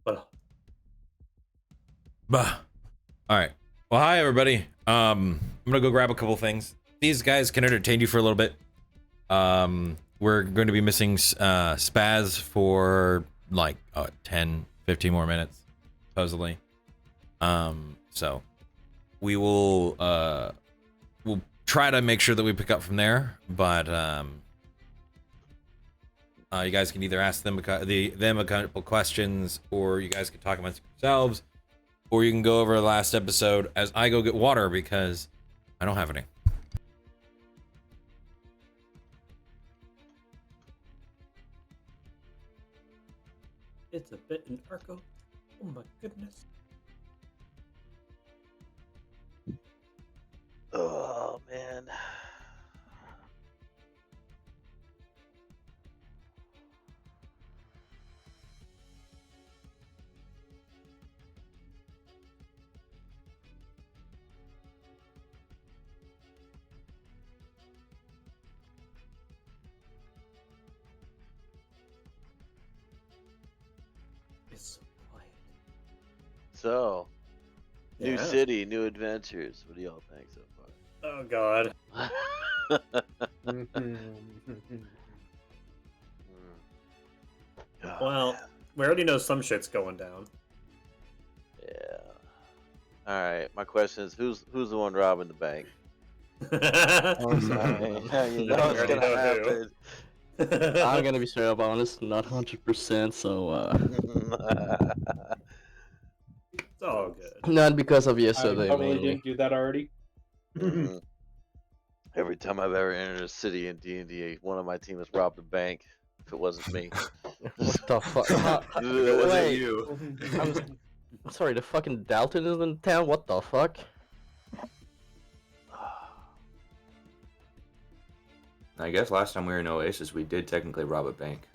Well, Bah. All right. Well, hi everybody. I'm gonna go grab a couple things. These guys can entertain you for a little bit. We're going to be missing Spaz for like 10, 15 more minutes, supposedly. So we will we'll try to make sure that we pick up from there, but you guys can either ask them a couple questions, or you guys can talk amongst yourselves, or you can go over the last episode as I go get water because I don't have any. it's a bit in Arco. Oh my goodness. Oh man. It's so quiet. So, new Yeah. city, new adventures. What do y'all think so Oh god. far? Oh, Well, man. we already know some shit's going down. Yeah. All right. My question is, who's the one robbing the bank? I'm sorry. Yeah, you know I it's already gonna know happen. I'm gonna be straight up honest, not 100%, so It's all good. not because of I yesterday probably mainly. didn't do that already. Mhm. Every time I've ever entered a city in D&D, one of my team has robbed a bank. If it wasn't me. What the fuck? It wasn't Wait, you. I'm sorry, the fucking Dalton is in town? What the fuck? I guess last time we were in Oasis, we did technically rob a bank.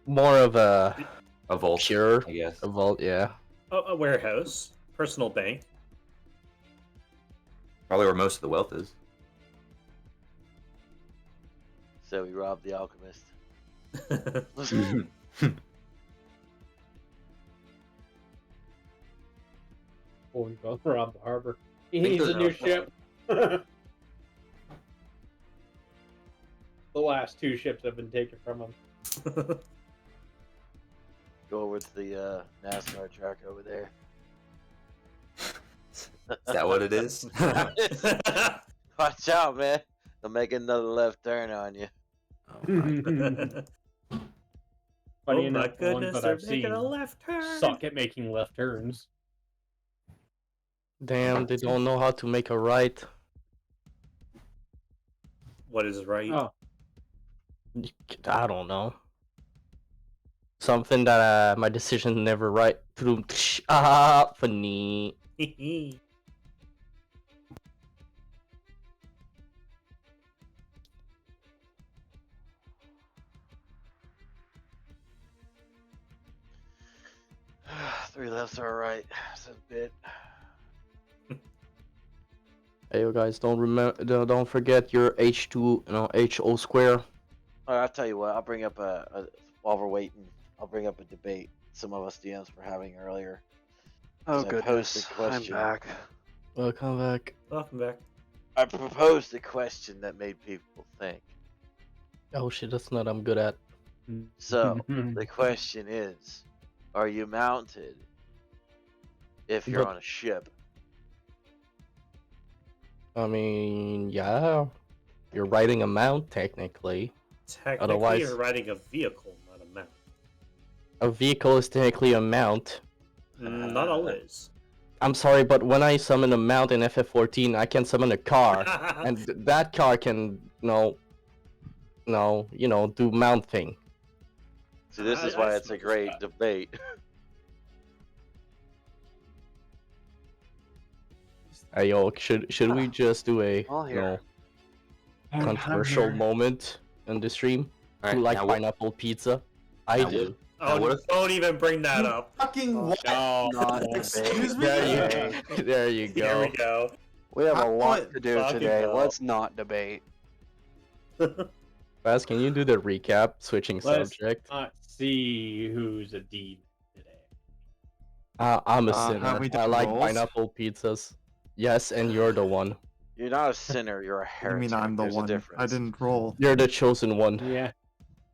More of a A vault, pure, I guess. a vault, yeah. A warehouse, personal bank. Probably where most of the wealth is. So we robbed the alchemist. Oh, we both robbed the harbor. He think needs a there's new no- ship. The last two ships have been taken from him. Go over to the NASCAR track over there. Is that what it is? Watch out, man. They'll make another left turn on you. Oh, my. Funny Oh my enough, the ones goodness, that they're I've making seen a left turn. suck at making left turns. Damn, they don't know how to make a right. What is right? Oh, I don't know. Something that my decision never right through. Funny. Three lefts are right. That's a bit. Hey, you guys, don't forget your H2, HO square. All right, I'll tell you what. I'll bring up while we're waiting. I'll bring up a debate some of us DMs were having earlier. Oh, I goodness. posted a I'm question. back. Welcome back. Welcome back. I proposed a question that made people think. Oh shit, that's not I'm good at. So the question is, are you mounted if you're But- on a ship? I mean, yeah, you're riding a mount technically. Technically, Otherwise- you're riding a vehicle, not a mount. A vehicle is technically a mount. Not always. I'm sorry, but when I summon a mount in FF14, I can summon a car, and that car can, do mount thing. See, this is I why it's a suppose great not. debate. Hey, yo, should we just do a, All here. controversial moment in the stream? All Who right, like now what- pineapple pizza? I now do. Oh, what if- don't even bring that up. Fucking what? no. Not Excuse debate. me? There you, Okay. there you Here go. we go. We have a How lot would to do fucking today. go? Let's not debate. Baz, can you do the recap, switching Let's subject? not see who's a D today. I'm a have sinner. we I done like rolls? pineapple pizzas. Yes, and you're the one. You're not a sinner. You're a What do you heretic. mean I'm the There's one? a difference. I didn't roll. You're the chosen one. Yeah.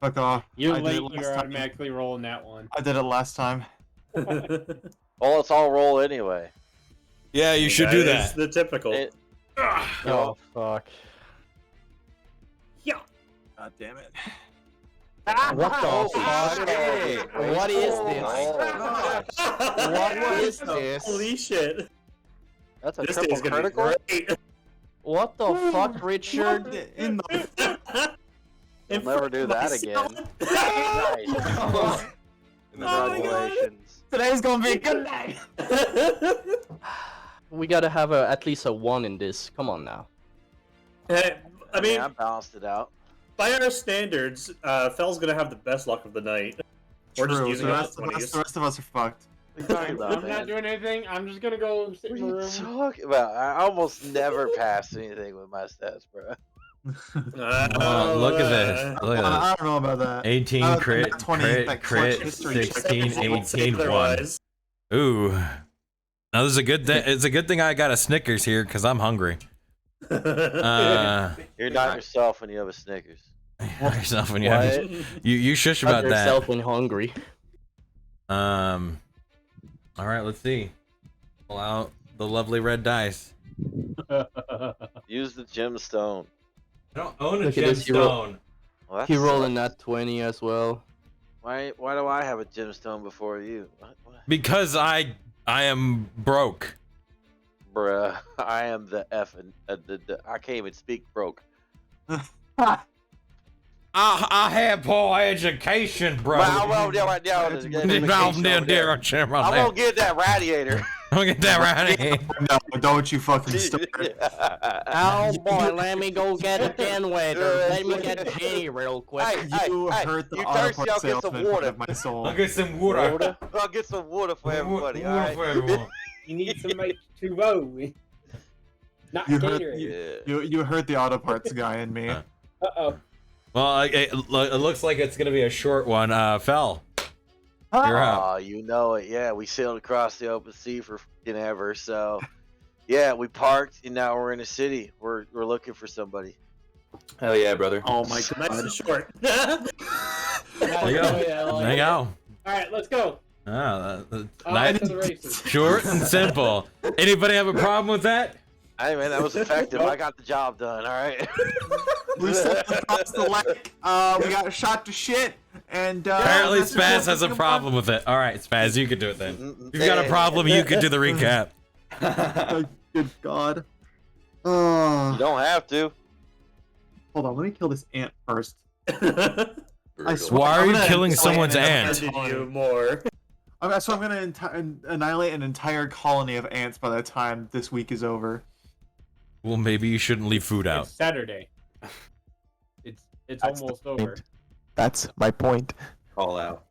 Fuck off. You're I did it late. last You're time. automatically rolling that one. I did it last time. Well, let's all roll anyway. Yeah, you should do is that. the typical. It- Oh fuck. Yeah. God damn it. What the fuck? Hey, What is oh this? my gosh. What is this? Holy shit. That's a This triple day's gonna be critical. great. What the fuck, Richard? In the You'll never do that again. Nice. Congratulations. Today's gonna be a good day. We gotta have at least a 1 in this. Come on now. I mean, I balanced it out. by our standards, Fell's gonna have the best luck of the night. We're just True, using the it rest, the of us, 20s. the rest of us are fucked. Fine, No, I'm man. not doing anything. I'm just gonna go sit What in are my you room. talking about? I almost never pass anything with my stats, bro. Oh, look at this. Look at this. I don't know about that. 18 crit, that 20, crit, that crit, clutch history check. 16, I would say 18, 1. otherwise. Ooh. Now this is a good thing. It's a good thing I got a Snickers here because I'm hungry. You're not yourself when you have a Snickers. Yourself when you What? have, you shush Have about that. yourself when hungry. All right, let's see. Pull out the lovely red dice. Use the gemstone. I don't own a Look at this, he roll- gemstone. Well, He that's- rolling that 20 as well. Why do I have a gemstone before you? What? Because I am broke. Bruh, I am the F and I can't even speak broke. I have poor education, bro. Well, right now, I'm gonna get that radiator. gonna get that right here. No, don't you fucking start. Oh boy, let me go get a 10 waiter. Let me get Jenny real quick. Hey, You hey, hurt the you thirsty? auto I'll parts get some salesman water. of my soul. I'll get some water. I'll get some water for everybody. Water All right. for everyone. You need some H2O. Not You heard- Gatorade. Yeah. You hurt the auto parts guy in me. Uh-oh. Well, it looks like it's gonna be a short one. Fell. You're up. Oh, you know it. Yeah, we sailed across the open sea for fucking ever. So, yeah, we parked and now we're in a city. We're looking for somebody. Hell yeah, brother. Oh my Nice god. and short. There you go. There you go. All right, let's go. Ah, On nice, to the races. short and simple. Anybody have a problem with that? Hey, man, that was effective. I got the job done. All right. We sailed across the lake. We got shot to shit. And Apparently, that's Spaz what has a we're problem with it. All right, Spaz, you can do it then. If you've got a problem, you can do the recap. Oh, good god. You don't have to. Hold on, let me kill this ant first. I Brutal. swear, Why are I'm you gonna killing annihilate someone's an ant? entire- you more. So I'm gonna annihilate an entire colony of ants by the time this week is over. Well, maybe you shouldn't leave food out. It's Saturday. It's That's almost the over. point. That's my point. Call out.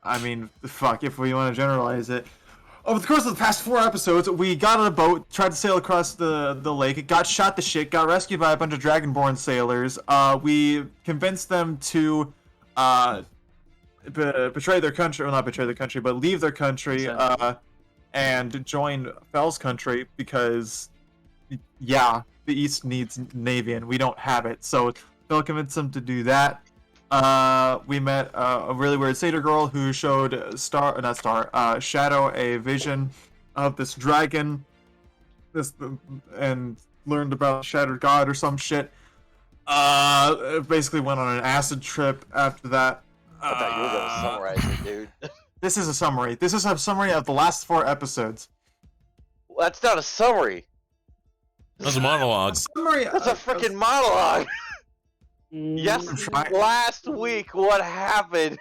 I mean, fuck, if we want to generalize it. Over the course of the past 4 episodes, we got on a boat, tried to sail across the lake, got shot to shit, got rescued by a bunch of Dragonborn sailors. We convinced them to betray their country, well, not betray their country, but leave their country and join Fell's country because, yeah, the East needs Navy and we don't have it. So Fell convinced them to do that. We met a really weird satyr girl who showed Shadow a vision of this dragon, and learned about Shattered God or some shit. Basically went on an acid trip after that. I thought you were gonna summarize it, dude. This is a summary. This is a summary of the last 4 episodes. Well, that's not a summary. That's a monologue. Summary. That's a freaking monologue. Yes, trying. last week, what happened?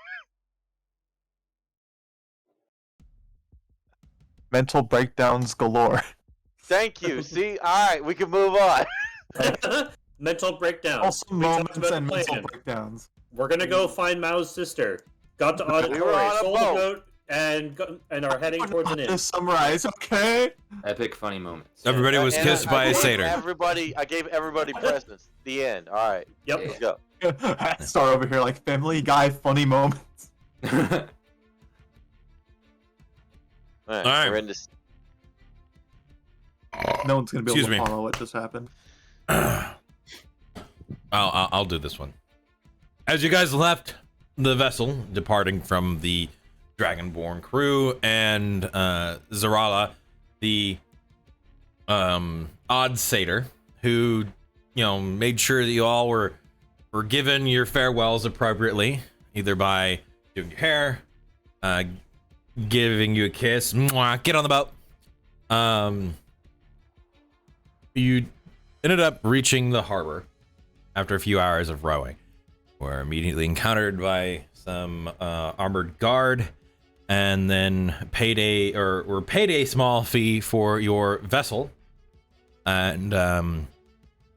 Mental breakdowns galore. Thank you. See, all right, we can move on. Mental breakdown. Also We talked moments about and the mental plan. breakdowns. We're gonna go find Mao's sister. Got to Auditory, We were on a sold boat. the boat, and are heading towards an inn. Just summarize, okay? Epic funny moments. Everybody was And kissed by a gave satyr. I gave everybody presents. The end. All right, Yep. let's go. Star over here like Family Guy funny moments. All right, All we're right. in this. No one's gonna be able Excuse to me. follow what just happened. I'll do this one. As you guys left the vessel, departing from the Dragonborn crew and Zarala, the odd satyr, who made sure that you all were given your farewells appropriately, either by doing your hair, giving you a kiss, mwah, get on the boat. You ended up reaching the harbor after a few hours of rowing. Were immediately encountered by some armored guard, and then paid a small fee for your vessel. And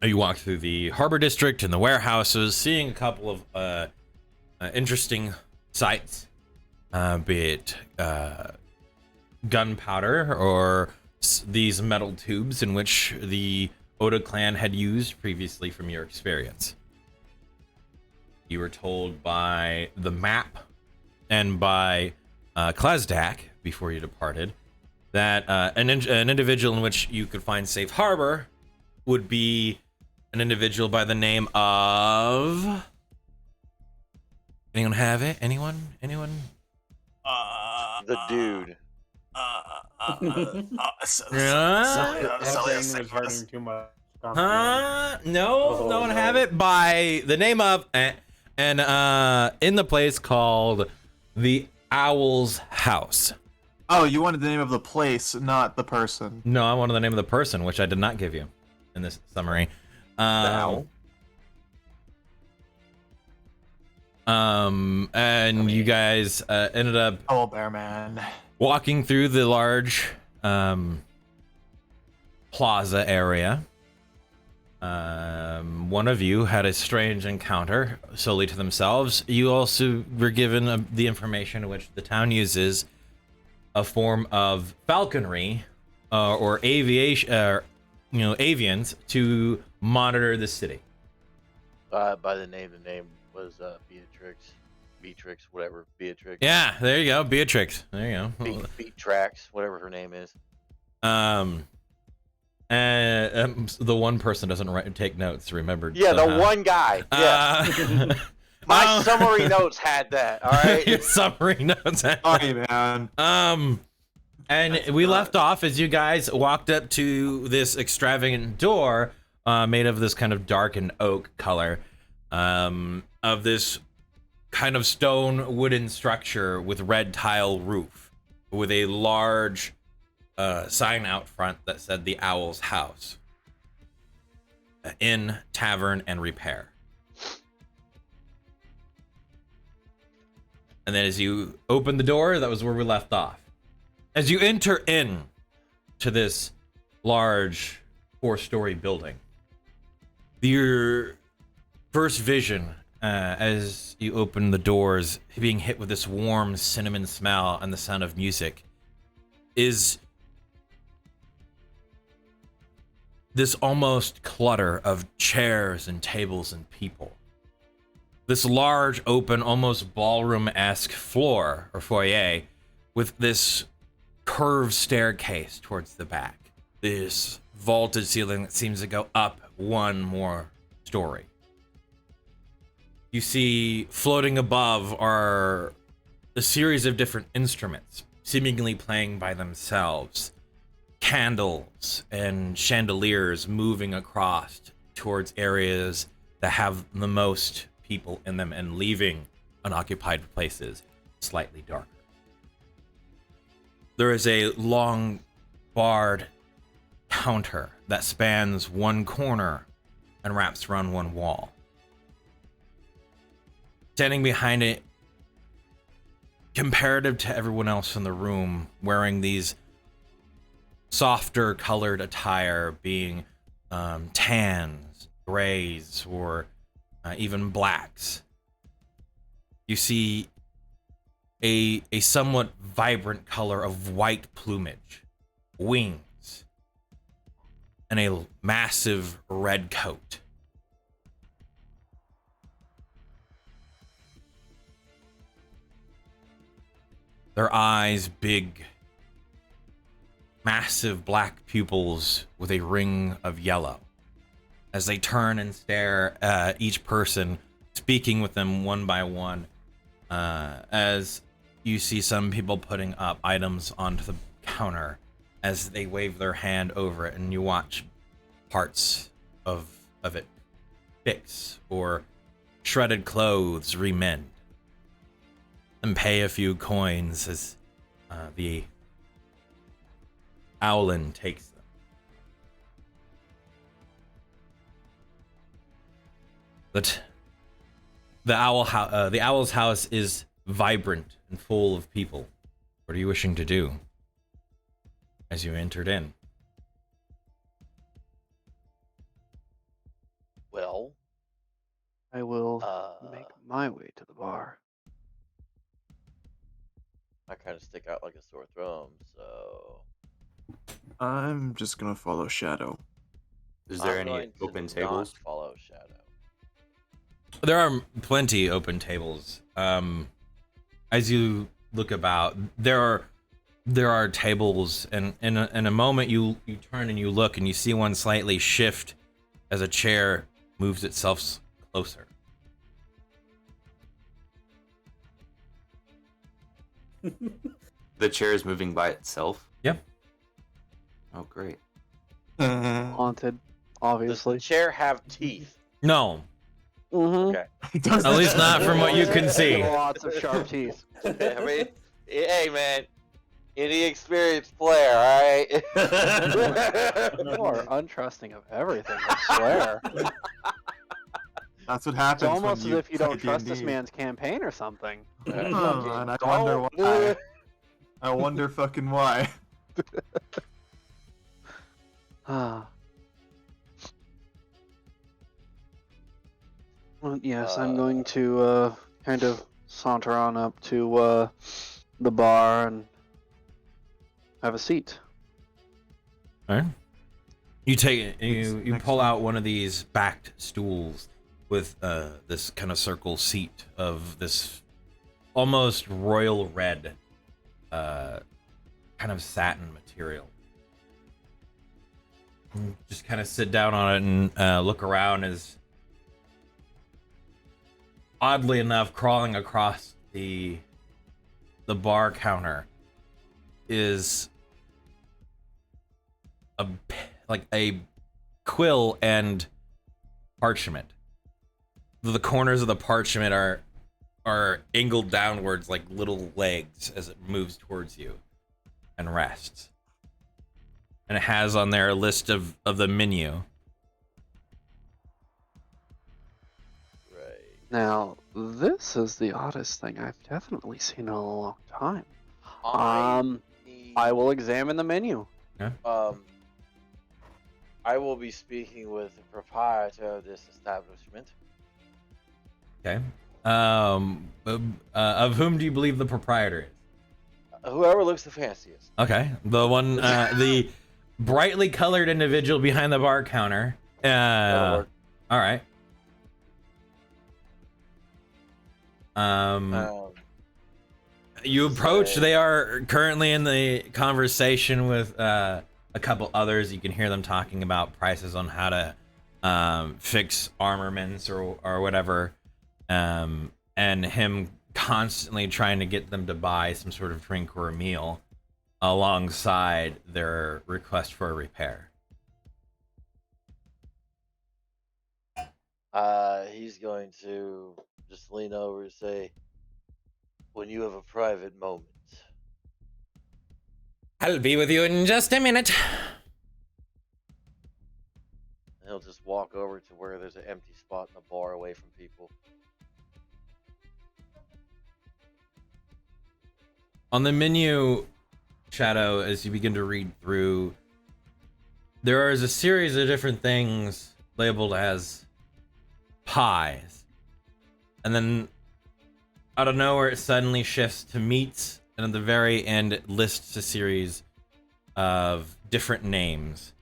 you walked through the harbor district and the warehouses, seeing a couple of interesting sights, be it gunpowder or these metal tubes in which the Oda clan had used previously from your experience. You were told by the map and by Klazdak before you departed that an individual in which you could find safe harbor would be an individual by the name of... Anyone have it? Anyone? The dude. That thing was hurting too much. No, no one have it by the name of and in the place called the Owl's House. Oh, you wanted the name of the place, not the person. No, I wanted the name of the person, which I did not give you in this summary. Owl? And you guys ended up Oh, Bear Man. walking through the large plaza area. One of you had a strange encounter solely to themselves. You also were given the information in which the town uses a form of falconry or aviation, avians to monitor the city. By the name was Beatrix, whatever. Beatrix. Yeah, there you go, Beatrix. There you go. Beatrix, whatever her name is. And the one person doesn't take notes. Remembered. Yeah, the somehow. one guy. Yeah. My summary notes had that. All right. Your summary notes. Sorry, man. And we left off as you guys walked up to this extravagant door, made of this kind of darkened oak color, of this kind of stone wooden structure with red tile roof, with a large sign out front that said the Owl's House. Inn, tavern, and repair. And then as you open the door, that was where we left off. As you enter in to this large 4-story building, your first vision as you open the doors, being hit with this warm cinnamon smell and the sound of music, is this almost clutter of chairs and tables and people. This large, open, almost ballroom-esque floor or foyer with this curved staircase towards the back. This vaulted ceiling that seems to go up one more story. You see floating above are a series of different instruments, seemingly playing by themselves. Candles and chandeliers moving across towards areas that have the most people in them and leaving unoccupied places slightly darker. There is a long barred counter that spans one corner and wraps around one wall. Standing behind it, comparative to everyone else in the room, wearing these softer colored attire, being tans, grays, or even blacks. You see a somewhat vibrant color of white plumage, wings, and a massive red coat. Their eyes big massive black pupils with a ring of yellow as they turn and stare at each person, speaking with them one by one, as you see some people putting up items onto the counter as they wave their hand over it, and you watch parts of it fix or shredded clothes remend, and pay a few coins as the Owlin takes them. But the owl's house is vibrant and full of people. What are you wishing to do as you entered in? Well, I will Uh. make my way to the bar. I kind of stick out like a sore thumb, so I'm just gonna follow Shadow. Is there I'm any going to open not tables? follow Shadow. There are plenty open tables. As you look about, there are tables, and in a moment you turn and you look and you see one slightly shift as a chair moves itself closer. The chair is moving by itself. Yep. Oh, great. Haunted, Does obviously. the chair have teeth? No, Mm-hmm. Okay. Does at the least not from what you can see. Lots of sharp teeth. I mean, hey man, any experienced player, all right? You are untrusting of everything, I swear. That's what It's happens almost when as if you don't play trust this D&D. man's campaign or something. Oh, and I wonder why. I wonder fucking why. Ah. Well, yes, I'm going to kind of saunter on up to the bar and have a seat. All right. You take you Next pull one. out one of these backed stools with this kind of circle seat of this almost royal red kind of satin material. You just kind of sit down on it and look around as, oddly enough, crawling across the bar counter is a quill and parchment. The corners of the parchment are angled downwards like little legs as it moves towards you and rests. And it has on there a list of the menu. Right. Now, this is the oddest thing I've definitely seen in a long time. need- I will examine the menu. I will be speaking with the proprietor of this establishment. Okay. Of whom do you believe the proprietor is? Whoever looks the fanciest. Okay. The one, the brightly colored individual behind the bar counter. That'll work. All right. You approach. say- They are currently in the conversation with a couple others. You can hear them talking about prices on how to fix armaments or whatever, and him constantly trying to get them to buy some sort of drink or a meal alongside their request for a repair. He's going to just lean over and say, "When you have a private moment." I'll be with you in just a minute. He'll just walk over to where there's an empty spot in the bar away from people. On the menu, Shadow, as you begin to read through, there is a series of different things labeled as pies. And then out of nowhere, it suddenly shifts to meats. And at the very end, it lists a series of different names.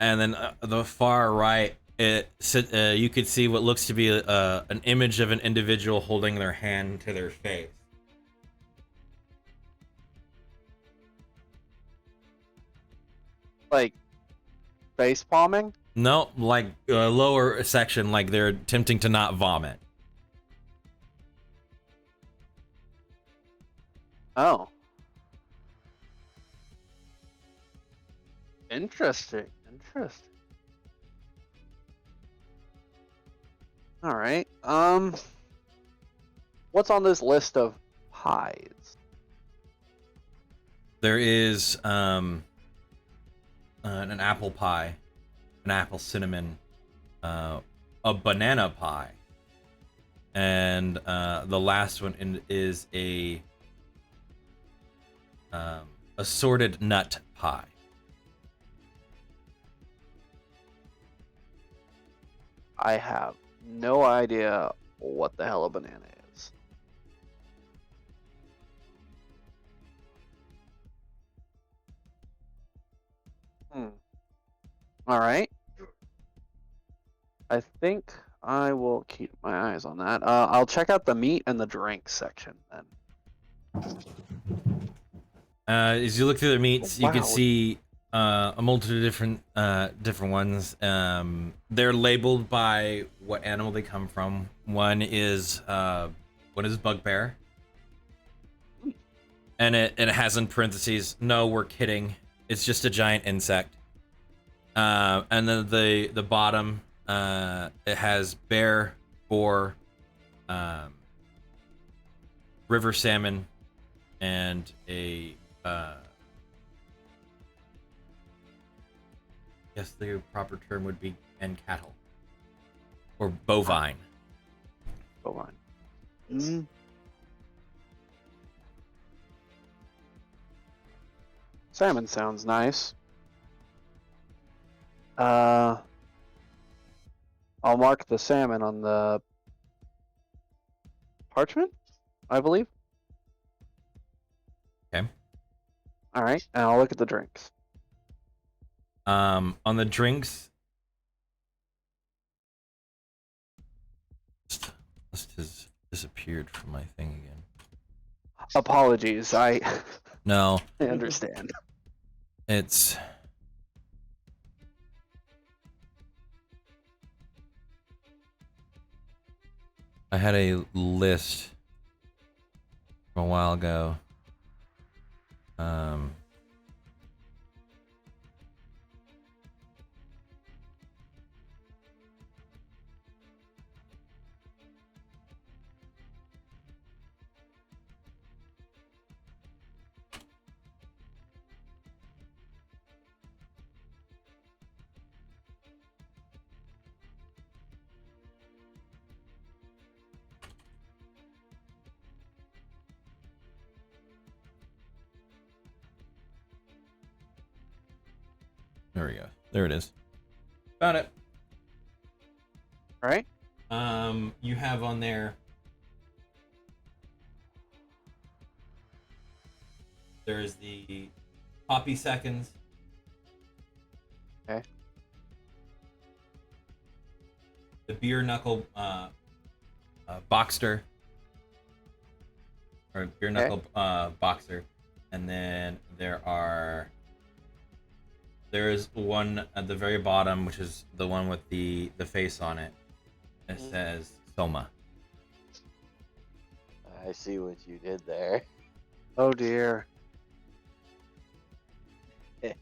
And then the far right, you could see what looks to be an image of an individual holding their hand to their face. Like face palming? No, like lower section, like they're attempting to not vomit. Oh. Interesting. Interesting. All right. What's on this list of pies? There is an apple pie, an apple cinnamon, a banana pie, and the last one is a assorted nut pie. I have no idea what the hell a banana is. All right. I think I will keep my eyes on that. I'll check out the meat and the drinks section then. As you look through the meats, you can Wow. see a multitude of different ones. They're labeled by what animal they come from. One is bugbear, and it has in parentheses, "No, we're kidding. It's just a giant insect." And then the bottom, it has bear, boar, river salmon, and a guess the proper term would be and cattle or bovine. Bovine. Mm. Salmon sounds nice. I'll mark the salmon on the parchment, I believe. Okay. All right, and I'll look at the drinks. On the drinks, list has disappeared from my thing again. Apologies, I No, I understand. it's I had a list from a while ago. There we go. There it is. Found it. All right. You have on there. There's the poppy seconds. Okay. The beer knuckle boxer. Or beer knuckle boxer. And then there is one at the very bottom, which is the one with the face on it. It says Soma. I see what you did there. Oh dear. I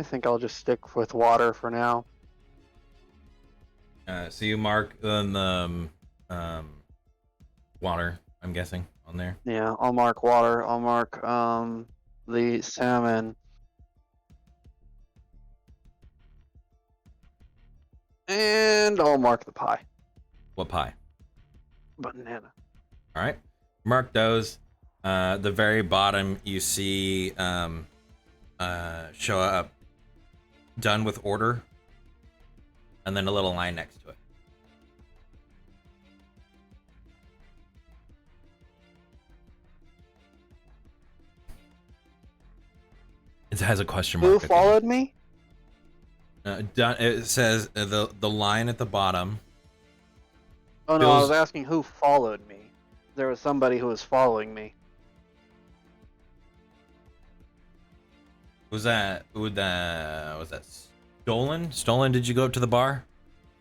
think I'll just stick with water for now. So you mark the water, I'm guessing, on there. Yeah, I'll mark water. I'll mark the salmon. And I'll mark the pie. What pie? Banana. All right, mark those. The very bottom you see show up done with order, and then a little line next to it. It has a question mark. Who at the followed me? done. It says the line at the bottom. Oh no, I Bill's- was asking who followed me. there was somebody who was following me. Was that Stolen? Stolen, did you go up to the bar?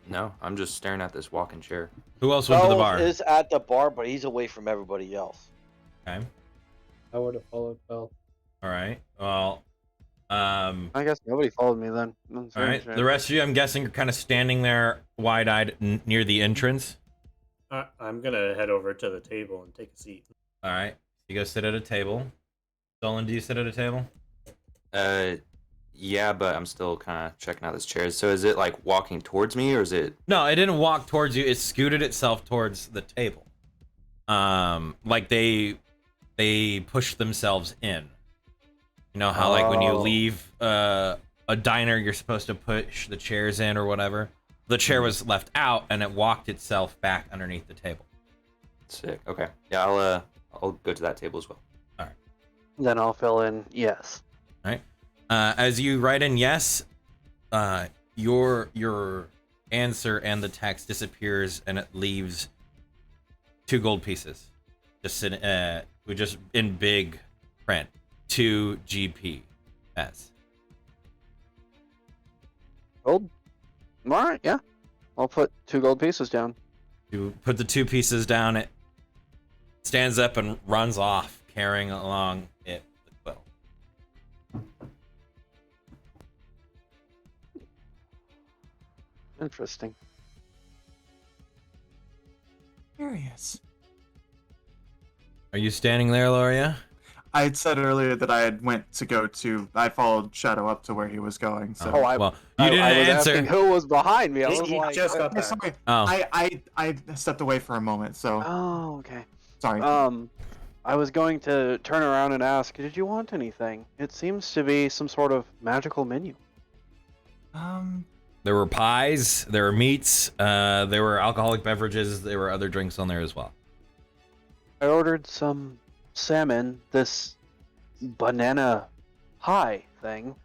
No, I'm just staring at this walking chair. Who else went to the Fells bar? is at the bar, but he's away from everybody else. Okay. I would have followed Phil. All right. Well, I guess nobody followed me then. That's all right. strange. The rest of you, I'm guessing, are kind of standing there, wide-eyed, near the entrance. I'm gonna head over to the table and take a seat. All right. You guys sit at a table. Stolen, do you sit at a table? Yeah, but I'm still kind of checking out this chair. So is it like walking towards me, or is it? No, it didn't walk towards you. It scooted itself towards the table. Like they pushed themselves in. You know how like when you leave a diner, you're supposed to push the chairs in or whatever. The chair was left out, and it walked itself back underneath the table. Sick. Okay. Yeah, I'll go to that table as well. Then I'll fill in yes. All right. As you write in yes, your answer and the text disappears, and it leaves 2 gold pieces, just in big print, 2 GPS. Gold? Alright, yeah. I'll put 2 gold pieces down. You put the 2 pieces down. It stands up and runs off, carrying along it the quill. Interesting. Curious. Are you standing there, Loria? I had said earlier that I followed Shadow up to where he was going. So. Well, you didn't I was answer. asking who was behind me. I was He like, just got Yeah, back. sorry. Oh, I stepped away for a moment, so oh, okay. sorry. I was going to turn around and ask, did you want anything? It seems to be some sort of magical menu. there were pies, there were meats, there were alcoholic beverages, there were other drinks on there as well. I ordered some salmon, this banana pie thing,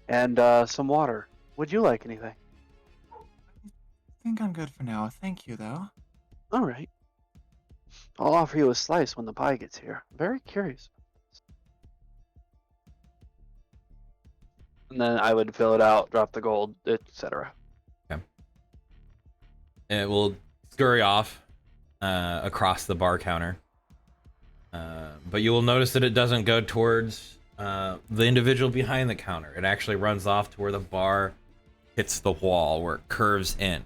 and some water. Would you like anything? I think I'm good for now. Thank you, though. All right. I'll offer you a slice when the pie gets here. I'm very curious. And then I would fill it out, drop the gold, etc. It will scurry off across the bar counter. But you will notice that it doesn't go towards the individual behind the counter. It actually runs off to where the bar hits the wall, where it curves in.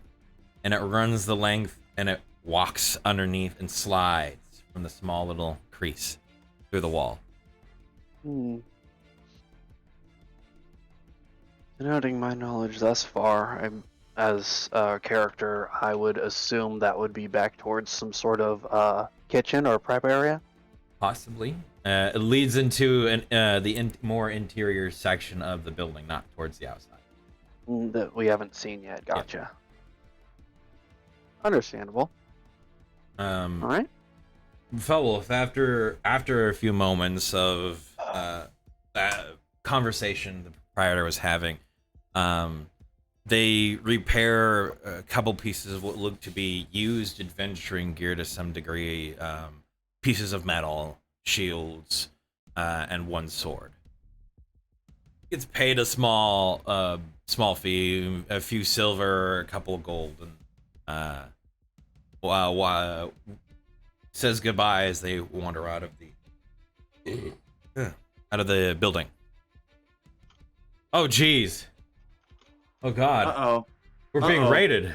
And it runs the length, and it walks underneath and slides from the small little crease through the wall. Denoting my knowledge thus far, as a character, I would assume that would be back towards some sort of kitchen or prep area. Possibly. It leads into the more interior section of the building, not towards the outside. That we haven't seen yet. Gotcha. Understandable. All right. Felwolf, after a few moments of that conversation the proprietor was having, they repair a couple pieces of what look to be used adventuring gear to some degree, pieces of metal, shields, and 1 sword. Gets paid a small fee, a few silver, a couple of gold, and says goodbye as they wander out of the building. Oh, geez. Oh, God. Uh-oh. We're being raided.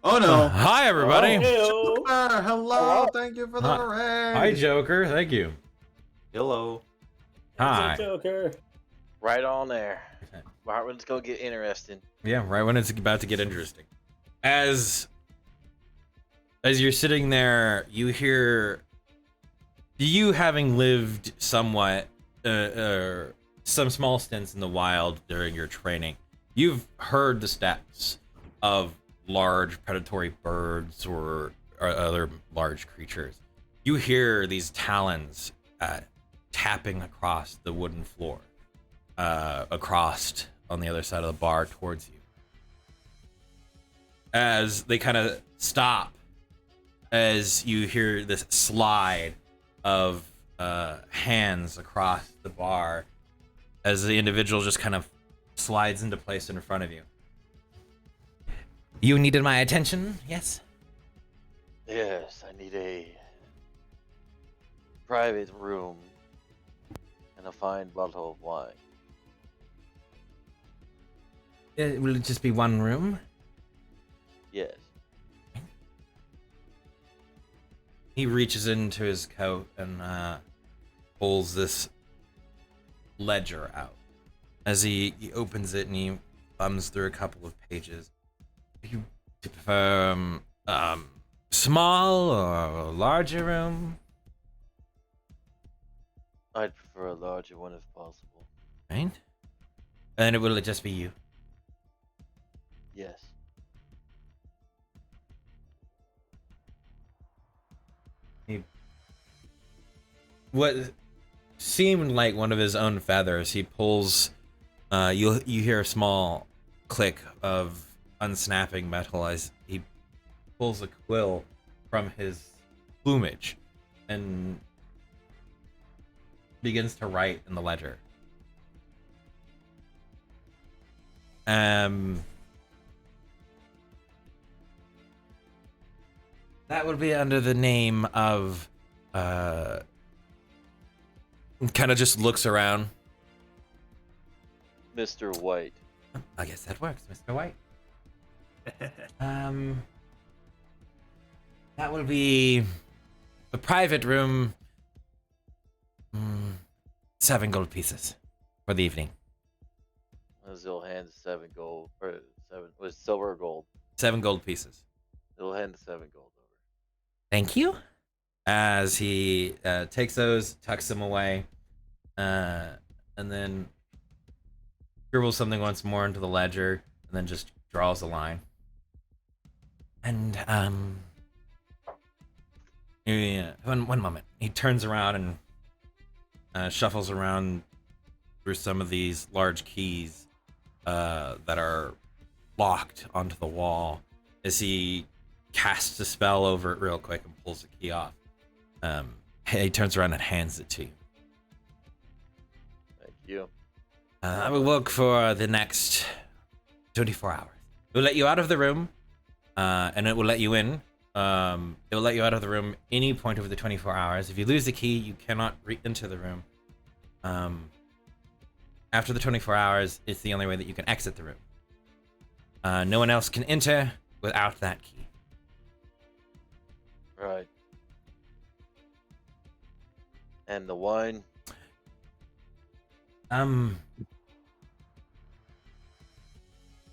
Oh, no. Hi, everybody. Hello. Joker, hello. Thank you for the raid. Hi, Joker. Thank you. Hello. Hi. Joker. Right on there. Right when it's gonna get interesting. Yeah, right when it's about to get interesting. As you're sitting there, you hear, you having lived somewhat, some small stints in the wild during your training, you've heard the steps of large predatory birds or other large creatures. You hear these talons tapping across the wooden floor, across on the other side of the bar towards you. As they kind of stop as you hear this slide of hands across the bar as the individual just kind of slides into place in front of you. You needed my attention, yes? Yes, I need a private room and a fine bottle of wine. Will it just be one room? Yes. He reaches into his coat and pulls this ledger out. As he opens it and he thumbs through a couple of pages. You prefer small or larger room? I'd prefer a larger one if possible. Right. And will it just be you? Yes. What seemed like one of his own feathers, he pulls. You hear a small click of unsnapping metal as he pulls a quill from his plumage and begins to write in the ledger. That would be under the name of kind of just looks around. Mr. White. I guess that works, Mr. White. That will be the private room. 7 gold pieces for the evening. He'll hand 7 gold, or 7 was silver or gold. 7 gold pieces. He'll hand 7 gold over. Thank you. As he takes those, tucks them away, and then scribbles something once more into the ledger, and then just draws a line. And one moment. He turns around and shuffles around through some of these large keys that are locked onto the wall as he casts a spell over it real quick and pulls the key off. He turns around and hands it to you. Thank you. I will work for the next 24 hours. It will let you out of the room, and it will let you in. It will let you out of the room any point over the 24 hours. If you lose the key, you cannot enter the room. After the 24 hours, it's the only way that you can exit the room. No one else can enter without that key. Right. And the wine?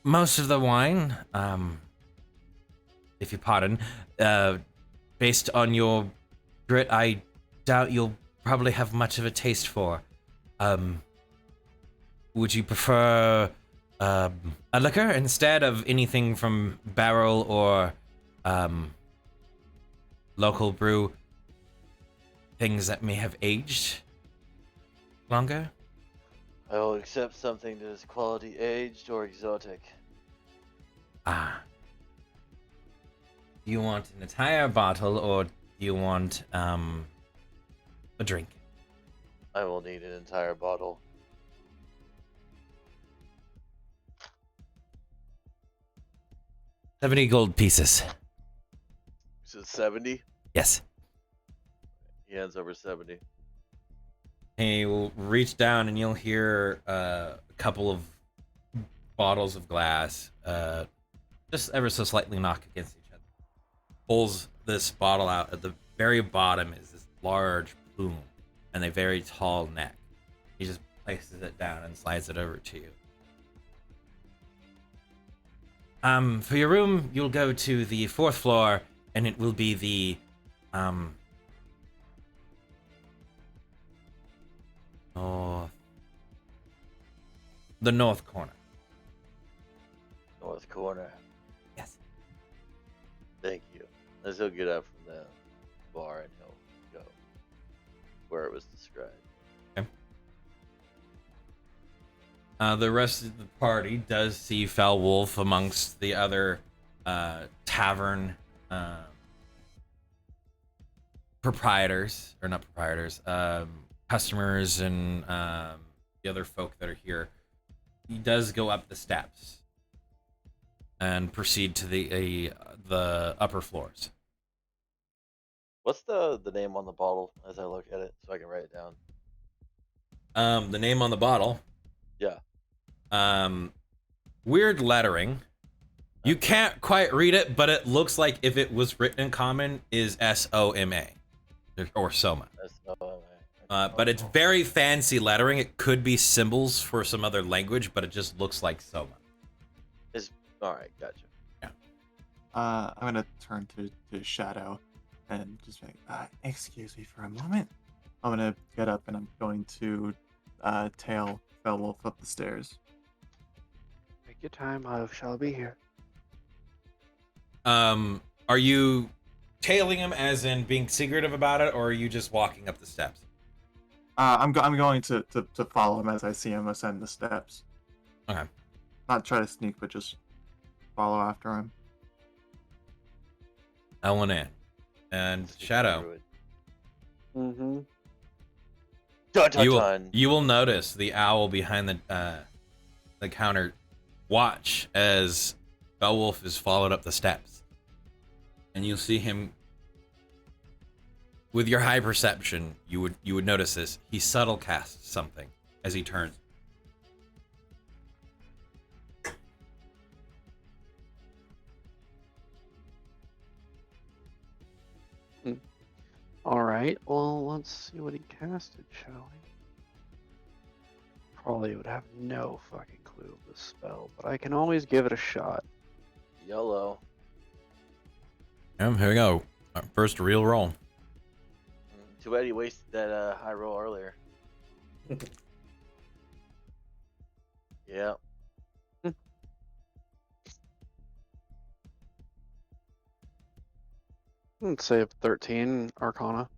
Most of the wine, if you pardon, based on your grit, I doubt you'll probably have much of a taste for. Would you prefer a liquor instead of anything from barrel or local brew? Things that may have aged longer? I will accept something that is quality aged or exotic. Ah. Do you want an entire bottle or do you want a drink? I will need an entire bottle. $70 gold pieces. Is it 70? Yes. He hands over 70. He will reach down and you'll hear a couple of bottles of glass just ever so slightly knock against each other. Pulls this bottle out. At the very bottom is this large plume and a very tall neck. He just places it down and slides it over to you. For your room, you'll go to the 4th floor and it will be the the north corner. North corner. Yes. Thank you. As he'll get up from the bar and he'll go where it was described. Okay. The rest of the party does see Foul Wolf amongst the other tavern proprietors, or not proprietors, customers and the other folk that are here, he does go up the steps and proceed to the upper floors. What's the name on the bottle as I look at it so I can write it down? The name on the bottle, Yeah. weird lettering. You can't quite read it, but it looks like if it was written in common is Soma or Soma. But it's very fancy lettering. It could be symbols for some other language, but it just looks like Soma. All right, gotcha. I'm gonna turn to Shadow and just be like, excuse me for a moment. I'm gonna get up and I'm going to tail Felwolf up the stairs. Take your time. I shall be here. Are you tailing him as in being secretive about it, or are you just walking up the steps? I'm going to follow him as I see him ascend the steps. Okay. Not try to sneak, but just follow after him. Ellen and Shadow. Mm-hmm. Dun, dun, dun. You will notice the owl behind the counter watch as Beowulf is followed up the steps, and you'll see him. With your high perception, you would notice this. He subtle casts something as he turns. All right. Well, let's see what he casted, shall we? Probably would have no fucking clue of the spell, but I can always give it a shot. Yellow. Here we go. Our first real roll. Too bad he wasted that high roll earlier. Yeah. Let's say 13 Arcana.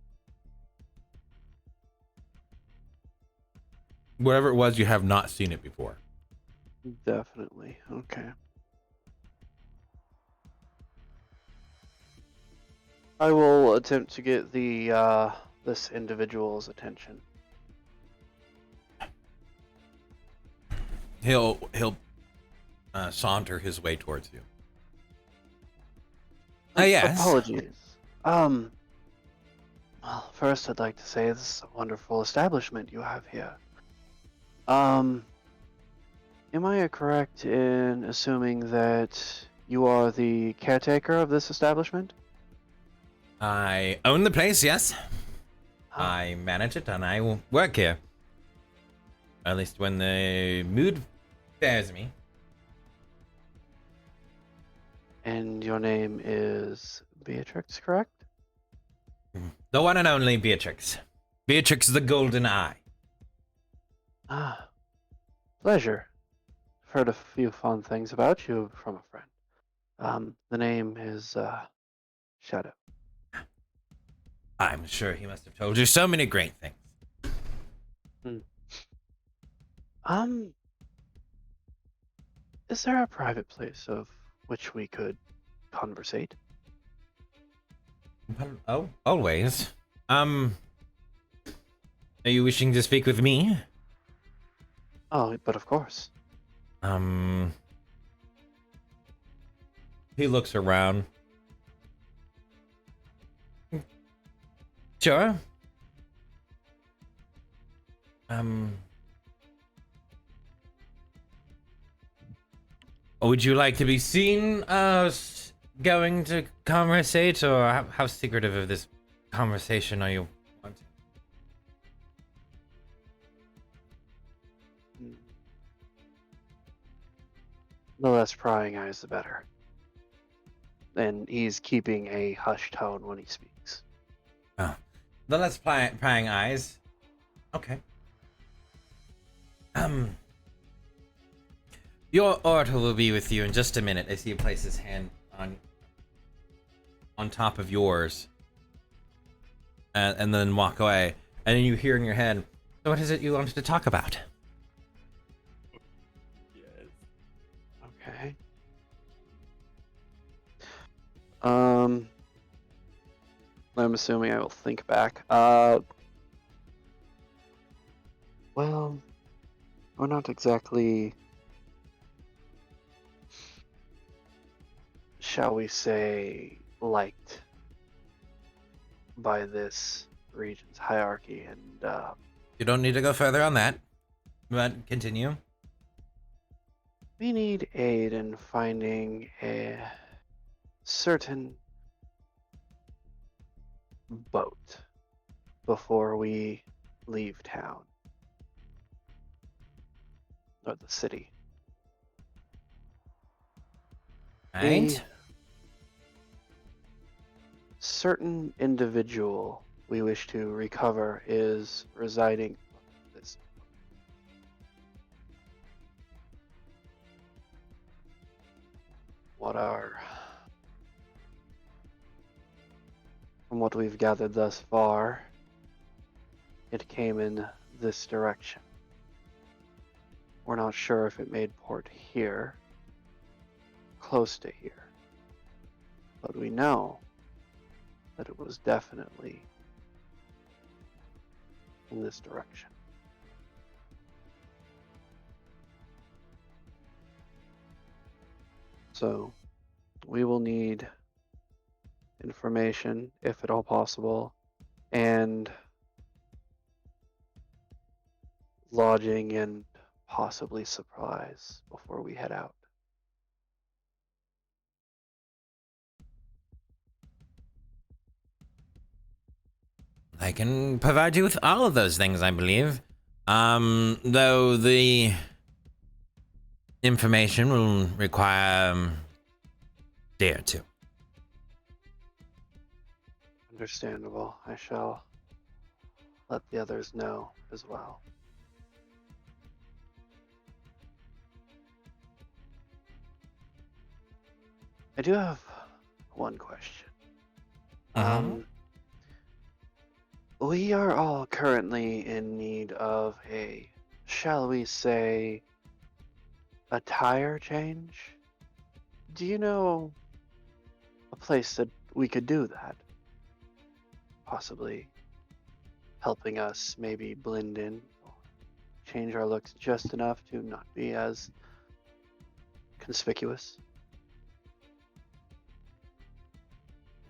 Whatever it was, you have not seen it before. Definitely. Okay. I will attempt to get the this individual's attention. He'll saunter his way towards you. Yes. Apologies. Well, first I'd like to say this is a wonderful establishment you have here. Am I correct in assuming that you are the caretaker of this establishment? I own the place, yes. Ah. I manage it and I will work here. At least when the mood bears me. And your name is Beatrix, correct? The one and only Beatrix. Beatrix the Golden Eye. Ah, pleasure. I've heard a few fond things about you from a friend. The name is Shadow. I'm sure he must have told you so many great things. Is there a private place of which we could conversate? Oh, always. Are you wishing to speak with me? Oh, but of course. He looks around. Sure. Would you like to be seen going to conversate, or how secretive of this conversation are you wanting? The less prying eyes, the better. And he's keeping a hushed tone when he speaks. Oh, the less prying eyes. Okay. Your orator will be with you in just a minute. I see you place his hand on top of yours, and then walk away. And then you hear in your head, "So what is it you wanted to talk about?" Okay. I'm assuming I will think back. Well, we're not exactly, shall we say, liked by this region's hierarchy, and You don't need to go further on that, but continue. we need aid in finding a certain boat before we leave town or the city. Right? A certain individual we wish to recover is residing this. From what we've gathered thus far, it came in this direction. We're not sure if it made port here, close to here, but we know that it was definitely in this direction. So we will need information, if at all possible, and lodging and possibly supplies before we head out. I can provide you with all of those things, I believe. Though the information will require a day or two. Understandable. I shall let the others know as well. I do have one question. We are all currently in need of a, shall we say, a tire change? Do you know a place that we could do that? Possibly helping us maybe blend in, or change our looks just enough to not be as conspicuous.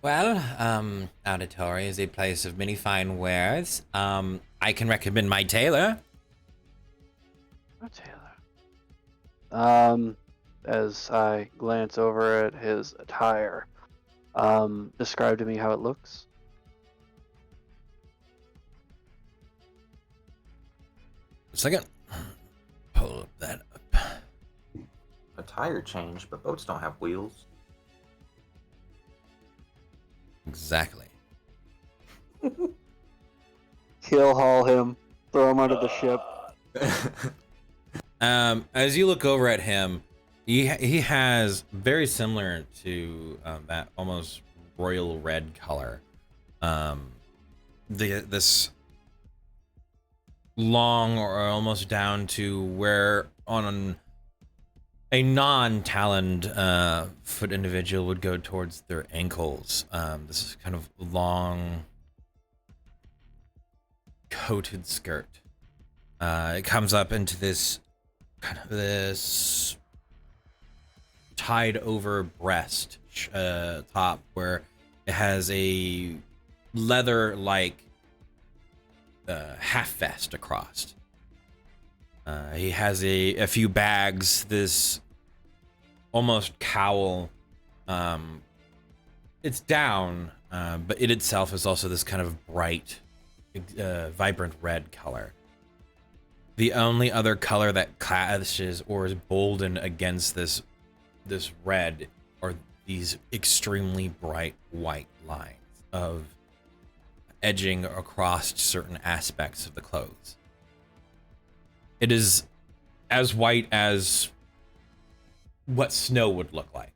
Well, Auditory is a place of many fine wares. I can recommend my tailor. Oh, Taylor. As I glance over at his attire, describe to me how it looks. A second. Pull that up. A tire change, but boats don't have wheels. Exactly. Keel haul him, throw him under the ship. As you look over at him, he has very similar to that almost royal red color. This long or almost down to where on a non-taloned foot individual would go towards their ankles. This is kind of long coated skirt. It comes up into this tied over breast top where it has a leather like half vest across. He has a few bags, this almost cowl. It's down, but it itself is also this kind of bright, vibrant red color. The only other color that clashes or is boldened against this red are these extremely bright white lines of edging across certain aspects of the clothes. It is as white as what snow would look like.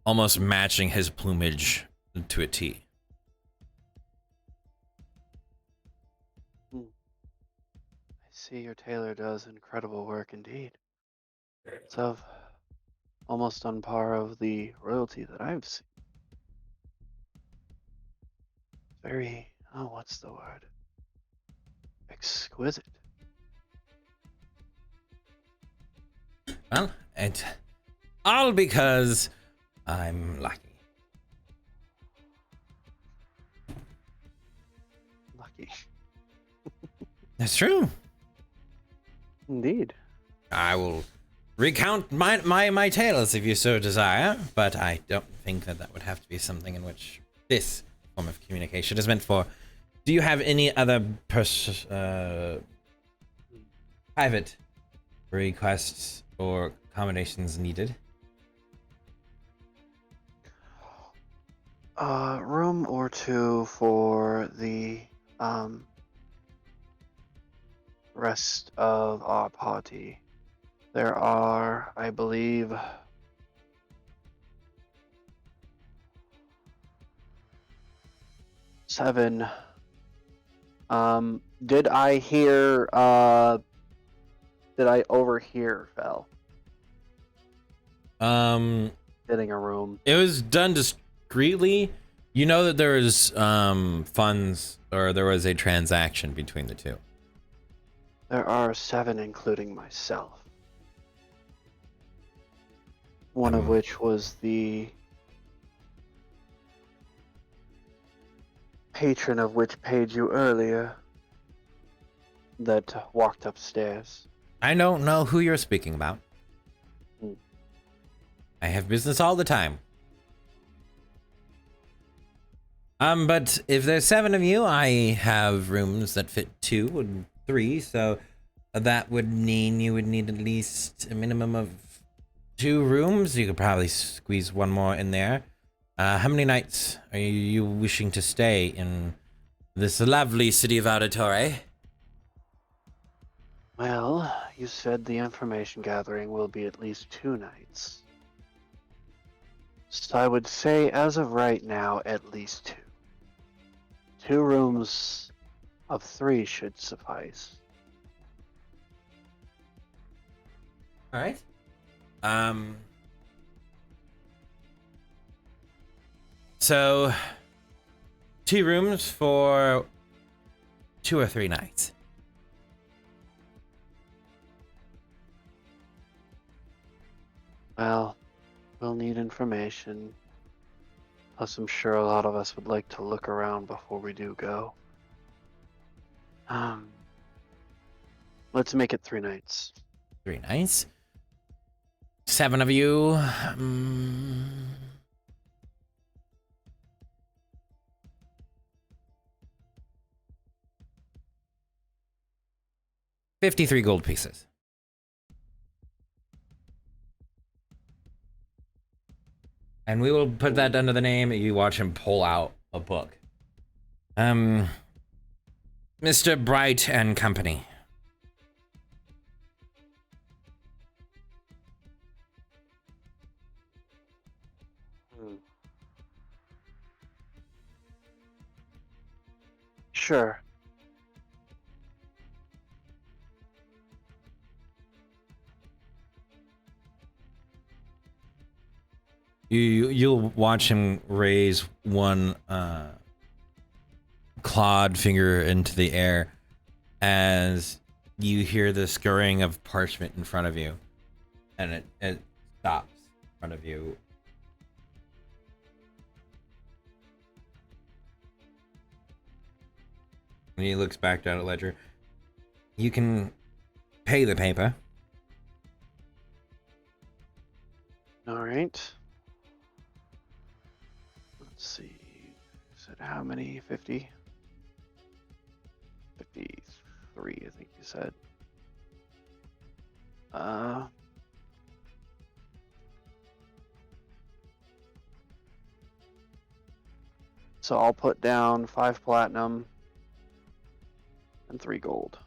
Almost matching his plumage to a T. I see your tailor does incredible work indeed. It's of almost on par of the royalty that I've seen. very, oh, what's the word? Exquisite. Well, it's all because I'm lucky. Lucky. That's true. Indeed. I will recount my tales if you so desire, but I don't think that would have to be something in which this form of communication is meant for. Do you have any other private requests or accommodations needed? Room or two for the rest of our party. There are, I believe, 7. Did I hear? Did I overhear Fel getting a room? It was done discreetly. You know that there was funds, or there was a transaction between the two. There are 7, including myself. One of which was the patron of which paid you earlier that walked upstairs. I don't know who you're speaking about. Hmm. I have business all the time. But if there's 7 of you, I have rooms that fit 2 and 3, so that would mean you would need at least a minimum of 2 rooms. You could probably squeeze 1 more in there. How many nights are you wishing to stay in this lovely city of Auditore? Well, you said the information gathering will be at least 2 nights. So I would say, as of right now, at least 2. 2 rooms of 3 should suffice. All right. So 2 rooms for 2 or 3 nights. Well, we'll need information. Plus, I'm sure a lot of us would like to look around before we do go. Let's make it 3 nights. 3 nights. 7 of you. 53 gold pieces. And we will put that under the name. You watch him pull out a book. Mr. Bright and Company. Sure. You'll watch him raise one clawed finger into the air as you hear the scurrying of parchment in front of you, and it stops in front of you. And he looks back down at Ledger. You can pay the paper. All right. Let's see. You said how many? 50? 53, I think you said. So I'll put down 5 platinum and 3 gold.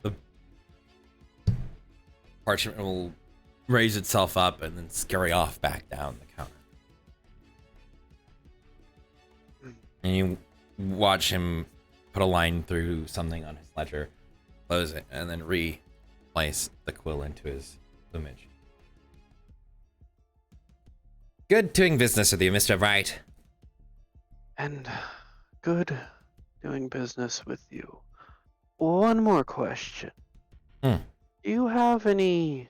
The parchment will raise itself up and then scurry off back down the counter. And you watch him put a line through something on his ledger, close it, and then replace the quill into his plumage. Good doing business with you, Mr. Wright. And good doing business with you. One more question. Hmm. Do you have any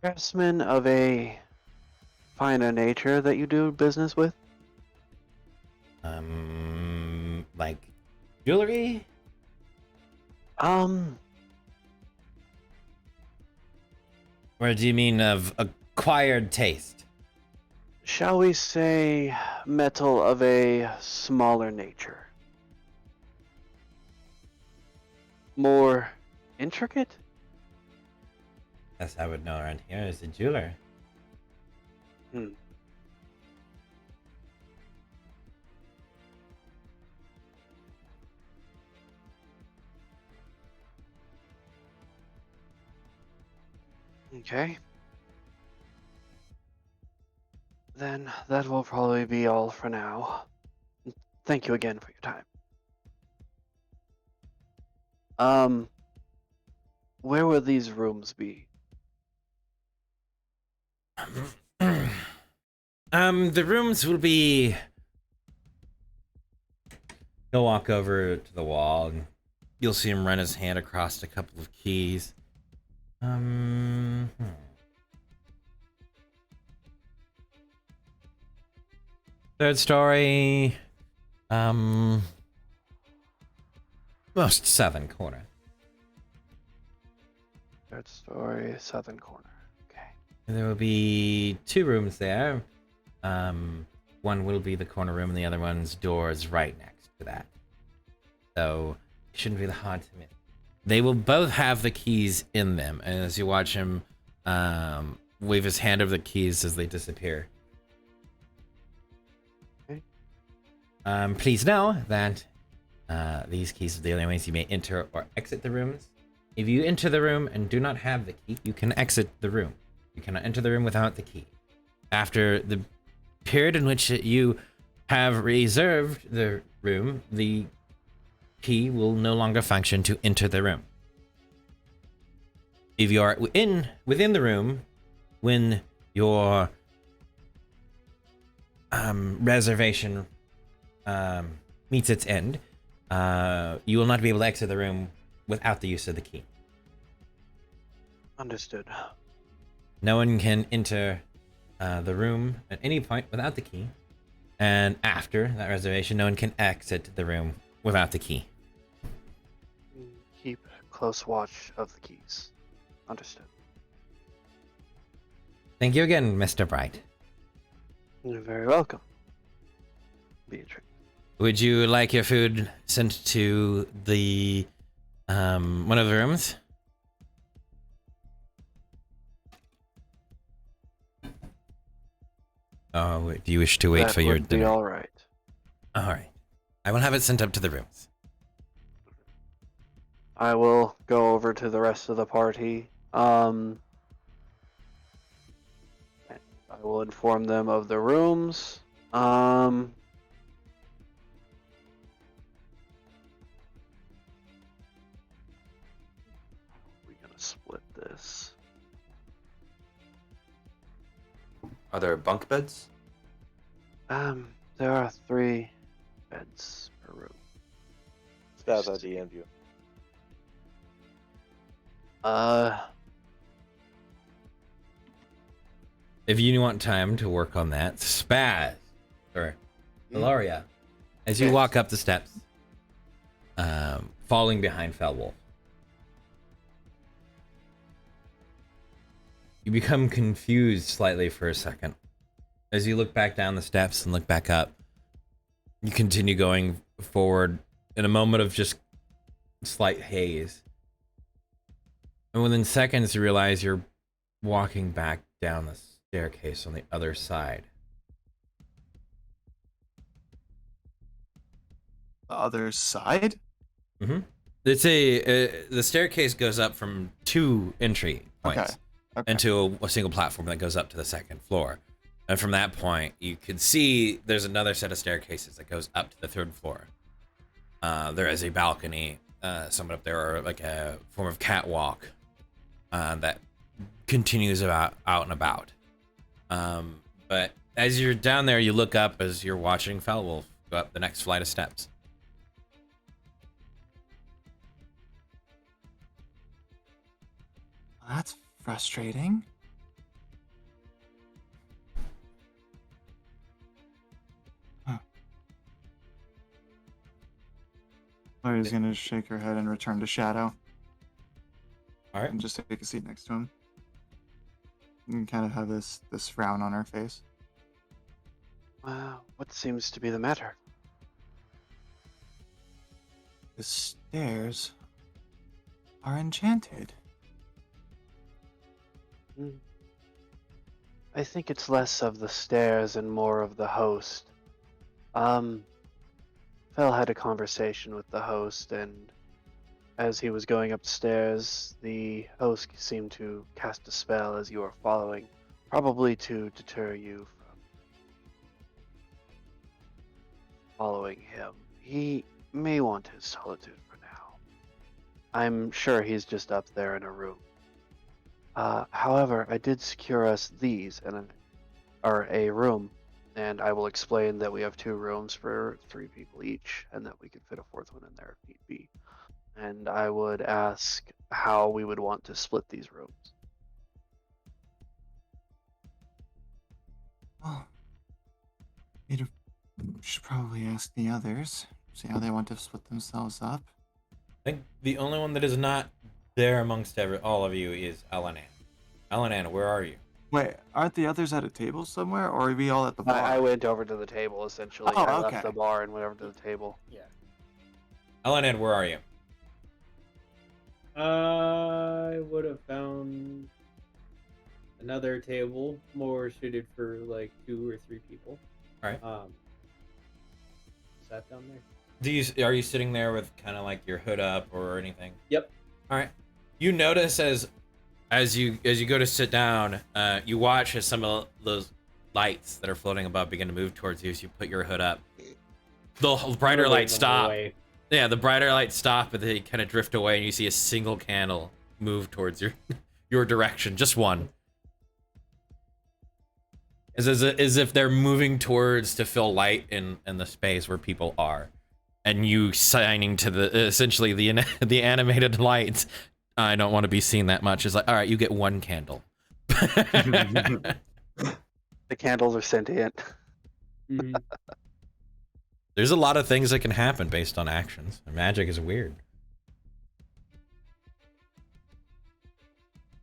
craftsmen of a finer nature that you do business with? Like jewelry? Or do you mean of acquired taste? Shall we say metal of a smaller nature? More intricate? That's how I would know around here as a jeweler. Okay. Then that will probably be all for now. Thank you again for your time. Where will these rooms be? The rooms will be. He'll walk over to the wall and you'll see him run his hand across a couple of keys. Third story. Most southern corner. Third story, southern corner. Okay. And there will be 2 rooms there. One will be the corner room, and the other one's doors right next to that. So it shouldn't be that hard to miss. They will both have the keys in them, and as you watch him wave his hand over the keys as they disappear. Okay. Please know that these keys are the only ways you may enter or exit the rooms. If you enter the room and do not have the key, you can exit the room. You cannot enter the room without the key. After the period in which you have reserved the room, the key will no longer function to enter the room. If you are within the room when your reservation meets its end, you will not be able to exit the room without the use of the key. Understood. No one can enter the room at any point without the key, and after that reservation, no one can exit the room without the key. Keep close watch of the keys. Understood. Thank you again, Mr. Bright. You're very welcome. Beatrix. Would you like your food sent to the one of the rooms? Oh, do you wish to wait for your dinner? That would be all right. All right. I will have it sent up to the rooms. I will go over to the rest of the party. I will inform them of the rooms. How are we gonna split this? Are there bunk beds? There are 3 beds per room. That's at the end view. If you want time to work on that, Spaz or Ilaria, as you walk up the steps, falling behind Felwolf, you become confused slightly for a second. As you look back down the steps and look back up, you continue going forward in a moment of just slight haze. And within seconds, you realize you're walking back down the staircase on the other side. The other side? Mm-hmm. It's the staircase goes up from 2 entry points into a single platform that goes up to the 2nd floor. And from that point, you can see there's another set of staircases that goes up to the 3rd floor. There is a balcony somewhat up there, or like a form of catwalk that continues out and about. But as you're down there, you look up as you're watching Felwolf go up the next flight of steps. That's frustrating. Huh. Laurie's gonna shake her head and return to Shadow. All right. And just take a seat next to him. And kind of have this frown on her face. What seems to be the matter? The stairs are enchanted. I think it's less of the stairs and more of the host. Fel had a conversation with the host, and as he was going up the stairs, the host seemed to cast a spell as you were following, probably to deter you from following him. He may want his solitude for now. I'm sure he's just up there in a room. However, I did secure us these or a room, and I will explain that we have 2 rooms for 3 people each, and that we could fit a 4th one in there if need be. And I would ask how we would want to split these rooms. Oh, we should probably ask the others. See how they want to split themselves up. I think the only one that is not there amongst all of you is Alanan. Alanan, where are you? Wait, aren't the others at a table somewhere, or are we all at the bar? I went over to the table, essentially. Oh, I okay. left the bar and went over to the table. Yeah. Alanan, where are you? I would have found another table more suited for like 2 or 3 people. All right. Sat down there. Are you sitting there with kind of like your hood up or anything? Yep. All right. You notice as you go to sit down, you watch as some of those lights that are floating above begin to move towards you as you put your hood up. The brighter lights stop. Yeah, the brighter lights stop, but they kind of drift away, and you see a single candle move towards your direction, just one. As if they're moving towards to fill light in the space where people are, and you signing to the essentially the animated lights. I don't want to be seen that much. It's like, all right, you get 1 candle. The candles are sentient. Mm-hmm. There's a lot of things that can happen based on actions. Magic is weird.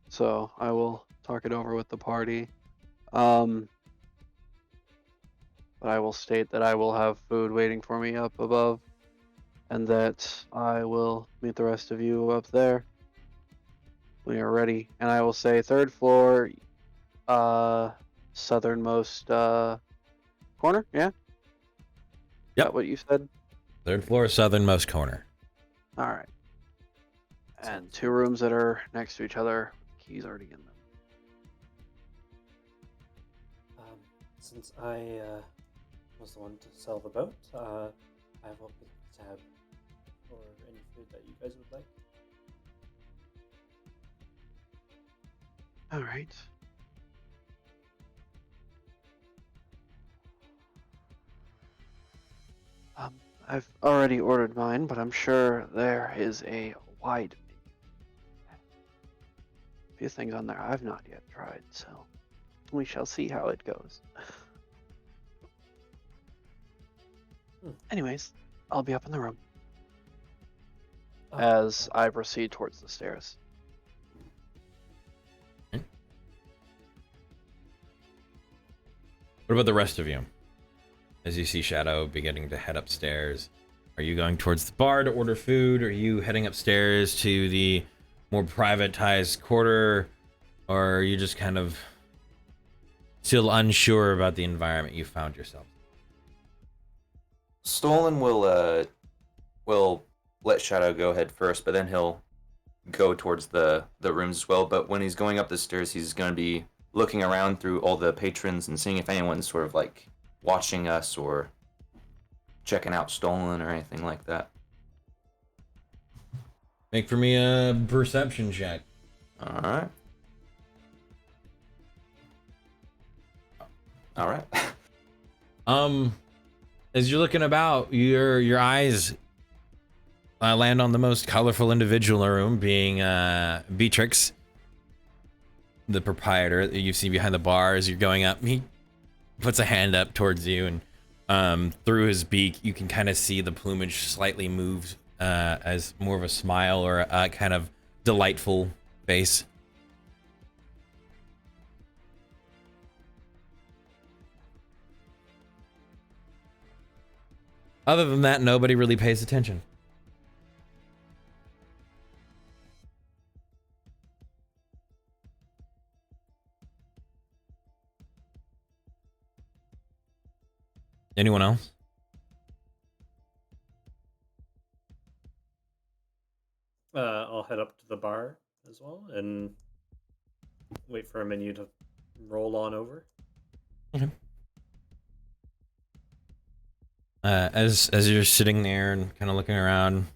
So I will talk it over with the party. But I will state that I will have food waiting for me up above, and that I will meet the rest of you up there when you're ready. And I will say 3rd floor, southernmost corner. Yeah. Is Yep. that what you said? 3rd floor, southernmost corner. All right. And 2 rooms that are next to each other. Keys already in them. Since I was the one to sell the boat, I have opened the tab for any food that you guys would like. All right. I've already ordered mine, but I'm sure there is a wide menu. A few things on there I've not yet tried, so we shall see how it goes. Anyways, I'll be up in the room as I proceed towards the stairs. What about the rest of you? As you see Shadow beginning to head upstairs, are you going towards the bar to order food? Are you heading upstairs to the more privatized quarter? Or are you just kind of still unsure about the environment you found yourself? Stolen will let Shadow go ahead first, but then he'll go towards the rooms as well. But when he's going up the stairs, he's going to be looking around through all the patrons and seeing if anyone's sort of like watching us or checking out Stolen or anything like that. Make for me a perception check. All right. All right. As you're looking about, your eyes land on the most colorful individual in the room, being Beatrix, the proprietor that you see behind the bar. As you're going up, he puts a hand up towards you, and through his beak, you can kind of see the plumage slightly moves as more of a smile or a kind of delightful face. Other than that, nobody really pays attention. Anyone else? I'll head up to the bar as well and wait for a menu to roll on over. Okay. As you're sitting there and kind of looking around,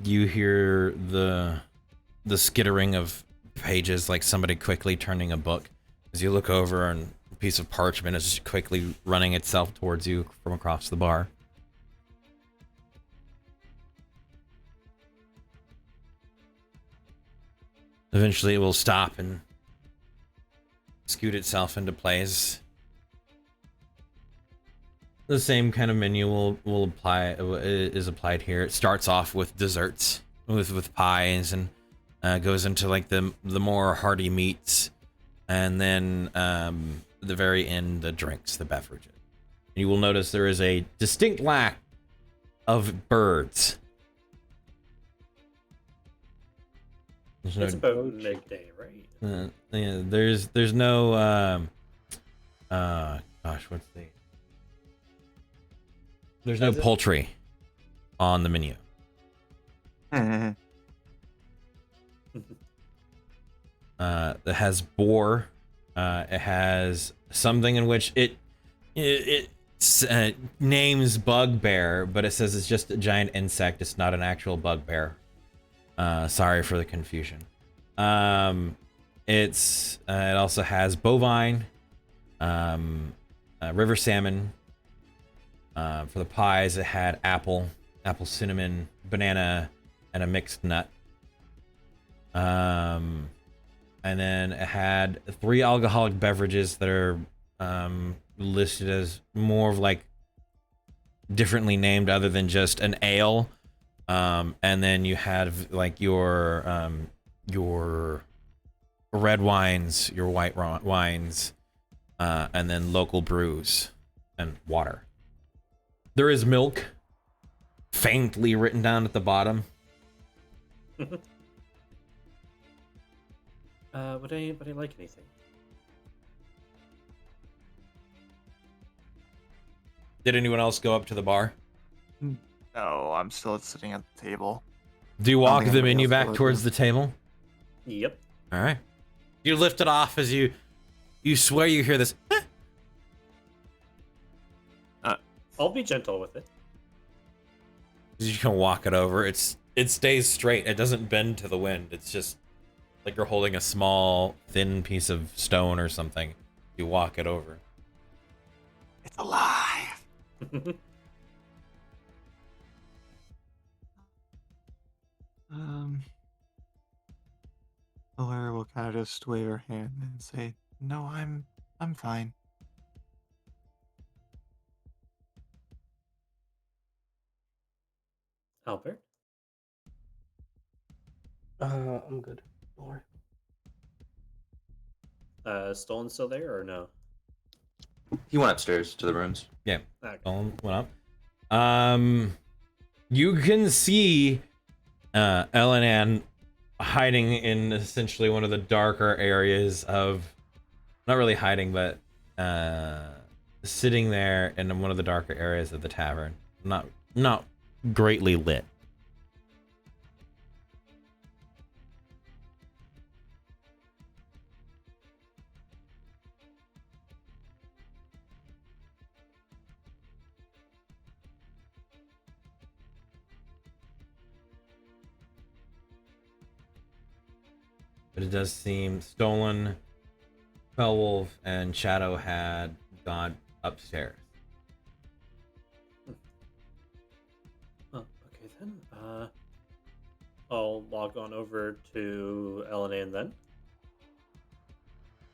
you hear the skittering of pages, like somebody quickly turning a book. As you look over, and a piece of parchment is just quickly running itself towards you from across the bar. Eventually, it will stop and scoot itself into place. The same kind of menu will apply is applied here. It starts off with desserts, with pies, and goes into like the more hearty meats, and then at the very end, the drinks, the beverages. You will notice there is a distinct lack of birds. It's about midday, right? Yeah, there's no gosh, what's the there's no poultry on the menu. Mhm. It has boar. It has something in which it names bugbear, but it says it's just a giant insect. It's not an actual bugbear. Sorry for the confusion. It also has bovine, river salmon. For the pies, it had apple cinnamon, banana, and a mixed nut. And then it had 3 alcoholic beverages that are listed as more of like differently named other than just an ale. And then you had like your red wines, your white wines, and then local brews and water. There is milk, faintly written down at the bottom. Would anybody like anything? Did anyone else go up to the bar? No, I'm still sitting at the table. Do you I don't walk think the anybody menu else back will towards do. the table? Yep. All right. You lift it off as you swear you hear this. I'll be gentle with it. You can walk it over. It stays straight. It doesn't bend to the wind. It's just like you're holding a small, thin piece of stone or something. You walk it over. It's alive. Laura will kind of just wave her hand and say, "No, I'm fine." Albert? I'm good. Don't worry. Stolen still there or no? He went upstairs to the rooms. Yeah. Okay. Went up. You can see Elenan hiding in essentially one of the darker areas of, not really hiding, but sitting there in one of the darker areas of the tavern. Not greatly lit. but it does seem stolen. Felwolf and Shadow had gone upstairs. Oh, okay then. I'll log on over to LNA then.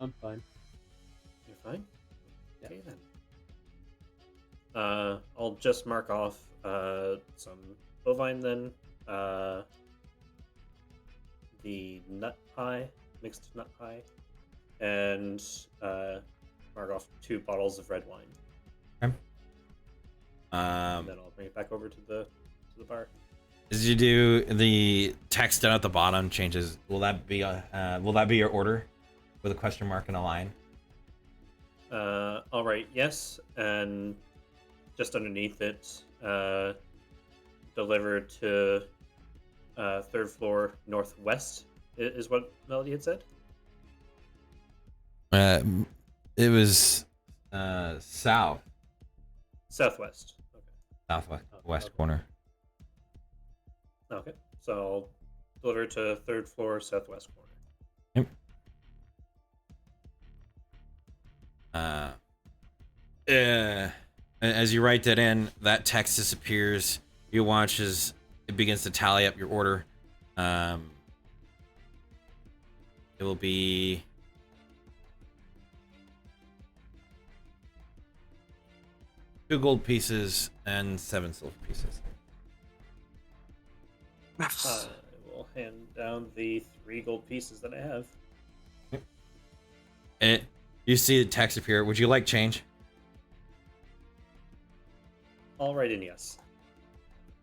I'm fine. You're fine? Yeah. Okay then. I'll just mark off some bovine then. The nut pie, mixed nut pie, and mark off 2 bottles of red wine. Okay. And then I'll bring it back over to the bar. As you do, the text down at the bottom changes. Will that be your order with a question mark and a line? All right, yes, and just underneath it, delivered to 3rd floor northwest is what Melody had said. It was south, Southwest. Okay. southwest, Oh, west okay. corner. Okay, so I'll deliver to 3rd floor southwest corner. As you write that in, that text disappears. You watch as it begins to tally up your order. It will be 2 gold pieces and 7 silver pieces. I will hand down the 3 gold pieces that I have. And you see the text appear. Would you like change? All right, and yes.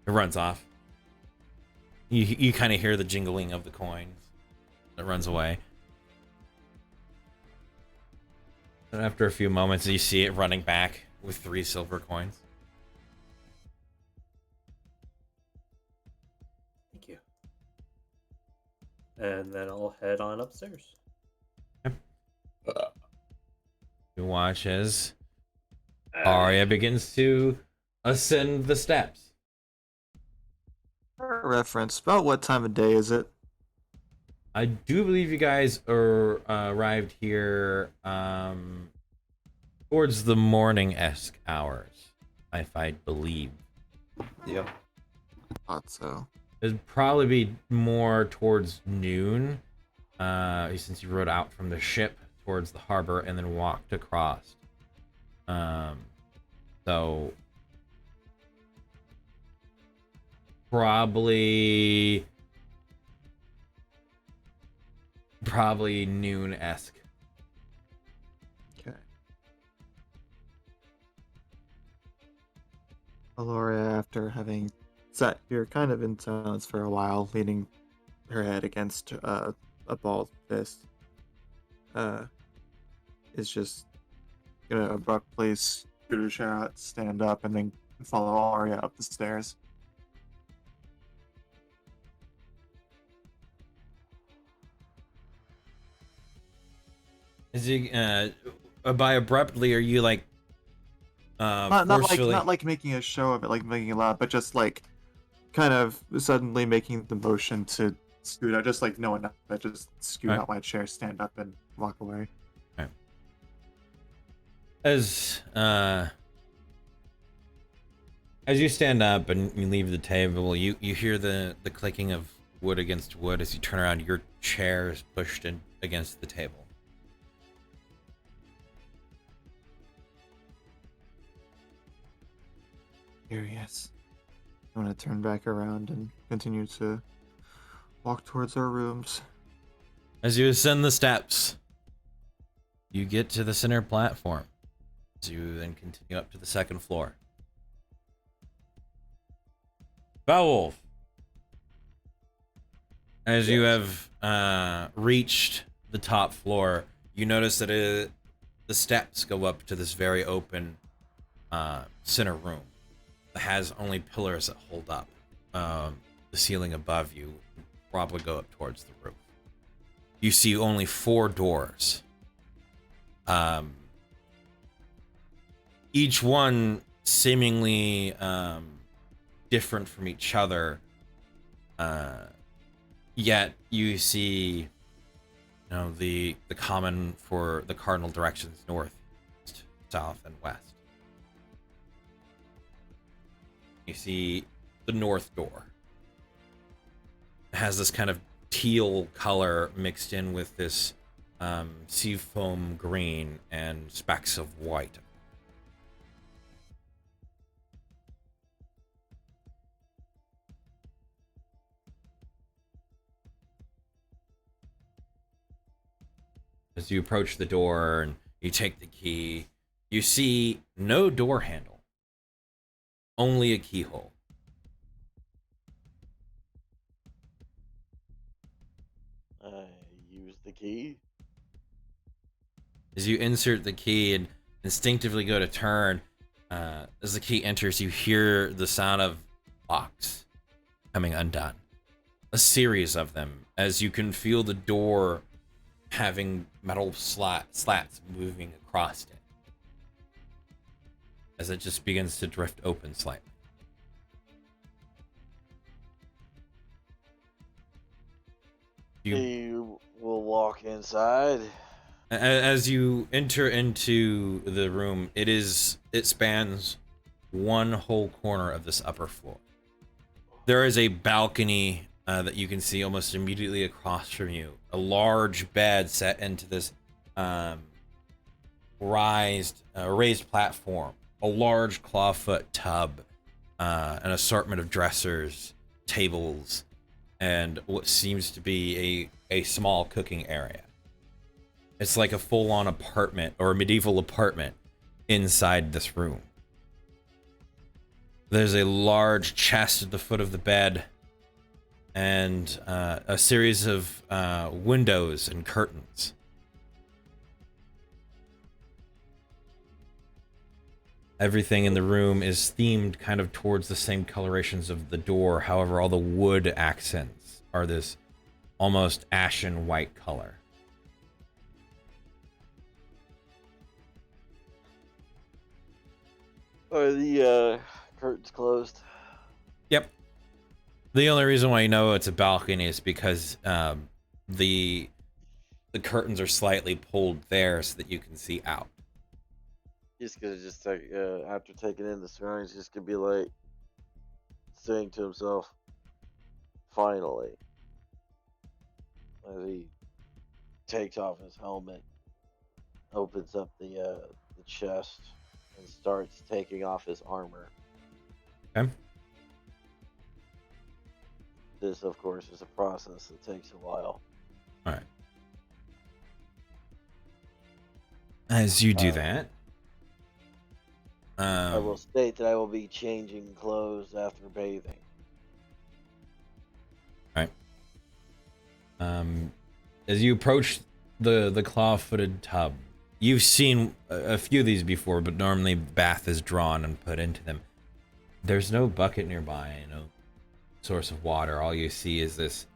It runs off. You kind of hear the jingling of the coins. It runs away. And after a few moments, you see it running back with 3 silver coins. Thank you. And then I'll head on upstairs. You watch as Arya begins to ascend the steps. For reference, about what time of day is it? I do believe you guys arrived here towards the morning-esque hours, if I believe. Yep. Thought so. It'd probably be more towards noon, since you rode out from the ship towards the harbor and then walked across. So probably noon-esque. Okay. Aloria, after having sat here kind of in silence for a while, leaning her head against a balled fist, is just gonna abruptly scoot her chair out, stand up, and then follow Arya up the stairs. Is he by abruptly, are you like forcefully? Not like making a show of it, like making it loud, but just like kind of suddenly making the motion to scoot out, just like no enough, but just scoot Right. out my chair, stand up, and walk away. As you stand up and you leave the table, you hear the clicking of wood against wood. As you turn around, your chair is pushed in against the table. Curious. I'm gonna turn back around and continue to walk towards our rooms. As you ascend the steps, you get to the center platform. As you then continue up to the 2nd floor. Beowulf, as you have reached the top floor, you notice that the steps go up to this very open center room that has only pillars that hold up. The ceiling above you probably go up towards the roof. You see only 4 doors. Each one seemingly different from each other. Yet you see you know, the common for the cardinal directions north, south, and west. You see the north door. It has this kind of teal color mixed in with this seafoam green and specks of white. As you approach the door and you take the key, you see no door handle, only a keyhole. I use the key. As you insert the key and instinctively go to turn, as the key enters, you hear the sound of locks coming undone. A series of them, as you can feel the door having metal slats moving across it, as it just begins to drift open slightly. You will walk inside. As you enter into the room, it spans one whole corner of this upper floor. There is a balcony that you can see almost immediately across from you. A large bed set into this raised platform. A large clawfoot tub, an assortment of dressers, tables, and what seems to be a small cooking area. It's like a full-on apartment or a medieval apartment inside this room. There's a large chest at the foot of the bed and a series of windows and curtains. Everything in the room is themed kind of towards the same colorations of the door. However, all the wood accents are this almost ashen white color. Are the curtains closed? Yep. The only reason why you know it's a balcony is because the curtains are slightly pulled there so that you can see out. He's gonna just take after taking in the surroundings, he's just gonna be like saying to himself, "Finally," as he takes off his helmet, opens up the chest, and starts taking off his armor. Okay. This, of course, is a process that takes a while. All right. As you do that, I will state that I will be changing clothes after bathing. All right. As you approach the claw-footed tub, you've seen a few of these before, but normally bath is drawn and put into them. There's no bucket nearby, no source of water. All you see is this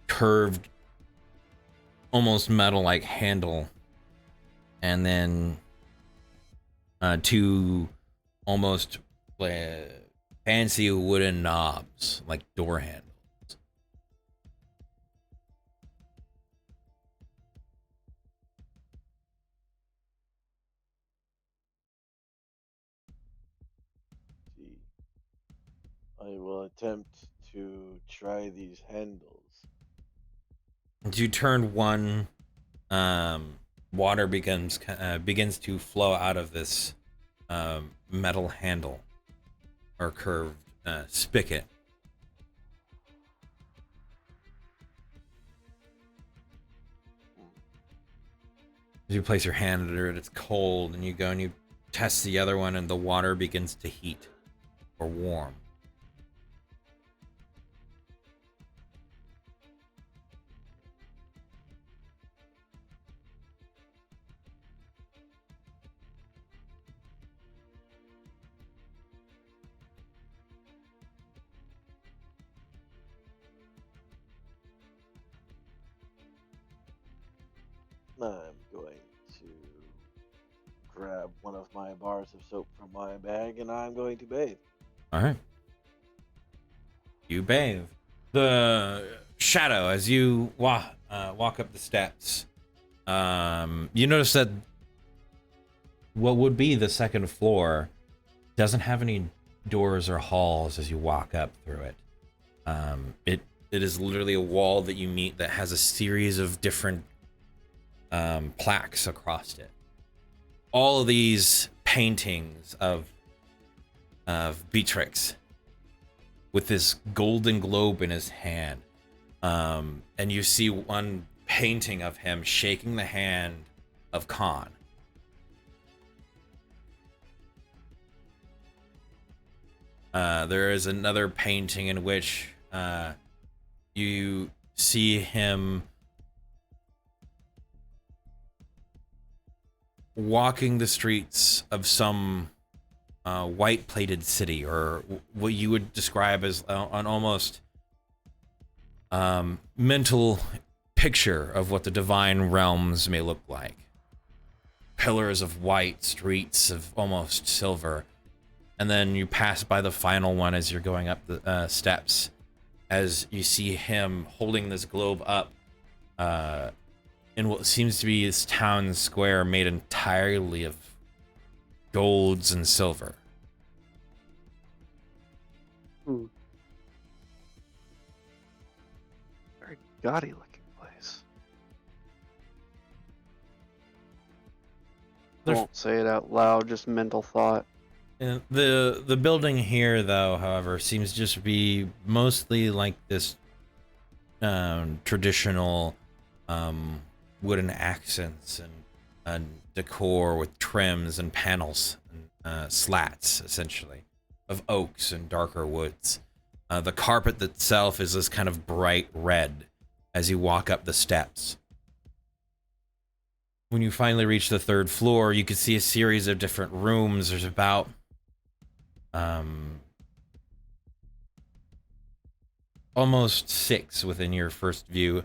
curved, almost metal-like handle, and then two almost fancy wooden knobs, like door handles. See, I will attempt to try these handles. As you turn one, water begins to flow out of this metal handle or curved spigot. As you place your hand under it, it's cold, and you go and you test the other one, and the water begins to heat or warm. I'm going to grab one of my bars of soap from my bag, and I'm going to bathe. All right. You bathe. The shadow, as you walk up the steps, you notice that what would be the second floor doesn't have any doors or halls as you walk up through it. It is literally a wall that you meet that has a series of different plaques across it. All of these paintings of Beatrix with this golden globe in his hand. And you see one painting of him shaking the hand of Khan. There is another painting in which you see him walking the streets of some white-plated city, or what you would describe as an almost mental picture of what the divine realms may look like. Pillars of white, streets of almost silver. And then you pass by the final one as you're going up the steps, as you see him holding this globe up in what seems to be this town square made entirely of golds and silver. Very gaudy looking place. I won't say it out loud, just mental thought. And the building here, though, however, seems to just be mostly like this traditional wooden accents and decor with trims and panels and slats, essentially, of oaks and darker woods. The carpet itself is this kind of bright red as you walk up the steps. When you finally reach the third floor, you can see a series of different rooms. There's about almost 6 within your first view.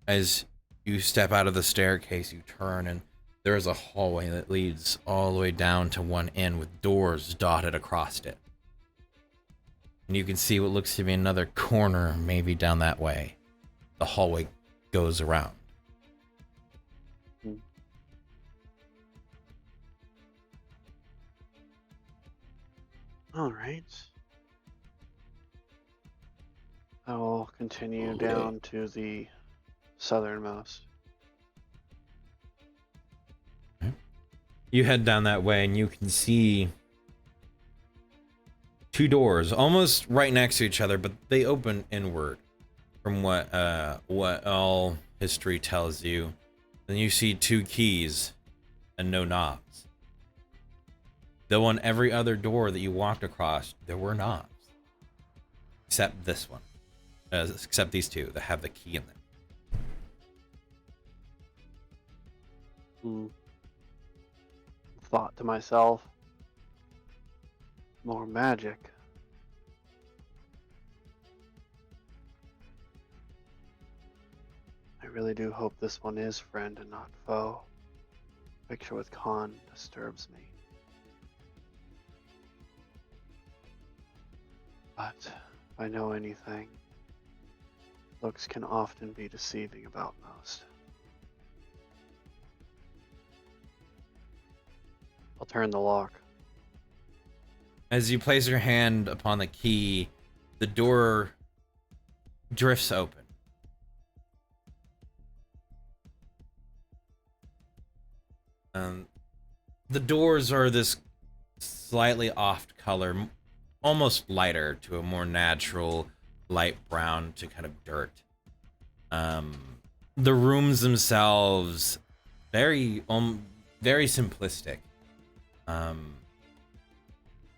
As you step out of the staircase, you turn, and there is a hallway that leads all the way down to one end with doors dotted across it. And you can see what looks to be another corner maybe down that way. The hallway goes around. All right. I will continue Okay. down to the southernmost. You head down that way, and you can see 2 doors, almost right next to each other, but they open inward. From what all history tells you, then you see 2 keys and no knobs. Though on every other door that you walked across, there were knobs, except this one, except these 2 that have the key in them. Thought to myself, more magic. I really do hope this one is friend and not foe. Picture with Khan disturbs me. But if I know anything, looks can often be deceiving about most. I'll turn the lock. As you place your hand upon the key, the door drifts open. The doors are this slightly off color, almost lighter to a more natural light brown to kind of dirt. The rooms themselves, very simplistic.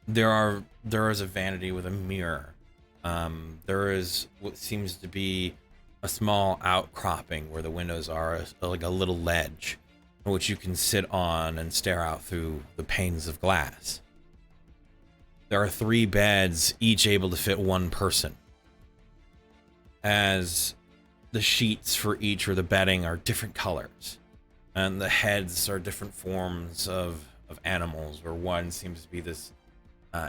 There is a vanity with a mirror. There is what seems to be a small outcropping where the windows are, like a little ledge, which you can sit on and stare out through the panes of glass. There are 3 beds, each able to fit 1 person, as the sheets for each or the bedding are different colors, and the heads are different forms of animals, where one seems to be this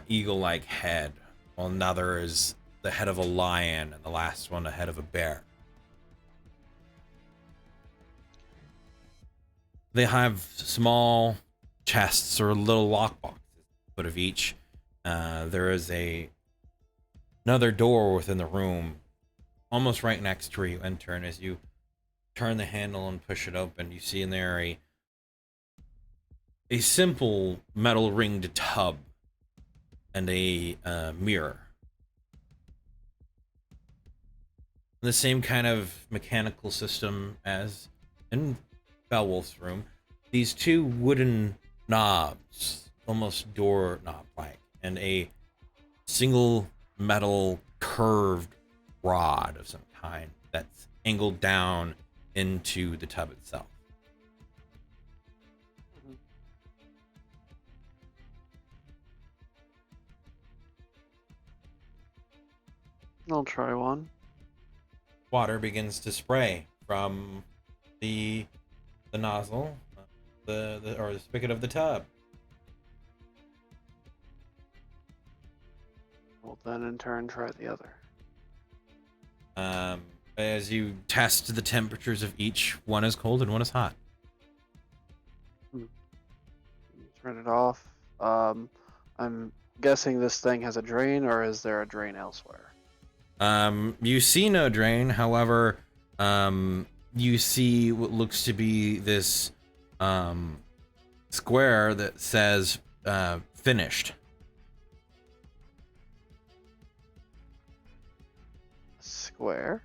eagle-like head, while another is the head of a lion, and the last one the head of a bear. they have small chests or little lockboxes, foot of each. There is another door within the room, almost right next to where you enter, and as you turn the handle and push it open, you see in there a simple metal ringed tub and a mirror. The same kind of mechanical system as in Beowulf's room. These two wooden knobs, almost door knob like, and a single metal curved rod of some kind that's angled down into the tub itself. I'll try one. Water begins to spray from the nozzle, or the spigot of the tub. We'll then in turn try the other. As you test the temperatures of each, one is cold and one is hot. Turn it off. I'm guessing this thing has a drain, or is there a drain elsewhere? You see no drain, however, you see what looks to be this square that says finished. Square?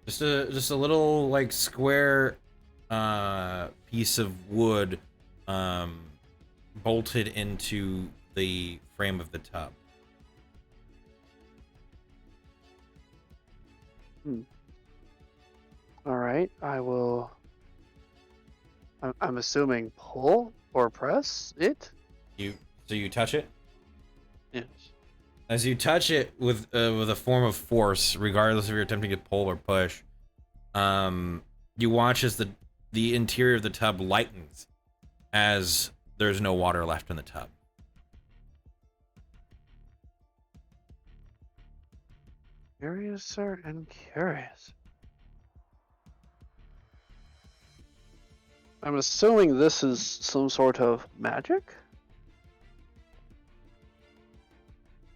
Just a little like square piece of wood bolted into the frame of the tub. All right, I will. I'm assuming pull or press it. So you touch it. Yes. As you touch it with a form of force, regardless if you're attempting to pull or push, you watch as the interior of the tub lightens, as there's no water left in the tub. Curious, sir, and curious. I'm assuming this is some sort of magic?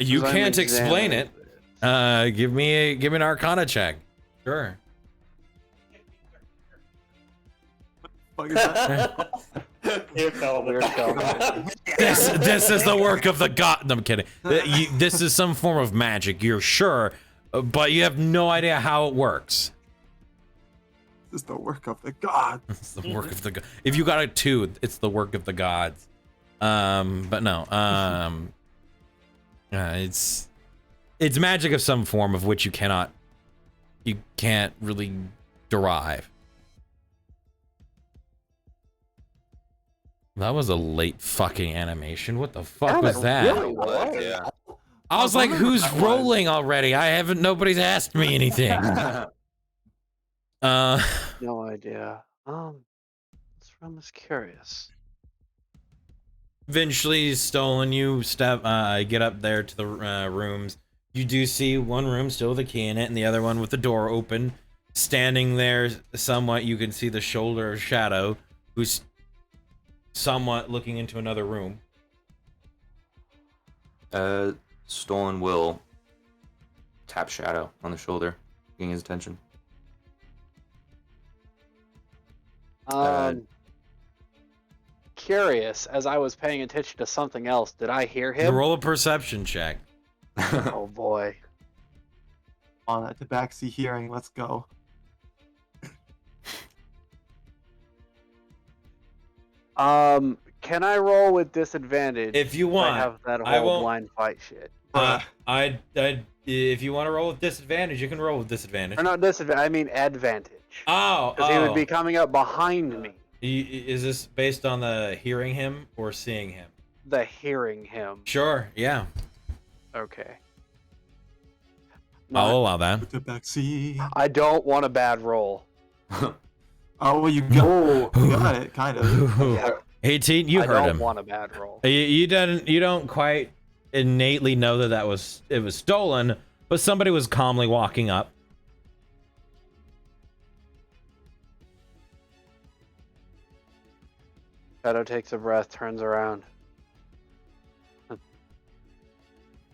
You 'Cause I'm can't explain it. examining Give me an Arcana check. Sure. Fuck is that? Here, fell. Weird fell. This is the work of the god. No, I'm kidding. This is some form of magic. You're sure, but you have no idea how it works. This is the work of the god. It's the work of the god. If you got a 2, it's the work of the gods. But no. It's magic of some form of which you can't really derive. That was a late fucking animation. What the fuck was that? Really was. Yeah. I was like, who's That was- rolling already? Nobody's asked me anything. No idea. This room is curious. Eventually, Stolen, you get up there to the rooms. You do see one room still with a key in it, and the other one with the door open. Standing there, somewhat, you can see the shoulder of Shadow, who's somewhat looking into another room. Stolen will tap Shadow on the shoulder, getting his attention. Curious, as I was paying attention to something else, did I hear him? Roll a perception check. Oh boy. On that tabaxi hearing, let's go. Can I roll with disadvantage? If you I want, have that I whole won't- blind fight shit. If you want to roll with disadvantage, you can roll with disadvantage. Or not disadvantage, I mean advantage. Oh, Because he would be coming up behind me. Is this based on the hearing him or seeing him? The hearing him. Sure, yeah. Okay. I'll allow that. Tabaxi. I don't want a bad roll. Oh, well, you got it, kind of. 18, you I heard don't him. want a bad roll. You don't quite innately know that it was stolen, but somebody was calmly walking up. Shadow takes a breath, turns around.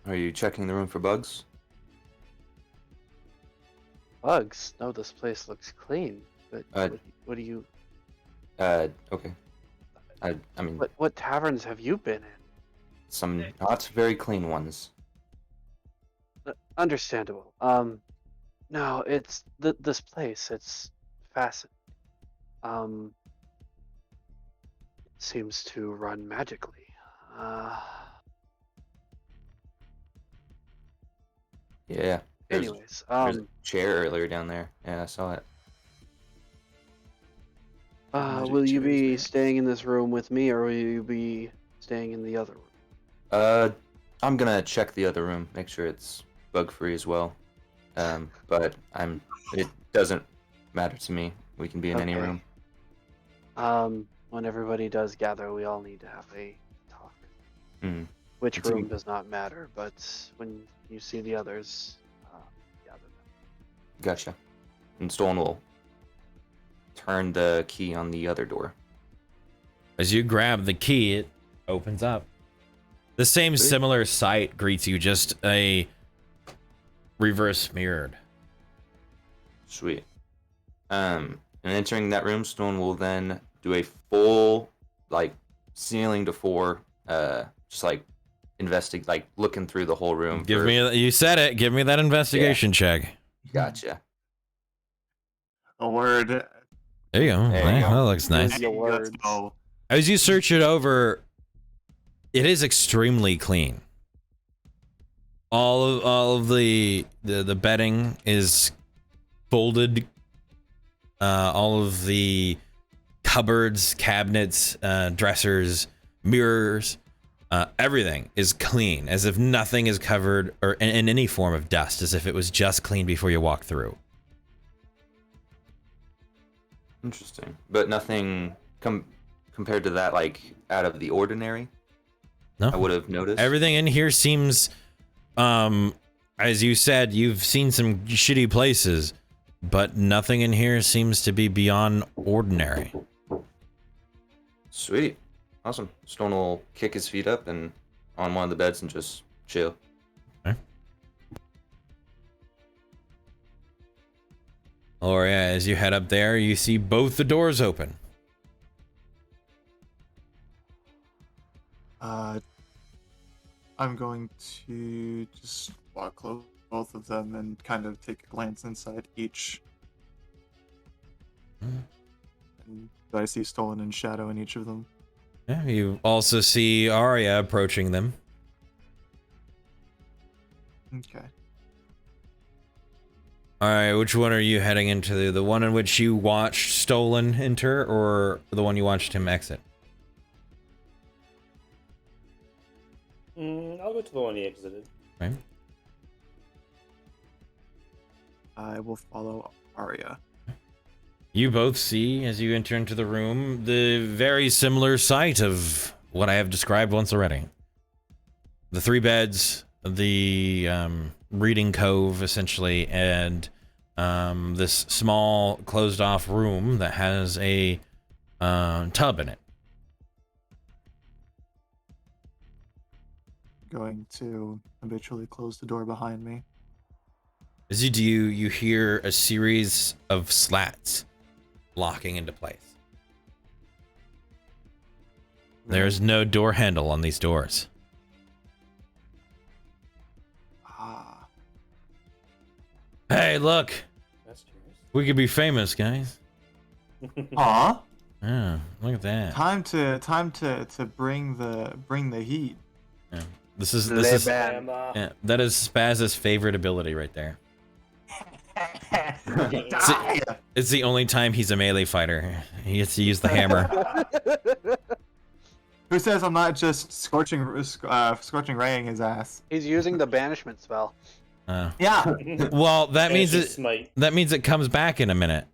Are you checking the room for bugs? Bugs? No, this place looks clean. But what do you? Okay. I mean, What taverns have you been in? some not very clean ones. Understandable. No, it's this place. It's fascinating. It seems to run magically. Yeah. Anyways, There's a chair earlier down there. Yeah, I saw it. Magic will you chairs, be man. staying in this room with me, or will you be staying in the other room? I'm gonna check the other room, make sure it's bug free as well. But it doesn't matter to me. We can be in any Okay. room. When everybody does gather, we all need to have a talk. Hmm. Which It's a- room does not matter, but when you see the others, gather them. Gotcha. And Stolen will turn the key on the other door. As you grab the key, it opens up. The same similar sight greets you, just a reverse mirrored. Sweet. And entering that room, Stone will then do a full, like, ceiling to floor, just like looking through the whole room. Give me, you said it. Give me that investigation check. Gotcha. A word. There you go. There you Hey, go. that looks nice. Hey. Your Let's words. go. As you search it over, it is extremely clean. All of the bedding is folded. All of the cupboards, cabinets, dressers, mirrors, everything is clean, as if nothing is covered or in any form of dust, as if it was just clean before you walk through. Interesting. But nothing compared to that, like, out of the ordinary? No. I would have noticed. Everything in here seems, as you said, you've seen some shitty places, but nothing in here seems to be beyond ordinary. Sweet. Awesome. Stone will kick his feet up and on one of the beds and just chill. Or yeah, as you head up there, you see both the doors open. I'm going to just walk close to both of them and kind of take a glance inside each. And do I see Stolen and Shadow in each of them? Yeah, you also see Arya approaching them. Okay. All right, which one are you heading into? The one in which you watched Stolen enter, or the one you watched him exit? I'll go to the one he exited. Right. I will follow Arya. You both see, as you enter into the room, the very similar sight of what I have described once already. The 3 beds, the reading cove, essentially, and this small closed-off room that has a tub in it. Going to habitually close the door behind me. As you do, you hear a series of slats locking into place. There's no door handle on these doors. Ah. Hey, look! That's curious. We could be famous, guys. Aw. Yeah, look at that. Time to bring the heat. Yeah. This is Bama. yeah, that is Spaz's favorite ability right there. It's the only time he's a melee fighter. He gets to use the hammer. Who says I'm not just scorching raying his ass? He's using the banishment spell. Yeah. Well, that means Banishing it. smite. That means it comes back in a minute.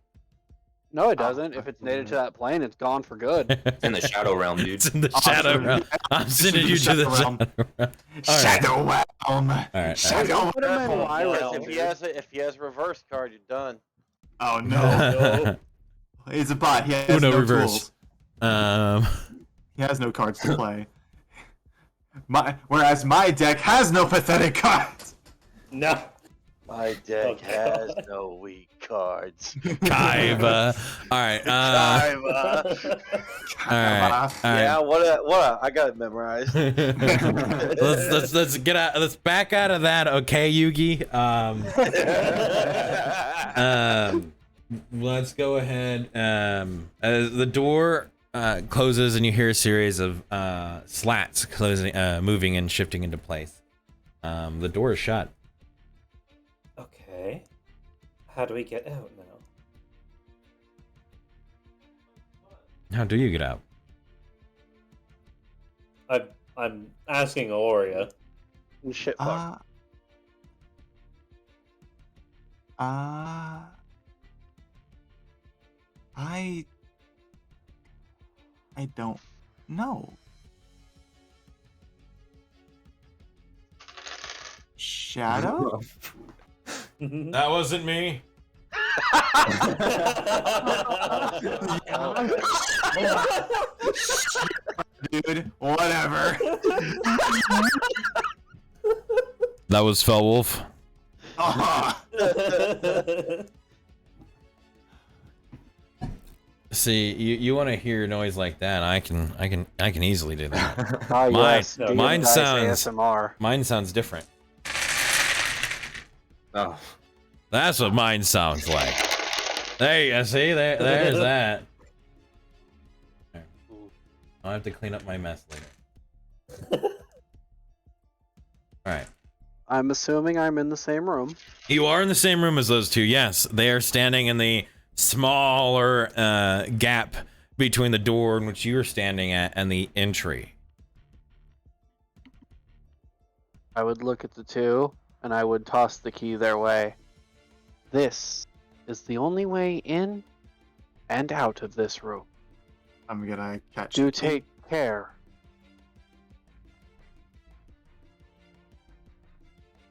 No, it doesn't. If it's native to that plane, it's gone for good. It's in the shadow realm, dude. It's in the shadow realm. I'm sending you to the shadow realm. All right. Shadow realm. All right. Shadow Put him in realm. Lyra. If he has reverse card, you're done. Oh no. No. He's a bot. He has Uno no reverse. tools. He has no cards to play. Whereas my deck has no pathetic cards. No. My deck Oh, has God. no weak cards. Kaiba. All right. Kaiba. All right. Yeah, what? I got it memorized. let's get out. Let's back out of that, okay, Yugi. Let's go ahead. As the door closes and you hear a series of slats closing, moving and shifting into place. The door is shut. Okay. How do we get out now? How do you get out? I'm asking Aloria. Shit, fuck. I don't know. Shadow? That wasn't me. Dude, whatever. That was Fellwolf. See, you want to hear noise like that? I can easily do that. Ah, Mine- yes. no, Demon mine Dice sounds- ASMR. Mine sounds different. Oh, That's what mine sounds like. There you see, there's that. I'll have to clean up my mess later. Alright. I'm assuming I'm in the same room. You are in the same room as those two, yes. They are standing in the smaller gap between the door in which you are standing at and the entry. I would look at the two, and I would toss the key their way. This is the only way in and out of this room. I'm gonna catch Do the key. take care.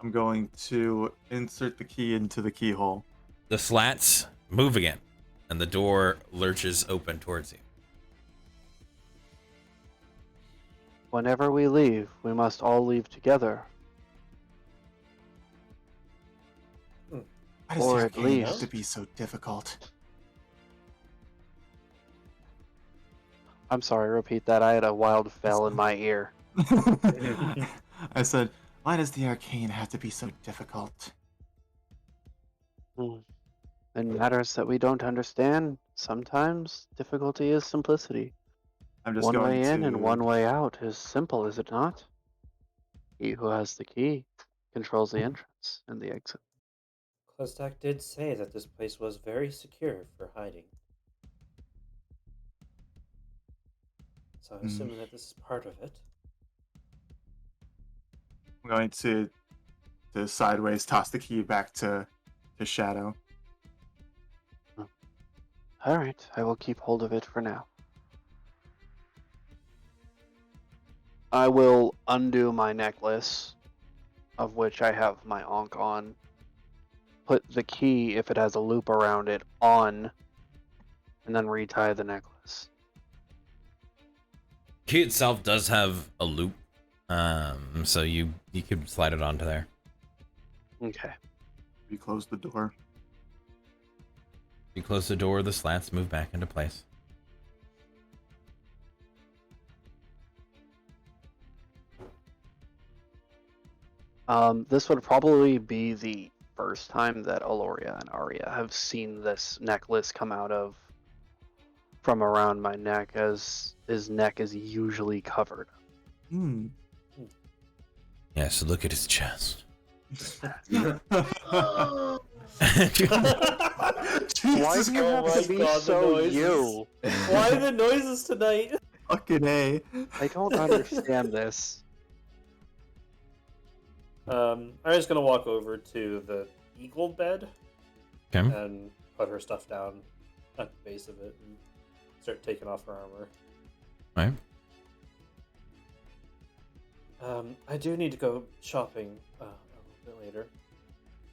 I'm going to insert the key into the keyhole. The slats move again, and the door lurches open towards you. Whenever we leave, we must all leave together. Why does Or the at arcane have least- to be so difficult? I'm sorry, repeat that. I had a wild fell in my ear. I said, why does the arcane have to be so difficult? In matters that we don't understand, sometimes difficulty is simplicity. I'm just One going way in to... and one way out is simple, is it not? He who has the key controls the entrance and the exit. Klestak did say that this place was very secure for hiding. So I'm assuming that this is part of it. I'm going to sideways toss the key back to Shadow. Alright, I will keep hold of it for now. I will undo my necklace, of which I have my Ankh on. Put the key, if it has a loop around it, on, and then retie the necklace. Key itself does have a loop, so you could slide it onto there. Okay. We close the door. You close the door, the slats move back into place. This would probably be the first time that Aloria and Arya have seen this necklace come out of from around my neck, as his neck is usually covered. Hmm. Yeah, so look at his chest. Why Jesus do you have Christ. to be God, the so noises. you? Why the noises tonight? Fucking A. I don't understand this. I'm just gonna walk over to the eagle bed Okay. and put her stuff down at the base of it and start taking off her armor. Right. I do need to go shopping a little bit later.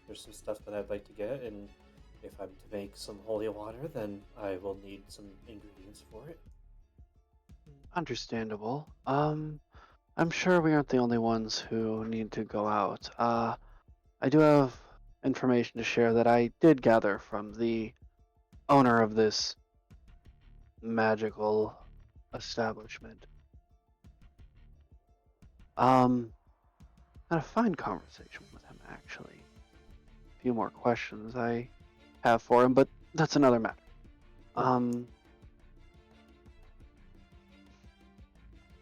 There's some stuff that I'd like to get, and if I'm to make some holy water, then I will need some ingredients for it. Understandable. I'm sure we aren't the only ones who need to go out. I do have information to share that I did gather from the owner of this magical establishment. Had a fine conversation with him, actually. A few more questions I have for him, but that's another matter.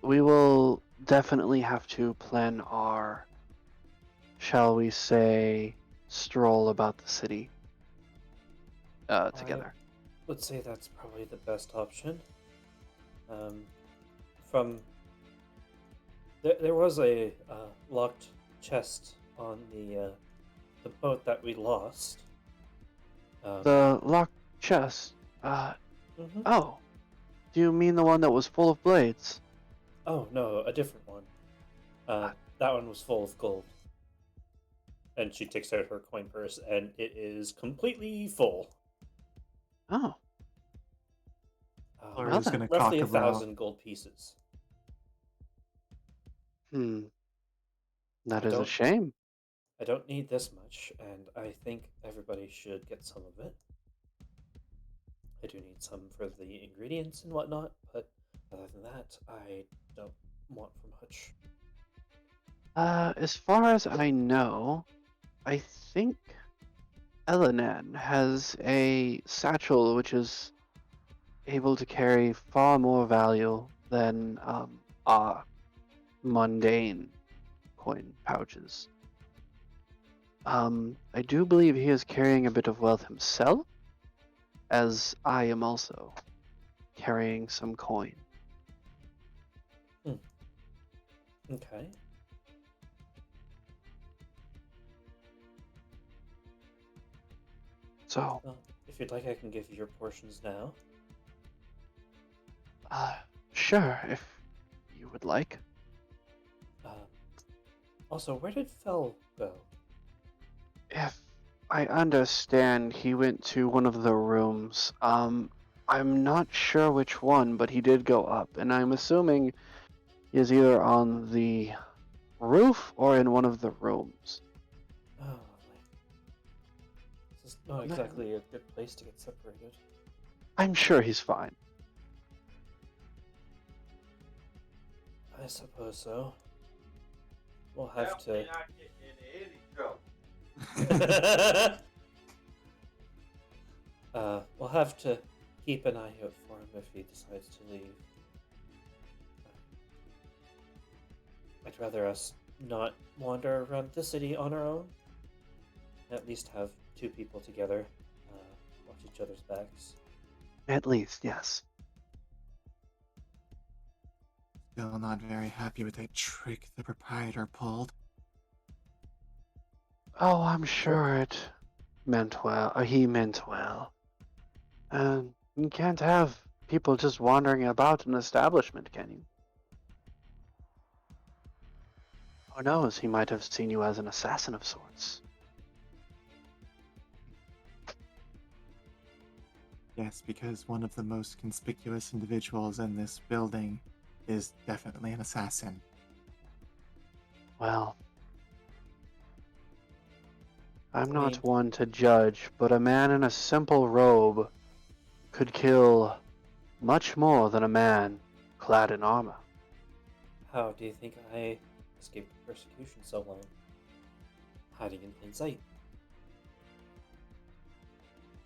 We will definitely have to plan our, shall we say, stroll about the city together. I would say that's probably the best option. From there was a locked chest on the boat that we lost. The locked chest. Mhm. Oh, do you mean the one that was full of blades? Oh no, a different one. That one was full of gold. And she takes out her coin purse, and it is completely full. Oh, Or well is then. gonna Roughly cock a brow. 1,000 gold pieces. That I is a don't shame. I don't need this much, and I think everybody should get some of it. I do need some for the ingredients and whatnot, but other than that, I don't want for much. As far as I know, I think Elenan has a satchel which is able to carry far more value than our mundane coin pouches. I do believe he is carrying a bit of wealth himself, as I am also carrying some coin. Okay. So, Well, if you'd like, I can give you your portions now. sure, if you would like. Also, where did Fell go? If I understand, he went to one of the rooms. I'm not sure which one, but he did go up, and I'm assuming he is either on the roof or in one of the rooms. Oh, lovely. This is not exactly a good place to get separated. I'm sure he's fine. I suppose so. We'll have to. We'll have to keep an eye out for him if he decides to leave. I'd rather us not wander around the city on our own. At least have two people together, watch each other's backs. At least, yes. Still not very happy with that trick the proprietor pulled. Oh, I'm sure it meant well. He meant well. And you can't have people just wandering about an establishment, can you? Who knows? He might have seen you as an assassin of sorts. Yes, because one of the most conspicuous individuals in this building is definitely an assassin. Well, I'm I not mean- one to judge, but a man in a simple robe could kill much more than a man clad in armor. How do you think I escaped persecution so long? Hiding in plain sight.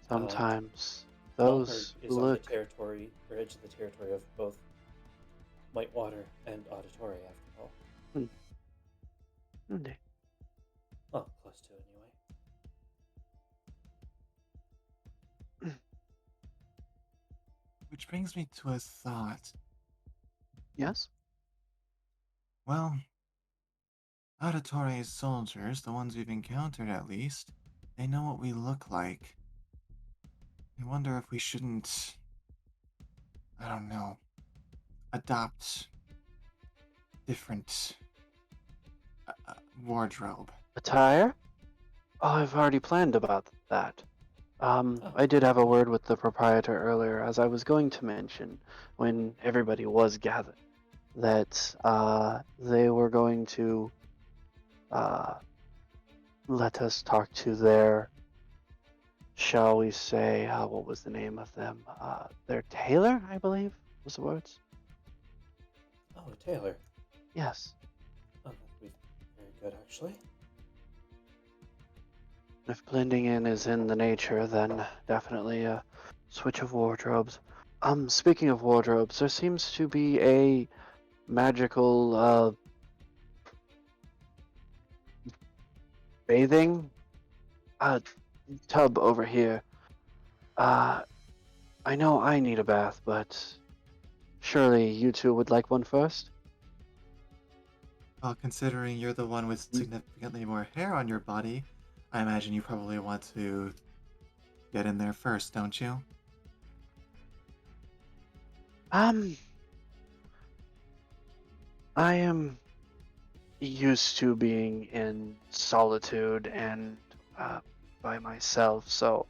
Sometimes Smalford those is who on the look territory, or edge of the territory of both Whitewater and Auditory, after all. Indeed. Well, close to anyway. Which brings me to a thought. Yes? Well, Auditory's soldiers, the ones we've encountered at least, they know what we look like. I wonder if we shouldn't, I don't know, adopt different wardrobe. Attire? Oh, I've already planned about that. Oh, I did have a word with the proprietor earlier, as I was going to mention when everybody was gathered, that they were going to let us talk to their, shall we say, what was the name of them? Their tailor, I believe, was the words. oh, Taylor. Yes. Oh, that'd be very good, actually. If blending in is in the nature, then definitely a switch of wardrobes. Speaking of wardrobes, there seems to be a magical bathing tub over here. I know I need a bath, but surely you two would like one first? Well, considering you're the one with significantly more hair on your body, I imagine you probably want to get in there first, don't you? I am used to being in solitude and by myself, so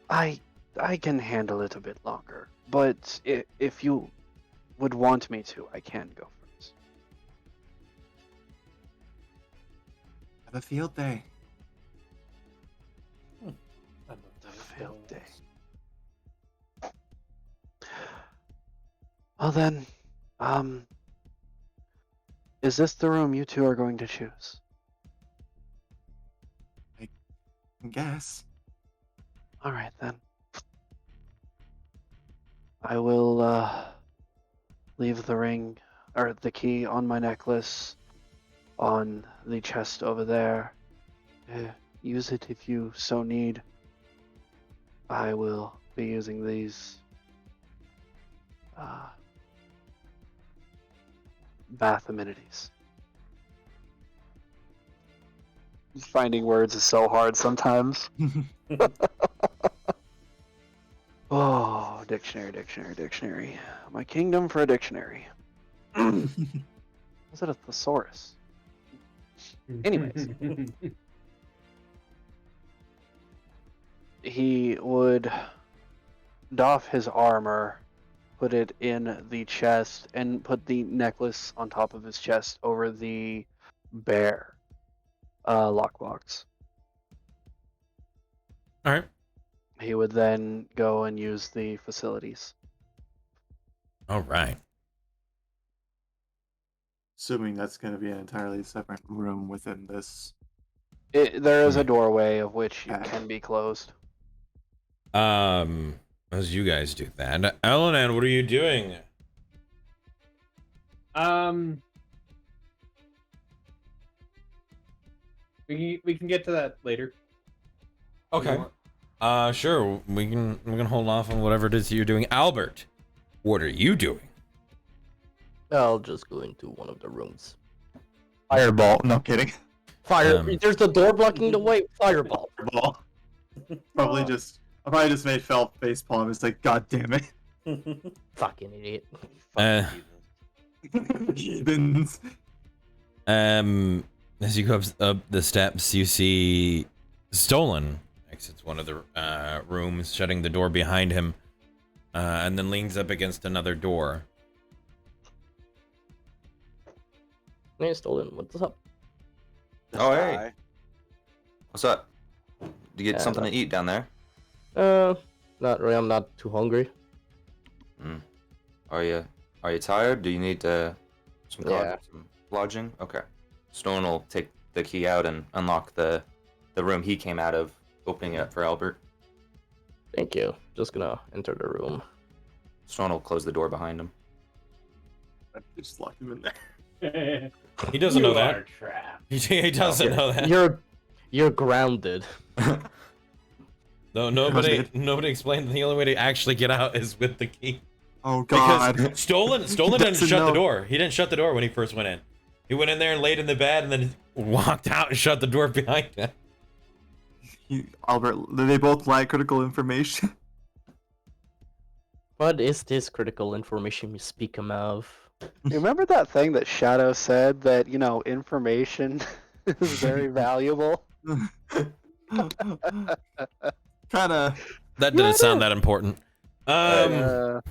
I I can handle it a bit longer. But if you would want me to, I can go first. Have a field day. I'm okay The with field doing day. this. Well then, um, is this the room you two are going to choose? I guess. All right then. I will leave the ring or the key on my necklace on the chest over there. Use it if you so need. I will be using these bath amenities. Finding words is so hard sometimes. Oh, dictionary, dictionary, dictionary. My kingdom for a dictionary. Was it a thesaurus? Anyways. He would doff his armor, put it in the chest, and put the necklace on top of his chest over the bear lockbox. All right. He would then go and use the facilities. All right. Assuming that's going to be an entirely separate room within this. There is a Okay. doorway of which it Okay. can be closed. As you guys do that, Elenan, what are you doing? We can get to that later. Okay. Sure. We can hold off on whatever it is you're doing. Albert, what are you doing? I'll just go into one of the rooms. Fireball. No kidding. Fire! Um, There's the door blocking the way. Fireball. Fireball. Probably just. I probably just made Fel facepalm. It's like, God damn it. Fucking idiot. Uh, Heathens. as you go up the steps, you see Stolen exits one of the rooms, shutting the door behind him, and then leans up against another door. Hey, Stolen, what's up? Oh, hey. What's up? Do you get Yeah, something no. to eat down there? Not really. I'm not too hungry. Are you tired? Do you need some Yeah. some lodging? Okay. Stone will take the key out and unlock the room he came out of, opening it up for Albert. Thank you. Just gonna enter the room. Stone will close the door behind him. I just locked him in there. He doesn't know You that. are trapped. He doesn't know that. You're grounded. No, nobody explained the only way to actually get out is with the key. Oh God. Because Stolen didn't Doesn't shut the know. door. He didn't shut the door when he first went in. He went in there and laid in the bed and then walked out and shut the door behind him. Albert, they both lack critical information. What is this critical information you speak of? You remember that thing that Shadow said that, information is very valuable? Kind of that didn't sound that important. Nah,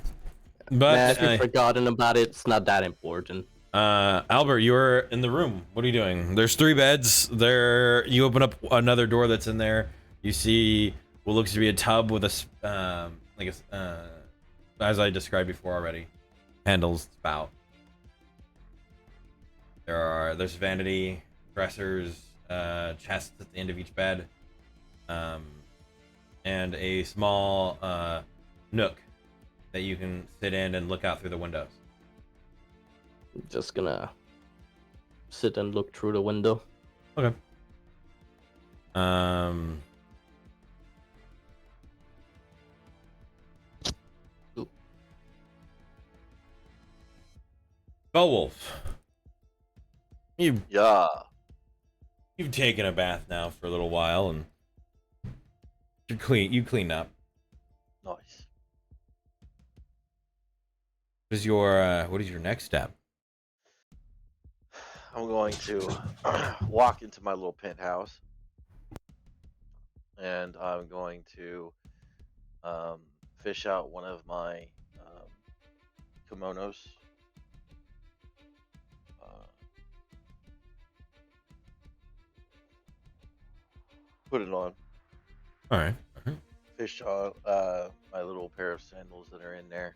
But if you've forgotten about it, it's not that important. Albert, you're in the room. What are you doing? There's 3 beds. There, you open up another door that's in there. You see what looks to be a tub with a as I described before already, handles spout. There's vanity, dressers, chests at the end of each bed, and a small nook that you can sit in and look out through the windows. I'm just gonna sit and look through the window. Okay. Beowulf, you've Yeah. taken a bath now for a little while, and you're clean. You cleaned up. Nice. What is your next step? I'm going to walk into my little penthouse, and I'm going to fish out one of my kimonos. Put it on. All right. Fish out my little pair of sandals that are in there.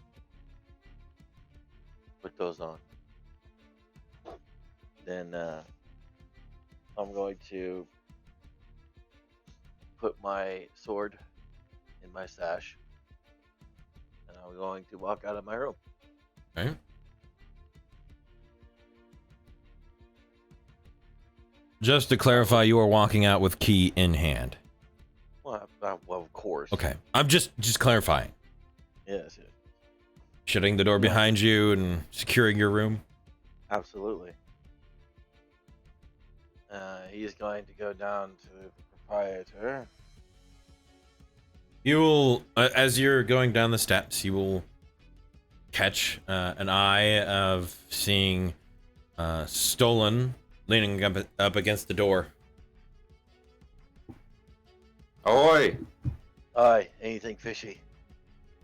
Put those on. Then I'm going to put my sword in my sash, and I'm going to walk out of my room. All right. Just to clarify, you are walking out with key in hand. Well, of course. Okay. I'm just clarifying. Yes, yes. Shutting the door behind you and securing your room. Absolutely. He's going to go down to the proprietor. You will, as you're going down the steps, you will catch an eye of seeing Stolen leaning up against the door. Oi! Aye, anything fishy?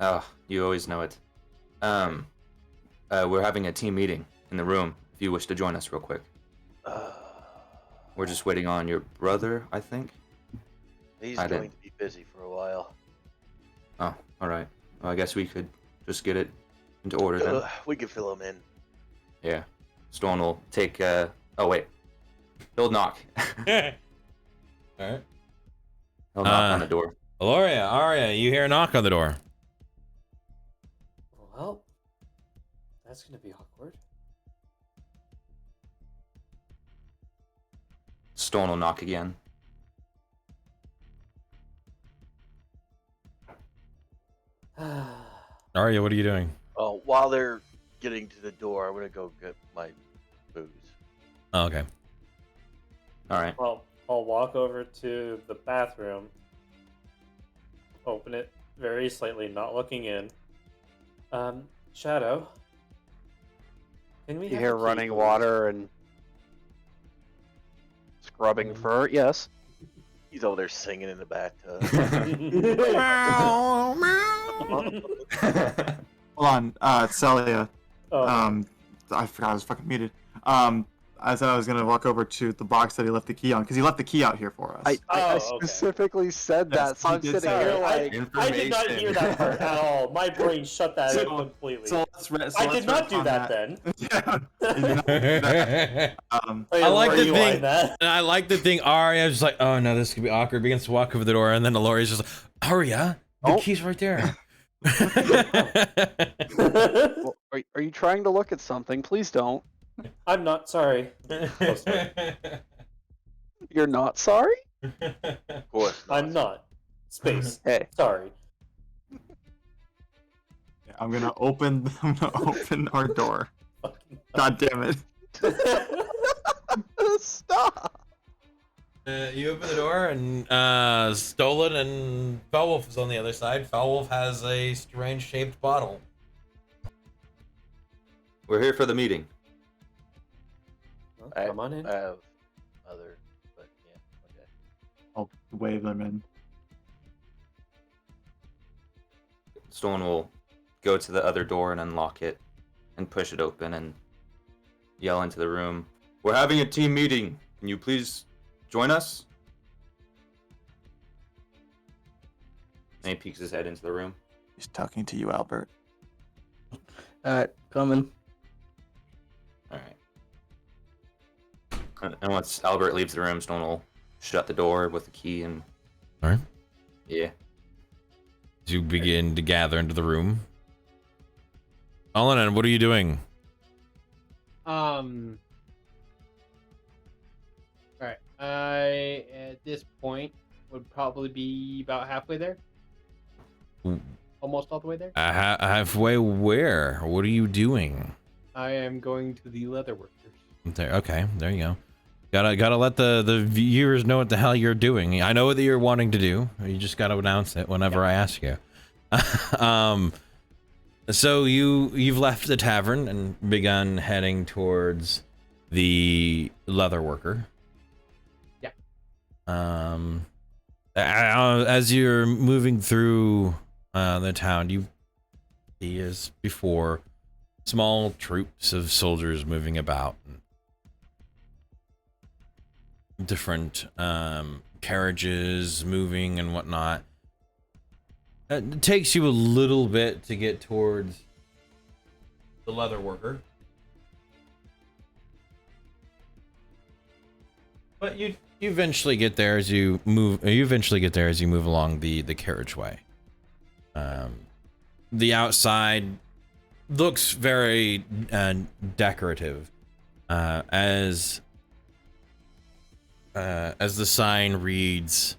Oh, you always know it. We're having a team meeting in the room. If you wish to join us real quick. We're just waiting on your brother, I think. He's going to be busy for a while. Oh, all right. Well, I guess we could just get it into order then. We can fill him in. Yeah. Stone will take. Oh wait. He'll knock. All right. He'll knock on the door. Aloria, Aria, you hear a knock on the door. Well, that's gonna be awkward. Stone will knock again. Aria, what are you doing? Oh, while they're getting to the door, I'm gonna go get my booze. Oh, okay. All right. Well, I'll walk over to the bathroom, open it very slightly, not looking in. Shadow, can we You have hear the key, running please? water and scrubbing fur. Yes. He's over there singing in the bathtub. Hold on, Celia. Oh, I forgot I was fucking muted. I said I was gonna walk over to the box that he left the key on because he left the key out here for us. I Oh, okay. specifically said Yes, that, so he I'm did sitting say here that. like, I did not hear that part at all. My brain shut that in completely. I did not do that then. I like the Rewind thing. that. I like the thing. Aria's just like, oh no, this could be awkward. Begins to walk over the door, and then Aloria's just like, Aria, the Oh. key's right there. well, are you trying to look at something? Please don't. I'm not sorry. Oh, sorry. You're not sorry? Of course not. I'm not. Space. Hey. Sorry. I'm gonna open our door. God damn it. Stop. You open the door, and Stolen and Beowulf is on the other side. Beowulf has a strange shaped bottle. We're here for the meeting. Well, come on in. I have other, but yeah, okay. I'll wave them in. Stolen will go to the other door and unlock it and push it open and yell into the room. We're having a team meeting. Can you please join us? And he peeks his head into the room. He's talking to you, Albert. Alright, coming. All right. And once Albert leaves the room, Stone will shut the door with the key and. All right. Yeah. As you begin to gather into the room. Alanin, what are you doing? All right. I at this point would probably be about halfway there. Almost all the way there. Halfway where? What are you doing? I am going to the leather workers. There. Okay, there you go. Gotta let the viewers know what the hell you're doing. I know what you're wanting to do. You just gotta announce it whenever I ask you. So you've left the tavern and begun heading towards the leather worker. Yeah. As you're moving through the town, you see, as before, small troops of soldiers moving about. Different carriages moving and whatnot. It takes you a little bit to get towards the leather worker, but you eventually get there as you move. You eventually get there as you move along the carriageway. The outside looks very decorative, as the sign reads.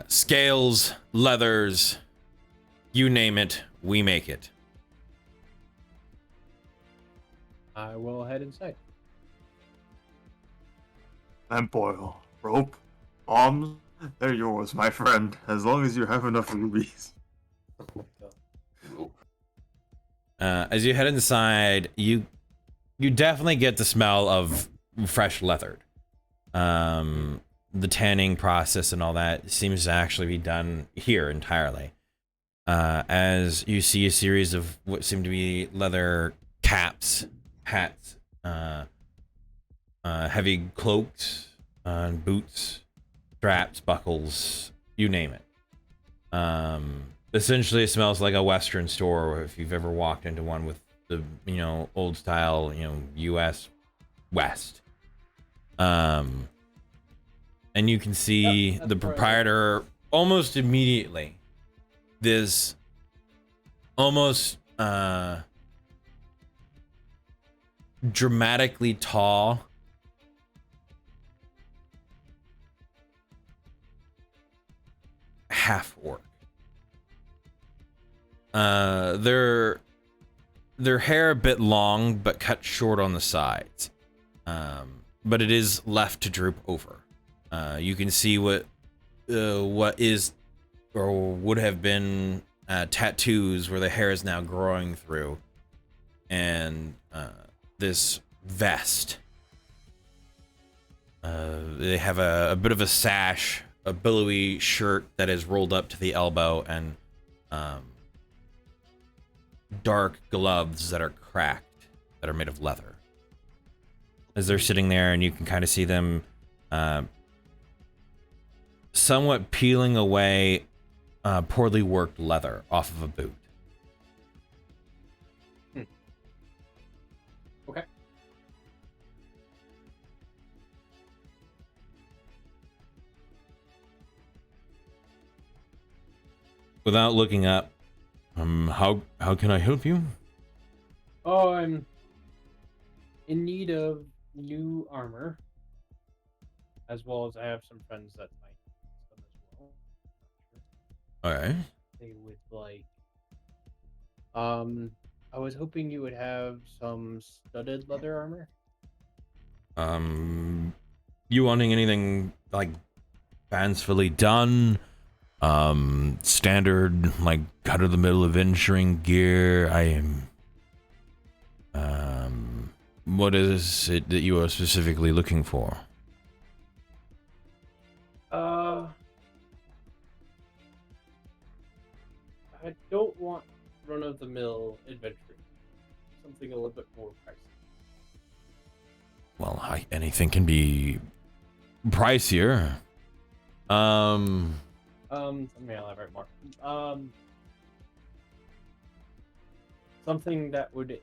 Scales, leathers, you name it, we make it. I will head inside. Lamp oil, rope, bombs, they're yours, my friend, as long as you have enough rubies. Oh my god. As you head inside, you definitely get the smell of fresh leather. The tanning process and all that seems to actually be done here entirely. As you see a series of what seem to be leather caps, hats, heavy cloaks, boots, straps, buckles, you name it. Essentially, it smells like a Western store if you've ever walked into one with the, old style, U.S. West. And you can see the proprietor almost immediately. This almost dramatically tall half orc. Their hair a bit long but cut short on the sides. But it is left to droop over. You can see what is or would have been tattoos where the hair is now growing through, and this vest. They have a bit of a sash, a billowy shirt that is rolled up to the elbow, and dark gloves that are cracked, that are made of leather. As they're sitting there, and you can kind of see them somewhat peeling away poorly worked leather off of a boot. Okay. Without looking up, how can I help you? Oh, I'm in need of new armor, as well as I have some friends that might need some as well. All right. They would like. I was hoping you would have some studded leather armor. You wanting anything like fancifully done? Standard, like cut of the middle adventuring gear. What is it that you are specifically looking for? of the mill adventure. Something a little bit more pricey. Well, anything can be pricier. I may elaborate more. Something that would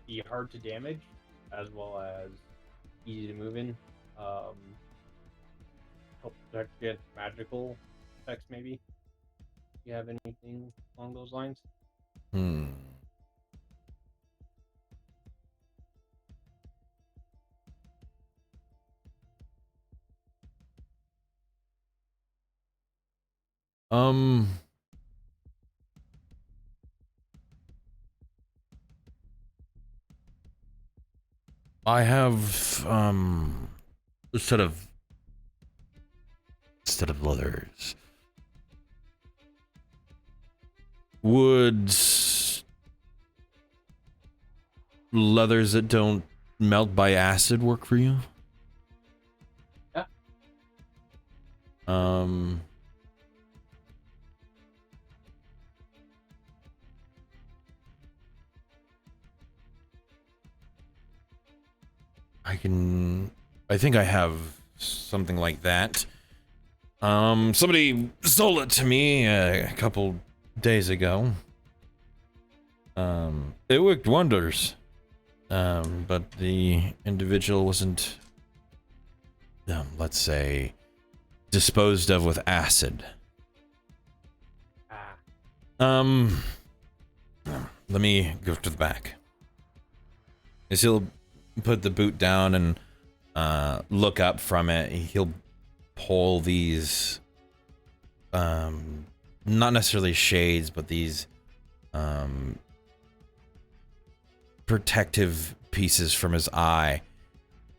be hard to damage, as well as easy to move in. Help protect against magical effects, maybe. You have anything along those lines? Hmm. I have a set of leathers. Woods, leathers that don't melt by acid work for you? Yeah. I think I have something like that. Somebody sold it to me a couple days ago. It worked wonders. But the individual wasn't, let's say, disposed of with acid. Let me go to the back. As he'll put the boot down and look up from it, he'll pull these, not necessarily shades, but these protective pieces from his eye.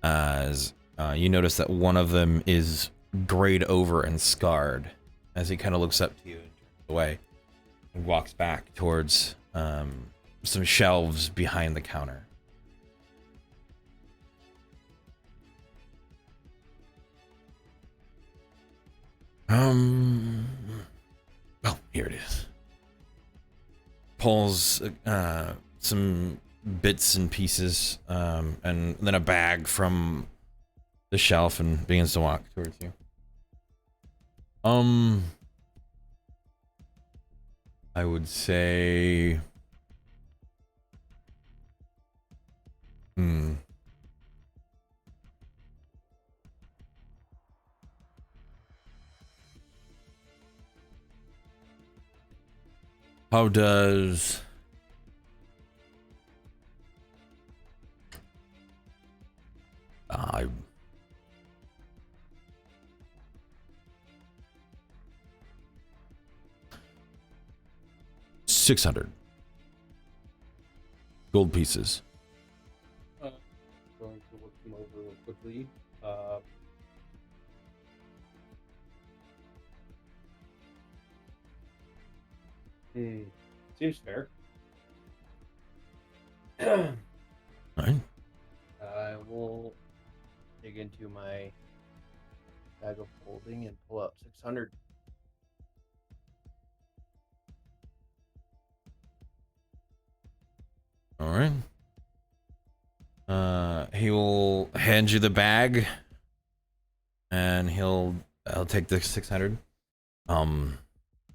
As you notice that one of them is grayed over and scarred. As he kind of looks up to you and turns away and walks back towards some shelves behind the counter. Oh, here it is. Pulls some bits and pieces, and then a bag from the shelf and begins to walk towards you. I would say, how does I 600 gold pieces. Going to look them over real quickly. Seems fair. All right. I will dig into my bag of holding and pull out 600. All right. He will hand you the bag, and I'll take the 600.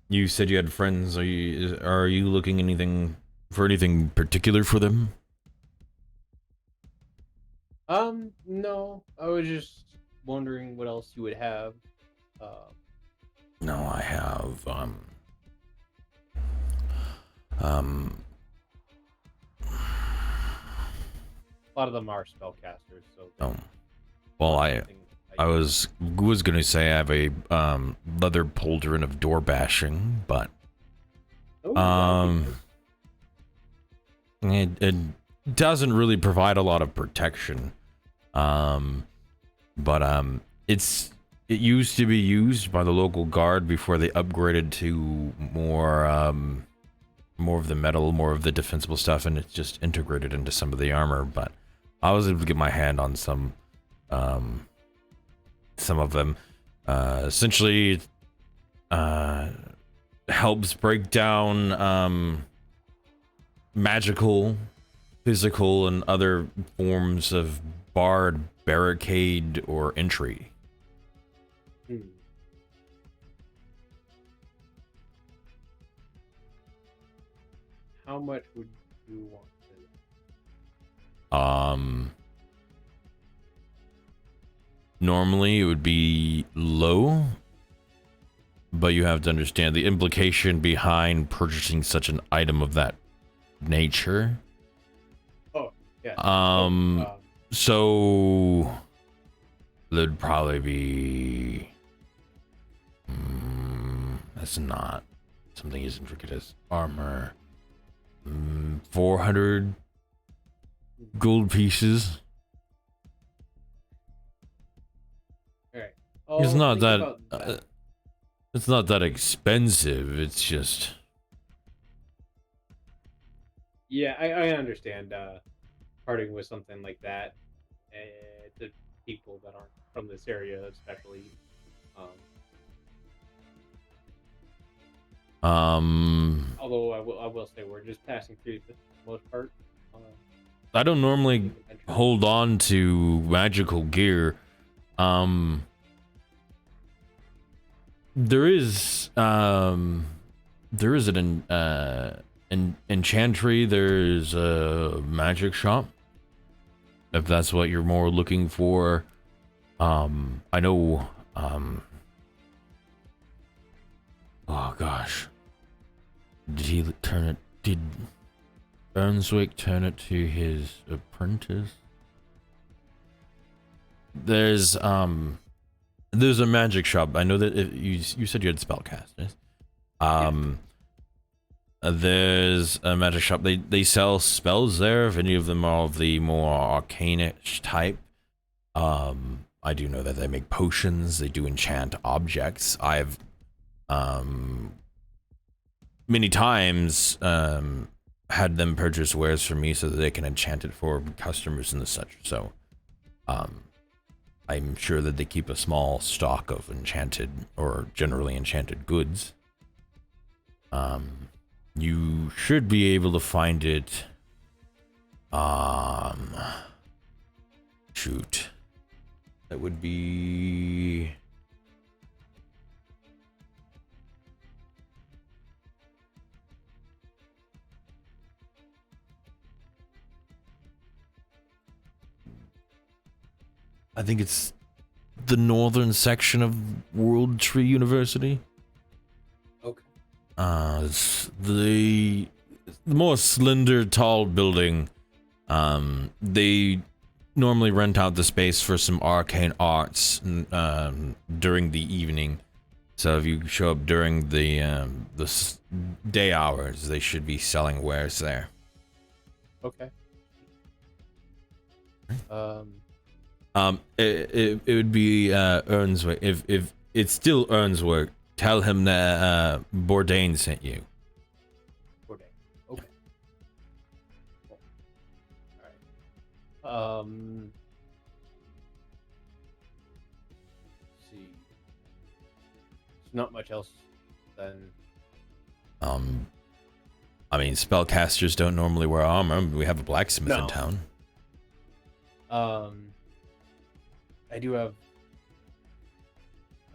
You said you had friends. Are you looking for anything particular for them? No. I was just wondering what else you would have. No, I have A lot of them are spellcasters, so. oh. Well, I was gonna say I have a leather pauldron of door bashing, but it doesn't really provide a lot of protection. But it used to be used by the local guard before they upgraded to more of the metal, more of the defensible stuff, and it's just integrated into some of the armor. But I was able to get my hand on some of them. Essentially, helps break down magical, physical, and other forms of barred barricade or entry. Hmm. How much would you want to? Normally it would be low, but you have to understand the implication behind purchasing such an item of that nature. Oh, yeah. So there'd probably be that's not something as intricate as armor. 400 gold pieces. All right. It's I'll not think that about that. it's not that expensive. It's just Yeah, I understand parting with something like that to people that aren't from this area, especially. Although I will say we're just passing through for the most part. I don't normally hold on to magical gear. There is an enchantry. There's a magic shop. If that's what you're more looking for. I know. Oh gosh. Did Earnswick turn it to his apprentice? There's a magic shop. I know that you said you had spellcasters. There's a magic shop. They sell spells there. If any of them are of the more arcane-ish type. I do know that they make potions. They do enchant objects. I've many times had them purchase wares for me so that they can enchant it for customers and such. So I'm sure that they keep a small stock of enchanted or generally enchanted goods. You should be able to find it. Shoot. That would be. I think it's the northern section of World Tree University. Okay. It's the more slender, tall building. They normally rent out the space for some arcane arts during the evening. So if you show up during the day hours, they should be selling wares there. Okay. It would be Earnswick. If it's still Earnswick, tell him that Bourdain sent you. Bourdain. Okay. Cool. All right. Let's see. There's not much else then. I mean, spellcasters don't normally wear armor. We have a blacksmith in town. I do have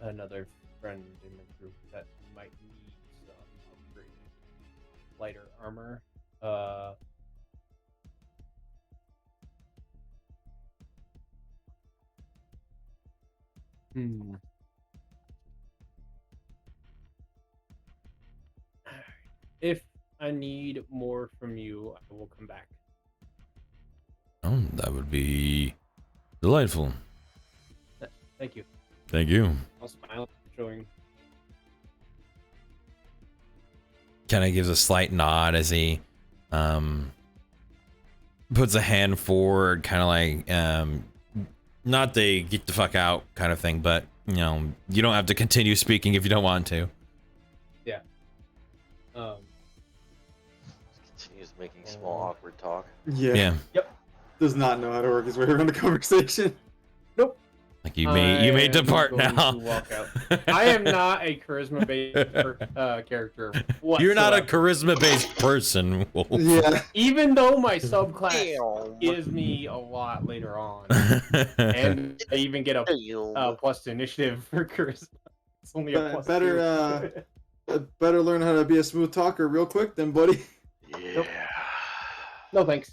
another friend in the group that might need some upgraded lighter armor. If I need more from you, I will come back. Oh, that would be delightful. Thank you. Thank you. I'll smile, showing. Kind of gives a slight nod as he puts a hand forward, kind of like not the get the fuck out kind of thing, but you know, you don't have to continue speaking if you don't want to. Yeah. Continues making small awkward talk. Yeah. Yep. Does not know how to work his way around a conversation. Nope. Like You may I'm depart going now. to walk out. I am not a charisma-based character whatsoever. You're not a charisma-based person, Wolf. Yeah. Even though my subclass Damn. gives me a lot later on, and I even get a Damn. plus to initiative for charisma. It's only a plus Better, two. better learn how to be a smooth talker real quick, then, buddy. Yeah. No thanks.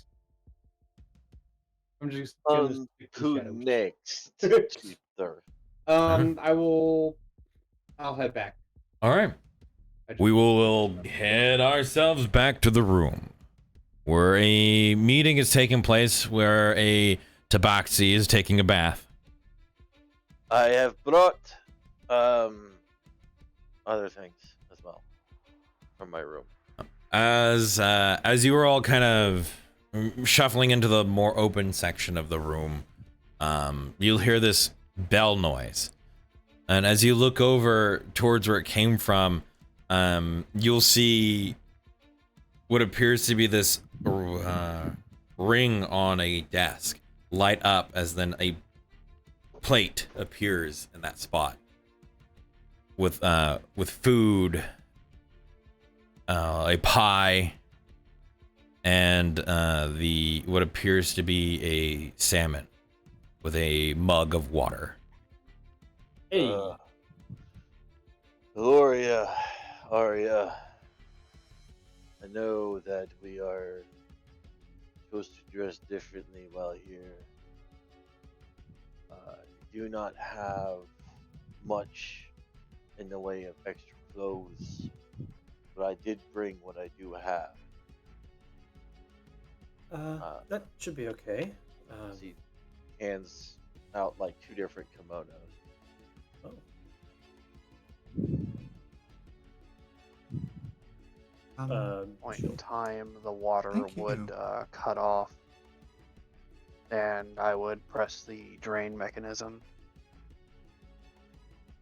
I'm just gonna stick to Who shadows. next? Cheap thirst. I'll head back. All right. We will head ourselves back to the room where a meeting is taking place, where a tabaxi is taking a bath. I have brought other things as well from my room. As you were all kind of shuffling into the more open section of the room, you'll hear this bell noise. And as you look over towards where it came from, you'll see what appears to be this ring on a desk light up as then a plate appears in that spot with food, a pie, and the what appears to be a salmon with a mug of water. Hey, Gloria, Aria, I know that we are supposed to dress differently while here. Do not have much in the way of extra clothes, but I did bring what I do have. That should be okay. See, hands out like two different kimonos. Oh. Point sure. in time, the water Thank would you. cut off, and I would press the drain mechanism.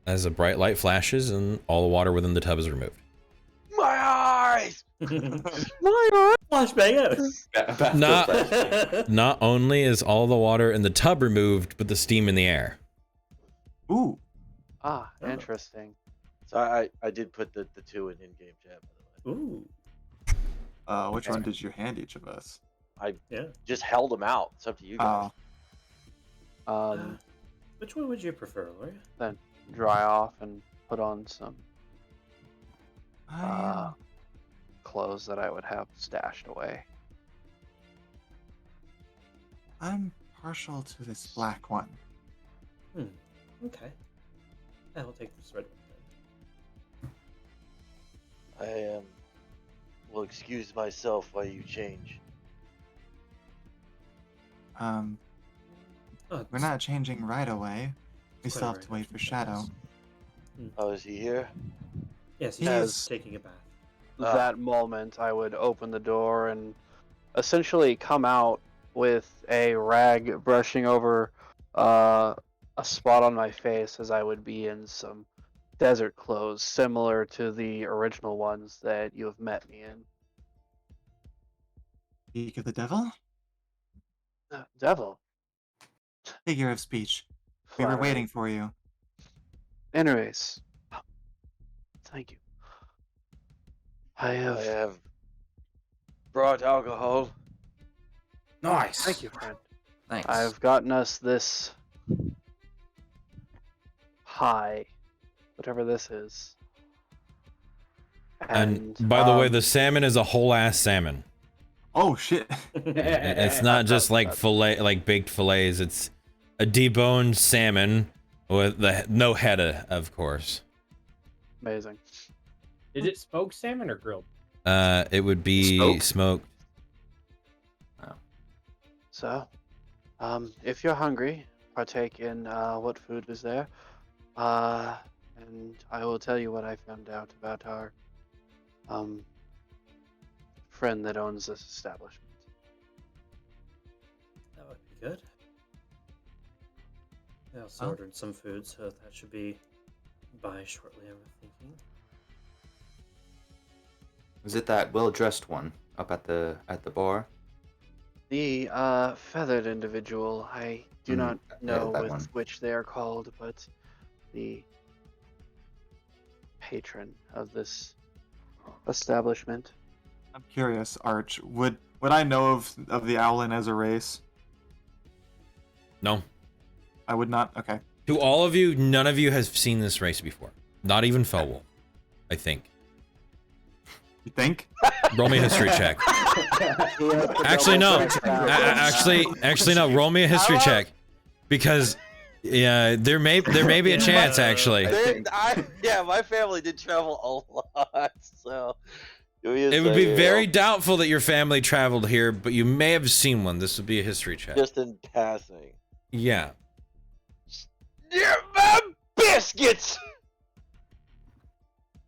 As a bright light flashes and all the water within the tub is removed. My eyes! Flashbang out. Not only is all the water in the tub removed, but the steam in the air. Ooh. Ah, Oh. interesting. So I did put the two in in-game chat, by the way. Ooh. Which one did you hand each of us? Yeah. Just held them out. It's up to you guys. Which one would you prefer, Lori? Dry off and put on some I, clothes that I would have stashed away. I'm partial to this black one. Okay. I'll take this red one then. I will excuse myself while you change. Oh, We're not changing right away. We Quite still have right, to wait for actually, Shadow. Oh, is he here? Yes, He he's is- taking a bath. That moment, I would open the door and essentially come out with a rag brushing over a spot on my face, as I would be in some desert clothes similar to the original ones that you have met me in. Speak of the devil? Devil. Figure of speech. We were Flattery. waiting for you. Anyways, thank you. I I have. have brought alcohol. Nice. Thank you, friend. Thanks. I've gotten us this high, whatever this is. And by the way, the salmon is a whole ass salmon. Oh shit! It's not just like fillet, like baked fillets. It's a deboned salmon with no head, of course. Amazing. is it smoked salmon or grilled? It would be smoked. So, if you're hungry, partake in what food is there, and I will tell you what I found out about our friend that owns this establishment. That would be good. I also Oh. ordered some food, so that should be by shortly, I'm thinking. Was it that well-dressed one up at the bar? The feathered individual. I do not know that one. which they are called, but the patron of this establishment. I'm curious, Arch. Would I know of the Owlin as a race? No. I would not. Okay. To all of you, none of you has seen this race before. Not even Felwolf, I think. You think? Roll me a history check. Actually, no. Actually, no. Roll me a history check, because yeah, there may be a chance actually. My family did travel a lot, so It would be very doubtful that your family traveled here, but you may have seen one. This would be a history check. just in passing. Yeah. Yeah, my biscuits.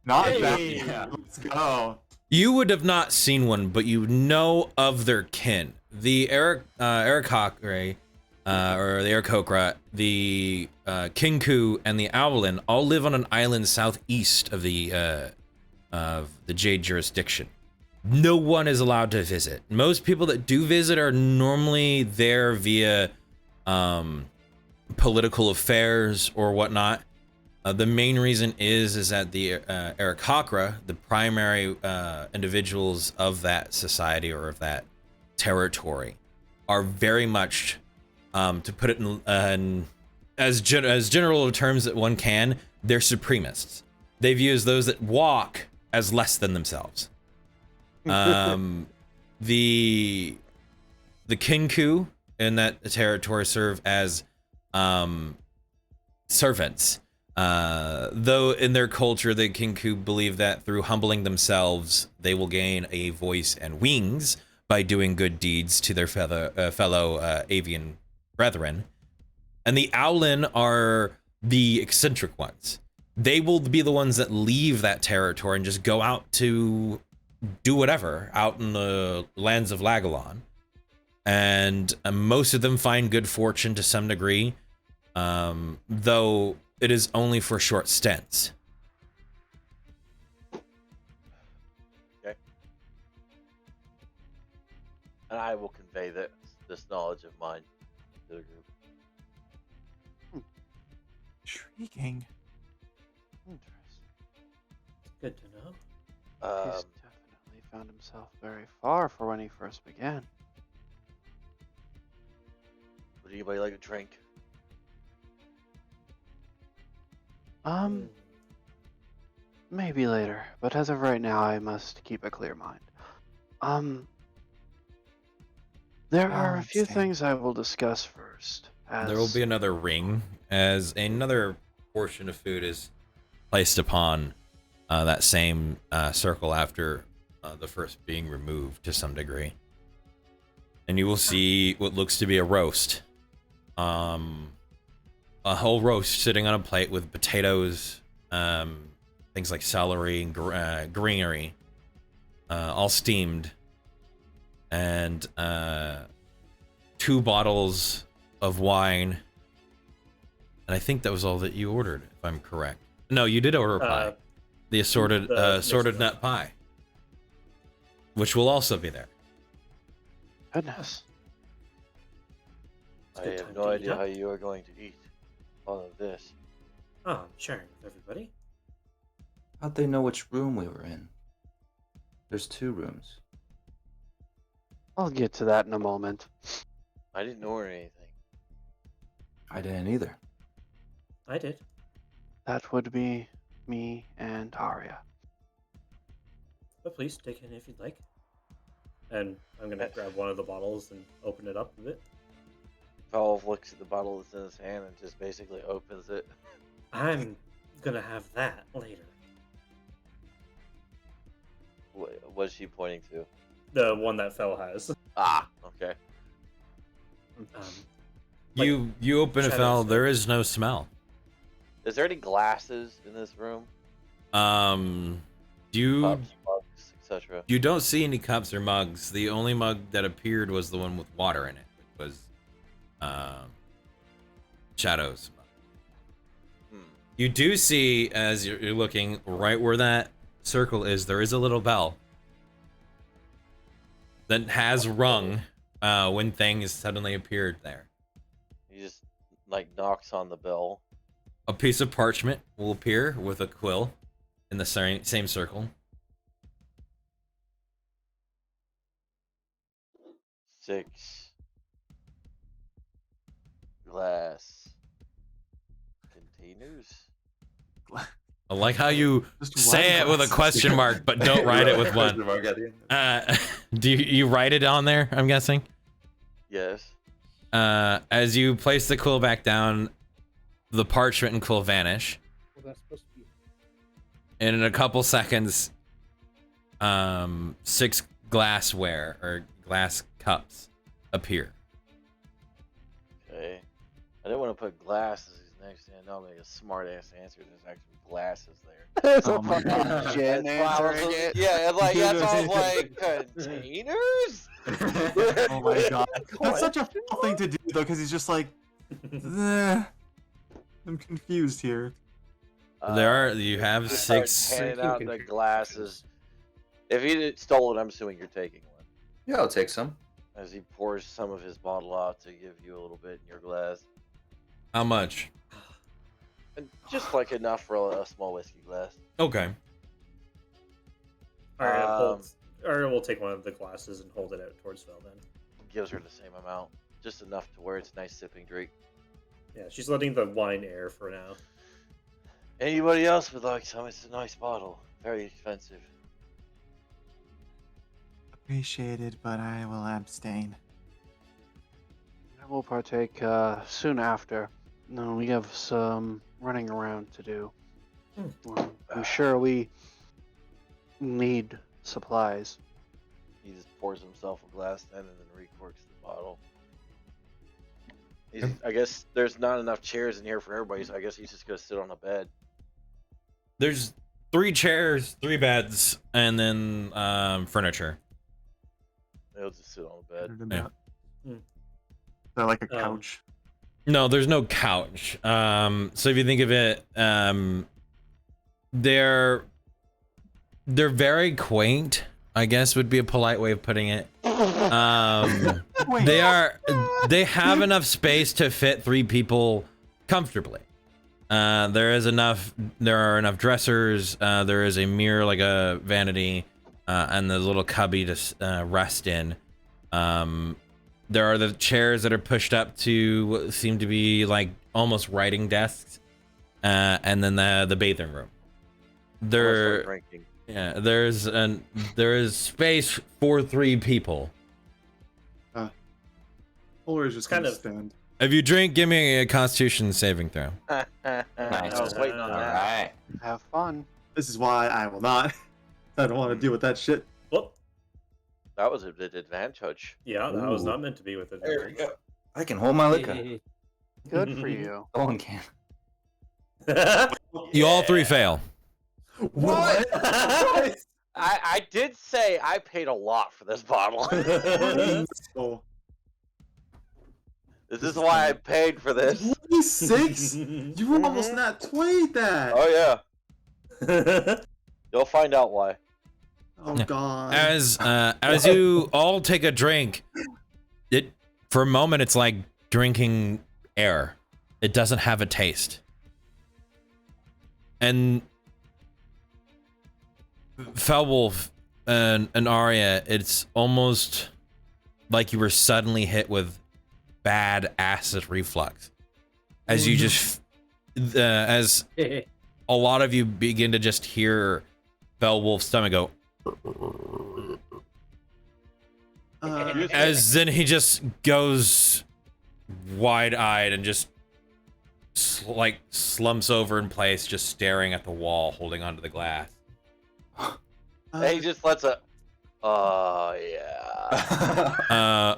Not Hey. that. Yeah, let's go. You would have not seen one, but you know of their kin. The Aarakocra, or the Aarakocra, the Kinku, and the Owlin all live on an island southeast of the Jade jurisdiction. No one is allowed to visit. Most people that do visit are normally there via political affairs or whatnot. The main reason is that the Aarakocra, the primary individuals of that society or of that territory, are very much, to put it in as general terms that one can, they're supremists. They view those that walk as less than themselves. The Kinku in that territory serve as servants. Though in their culture, the Kinku believe that through humbling themselves, they will gain a voice and wings by doing good deeds to their fellow avian brethren. And the Owlin are the eccentric ones. They will be the ones that leave that territory and just go out to do whatever out in the lands of Lagillon. And most of them find good fortune to some degree, though it is only for short stints. Okay. And I will convey this knowledge of mine to the group. Intriguing. Interesting. Good to know. He's definitely found himself very far for when he first began. Would anybody like a drink? Maybe later, but as of right now, I must keep a clear mind. There are a few understand. things I will discuss first. There will be another ring as another portion of food is placed upon that same circle after the first being removed to some degree. And you will see what looks to be a roast. A whole roast sitting on a plate with potatoes, things like celery and greenery, all steamed, and 2 bottles of wine. And I think that was all that you ordered, if I'm correct. No, you did order a pie. The assorted nut pie, which will also be there. Goodness. It's a I good have time no to eat idea up. how you are going to eat all of this. Oh, I'm sharing with everybody. How'd they know which room we were in? There's 2 rooms. I'll get to that in a moment. I didn't order anything. I didn't either. I did. That would be me and Arya. But please take it if you'd like. And I'm gonna grab one of the bottles and open it up a bit. Valve looks at the bottle that's in his hand and just basically opens it. I'm gonna have that later. What's she pointing to? The one that Fel has. Ah, okay. Like, You open a shadows, fell. like- There is no smell. Is there any glasses in this room? You Cups, mugs, etc. you don't see any cups or mugs. The only mug that appeared was the one with water in it. It was Shadow's mug. You do see, as you're looking right where that circle is, there is a little bell that has rung when things suddenly appeared there. He just like knocks on the bell. A piece of parchment will appear with a quill in the same circle. 6 glass containers. I like how you Just say one it with a glass. question mark, but don't write it with one. Do you write it on there? I'm guessing. Yes. As you place the quill back down, the parchment and quill vanish, Well, that's supposed to be. and in a couple seconds, 6 glassware or glass cups appear. Okay. I didn't want to put glasses. Next thing I know, make a smart ass answer. There's actually glasses there. There's a Oh my fucking God. Jen That's why I was answering like- it. Yeah, and like that's why I was like, containers? Oh my god. That's such a foul thing to do though, because he's just like, I'm confused here. You have Just starts 6. handing out the glasses. If he stole it, I'm assuming you're taking one. Yeah, I'll take some. As he pours some of his bottle out to give you a little bit in your glass. How much? And just like enough for a small whiskey glass. Okay. All right, Um, we'll take one of the glasses and hold it out towards Vel then. Gives her the same amount. Just enough to where it's a nice sipping drink. Yeah, she's letting the wine air for now. Anybody else would like some? It's a nice bottle. Very expensive. Appreciated, but I will abstain. I will partake soon after. No, we have some running around to do. I'm sure we need supplies. He just pours himself a glass then and then recorks the bottle. I guess there's not enough chairs in here for everybody, so I guess he's just gonna sit on a bed. There's 3 chairs, 3 beds, and then furniture. He'll just sit on a bed. Yeah. Is there like a couch? No, there's no couch. So if you think of it, they're very quaint, I guess would be a polite way of putting it. They have enough space to fit 3 people comfortably. There are enough dressers, there is a mirror like a vanity, and the little cubby to rest in. There are the chairs that are pushed up to what seem to be like almost writing desks, and then the bathing room. There is space for 3 people. Or is just Kind gonna of- stand. If you drink, give me a Constitution saving throw. I was waiting on All that. right. Have fun. This is why I will not. I don't want to deal with that shit. Well, That was a bit advantage. yeah, that was Ooh. not meant to be with it. There we go. I can hold my liquor. Good for you. No one can. You all 3 fail. What? I did say I paid a lot for this bottle. Oh, This is why I paid for this. 26? You were almost not 20 that. Oh yeah. You'll find out why. Oh god. As you all take a drink, it for a moment it's like drinking air. It doesn't have a taste. And Felwolf and Arya, it's almost like you were suddenly hit with bad acid reflux. As you just as a lot of you begin to just hear Felwolf's stomach go. As then he just goes wide-eyed and just like slumps over in place, just staring at the wall, holding onto the glass. And he just lets it. Oh yeah.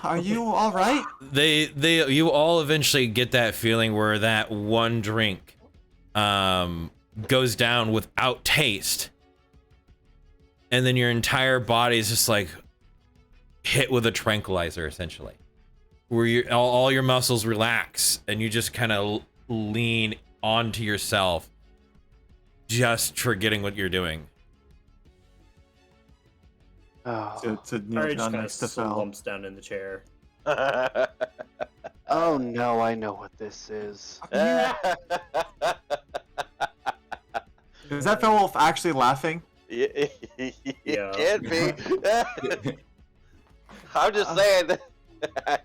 Are you all right? You all eventually get that feeling where that one drink goes down without taste, and then your entire body is just like hit with a tranquilizer, essentially, where all your muscles relax and you just kind of lean onto yourself, just forgetting what you're doing. Oh, to kneel Ari just down kind of next to Fel. slumps down in the chair. oh no, I know what this is. Is that Fel Wolf actually laughing? It Yeah. can be. I'm just saying that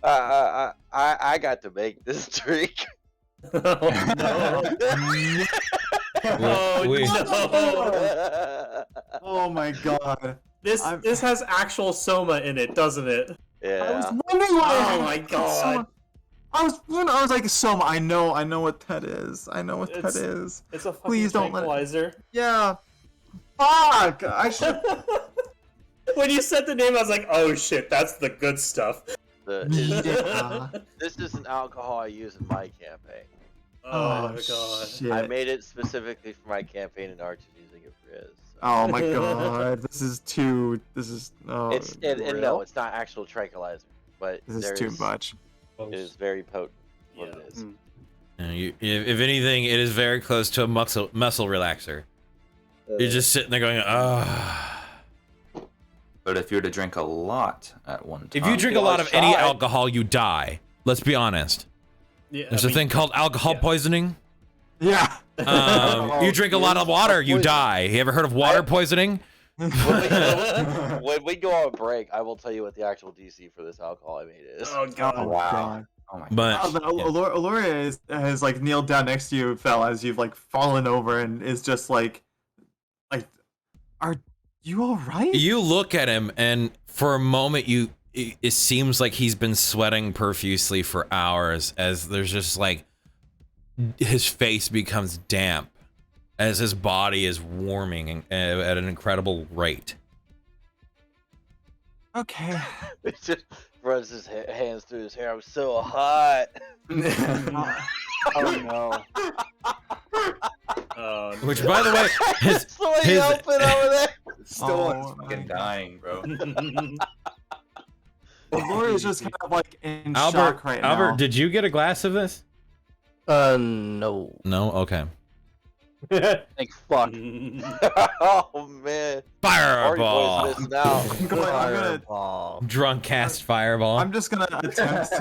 I got to make this drink. Oh no! Oh We- no! Oh my god. This has actual soma in it, doesn't it? I was Yeah. wondering why. Oh my god! I was like, Soma, I know what that is. I know what that is. It's a fucking Please don't let it- tranquilizer. Yeah. Fuck! I should. When you said the name, I was like, "Oh shit, that's the good stuff." Yeah. This is an alcohol I use in my campaign. Oh my god! Shit. I made it specifically for my campaign, and Arch is using it for his. So. Oh my god. This is too. This is. Oh, It's and no, real? it's not actual tranquilizer, but This is there too much. It is very potent. What Yeah. it is. if anything, it is very close to a muscle relaxer. You're just sitting there going, ah. But if you were to drink a lot at one time, If you drink a lot of any alcohol, you die. Let's be honest. Yeah, There's a thing called alcohol poisoning. Yeah. You drink a lot of water, you die. You ever heard of water poisoning? When we go on break, I will tell you what the actual DC for this alcohol I made is. Oh god! Oh Wow. god. oh my But Oh, but yeah. Aloria has like kneeled down next to you, Fel, as you've like fallen over, and is just like, are you all right? You look at him, and for a moment, it seems like he's been sweating profusely for hours, as there's just like his face becomes damp as his body is warming at an incredible rate. Okay. He just runs his hands through his hair. I'm so hot. Oh no. Which, by the way, his Somebody help it over there. Still Oh fucking my dying, bro. Aloria is just kind of like in Albert, shock right now. Albert, did you get a glass of this? No. No. Okay. Thank fuck. Oh man. Already Fireball. poisonous now. I'm gonna. Drunk cast fireball. I'm just gonna attempt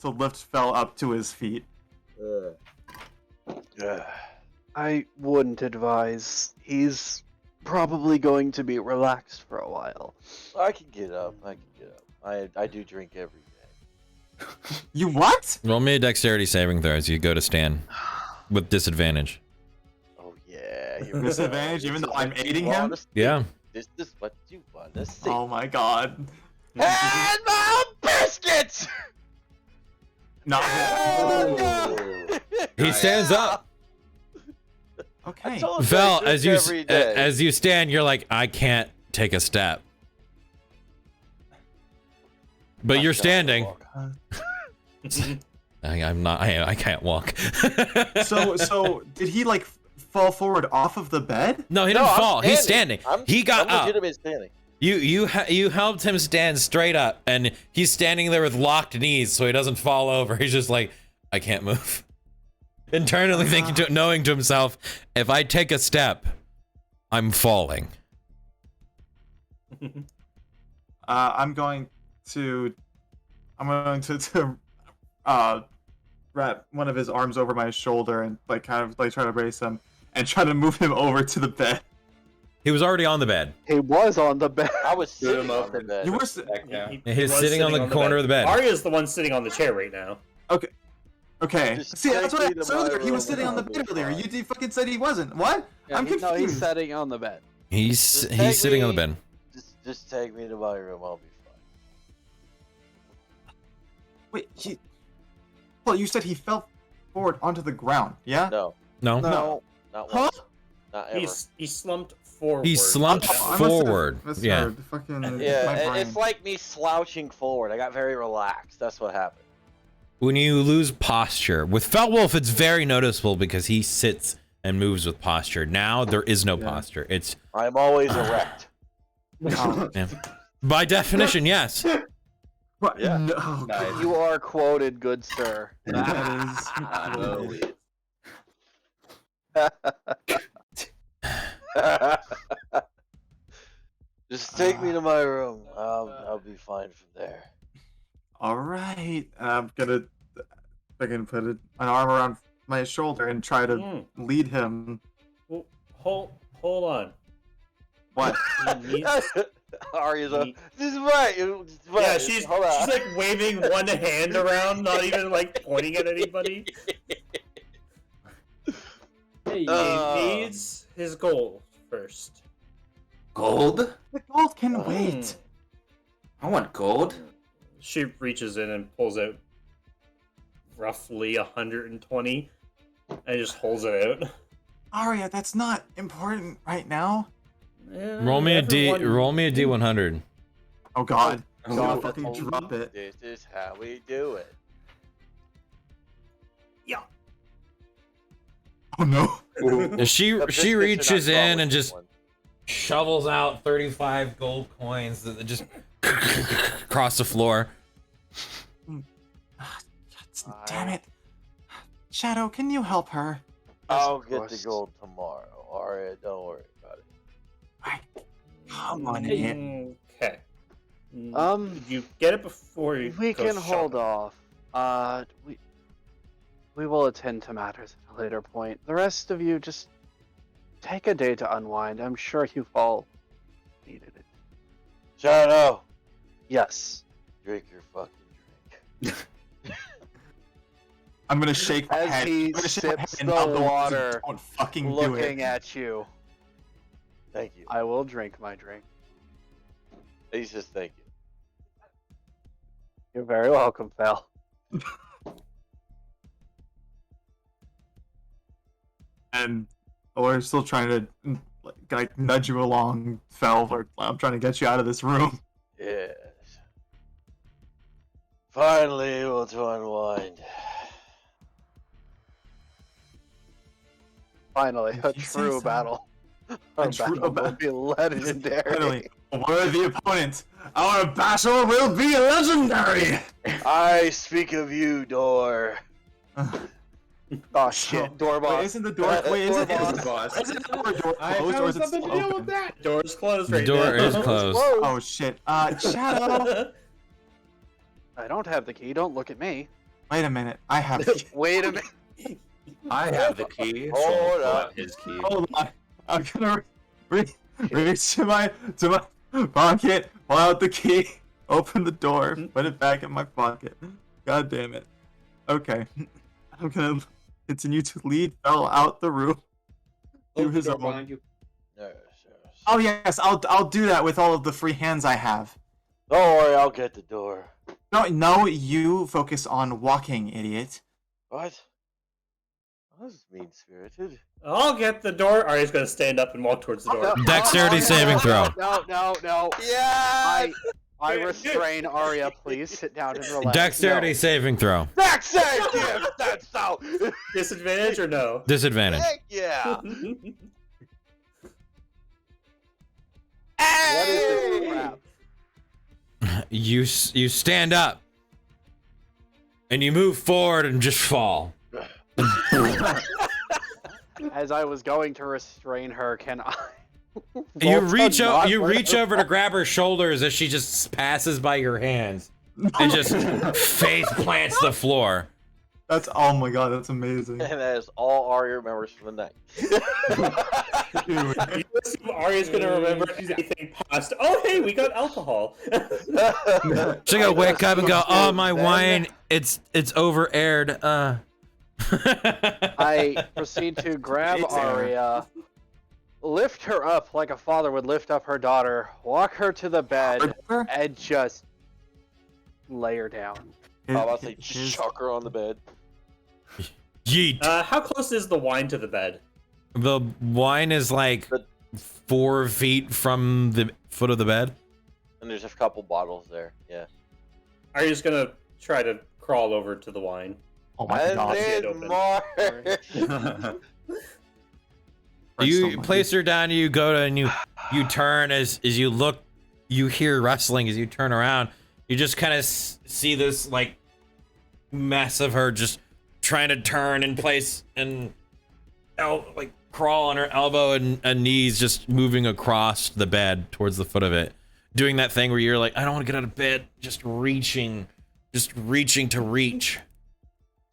to lift Fel up to his feet. I wouldn't advise. He's probably going to be relaxed for a while. I can get up. I do drink every day. You what? Roll me a dexterity saving throw as you go to stand with disadvantage. Oh yeah. Disadvantage, even though I'm aiding him? Yeah. This is what you want to see. Oh my god. And my biscuits. Not He stands up. Okay. Vel, as you stand, you're like, I can't take a step. But you're standing. I'm not. I can't walk. So did he like fall forward off of the bed? No, he didn't fall. He's standing. He got I'm up. legitimately standing. You helped him stand straight up, and he's standing there with locked knees, so he doesn't fall over. He's just like, I can't move. Internally knowing to himself, if I take a step, I'm falling. I'm going to wrap one of his arms over my shoulder and like kind of like try to brace him and try to move him over to the bed. He was already on the bed. He was on the bed. I was sitting on the bed. You were He's sitting on the corner of the bed. Arya's the one sitting on the chair right now. okay. Just See, that's take what me I to my said. He was room sitting on the and bed I'll be earlier. fine. You fucking said he wasn't. What? I'm confused. No, he's sitting on the bed. He's take sitting on the me- bed. Just take me to my room. I'll be fine. Wait, well, you said he fell forward onto the ground. Yeah. No, No. no, not Huh? once. Not ever. He slumped forward. He slumped I must have forward. misheard. Yeah. Fucking. Yeah, my brain. it's like me slouching forward. I got very relaxed. That's what happened. When you lose posture with Felwolf, it's very noticeable because he sits and moves with posture. Now there is no posture. It's I'm always erect. yeah. By definition, yes. What? Yeah. No. Oh, Nice. God. You are quoted, good sir. That is. Just take me to my room. I'll be fine from there. All right. I'm gonna put an arm around my shoulder and try to Mm. lead him. Well, hold on. What? He needs- Arya's he- like, this is right. Yeah, she's Hold on. like waving one hand around, not even like pointing at anybody. Hey, He needs his gold first. Gold? The gold can wait. I want gold. She reaches in and pulls out roughly 120 and just holds it out. Arya, that's not important right now. Roll me a D. Everyone- Roll me a D100. Oh God. Oh, God, God. fucking drop it. This is how we do it. Yeah. Oh no. She The biscuits are reaches not in wrong and with just this one. shovels out 35 gold coins that just across the floor. Damn it. Shadow, can you help her? I'll Of get the course. gold tomorrow. Arya, don't worry about it. Come on, Hey. Ian. Okay. You get it before you. We go can hold shopping. off. We will attend to matters at a later point. The rest of you just take a day to unwind. I'm sure you've all needed it. Shadow, Yes. drink your fucking drink. I'm gonna shake my As head. he I'm gonna shake my head sips and the otherwise water, don't fucking do Looking it. at you, Thank you. I will drink my drink. He says thank you. You're very welcome, Fel. And we're still trying to like nudge you along, Fel. Or I'm trying to get you out of this room. Yes. Finally able to unwind. Finally, a If you say true so. battle. Our true battle will battle. be legendary. Finally, a worthy opponent. Our battle will be legendary. I speak of you, Door. Oh shit, door boss. Wait, isn't the door? Wait, is it? Door Is boss. it the door I closed or found is it something still to deal open? with that. Door's closed The right door now. is closed. Oh shit. Shadow. I don't have the key. Don't look at me. Wait a minute. I have. Wait a minute. I have the key. So Hold I'll pull up. out his key. Hold on. I'm gonna reach to my pocket, pull out the key, open the door, put it back in my pocket. God damn it. Okay. I'm gonna continue to lead Bell out the room. Do Close the his door own. behind you. Yes, yes. Oh yes, I'll do that with all of the free hands I have. Don't worry, I'll get the door. No, you focus on walking, idiot. What? That was mean spirited. I'll get the door. Arya's gonna stand up and walk towards the door. Dexterity saving throw. No. Yeah! I restrain Arya. Please sit down and relax. Dexterity saving throw. That's it! Yes, that's so! Disadvantage or no? Disadvantage. Heck yeah! No. What is this crap? You stand up and you move forward and just fall. As I was going to restrain her, can I? You roll to reach not you let reach her over to grab her shoulders as she just passes by your hands and just face plants the floor. That's oh my god, that's amazing. And that is all Arya remembers from the night. Dude. You assume Arya's gonna remember anything past. Oh, hey, we got alcohol. She's gonna wake up and go, "Oh, my wine, it's over aired." I proceed to grab It's Arya, lift her up like a father would lift up her daughter, walk her to the bed, and just lay her down. I'm about to say, His- chuck her on the bed. Yeet. How close is the wine to the bed? The wine is like 4 feet from the foot of the bed. And there's a couple bottles there. Yeah. Arya's gonna try to crawl over to the wine. Oh my And god. it then open. more. You place her down. You go to and you turn as you look. You hear rustling as you turn around. You just kind of see this like mess of her just trying to turn in place and like crawl on her elbow and knees, just moving across the bed towards the foot of it. Doing that thing where you're like, I don't want to get out of bed, just reaching to reach.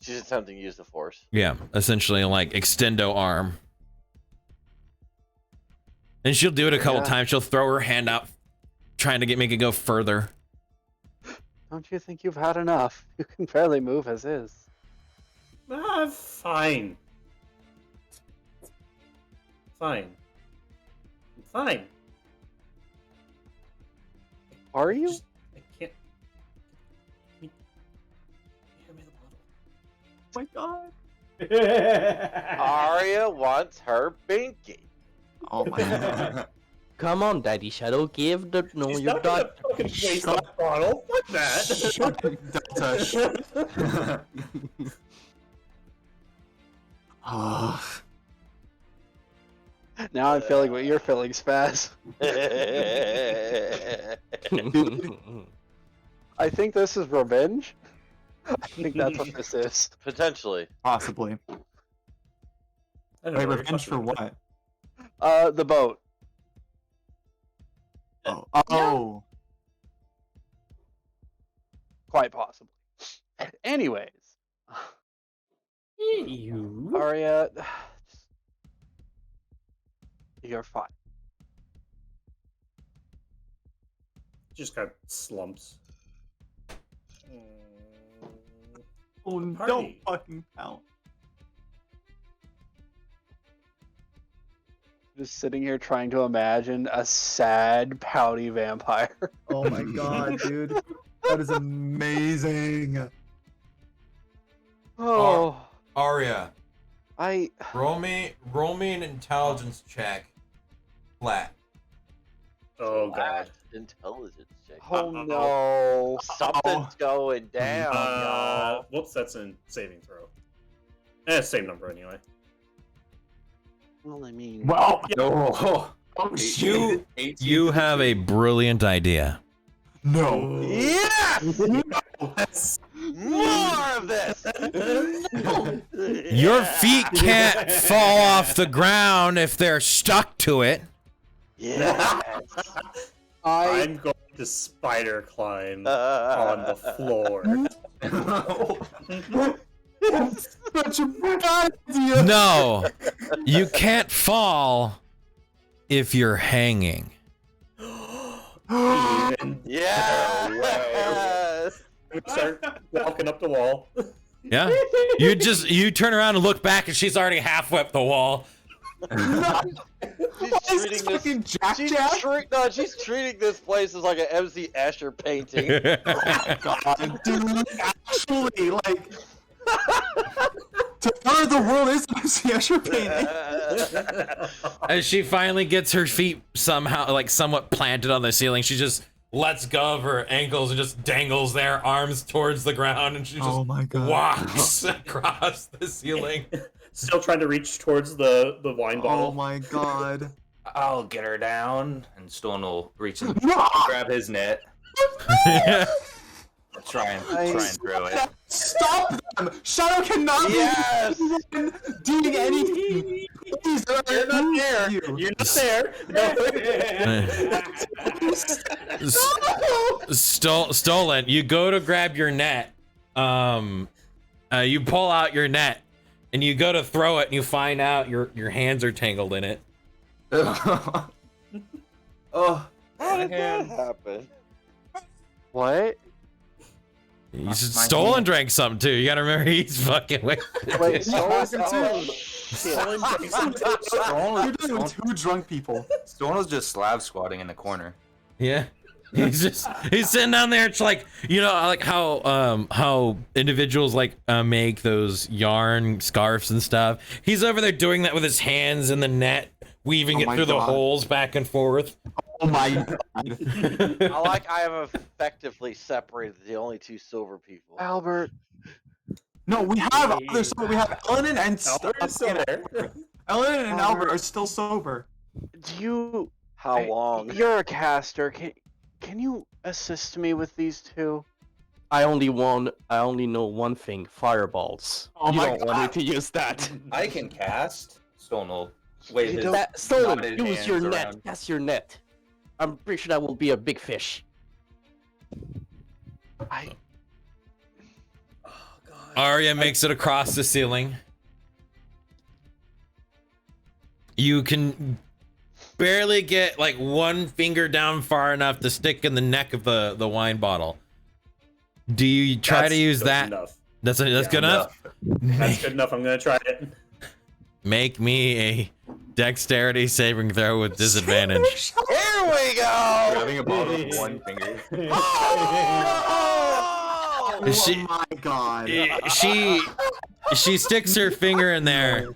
She's attempting to use the force. Yeah, essentially like extendo arm. And she'll do it a couple times. She'll throw her hand out, trying to make it go further. Don't you think you've had enough? You can barely move as is. Fine. Fine. Fine. Are you? I can't. Hand me the bottle. Oh my god. Arya wants her binky. Oh my god. Come on, Daddy Shadow, give the no. She's You're not gonna not. fucking waste a bottle. Fuck that. Delta. Now I'm feeling what you're feeling, Spaz. I think this is revenge. I think that's what this is. Potentially. Possibly. I don't know Wait, what you're revenge for talking about. what? The boat. Oh. Quite possibly. Anyways. You. Arya, you're fine. Just got slumps. Oh, don't Party. fucking count. Just sitting here trying to imagine a sad, pouty vampire. Oh my god, dude. That is amazing. Oh, Arya, I. roll me an intelligence check. Flat. Oh god. Intelligence check. Oh no. Something's going down, y'all. Whoops, that's a saving throw. Same number anyway. Well, I mean. Well, No. You have a brilliant idea. no. Yes! More of this! Your feet can't fall off the ground if they're stuck to it. Yes! I'm going to spider climb on the floor. Such a bad idea. No, you can't fall if you're hanging. Even Yes! start walking up the wall. Yeah, you turn around and look back, and she's already halfway up the wall. She's treating fucking this. Jack Jack? She's treating this place as like an MC Escher painting. God, dude, actually, like, to her, the world is an Escher painting. As she finally gets her feet somehow, like, somewhat planted on the ceiling, she just lets go of her ankles and just dangles there, arms towards the ground, and she just Oh my god. walks across the ceiling. Still trying to reach towards the wine bottle. Oh my god. I'll get her down, and Stone will reach and No! grab his net. Try and throw it. Stop them! Shadow cannot Yes! be doing anything. Please, You're not there. You're not there. No. Stolen. You go to grab your net. You pull out your net, and you go to throw it, and you find out your hands are tangled in it. Oh, How did that happen? What? You Stolen drank something too. You gotta remember he's fucking with. Wait, so You're dealing with two drunk people. Stone was just slab squatting in the corner. Yeah. He's sitting down there. It's like, you know, like how individuals like make those yarn scarves and stuff. He's over there doing that with his hands in the net, weaving it my through the God. holes back and forth. Oh my god. I have effectively separated the only two silver people. Albert, No, we have other sober. We have Ellen and Albert is still there. Ellen and Albert. Albert are still sober. do you? How long? You're a caster. Can you assist me with these two? I only know one thing: fireballs. Oh you my don't want me God. to use that. I can cast. Stone will Wait, his That stolen. knotted Use your hands net. around. That's your net. I'm pretty sure that will be a big fish. I Oh god. Arya makes it across the ceiling. You can barely get like one finger down far enough to stick in the neck of the wine bottle. Do you try to use good that? Enough. That's Yeah, good enough? That's good enough. I'm gonna try it. Make me a dexterity saving throw with disadvantage. Here we go. Grabbing a bottle with one finger. Oh She- my god. She sticks her finger in there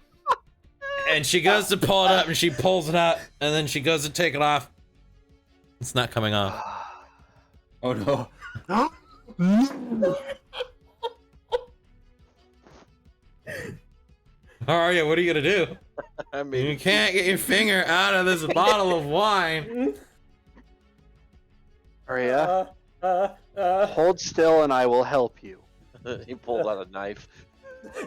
and she goes to pull it up and she pulls it up and then she goes to take it off. It's not coming off. Oh no. Arya, what are you gonna do? I You mean, can't get your finger out of this bottle of wine. Arya, hold still and I will help you. he pulled out a knife. Words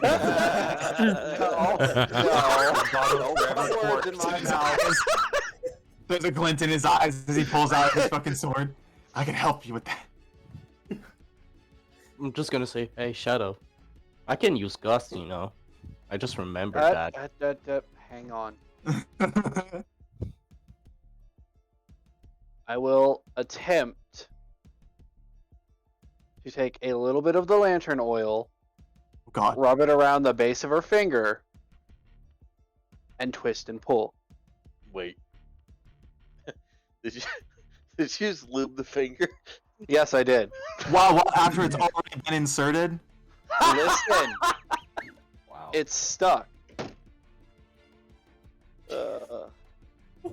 in my mouth. There's a glint in his eyes as he pulls out his fucking sword. I can help you with that. I'm just gonna say, hey, Shadow. I can use Gust, you know. I just remembered that. Hang on. I will attempt to take a little bit of the lantern oil, Oh god. rub it around the base of her finger, and twist and pull. Wait. Did you just lube the finger? Yes, I did. Wow, after it's already been inserted? Listen, Wow. it's stuck.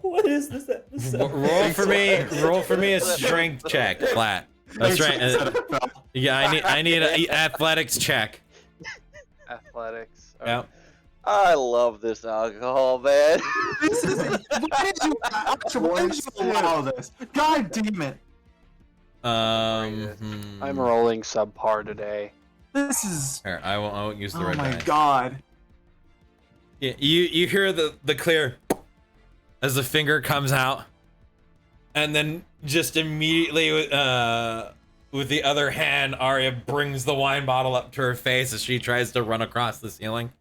What is this episode? Roll for me a strength check, flat. That's right. Yeah, I need an athletics check. Athletics. Yeah. I love this alcohol, man. This is why did you allow this? God damn it. I'm rolling subpar today. This is Here, I won't use the oh red my die. god. Yeah, you hear the clear as the finger comes out, and then just immediately with the other hand, Arya brings the wine bottle up to her face as she tries to run across the ceiling.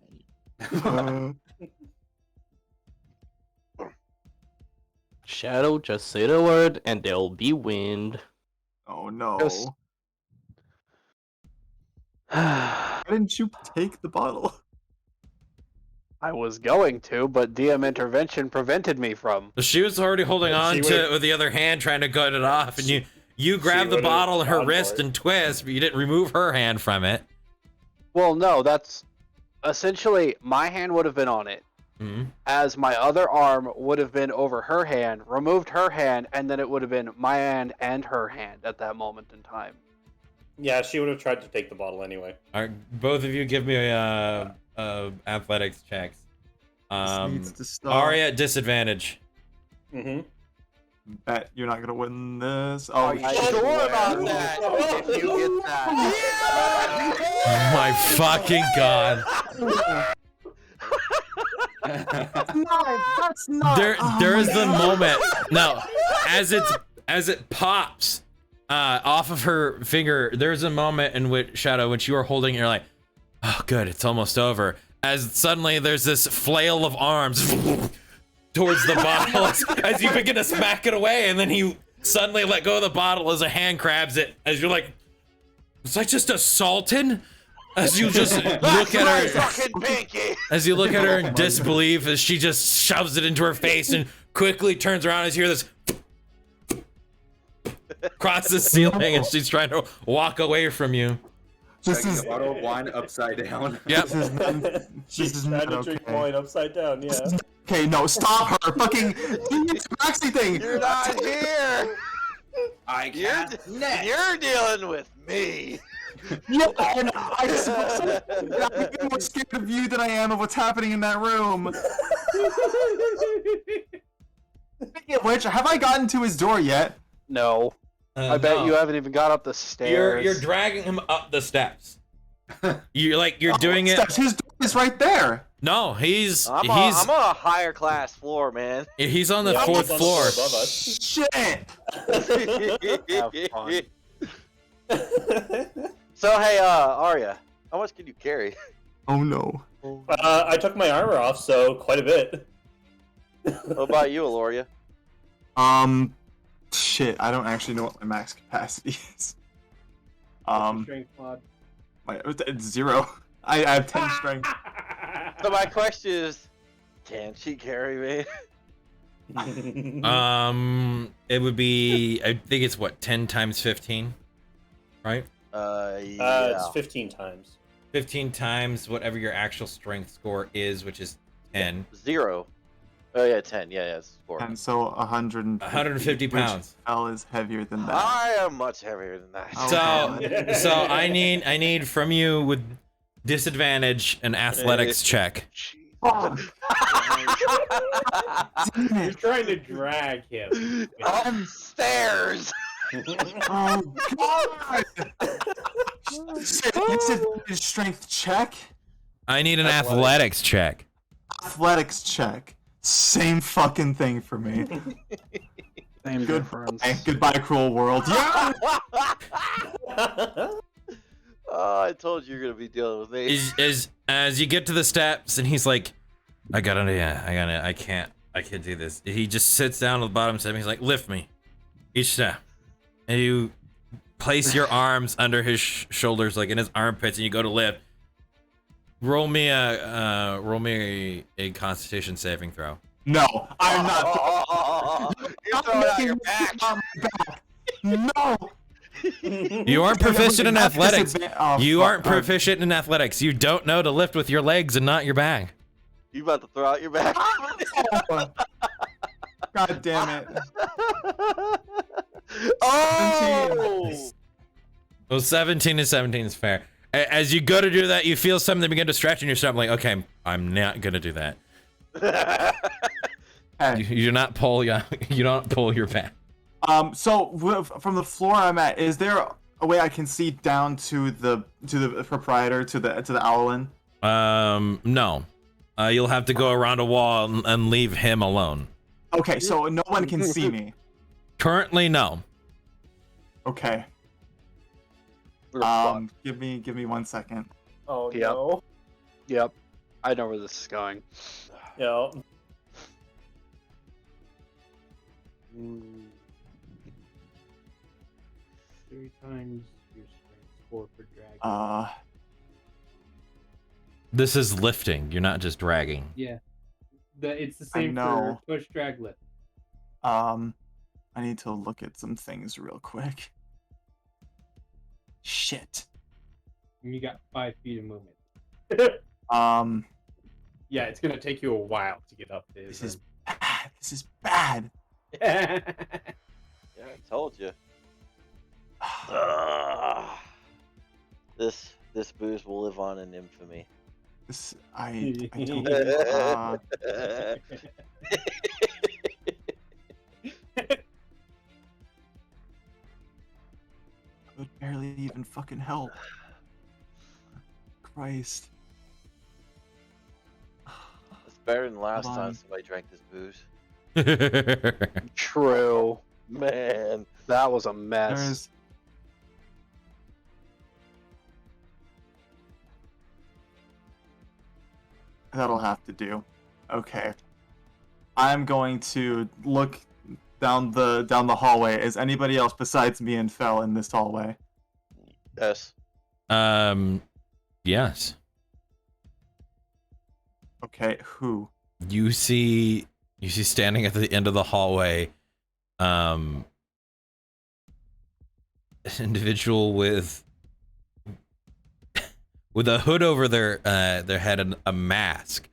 Shadow, just say the word and there'll be wind. Oh no. Yes. Why didn't you take the bottle? I was going to, but DM intervention prevented me from. She was already holding on She to would've- it with the other hand, trying to gut it off, and you grab the would've bottle in her gone for wrist it. and twist, but you didn't remove her hand from it. Well, no, that's essentially my hand would have been on it, Mhm. as my other arm would have been over her hand, removed her hand, and then it would have been my hand and her hand at that moment in time. Yeah, she would have tried to take the bottle anyway. All right, both of you give me athletics checks. This needs to stop. Arya at disadvantage. Mm-hmm. Bet you're not gonna win this. Oh, you shit. sure about that? If you get that. Oh my fucking god. That's not. There is the moment. No, as it pops off of her finger, there's a moment in which Shadow, when you are holding it, you're like, oh good, it's almost over. As suddenly there's this flail of arms towards the bottle as you begin to smack it away, and then you suddenly let go of the bottle as a hand grabs it, as you're like, was I just assaulted? As you just look at her, Fucking pinky. as you look at her in disbelief, as she just shoves it into her face and quickly turns around as you hear this across the ceiling, and she's trying to walk away from you. This Checking is a bottle of wine upside down. Yep. She's is trying not to drink okay. wine upside down, yeah. okay. No, stop her. Fucking it's a Maxi thing. You're not here. I You're dealing with me. Yeah, and I'm more scared of you than I am of what's happening in that room. Speaking of which, have I gotten to his door yet? No. I bet no. you haven't even got up the stairs. You're dragging him up the steps. You're doing it. Steps, his door is right there. No, he's I'm on a higher class floor, man. he's on the Yeah, fourth he's on the floor. above us. Shit. Have fun. So hey, Arya, how much can you carry? Oh no. I took my armor off, so quite a bit. What about you, Aloria? Shit. I don't actually know what my max capacity is. What's your strength mod. It's 0. I have 10 strength. So my question is, can she carry me? It would be, I think it's what, 10 times 15, right? Yeah. It's 15 times. 15 times whatever your actual strength score is, which is 10. 0. Oh yeah, 10. Yeah, it's 4. And so 150 pounds. Which L is heavier than that. I am much heavier than that. Oh, So I need from you with disadvantage an athletics check. Fuck. You're trying to drag him. Upstairs. Oh god! Disadvantage strength check. I need an athletics check. Athletics check. Same fucking thing for me. Same difference. Goodbye, cruel world. Yeah. Oh, I told you you're gonna be dealing with me. As you get to the steps and he's like, I can't do this. He just sits down at the bottom step and he's like, lift me each step. And you place your arms under his shoulders, like in his armpits, and you go to lift. Roll me a Constitution saving throw. No, I'm not. You're throwing out your back. No. You aren't proficient in athletics. Oh, You fuck. aren't proficient in athletics. You don't know to lift with your legs and not your back. You about to throw out your back? God damn it. Oh! Well, 17 is fair. As you go to do that, you feel something begin to stretch in your stomach. Like, okay, I'm not gonna do that. Hey. You do not pull you don't pull your back. So from the floor I'm at, is there a way I can see down to the proprietor, to the Owlin? No. You'll have to go around a wall and leave him alone. Okay, so no one can see me. Currently, no. Okay. Give me 1 second. Oh Yep. no. Yep. I know where this is going. Yeah. 3 times your strength score for drag. This is lifting. You're not just dragging. Yeah. It's the same for know. push, drag, lift. I need to look at some things real quick. Shit. And you got 5 feet of movement. Yeah, it's gonna take you a while to get up there. This is bad. This is bad. Yeah, I told you. This booze will live on in infamy. I don't. Would barely even fucking help. Christ. It's better than last Hold time on. somebody drank this booze. True. Man. That was a mess. There's. That'll have to do. Okay. I'm going to look down the hallway. Is anybody else besides me and Fel in this hallway? Yes. Yes. Okay, who? You see standing at the end of the hallway, an individual with a hood over their head and a mask,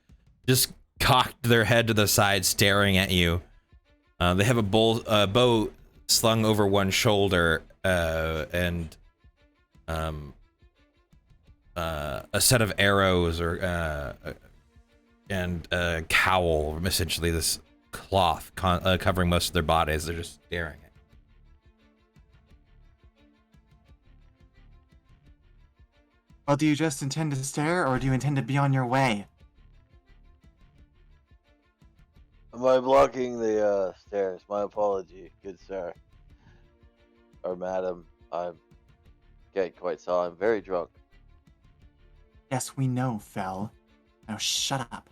just cocked their head to the side, staring at you. They have a bow slung over one shoulder, and a set of arrows, and a cowl, essentially this cloth covering most of their bodies. They're just staring at Well, do you just intend to stare, or do you intend to be on your way? Am I blocking the stairs? My apology, good sir. Or madam. I can't quite tell. I'm very drunk. Yes, we know, Fel. Now shut up.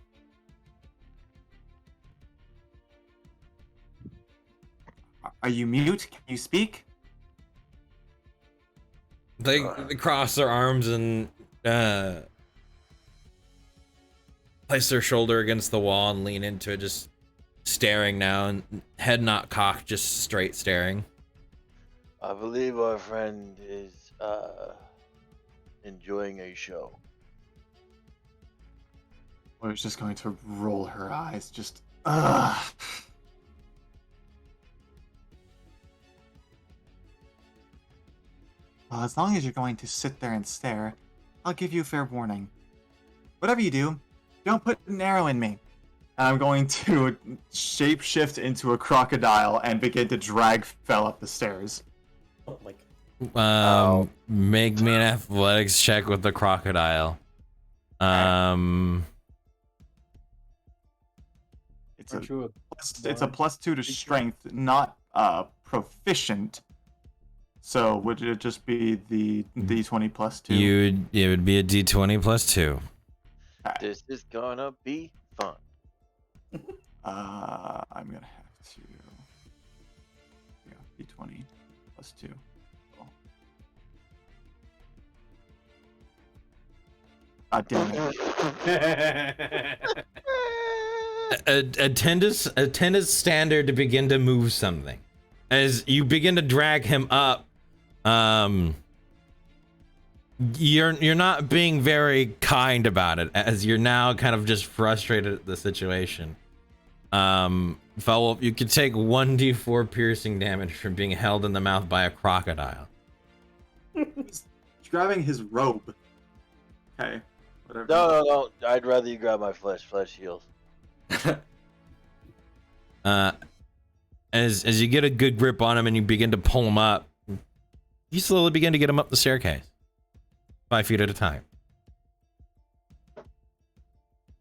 Are you mute? Can you speak? They cross their arms and place their shoulder against the wall and lean into it, just staring now, and head not cocked, just straight staring. I believe our friend is enjoying a show. Or is just going to roll her eyes, just ugh. Well, as long as you're going to sit there and stare, I'll give you fair warning. Whatever you do, don't put an arrow in me. And I'm going to shapeshift into a crocodile and begin to drag Fel up the stairs. Oh my god. Make me an athletics check with the crocodile. It's Aren't you a it's a +2 to strength, not proficient. So would it just be the D20 +2? It would be a D20 +2. This is gonna be fun. I'm gonna have to. Yeah, D20 +2. Cool. God damn it. Attend as standard to begin to move something. As you begin to drag him up, you're not being very kind about it, as you're now kind of just frustrated at the situation. Fellow, you could take 1d4 piercing damage from being held in the mouth by a crocodile. He's grabbing his robe. Okay. Whatever. No. I'd rather you grab my flesh. Flesh heals. As you get a good grip on him and you begin to pull him up, you slowly begin to get him up the staircase, 5 feet at a time.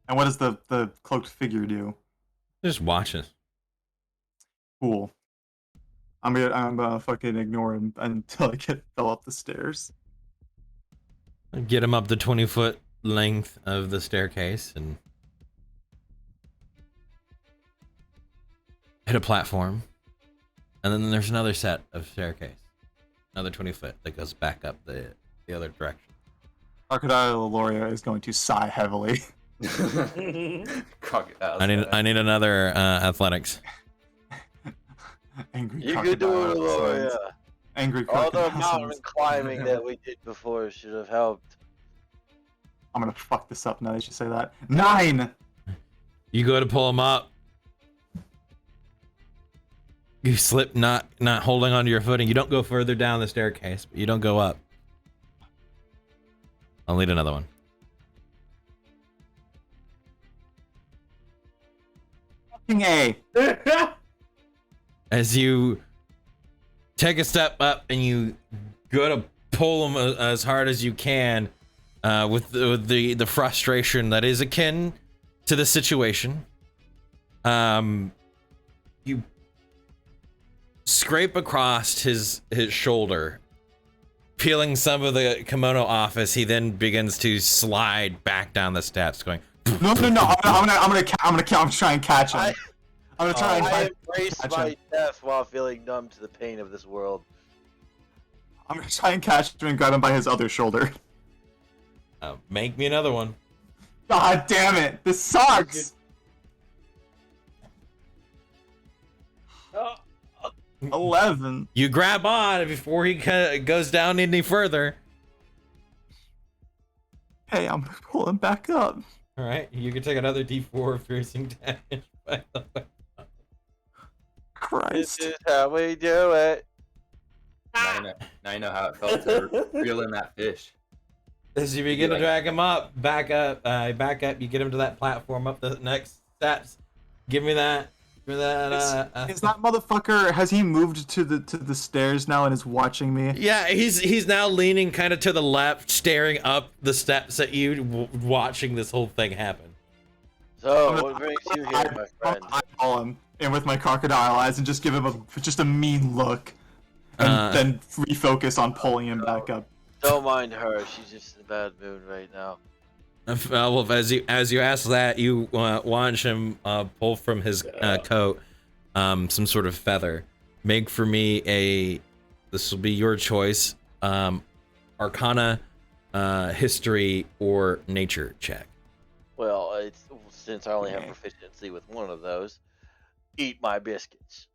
And what does the cloaked figure do? Just watches. Cool. I'm gonna fucking ignore him until I get Fel up the stairs. Get him up the 20-foot length of the staircase and hit a platform. And then there's another set of staircase. Another 20 foot that goes back up the other direction. Crocodile Aloria is going to sigh heavily. Crocodiles. I need another athletics. Angry You could do it, crocodile. Aloria. Angry All crocodile. the mountain climbing that we did before should have helped. I'm gonna fuck this up now that you say that. 9! You go to pull him up. You slip, not holding onto your footing. You don't go further down the staircase, but you don't go up. I'll need another one. Fucking A! As you take a step up and you go to pull him as hard as you can, with the frustration that is akin to the situation, you scrape across his shoulder, peeling some of the kimono off. As he then begins to slide back down the steps, going. No! I'm gonna try and catch him. I'm gonna try and I catch embrace him. my death while feeling numb to the pain of this world. I'm gonna try and catch him and grab him by his other shoulder. Make me another one. God damn it! This sucks! 11. You grab on before he goes down any further. Hey, I'm gonna pull him back up. All right, you can take another D4 of piercing damage. By the way. This Christ. is how we do it. Now you know how it felt to reel in that fish. As you begin to drag him up, back up, you get him to that platform up the next steps. Give me that. Is that motherfucker? Has he moved to the stairs now and is watching me? Yeah, he's now leaning kind of to the left, staring up the steps at you, watching this whole thing happen. So, what brings you here, my friend? I eyeball him and with my crocodile eyes and just give him a mean look, and then refocus on pulling him back up. Don't mind her. She's just in a bad mood right now. Well, as you ask that, you watch him pull from his coat some sort of feather. Make for me this will be your choice, Arcana, History, or Nature check. Well, since I only have proficiency with one of those, eat my biscuits.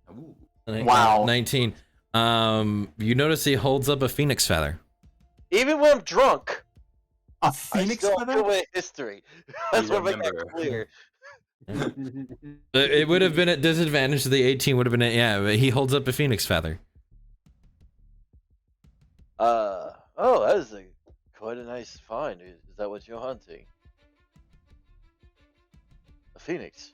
Ooh. Wow. 19. You notice he holds up a phoenix feather. Even when I'm drunk, A phoenix I still feather? do a history. That's what makes that clear. It would have been at disadvantage to the 18 would have been but he holds up a phoenix feather. Oh, that is quite a nice find. Is that what you're hunting? A phoenix.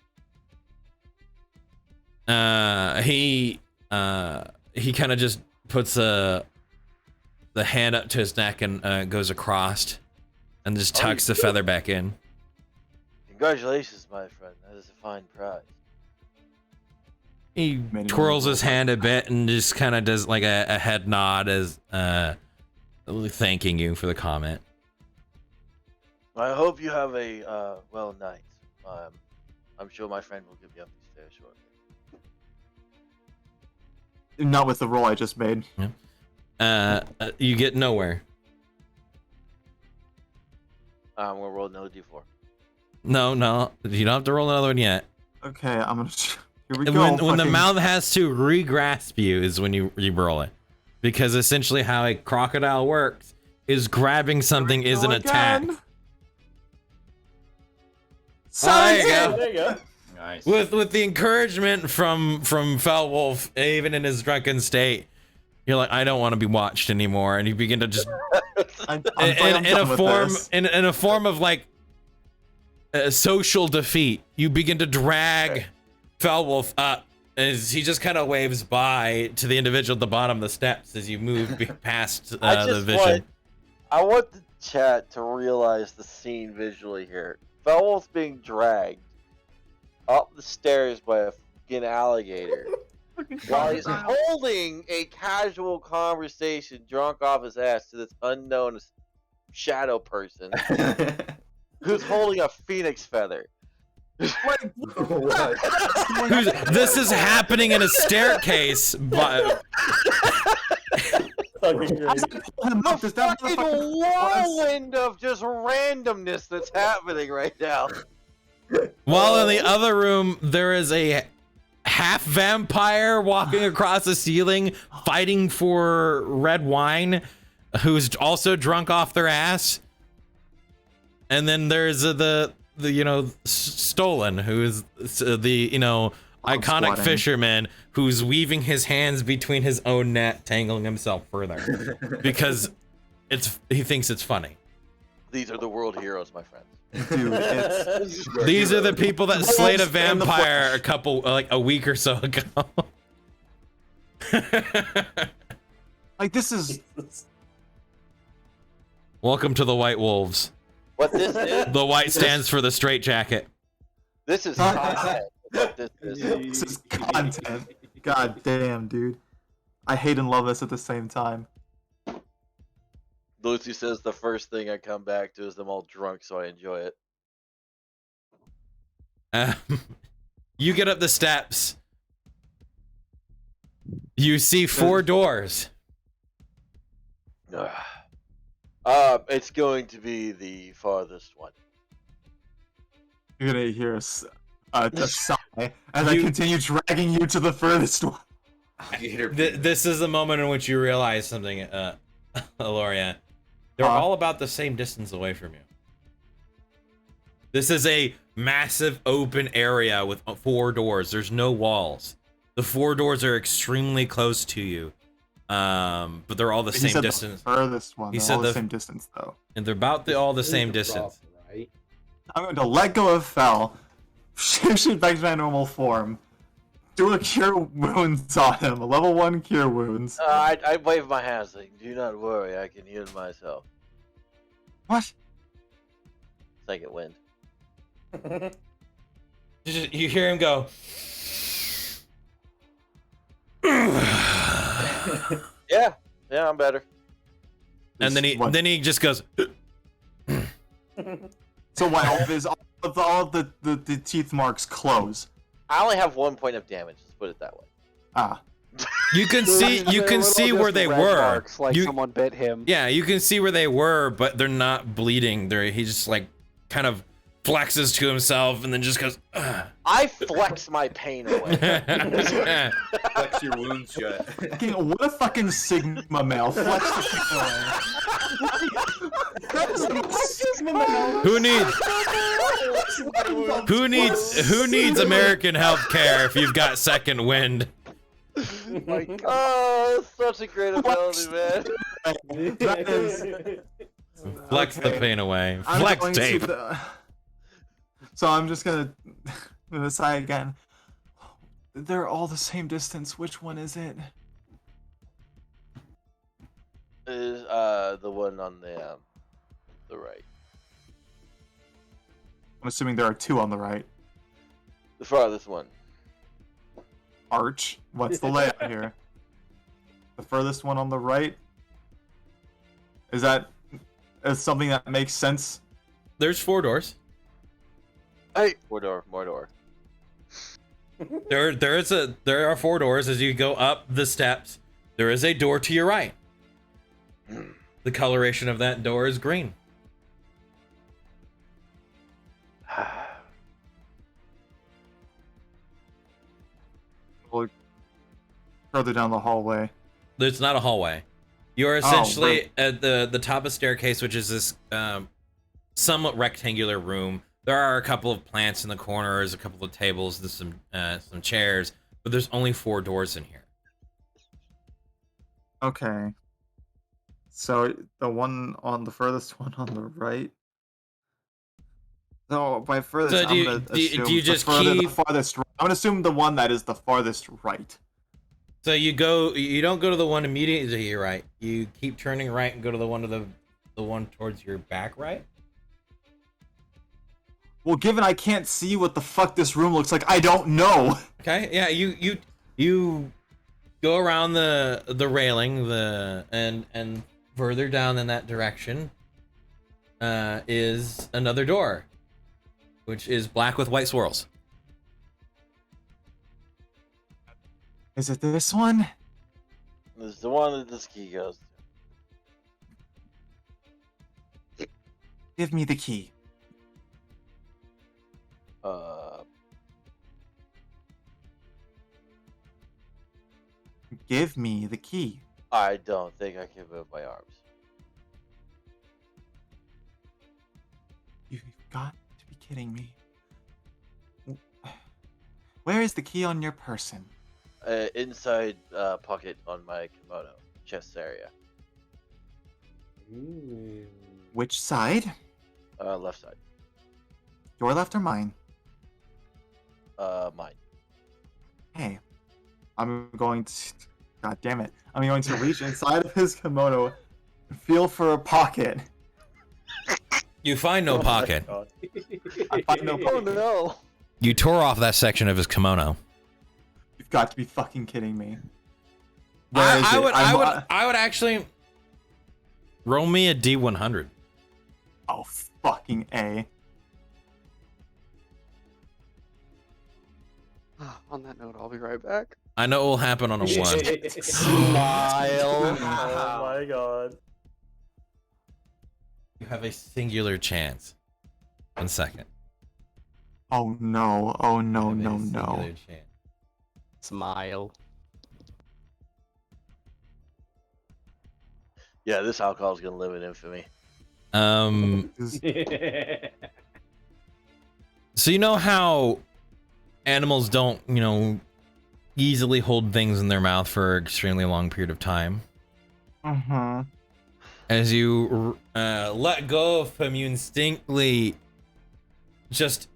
He kind of just puts the hand up to his neck and goes across and just tucks the feather back in. Congratulations, my friend. That is a fine prize. He twirls his hand a bit and just kind of does like a head nod as thanking you for the comment. I hope you have a well night. I'm sure my friend will give you up the stairs shortly. Not with the roll I just made. You get nowhere. I'm gonna roll another d4. No, you don't have to roll another one yet. Okay, I'm gonna. Here we go. When the mouth has to re-grasp you is when you roll it, because essentially how a crocodile works is grabbing something is an attack. There you go. Nice. With the encouragement from Felwolf, even in his drunken state, you're like, I don't want to be watched anymore, and you begin to just I'm in done a with form this. in a form of like social defeat. You begin to drag Felwolf up as he just kind of waves by to the individual at the bottom of the steps as you move past the vision. I want the chat to realize the scene visually here. Felwolf's being dragged up the stairs by a fucking alligator while he's holding a casual conversation drunk off his ass to this unknown shadow person who's holding a phoenix feather. This is happening in a staircase, but Fucking great. The fucking whirlwind of just randomness that's happening right now. while in the other room there is a half vampire walking across the ceiling fighting for red wine, who's also drunk off their ass. And then there's the Stolen, who is the iconic squatting. fisherman who's weaving his hands between his own net, tangling himself further because he thinks it's funny. These are the world heroes, my friends. Dude, it's These are the people that slayed a vampire a week or so ago. like this is Welcome to the White Wolves. What this is? The white stands for the straight jacket. This is content. What this is. this is content. God damn, dude. I hate and love this at the same time. Lucy says the first thing I come back to is them all drunk, so I enjoy it. You get up the steps. You see 4 doors. It's going to be the farthest one. You're gonna hear a sigh as I continue dragging you to the furthest one. This is the moment in which you realize something, Aloria. They're all about the same distance away from you. This is a massive open area with 4 doors. There's no walls. The 4 doors are extremely close to you. But they're all the He same said distance. The furthest one. He They're said all the the- same distance though. And they're about all the same distance. Right? I'm going to let go of Fel, Shift back to my normal form. Do a cure wounds on him. A level 1 cure wounds. I wave my hands like, do not worry, I can heal myself. What? Second wind. You hear him go. Yeah, I'm better. And then he just goes. So why all of the teeth marks close? I only have 1 point of damage. Let's put it that way. Ah. You can see where they were. Marks, like someone bit him. Yeah, you can see where they were, but they're not bleeding. He just like kind of flexes to himself and then just goes. Ugh. I flex my pain away. Flex your wounds shut. What a fucking Sigma male. Flex the Who needs American healthcare if you've got second wind? Oh, that's such a great ability, man. That is... Flex the pain away. I'm Flex going tape. So I'm just gonna decide again. They're all the same distance. Which one is it? Is the one on the right. I'm assuming there are 2 on the right. The farthest one. Arch. What's the layout here? The furthest one on the right? Is something that makes sense? There's 4 doors. Hey, more door. There are 4 doors as you go up the steps. There is a door to your right. The coloration of that door is green. Well, further down the hallway. It's not a hallway. You're essentially at the top of staircase, which is this somewhat rectangular room. There are a couple of plants in the corners, a couple of tables, there's some chairs, but there's only 4 doors in here. Okay. So the one on the furthest one on the right. So by furthest, So do you just keep? the farthest? I'm gonna assume the one that is the farthest right. So you don't go to the one immediately to your right. You keep turning right and go to the one towards your back right. Well, given I can't see what the fuck this room looks like, I don't know. Okay, yeah, you go around the railing and further down in that direction is another door, which is black with white swirls. Is it this one? This is the one that this key goes to. Give me the key. Give me the key. I don't think I can move my arms. You've got to be kidding me. Where is the key on your person? Inside pocket on my kimono, chest area. Which side? Left side. Your left or mine? Mine. Hey, I'm going to... God damn it. I'm going to reach inside of his kimono and feel for a pocket. You find no pocket. I find no pocket. Oh no! You tore off that section of his kimono. You've got to be fucking kidding me. Where is it? I would actually roll me a D100. Oh, fucking A. On that note, I'll be right back. I know it will happen on a 1. Smile. Oh my god. You have a singular chance. 1 second. Oh no. Oh no, You have no, a no. singular chance. Smile. Yeah, this alcohol is gonna live in infamy. So you know how animals don't, easily hold things in their mouth for an extremely long period of time? Uh-huh. As you let go of him, you instinctively just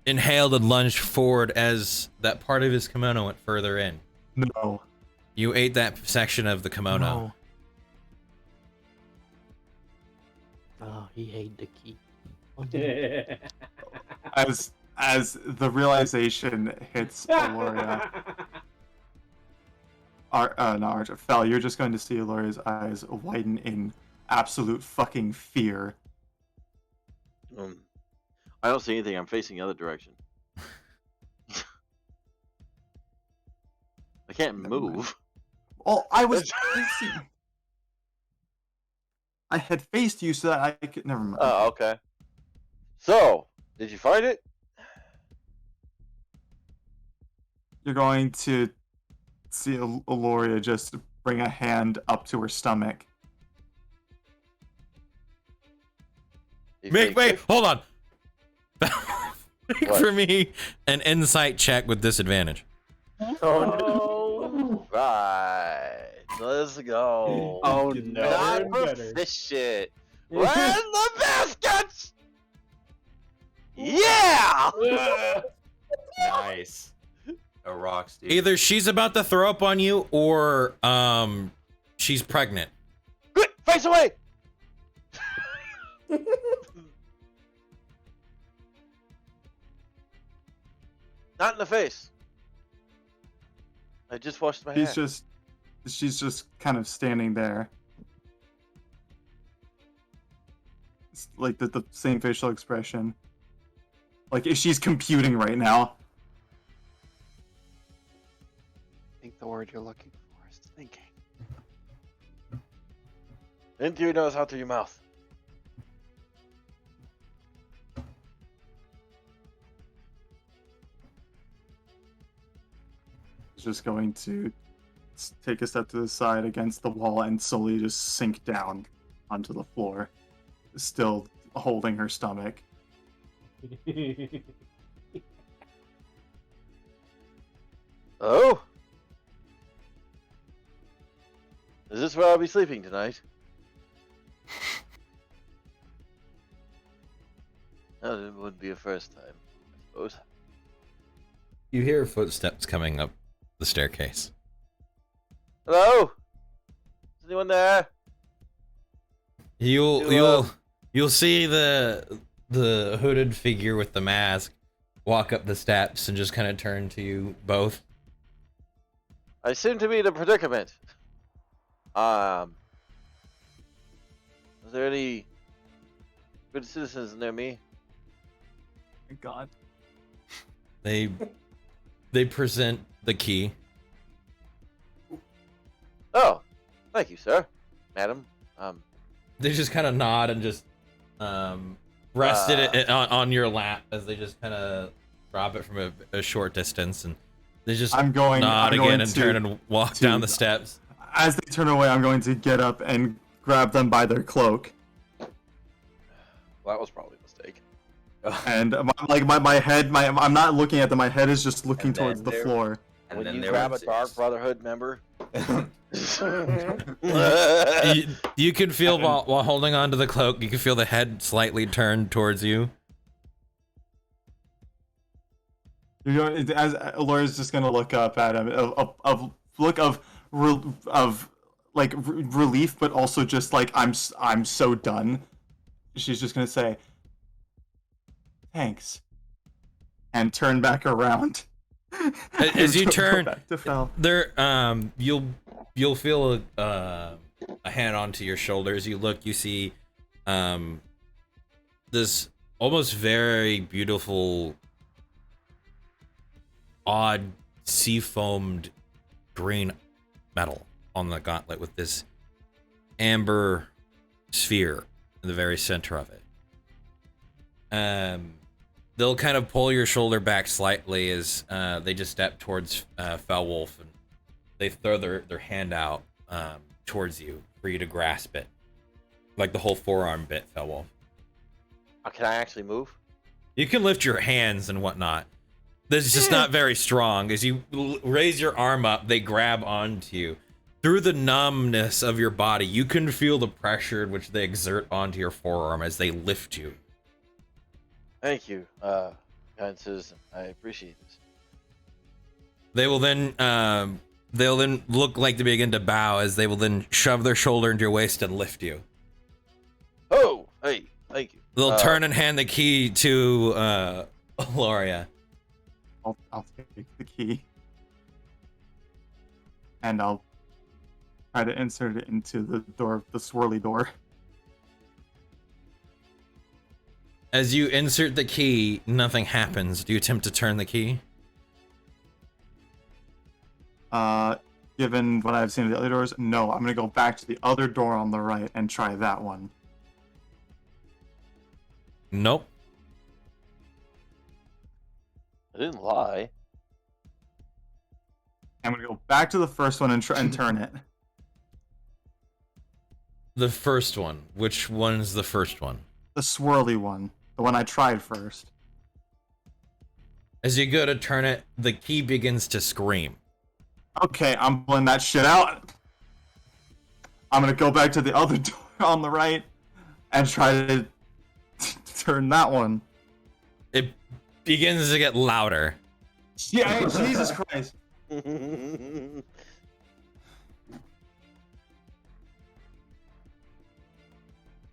inhaled and lunged forward as that part of his kimono went further in. No. You ate that section of the kimono. No. Oh, he ate the key. As the realization hits Aloria, Fel, you're just going to see Aloria's eyes widen in absolute fucking fear. I don't see anything. I'm facing the other direction. I can't move. Oh, I had faced you so that I could. Never mind. Oh, okay. So, did you find it? You're going to see Aloria just bring a hand up to her stomach. Wait, hold on. Make What? for me an insight check with disadvantage. Oh, right. Let's go. Oh Getting no. better Not and better. proficient. Where's the biscuits? Yeah! Nice. A rocks, dude. Either she's about to throw up on you or she's pregnant. Good! Face away! Not in the face. I just washed my hands. She's just kind of standing there. It's like the same facial expression. Like she's computing right now. I think the word you're looking for is thinking. In through your nose, out through your mouth. She's just going to take a step to the side against the wall and slowly just sink down onto the floor, still holding her stomach. Oh? Is this where I'll be sleeping tonight? No, it would be a first time, I suppose. You hear footsteps coming up the staircase. Hello? Is anyone there? You'll see the hooded figure with the mask walk up the steps and just kind of turn to you both. I seem to be in a predicament. Is there any good citizens near me? Thank God. They present the key. Oh, thank you, sir, madam. They just kind of nod and just rested it on your lap as they just kind of drop it from a short distance, and they just nod again and turn and walk down the steps. As they turn away, I'm going to get up and grab them by their cloak. Well, that was probably a mistake. And my head, I'm not looking at them. My head is just looking And then towards the there- floor. And When then you there grab a was- Dark Brotherhood member. You can feel while holding onto the cloak, you can feel the head slightly turned towards you. You know, as Laura's just gonna look up at him, look of relief, but also just like I'm so done. She's just gonna say, "Thanks," and turn back around. As you Go turn, back to Fel. there you'll feel a hand onto your shoulders. You look, you see this almost very beautiful, odd sea foamed green metal on the gauntlet with this amber sphere in the very center of it. They'll kind of pull your shoulder back slightly as they just step towards Felwolf, and they throw their hand out towards you for you to grasp it, like the whole forearm bit, Felwolf. Can I actually move? You can lift your hands and whatnot. This is just not very strong. As you raise your arm up, they grab onto you. Through the numbness of your body, you can feel the pressure which they exert onto your forearm as they lift you. Thank you. Kind citizen, I appreciate this. They will then they'll then look like they begin to bow as they will then shove their shoulder into your waist and lift you. Oh, hey, thank you. They'll turn and hand the key to Loria. I'll take the key. And I'll try to insert it into the door, the swirly door. As you insert the key, nothing happens. Do you attempt to turn the key? Given what I've seen of the other doors, no. I'm gonna go back to the other door on the right and try that one. Nope. I didn't lie. I'm gonna go back to the first one and try and turn it. The first one. Which one's the first one? The swirly one. The one I tried first. As you go to turn it, the key begins to scream. Okay, I'm pulling that shit out. I'm gonna go back to the other door on the right and try to turn that one. It begins to get louder. Yeah, Jesus Christ.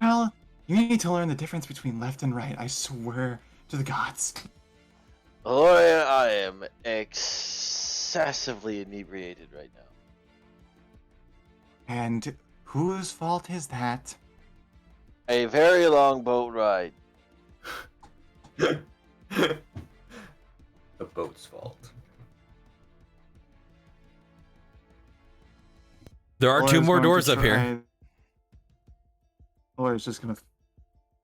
Well, you need to learn the difference between left and right, I swear to the gods. Gloria, I am excessively inebriated right now. And whose fault is that? A very long boat ride. The boat's fault. There are two Laura's more going to doors up here. try- Laura's just gonna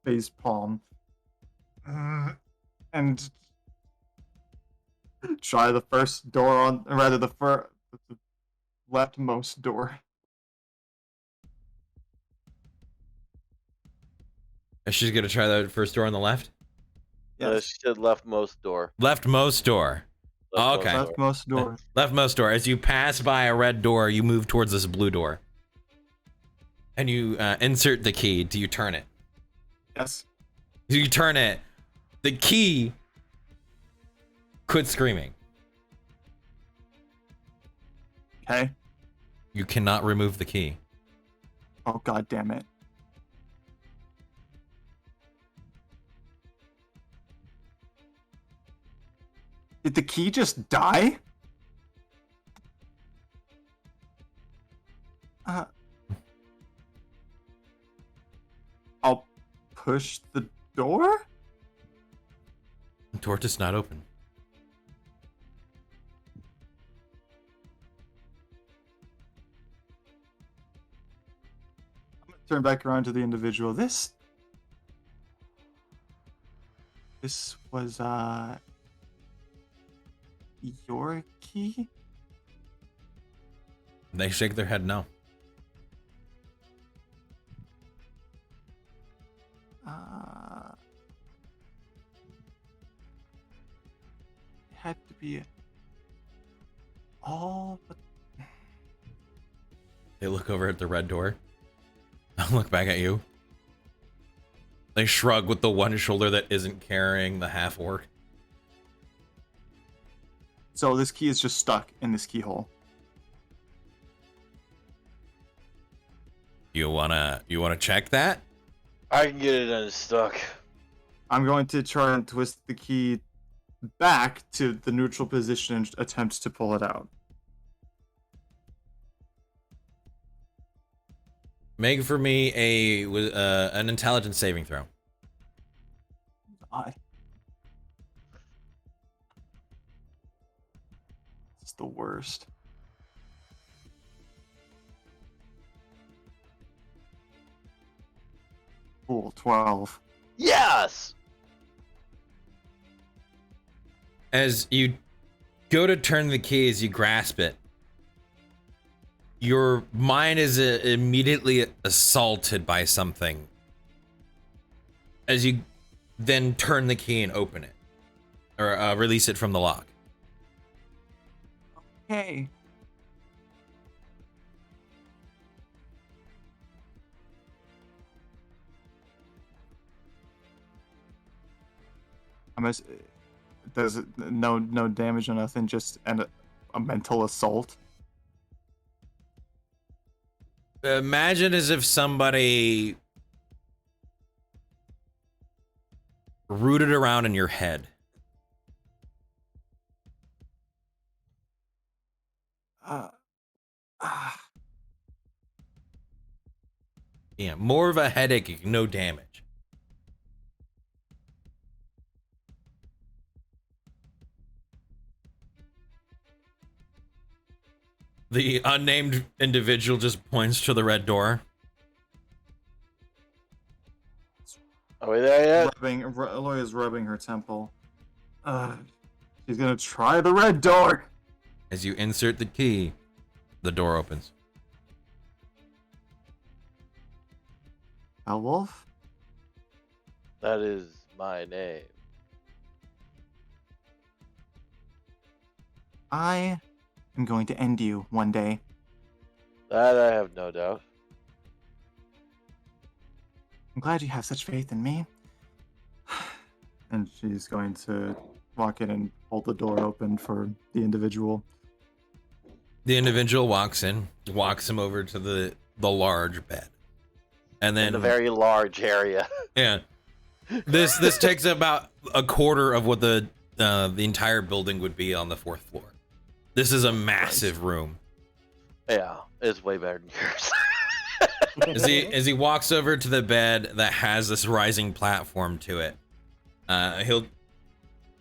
face palm and try the first door on, or rather the leftmost door. She's gonna try the first door on the left? She said leftmost door. Leftmost door. Oh, okay. Leftmost door. Leftmost door. As you pass by a red door, you move towards this blue door. And you insert the key. Do you turn it? Yes. You turn it. The key quits screaming. Okay. You cannot remove the key. Oh, god damn it. Did the key just die? I'll push the door? The door does not open. I'm gonna turn back around to the individual. This was, your key? They shake their head no. It had to be all but... They look over at the red door. I look back at you. They shrug with the one shoulder that isn't carrying the half orc. So this key is just stuck in this keyhole. You wanna check that? I can get it unstuck. I'm going to try and twist the key back to the neutral position and attempt to pull it out. Make for me an intelligence saving throw. It's the worst. Cool, 12. Yes! As you go to turn the key, as you grasp it, your mind is immediately assaulted by something. As you then turn the key and open it, or release it from the lock. Hey. There's no damage or nothing, just a mental assault. Imagine as if somebody rooted around in your head. Uh, ah, Yeah, more of a headache, no damage. The unnamed individual just points to the red door. Are we there yet? Aloya's rubbing her temple. She's gonna try the red door. As you insert the key, the door opens. Wolf? That is my name. I am going to end you one day. That I have no doubt. I'm glad you have such faith in me. And she's going to walk in and hold the door open for the individual. The individual walks in, walks him over to the large bed. And then In a very large area. yeah. This takes about a quarter of what the entire building would be on the 4th floor. This is a massive room. Yeah, it's way better than yours. As he walks over to the bed that has this rising platform to it, he'll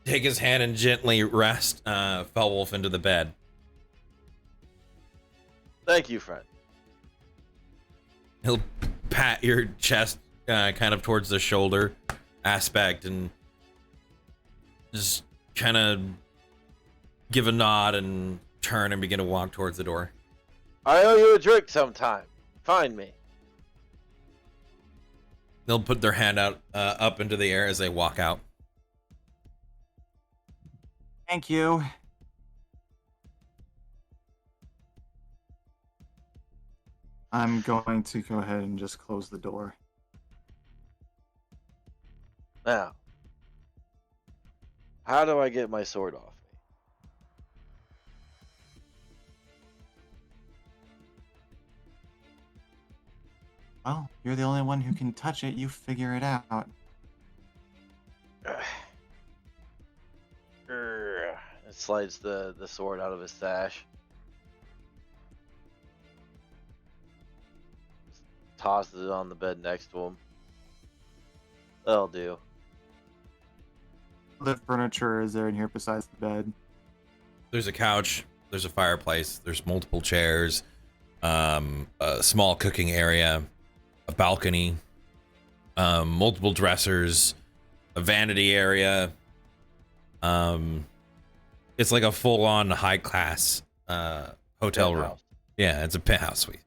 take his hand and gently rest Felwolf into the bed. Thank you, friend. He'll pat your chest kind of towards the shoulder aspect and just kind of give a nod and turn and begin to walk towards the door. I owe you a drink sometime. Find me. They'll put their hand out up into the air as they walk out. Thank you. I'm going to go ahead and just close the door. Now, how do I get my sword off me? Well, you're the only one who can touch it. You figure it out. It slides the sword out of his sash. Tosses it on the bed next to him. That'll do. What furniture is there in here besides the bed? There's a couch, there's a fireplace, there's multiple chairs, a small cooking area, a balcony, multiple dressers, a vanity area. It's like a full-on high-class hotel room. Penthouse. Yeah, it's a penthouse suite.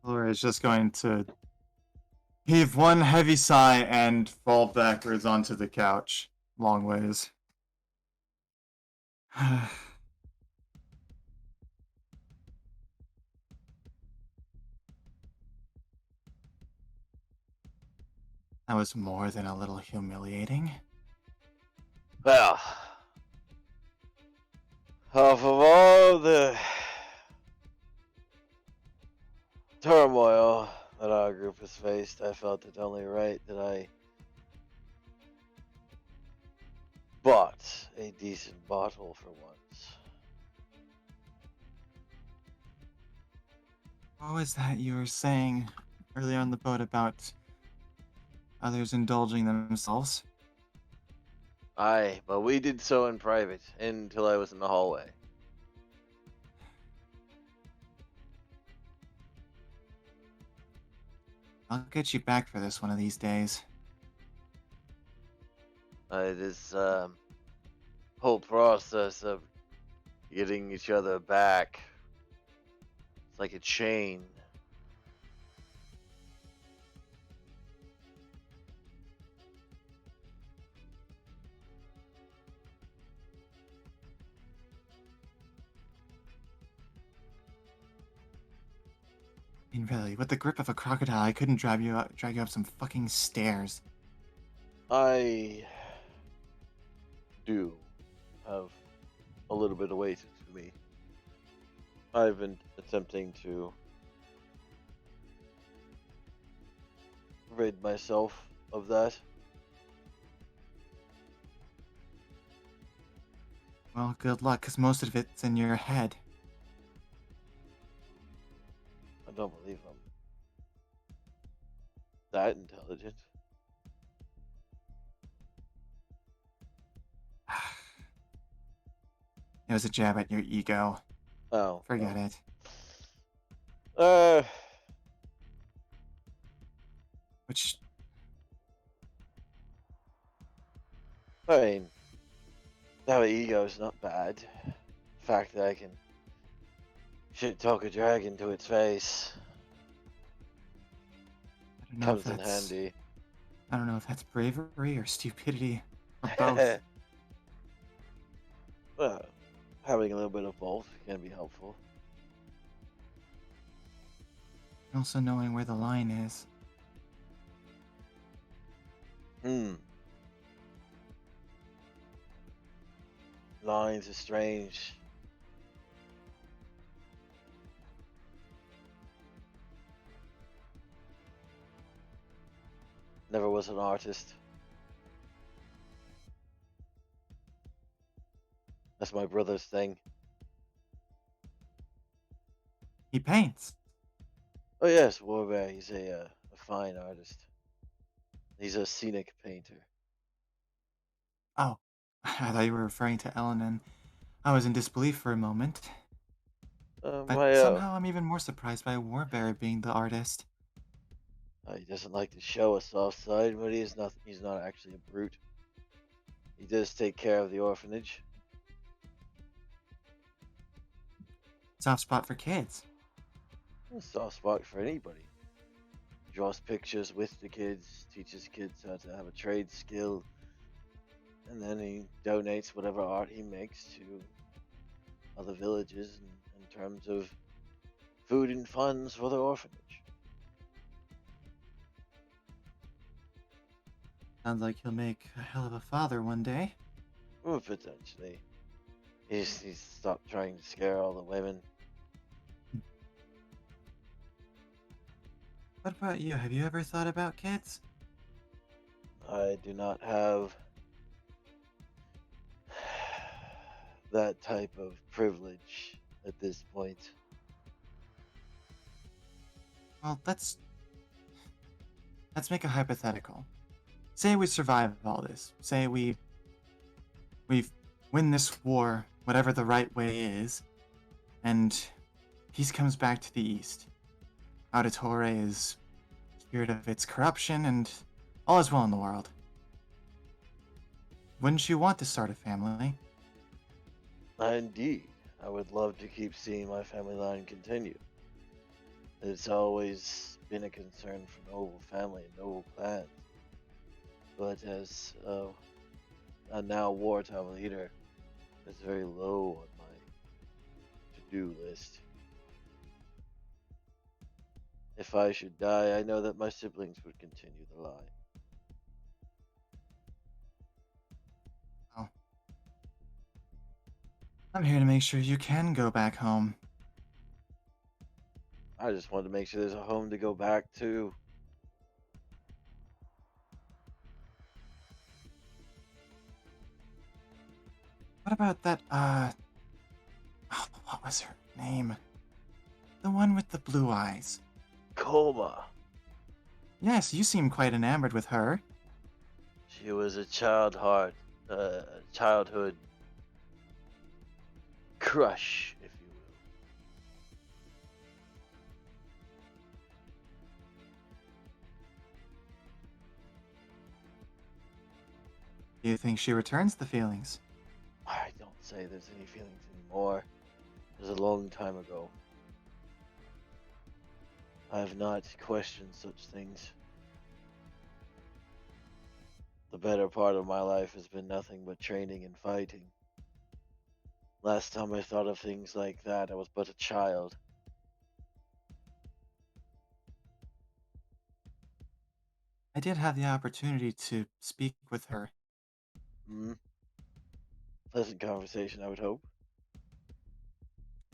Laura is just going to heave one heavy sigh and fall backwards onto the couch. Long ways. That was more than a little humiliating. Well, of all the turmoil that our group has faced, I felt it only right that I bought a decent bottle for once. What was that you were saying earlier on the boat about others indulging themselves? Aye, but we did so in private until I was in the hallway. I'll get you back for this one of these days. This whole process of getting each other back, it's like a chain. I mean, really, with the grip of a crocodile, I couldn't drag you up some fucking stairs. I do have a little bit of weight to me. I've been attempting to rid myself of that. Well, good luck, because most of it's in your head. I don't believe I'm that intelligent. It was a jab at your ego. Oh, Forget it. Uh, Which, I mean, that ego's not bad. The fact that I can shit talk a dragon to its face I don't know if comes in that's... handy. I don't know if that's bravery or stupidity, or both. Well, having a little bit of both can be helpful. Also knowing where the line is. Hmm. Lines are strange. Never was an artist. That's my brother's thing. He paints. Oh yes, Warbear. He's a fine artist. He's a scenic painter. Oh, I thought you were referring to Ellen, and I was in disbelief for a moment. But My somehow I'm even more surprised by Warbear being the artist. he doesn't like to show a soft side, but he's not. He's not actually a brute. He does take care of the orphanage. Soft spot for kids. A soft spot for anybody. Draws pictures with the kids, teaches kids how to have a trade skill, and then he donates whatever art he makes to other villages in terms of food and funds for the orphanage. Sounds like he'll make a hell of a father one day. Well, potentially. He's stopped trying to scare all the women. What about you? Have you ever thought about kids? I do not have that type of privilege at this point. Well, let's make a hypothetical. Say we survive all this. Say we win this war, whatever the right way is, and peace comes back to the east. Auditore is cured of its corruption, and all is well in the world. Wouldn't you want to start a family? Indeed, I would love to keep seeing my family line continue. It's always been a concern for noble family and noble clans. But as a now wartime leader, it's very low on my to-do list. If I should die, I know that my siblings would continue the line. Oh. I'm here to make sure you can go back home. I just wanted to make sure there's a home to go back to. What about that, what was her name? The one with the blue eyes. Coma. Yes, you seem quite enamored with her. She was a childhood crush, if you will. Do you think she returns the feelings? I don't say there's any feelings anymore. It was a long time ago. I have not questioned such things. The better part of my life has been nothing but training and fighting. Last time I thought of things like that, I was but a child. I did have the opportunity to speak with her. Hmm. Pleasant conversation, I would hope.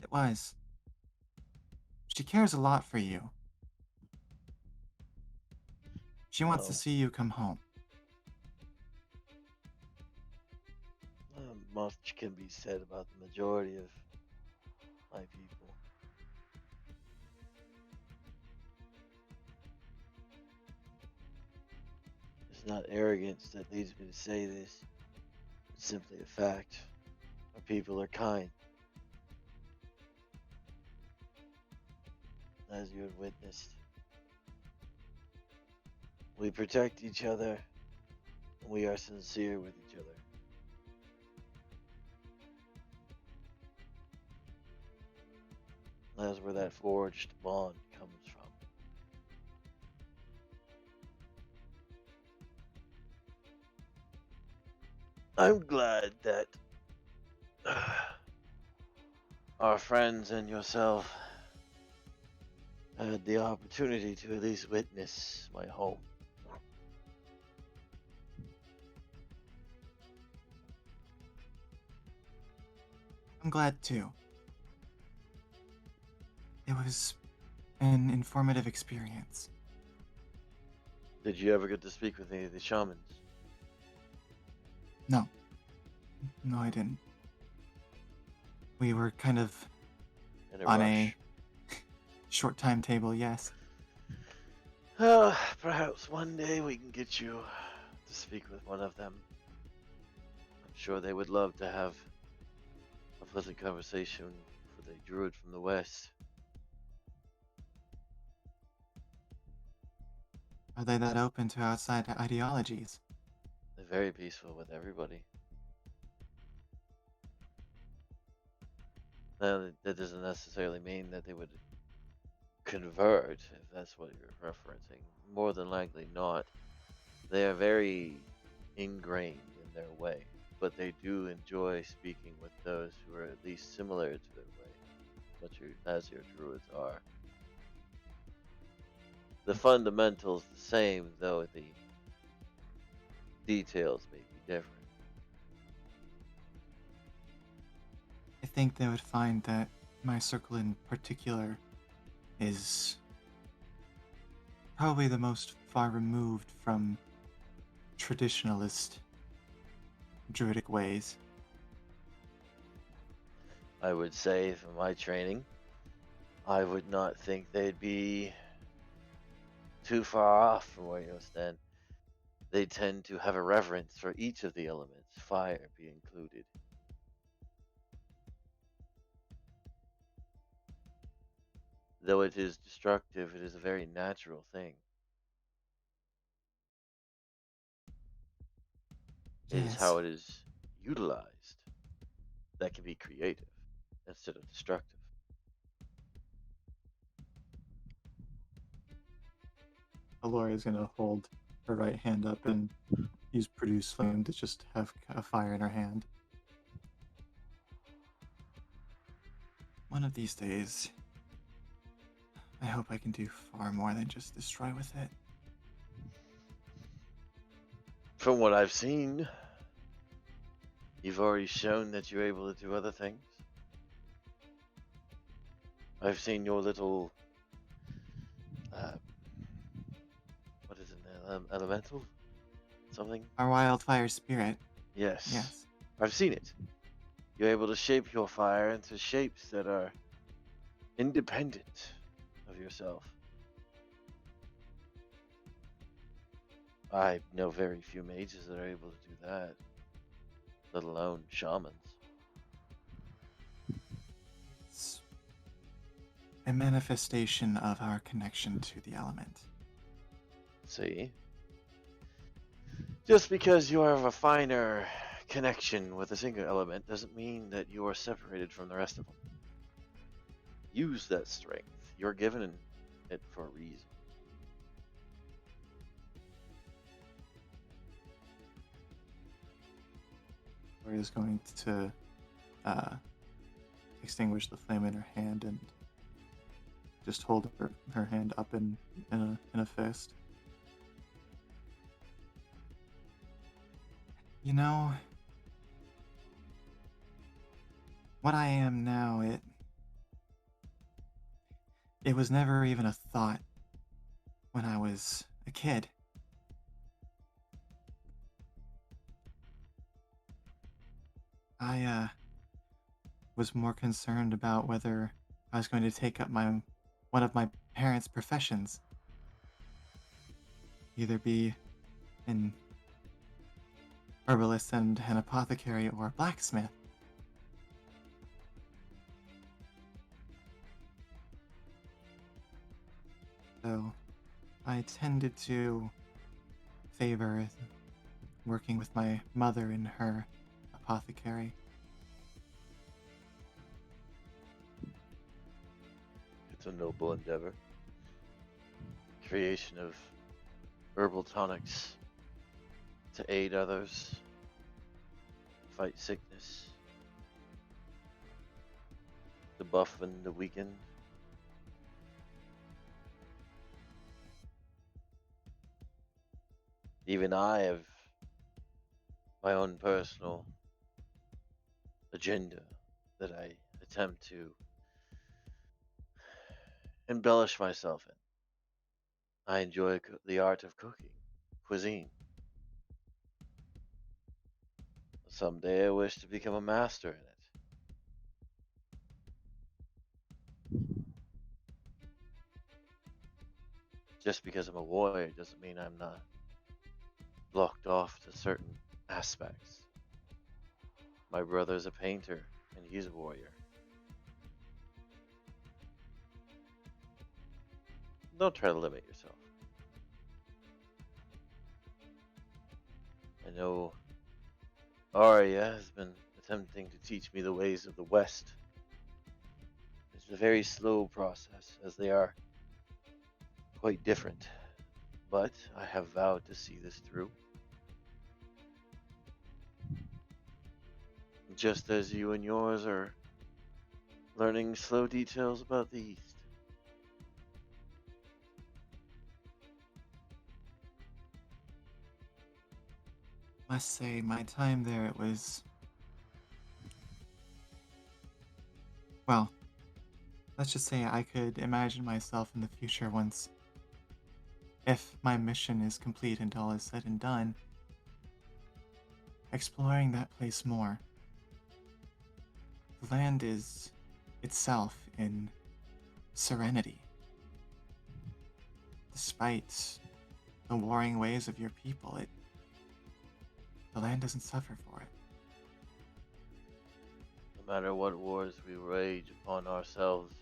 It was. She cares a lot for you. She wants to Well, see you come home. much can be said about the majority of my people. It's not arrogance that leads me to say this. It's simply a fact. Our people are kind, as you have witnessed. We protect each other, and we are sincere with each other. That's where that forged bond comes from. I'm glad that our friends and yourself had the opportunity to at least witness my home. I'm glad too. It was an informative experience. Did you ever get to speak with any of the shamans? No. No, I didn't. We were kind of In a on rush? a short timetable, yes. Perhaps one day we can get you to speak with one of them. I'm sure they would love to have a pleasant conversation with a druid from the west. Are they that open to outside ideologies? They're very peaceful with everybody. Now, that doesn't necessarily mean that they would convert, if that's what you're referencing. More than likely not. They are very ingrained in their way, but they do enjoy speaking with those who are at least similar to their way, as your druids are. The fundamentals the same, though the details may be different. I think they would find that my circle in particular is probably the most far removed from traditionalist druidic ways. I would say, from my training, I would not think they'd be too far off from where you stand. They tend to have a reverence for each of the elements, fire be included. Though it is destructive, it is a very natural thing. It is Yes. how it is utilized that can be creative instead of destructive. Alora is gonna hold her right hand up and use produce flame to just have a fire in her hand. One of these days, I hope I can do far more than just destroy with it. From what I've seen, you've already shown that you're able to do other things. I've seen your little, what is it, elemental? Something? Our wildfire spirit, Yes. yes. I've seen it. You're able to shape your fire into shapes that are independent of yourself. I know very few mages that are able to do that, let alone shamans. It's a manifestation of our connection to the element. See? Just because you have a finer connection with a single element doesn't mean that you are separated from the rest of them. Use that strength. You're given it for a reason. Alora is going to extinguish the flame in her hand and just hold her hand up in a fist. You know, what I am now, it was never even a thought when I was a kid. I was more concerned about whether I was going to take up one of my parents' professions, either be an herbalist and an apothecary or a blacksmith. So I tended to favor working with my mother in her apothecary. It's a noble endeavor. Creation of herbal tonics to aid others, fight sickness, to buff and the weakened. Even I have my own personal agenda that I attempt to embellish myself in. I enjoy the art of cooking, cuisine. Someday I wish to become a master in it. Just because I'm a warrior doesn't mean I'm not blocked off to certain aspects. My brother's a painter, and he's a warrior. Don't try to limit yourself. I know Arya has been attempting to teach me the ways of the West. It's a very slow process, as they are quite different. But I have vowed to see this through. Just as you and yours are learning slow details about the East. Must say, my time there, it was. Well, let's just say I could imagine myself in the future once, if my mission is complete and all is said and done, exploring that place more. The land is itself in serenity. Despite the warring ways of your people, the land doesn't suffer for it. No matter what wars we wage upon ourselves,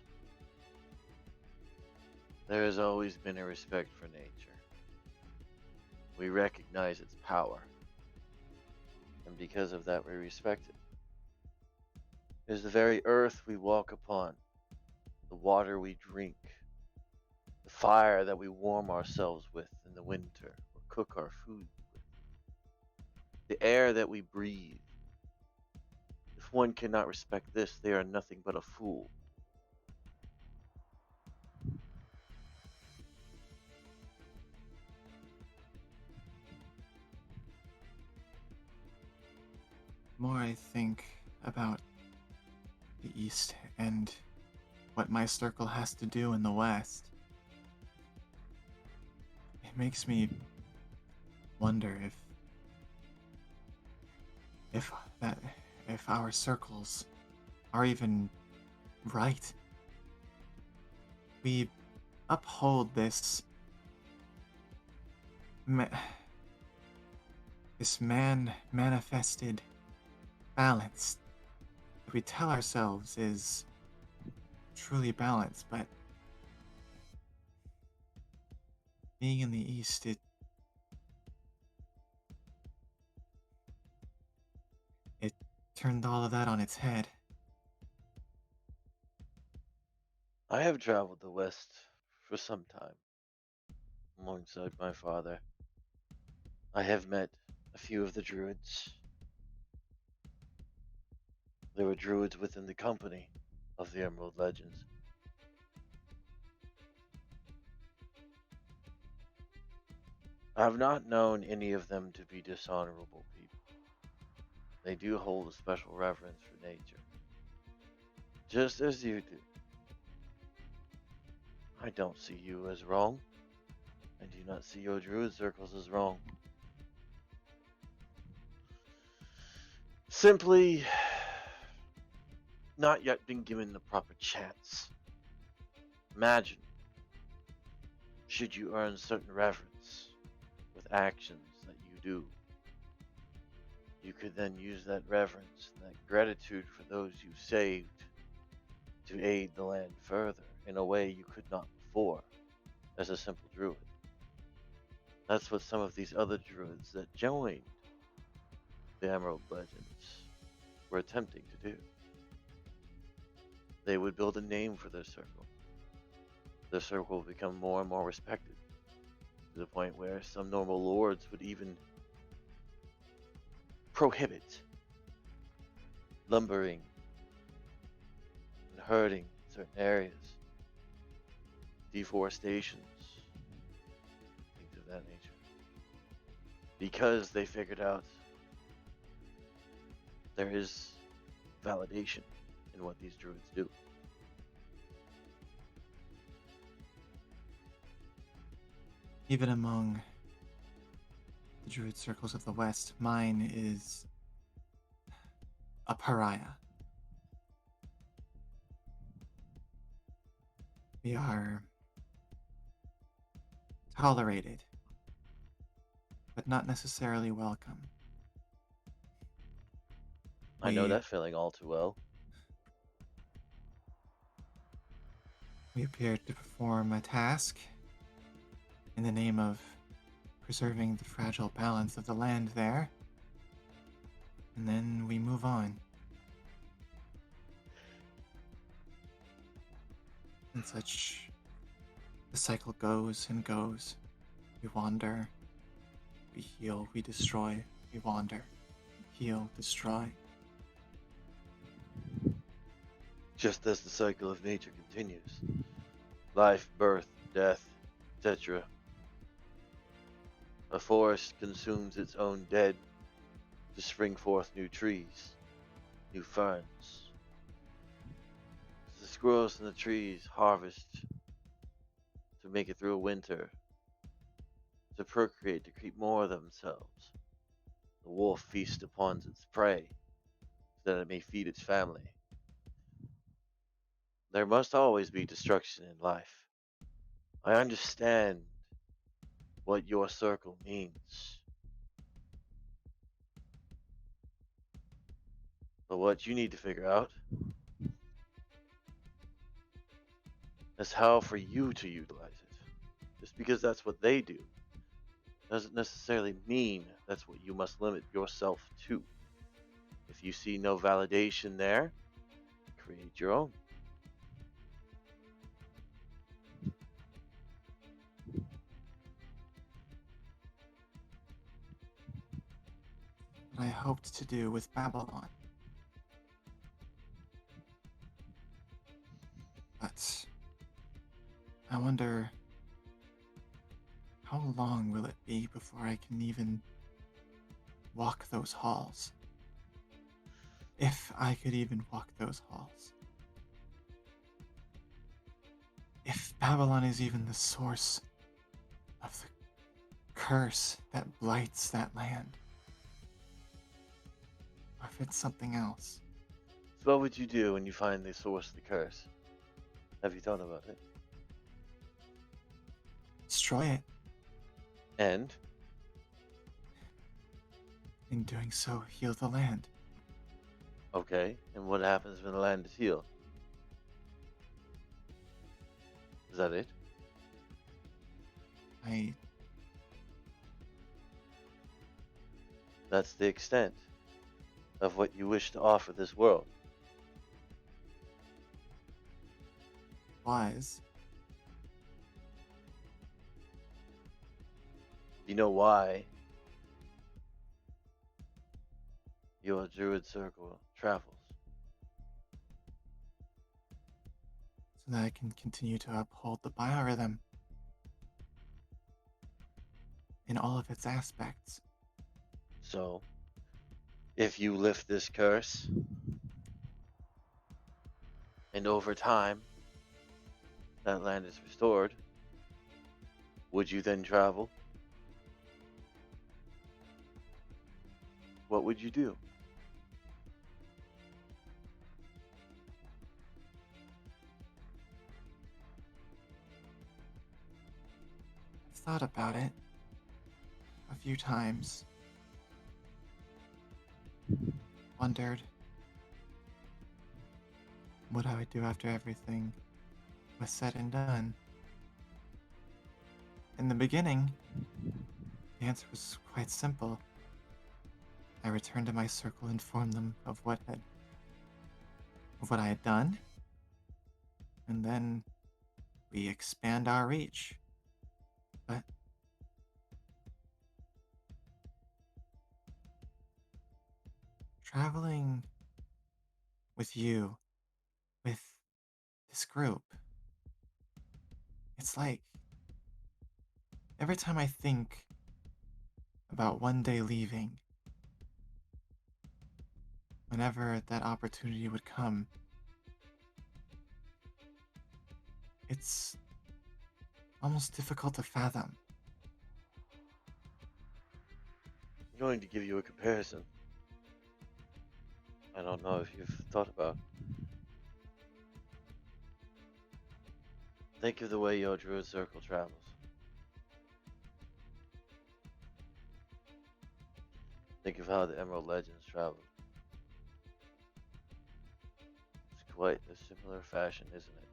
there has always been a respect for nature. We recognize its power, and because of that, we respect it. It is the very earth we walk upon, the water we drink, the fire that we warm ourselves with in the winter or cook our food with, the air that we breathe. If one cannot respect this, they are nothing but a fool. The more I think about the East and what my circle has to do in the West, it makes me wonder if that if our circles are even right. We uphold ma- this manifested balance that we tell ourselves is truly balanced, but being in the East, it turned all of that on its head. I have traveled the West for some time alongside my father. I have met a few of the druids. There were druids within the company of the Emerald Legends. I have not known any of them to be dishonorable people. They do hold a special reverence for nature, just as you do. I don't see you as wrong. I do not see your druid circles as wrong. Simply not yet been given the proper chance. Imagine, should you earn certain reverence with actions that you do, you could then use that reverence, that gratitude for those you saved to aid the land further in a way you could not before as a simple druid. That's what some of these other druids that joined the Emerald Legends were attempting to do. They would build a name for their circle. Their circle would become more and more respected, to the point where some normal lords would even prohibit lumbering and herding in certain areas, deforestations, things of that nature. Because they figured out there is validation in what these druids do. Even among the druid circles of the West, mine is a pariah. We are tolerated, but not necessarily welcome. I know We- that feeling all too well. We appeared to perform a task in the name of preserving the fragile balance of the land there, and then we move on. And such, the cycle goes and goes. We wander, we heal, we destroy, we wander, heal, destroy. Just as the cycle of nature continues. Life, birth, death, etc. A forest consumes its own dead to spring forth new trees, new ferns. The squirrels in the trees harvest to make it through a winter, to procreate, to create more of themselves. The wolf feasts upon its prey so that it may feed its family. There must always be destruction in life. I understand what your circle means. But what you need to figure out is how for you to utilize it. Just because that's what they do doesn't necessarily mean that's what you must limit yourself to. If you see no validation there, create your own. What I hoped to do with Babylon. But I wonder, how long will it be before I can even walk those halls? If I could even walk those halls. If Babylon is even the source of the curse that blights that land. Or if it's something else. So what would you do when you find the source of the curse? Have you thought about it? Destroy it. And In doing so, heal the land. okay, and what happens when the land is healed? Is that it? That's the extent of what you wish to offer this world. Wise. You know why your druid circle travels? So that I can continue to uphold the biorhythm in all of its aspects. So, If you lift this curse, and over time, that land is restored, would you then travel? What would you do? I've thought about it a few times. Wondered what I would do after everything was said and done. In the beginning, the answer was quite simple. I returned to my circle, informed them of what I had done, and then we expand our reach. But traveling with you, with this group, it's like every time I think about one day leaving, whenever that opportunity would come, it's almost difficult to fathom. I'm going to give you a comparison. I don't know if you've thought about. Think of the way your druid circle travels. Think of how the Emerald Legends traveled. It's quite a similar fashion, isn't it?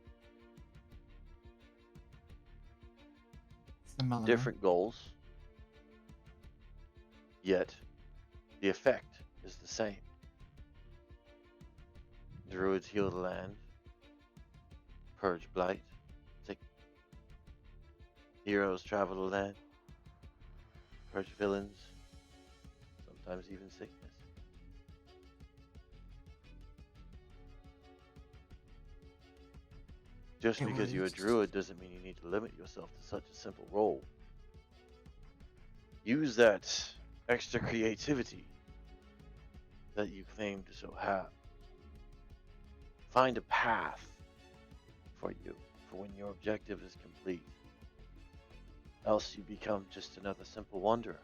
Similar. Different goals, yet the effect is the same. Druids heal the land, purge blight, heroes travel the land, purge villains, sometimes even sickness. Just It because you're a was- druid doesn't mean you need to limit yourself to such a simple role. Use that extra creativity that you claim to so have. Find a path for you for when your objective is complete. Else you become just another simple wanderer.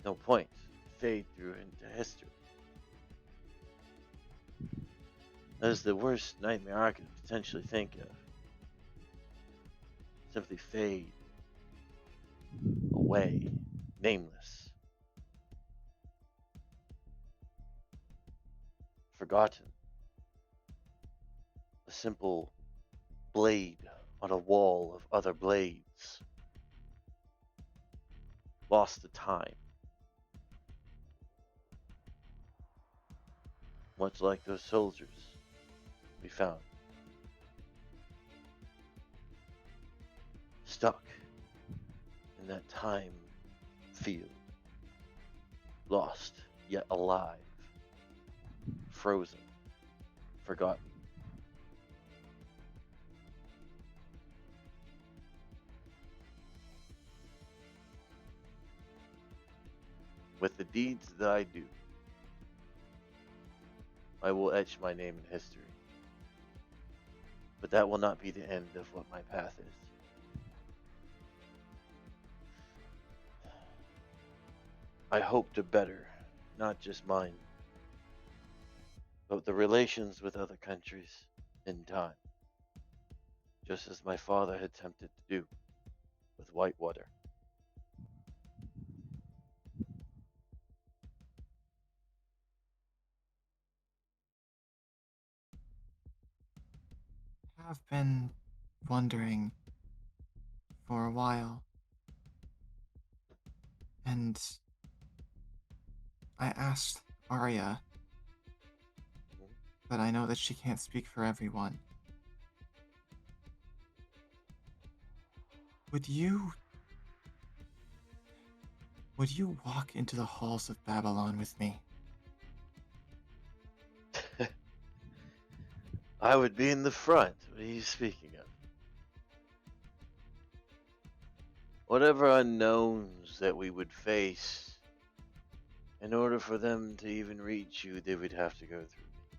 No point. Fade through into history. That is the worst nightmare I could potentially think of. Simply fade away, nameless, forgotten. A simple blade on a wall of other blades. Lost to time. Much like those soldiers we found. Stuck in that time field. Lost, yet alive. Frozen. Forgotten. With the deeds that I do, I will etch my name in history. But that will not be the end of what my path is. I hope to better, not just mine, but the relations with other countries in time. Just as my father had attempted to do with Whitewater. Have been wondering for a while. And I asked Arya, but I know that she can't speak for everyone. Would you walk into the halls of Babylon with me? I would be in the front. What are you speaking of? Whatever unknowns that we would face In order for them to even reach you, they would have to go through me.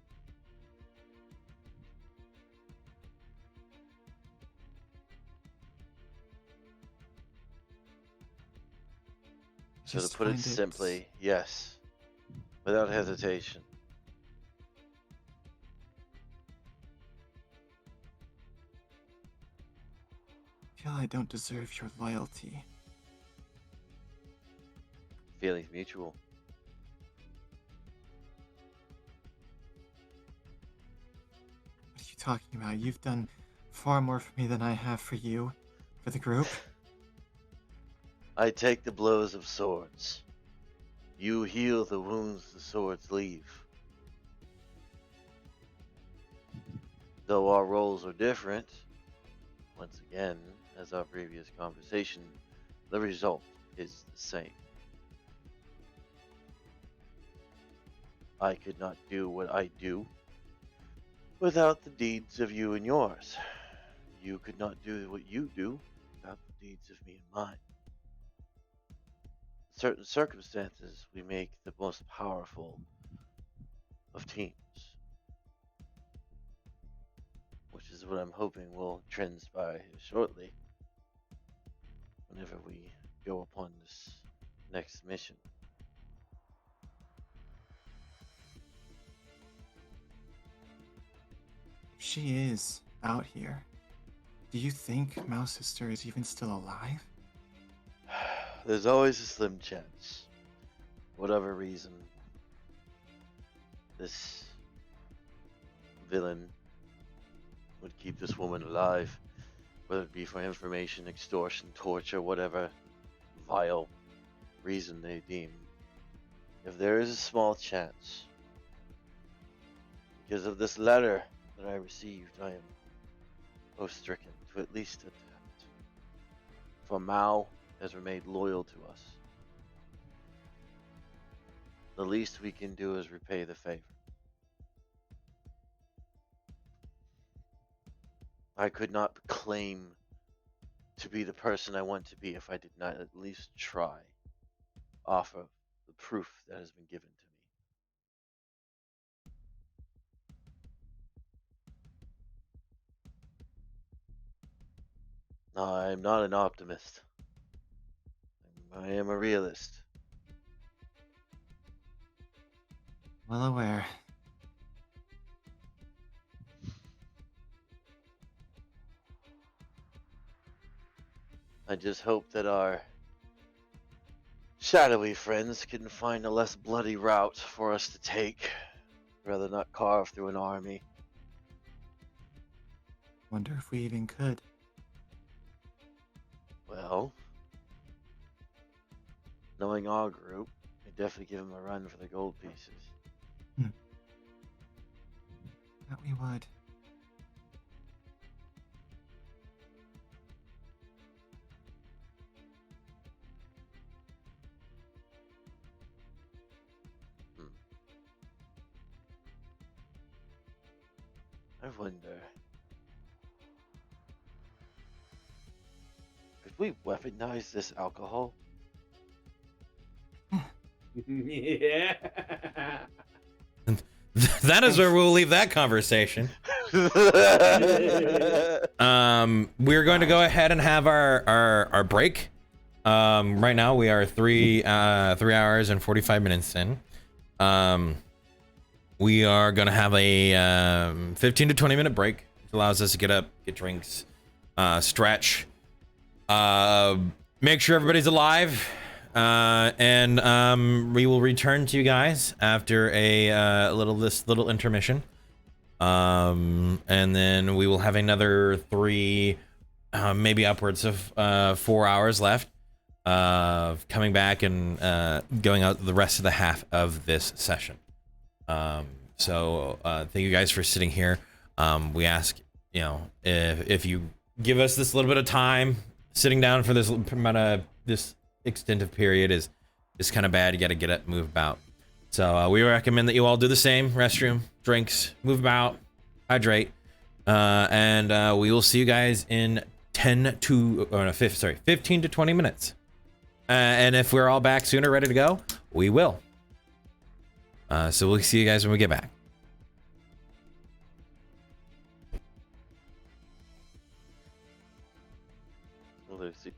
So to Just put it find simply, yes, without hesitation. I feel I don't deserve your loyalty. Feelings mutual. What are you talking about? You've done far more for me than I have for you, for the group. I take the blows of swords. You heal the wounds the swords leave. Though our roles are different, once again, as our previous conversation, the result is the same. I could not do what I do without the deeds of you and yours. You could not do what you do without the deeds of me and mine. In certain circumstances, we make the most powerful of teams, which is what I'm hoping will transpire here shortly whenever we go upon this next mission. If she is out here, do you think Mouse Sister is even still alive? There's always a slim chance. Whatever reason, this villain would keep this woman alive, whether it be for information, extortion, torture, whatever vile reason they deem. If there is a small chance, because of this letter that I received, I am most stricken to at least attempt. For Mao has remained loyal to us. The least we can do is repay the favor. I could not claim to be the person I want to be if I did not at least try off of the proof that has been given to me. I'm not an optimist. I am a realist. Well aware. I just hope that our shadowy friends can find a less bloody route for us to take, rather not carve through an army. Wonder if we even could. Well, knowing our group, we'd definitely give them a run for the gold pieces. That we would. I wonder, could we weaponize this alcohol? Yeah. That is where we'll leave that conversation. We're going to go ahead and have our break. Right now we are 3 hours and 45 minutes in. We are going to have a 15 to 20 minute break. It allows us to get up, get drinks, stretch, make sure everybody's alive, and we will return to you guys after this little intermission. And then we will have another 3, maybe upwards of 4 hours left of coming back and going out the rest of the half of this session. So thank you guys for sitting here. We ask, if you give us this little bit of time, sitting down for this amount of this extended period is kind of bad. You got to get up, move about. So we recommend that you all do the same: restroom, drinks, move about, hydrate, and we will see you guys in 15 to 20 minutes. And if we're all back sooner, ready to go, we will. So we'll see you guys when we get back. Lucy.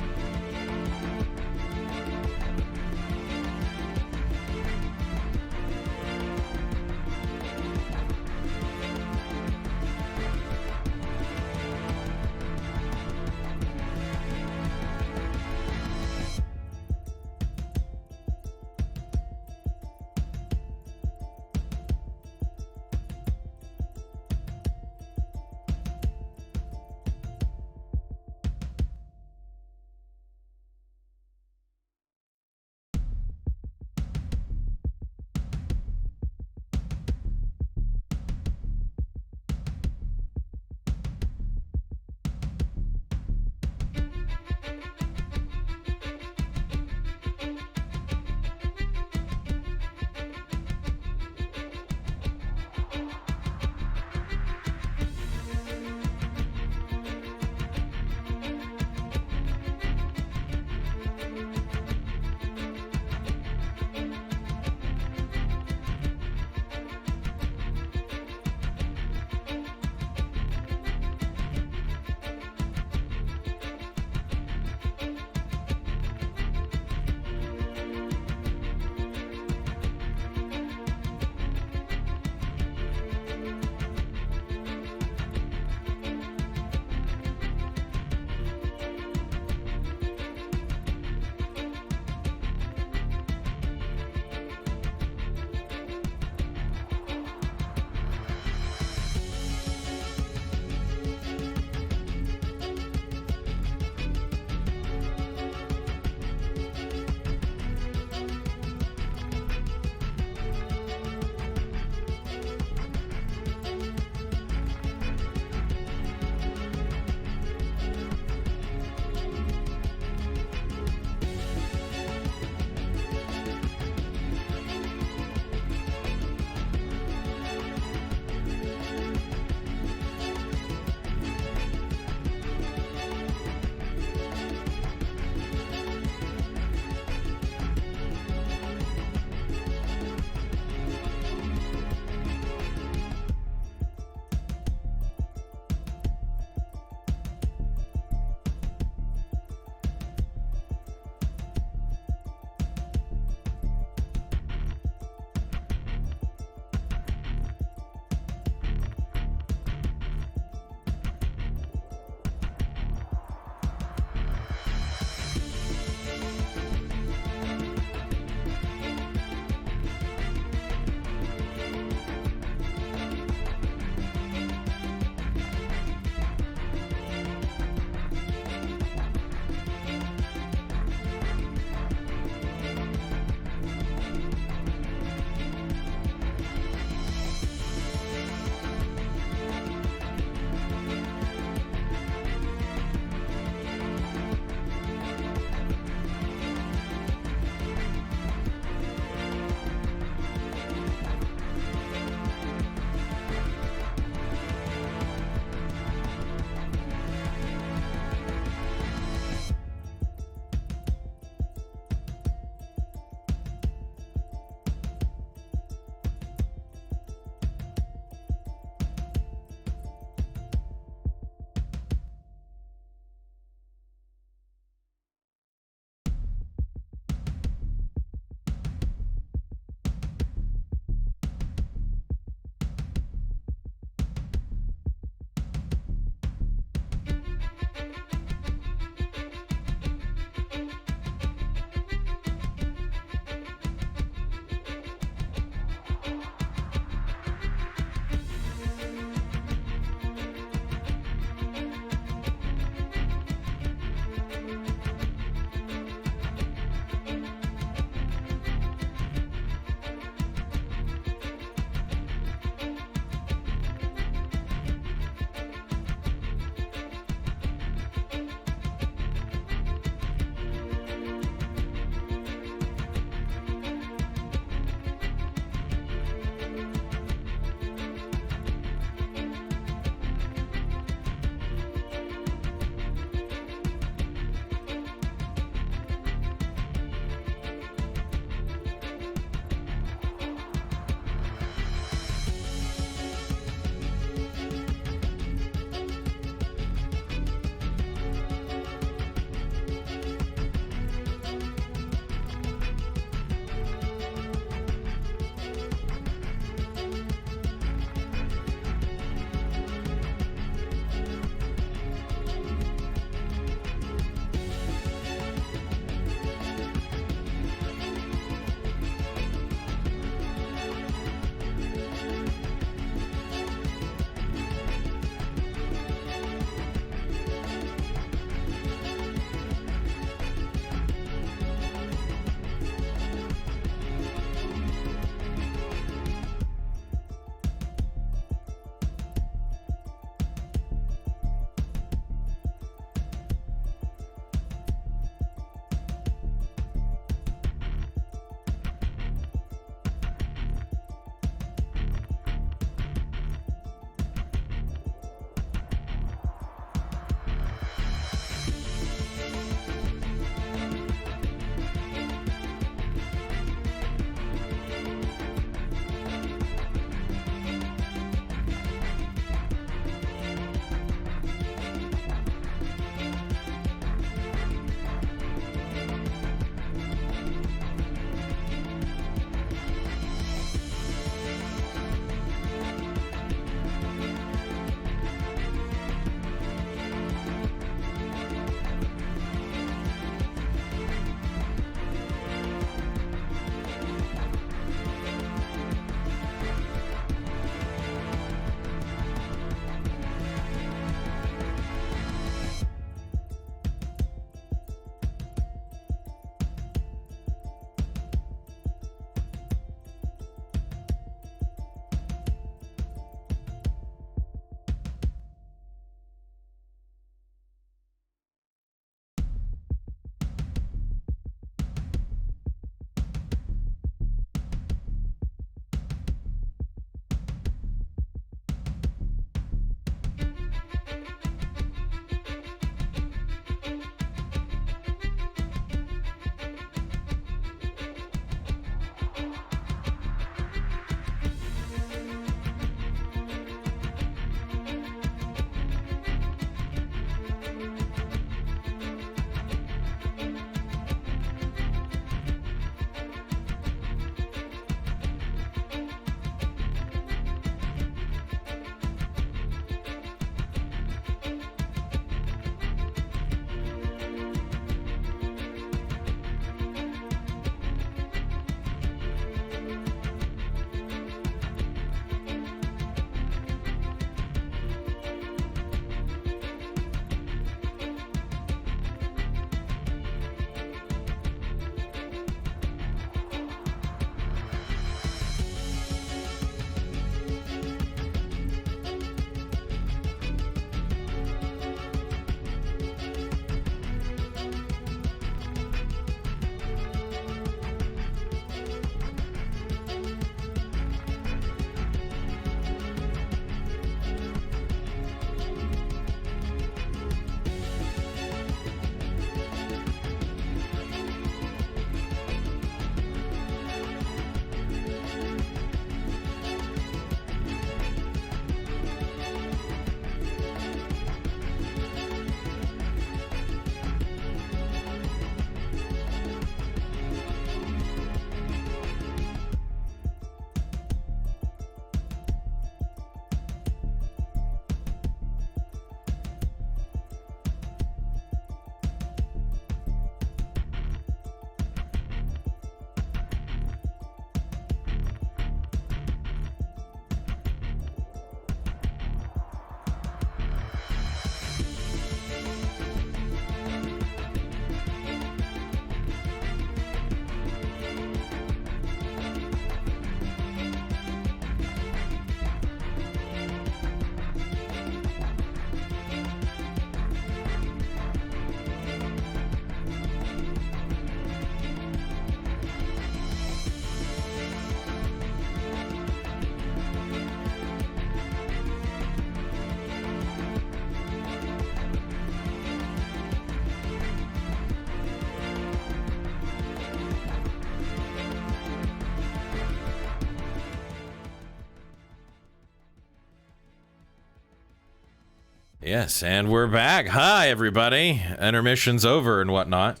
Yes, and we're back. Hi, everybody. Intermission's over and whatnot.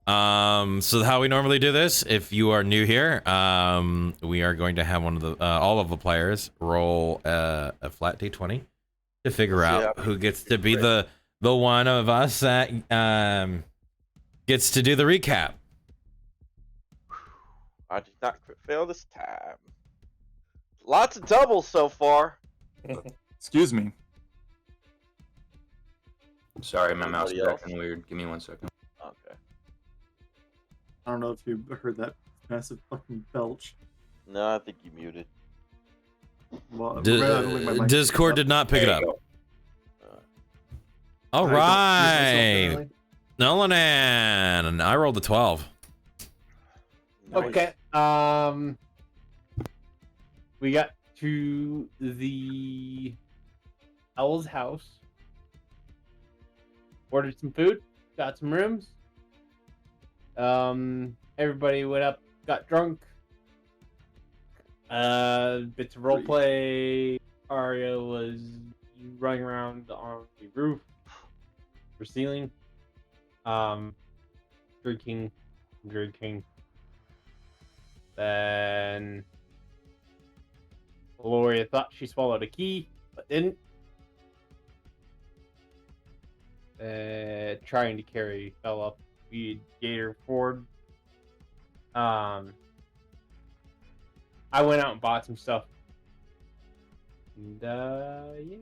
So how we normally do this, if you are new here, we are going to have one of the all of the players roll a flat d20 to figure out who gets to be the one of us that gets to do the recap. I did not crit fail this time. Lots of doubles so far. Excuse me. Sorry, my mouse is Anybody else? acting weird. Give me 1 second. Okay. I don't know if you heard that massive fucking belch. No, I think you muted. Well, I don't think my mic Discord picked did not pick it up. All I don't use myself, right, Nolan, and I rolled a 12. Okay. We got to the Owl's house. Ordered some food. Got some rooms. Everybody went up, got drunk. Bits of roleplay. Arya was running around on the roof or ceiling. Drinking. Then Gloria thought she swallowed a key, but didn't. Trying to carry fell up the gator forward. I went out and bought some stuff. And yeah,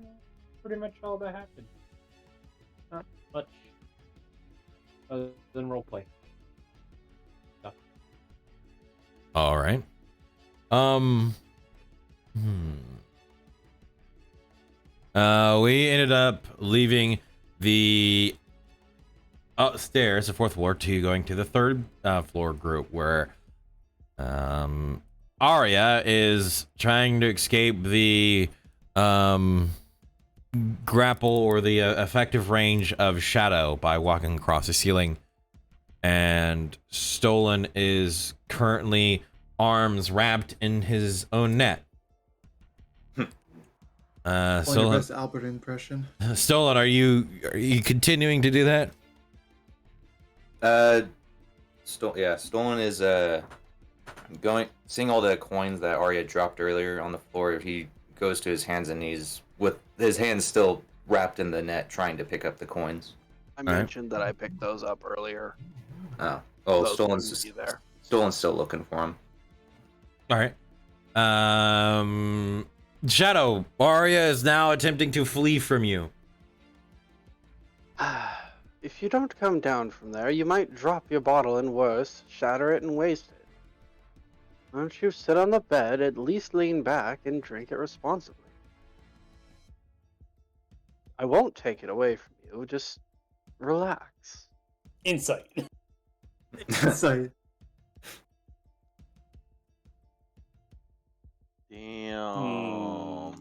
pretty much all that happened. Not much other than roleplay. All right. We ended up leaving the upstairs, the fourth floor, to going to the third floor group where Arya is trying to escape the grapple or the effective range of Shadow by walking across the ceiling, and Stolen is currently arms wrapped in his own net. Your Stolen, best Albert impression. Stolen, are you continuing to do that? Stolen is seeing all the coins that Arya dropped earlier on the floor. He goes to his hands and knees with his hands still wrapped in the net, trying to pick up the coins. I mentioned that I picked those up earlier. Oh, Those Stolen's wouldn't be there. Stolen's still looking for him. All right. Shadow, Arya is now attempting to flee from you. If you don't come down from there, you might drop your bottle and worse, shatter it and waste it. Why don't you sit on the bed, at least lean back, and drink it responsibly? I won't take it away from you, just relax. Insight. So, Damn.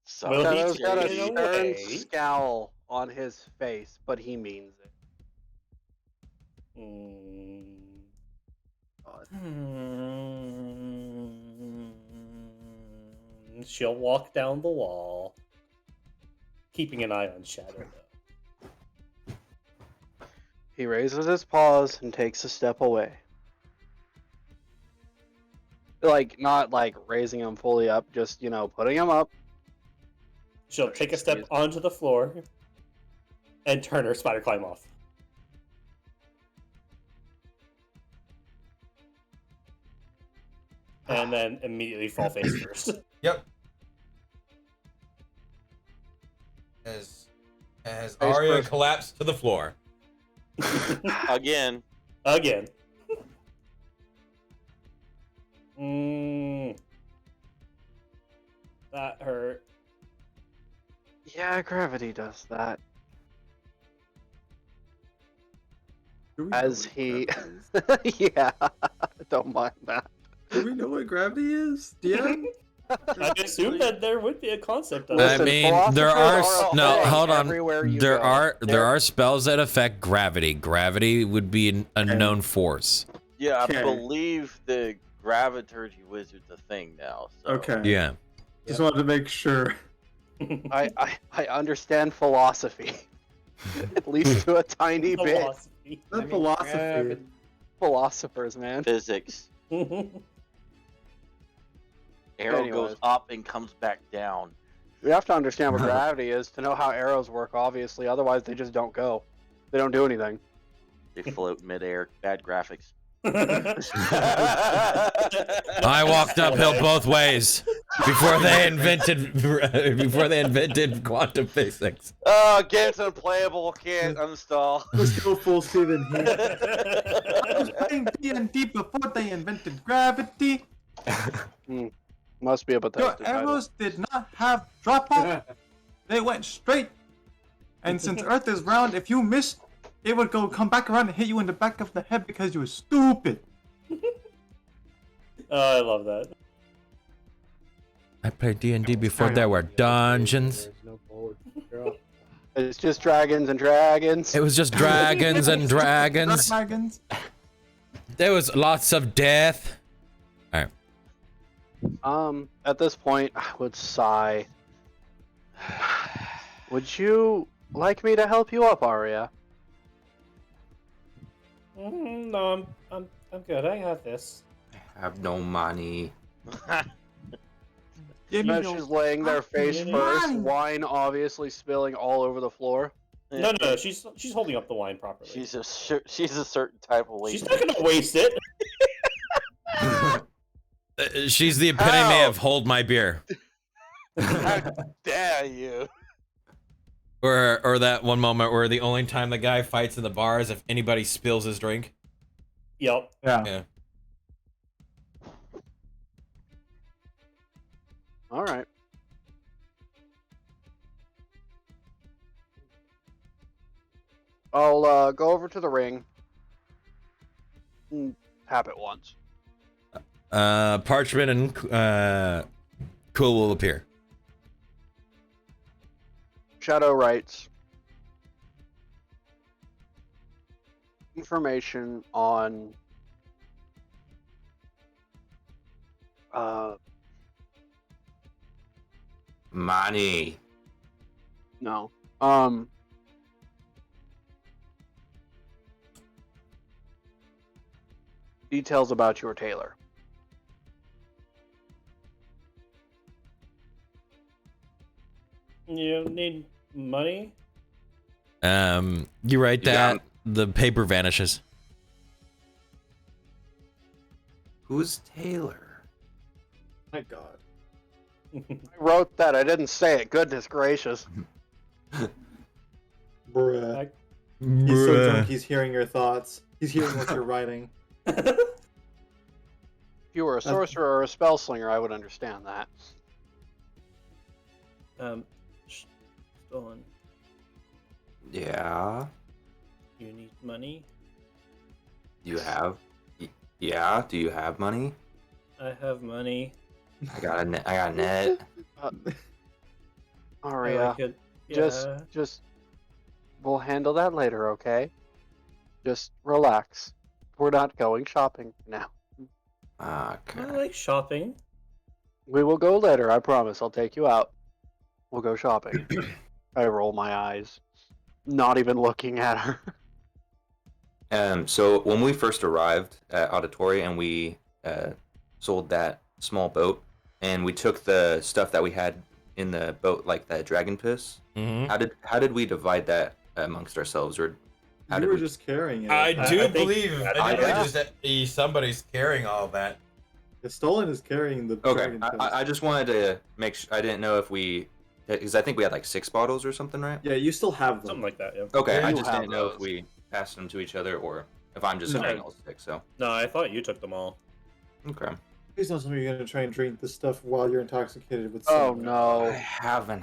So Will he Shadow's got a take it stern away? scowl on his face, but he means it. She'll walk down the wall, keeping an eye on Shadow, though. He raises his paws and takes a step away. Like, not like raising him fully up, just, putting him up. She'll take a step onto the floor and turn her spider climb off. And then immediately fall face first. Yep. As Arya collapsed to the floor. Again. Again. That hurt. Yeah, gravity does that. do we know As what he... gravity is? yeah, don't mind that. Do we know what gravity is? DM? I assume that there would be a concept of Listen, I mean, there philosophers are are no. a Hold thing on. everywhere you There go. are There- are spells that affect gravity. Gravity would be an unknown force. Yeah, Okay. I believe the Graviturgy Wizard's a thing now. So. Okay. Yeah. Just wanted to make sure. I understand philosophy, at least to a tiny bit. Philosophy. That philosophy. Philosophers, man. Physics. Arrow goes Anyways. up and comes back down. You have to understand what gravity is to know how arrows work, obviously. Otherwise, they just don't go. They don't do anything. They float midair. Bad graphics. I walked uphill both ways before they invented quantum physics. Oh, game's unplayable. Can't uninstall. Let's go full Steven here. I was playing D&D before they invented gravity. Must be a Your Bethesda title. arrows did not have drop off. They went straight. And since Earth is round, if you missed, it would come back around and hit you in the back of the head because you were stupid. Oh, I love that. I played D&D before there were dungeons. There's no forward. You're up. It's just dragons and dragons. It was just dragons and dragons. Dragons. There was lots of death. At this point, I would sigh. Would you like me to help you up, Arya? No, I'm good. I have this. I have no money. Give me No, your she's laying there face money. first, wine obviously spilling all over the floor. No, she's holding up the wine properly. She's a certain type of lady. She's not gonna waste it. She's the epitome How? of hold my beer. How dare you? Or that one moment where the only time the guy fights in the bar is if anybody spills his drink. Yep. Yeah. Yeah. All right. I'll go over to the ring. And tap it once. Parchment and Cool will appear. Shadow writes information on Money. no. Details about your tailor. You need money? You write You that, got the paper vanishes. Who's Taylor? My God. I wrote that. I didn't say it. Goodness gracious. Bruh. He's so drunk he's hearing your thoughts. He's hearing what you're writing. If you were a sorcerer or a spell slinger, I would understand that. Stolen. Yeah. You need money? You have. Yeah. Do you have money? I have money. I got a net. I got a net. Aria, I could, just, we'll handle that later, okay? Just relax. We're not going shopping now. Okay. I like shopping. We will go later, I promise. I'll take you out. We'll go shopping. I roll my eyes, not even looking at her. So when we first arrived at Auditory and we sold that small boat and we took the stuff that we had in the boat, like that dragon piss, Mm-hmm. how did we divide that amongst ourselves, or how You did were we... just carrying it. I do think- believe I that somebody's carrying all of that. The stolen is carrying the Okay, dragon piss. I just wanted to make sure. I didn't know if we, because I think we had like 6 bottles or something, right? Yeah, you still have them. Something like that, yeah. Okay, Yeah, I you just have didn't know if those. we passed them to each other or if I'm just No. carrying all 6. So No, I thought you took them all. okay. Please don't tell me you're gonna try and drink this stuff while you're intoxicated with Oh cinnamon. I no. haven't.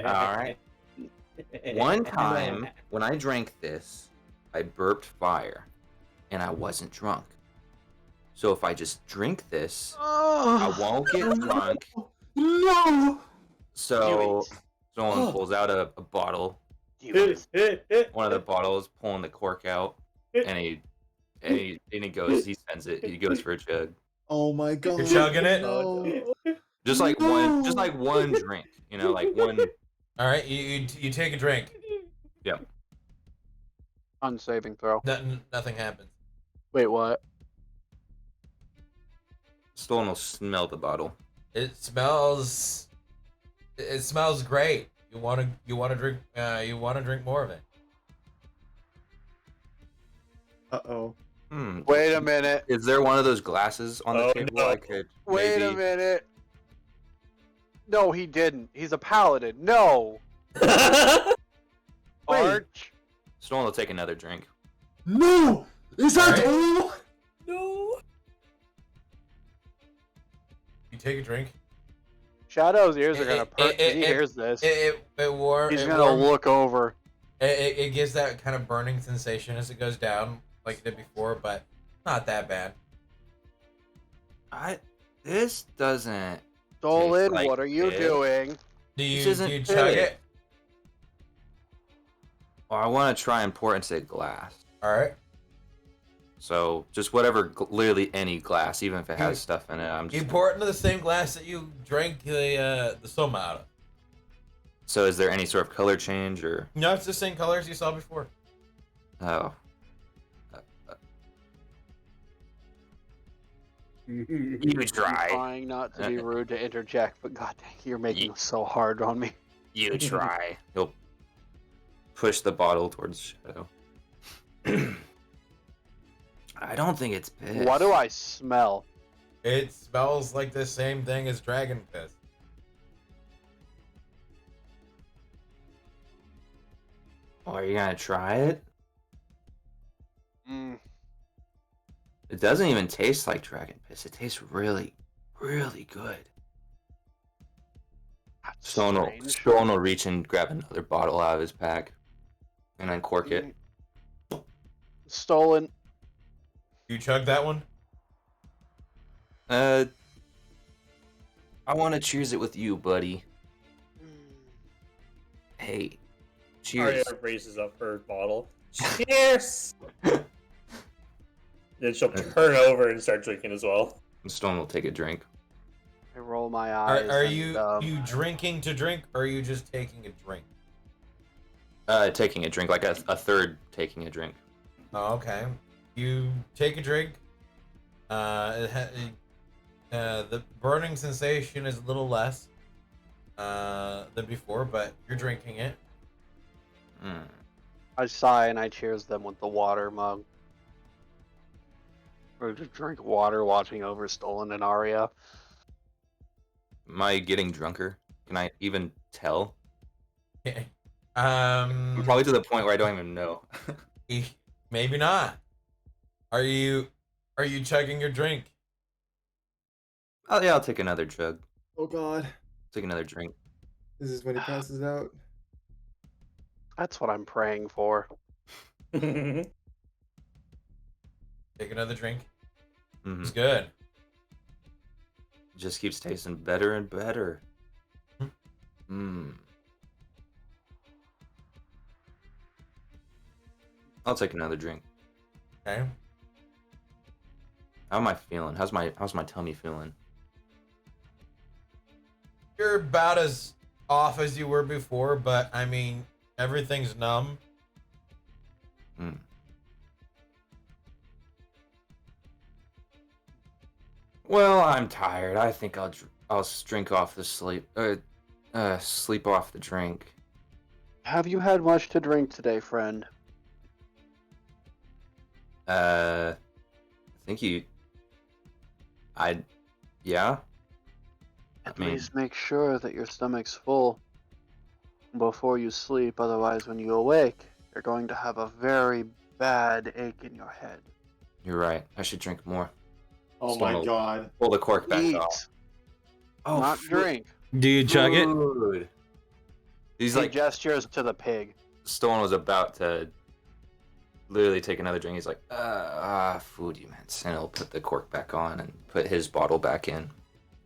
All right. One time when I drank this, I burped fire, and I wasn't drunk. So if I just drink this, I won't get drunk. No! So someone pulls out a bottle. One of the bottles, pulling the cork out, and he goes. He sends it. He goes for a chug. Oh my God. You're chugging it? No. Just like one, just like one drink. You know, like one. All right, you take a drink. Yeah. Unsaving throw. Nothing happens. Wait, what? Stolen will smell the bottle. It smells. It smells great. You want to drink. You want to drink more of it. Uh-oh. Wait a minute. Is there one of those glasses on the Oh, table? no. I could. Wait maybe... a minute. No, he didn't. He's a paladin. No. Arch. Stolen will take another drink. No! Is that all? No. You take a drink. Shadow's ears are gonna perk 'cause he hears this. It warm. He's it gonna warm- look over. It gives that kind of burning sensation as it goes down, like it did before, but not that bad. This doesn't. Stolen, like what are you it. doing? Do This you isn't chug it. it? Well, I want to try and pour it into a glass. All right. So just whatever, literally any glass, even if it has stuff in it. I'm You just. pour it into the same glass that you drank the soma out of. So is there any sort of color change or? No, it's the same colors you saw before. Oh. You try. I'm trying not to be rude to interject, but god dang, you're making it so hard on me. You try. He'll push the bottle towards Shadow. I don't think it's piss. What do I smell? It smells like the same thing as dragon piss. Oh, are you gonna try it? Mm, It doesn't even taste like dragon piss. It tastes really, really good. that's Stone strange. will reach and grab another bottle out of his pack and uncork it. Stolen. You chug that one? I want to cheers it with you, buddy. Hey, cheers. Arya raises up her bottle. Cheers! Then she'll turn over and start drinking as well. Stone will take a drink. I roll my eyes. Are and, you drinking to drink, or are you just taking a drink? Taking a drink, like a third taking a drink. Oh, okay. You take a drink. The burning sensation is a little less than before, but you're drinking it. I sigh and I cheers them with the water mug. Or just drink water watching over Stolen and Arya. Am I getting drunker? Can I even tell? Um, Probably to the point where I don't even know. maybe not. Are you chugging your drink? Oh yeah, I'll take another chug. Oh god. Take another drink. This is when he passes out. That's what I'm praying for. Take another drink. Mhm. It's good. Just keeps tasting better and better. I'll take another drink. Okay. How am I feeling? How's my tummy feeling? You're about as off as you were before, but I mean, everything's numb. Well, I'm tired. I think I'll drink off the sleep. Sleep off the drink. Have you had much to drink today, friend? I think yeah. At least make sure that your stomach's full before you sleep, otherwise when you awake, you're going to have a very bad ache in your head. You're right. I should drink more. Oh my god. Pull the cork back Eat, off. Oh, not drink. Do you chug it? Food. He's He like, gestures to the pig. Stone was about to literally take another drink. He's like, food, you meant. And he'll put the cork back on and put his bottle back in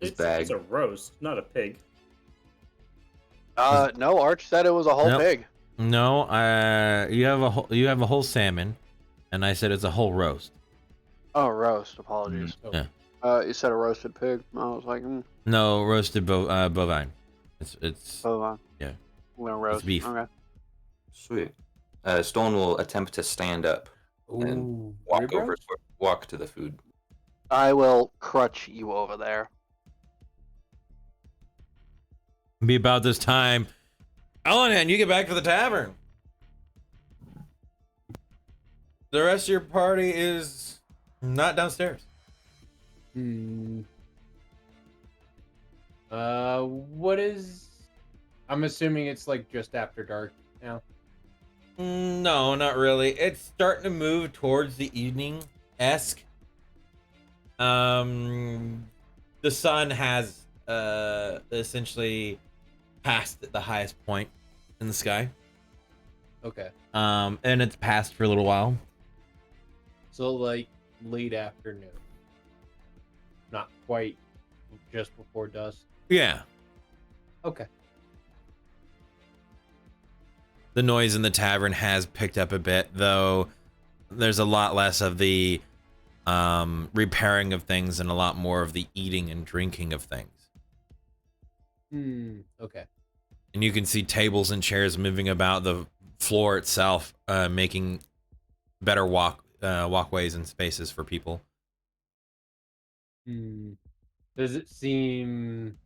his bag. It's a roast, not a pig. No, Arch said it was a whole Nope. pig. No, you have a whole salmon, and I said it's a whole roast. Oh, roast. Apologies. Yeah. You said a roasted pig. I was like, No, roasted bovine. It's Hold on. yeah. I'm gonna roast. beef. Okay. Sweet. Stone will attempt to stand up and Ooh, walk rib over, roast? walk to the food. I will crutch you over there. Be about this time. Ellen, you get back to the tavern. The rest of your party is not downstairs. Hmm. What is? I'm assuming it's like just after dark now. No, not really. It's starting to move towards the evening-esque. The sun has essentially passed the highest point in the sky. Okay. And it's passed for a little while. So like late afternoon. Not quite just before dusk. Yeah. Okay. The noise in the tavern has picked up a bit, though there's a lot less of the repairing of things and a lot more of the eating and drinking of things. Okay. And you can see tables and chairs moving about the floor itself, making better walkways and spaces for people. Does it seem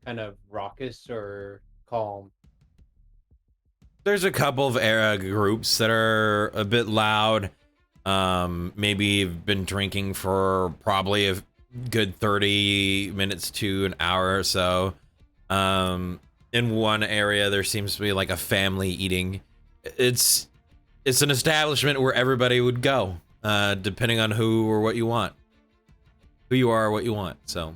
kind of raucous or calm? There's a couple of groups that are a bit loud. Maybe have been drinking for probably a good 30 minutes to an hour or so. In one area, there seems to be like a family eating. It's an establishment where everybody would go, depending on who or what you want. Who you are or what you want, so.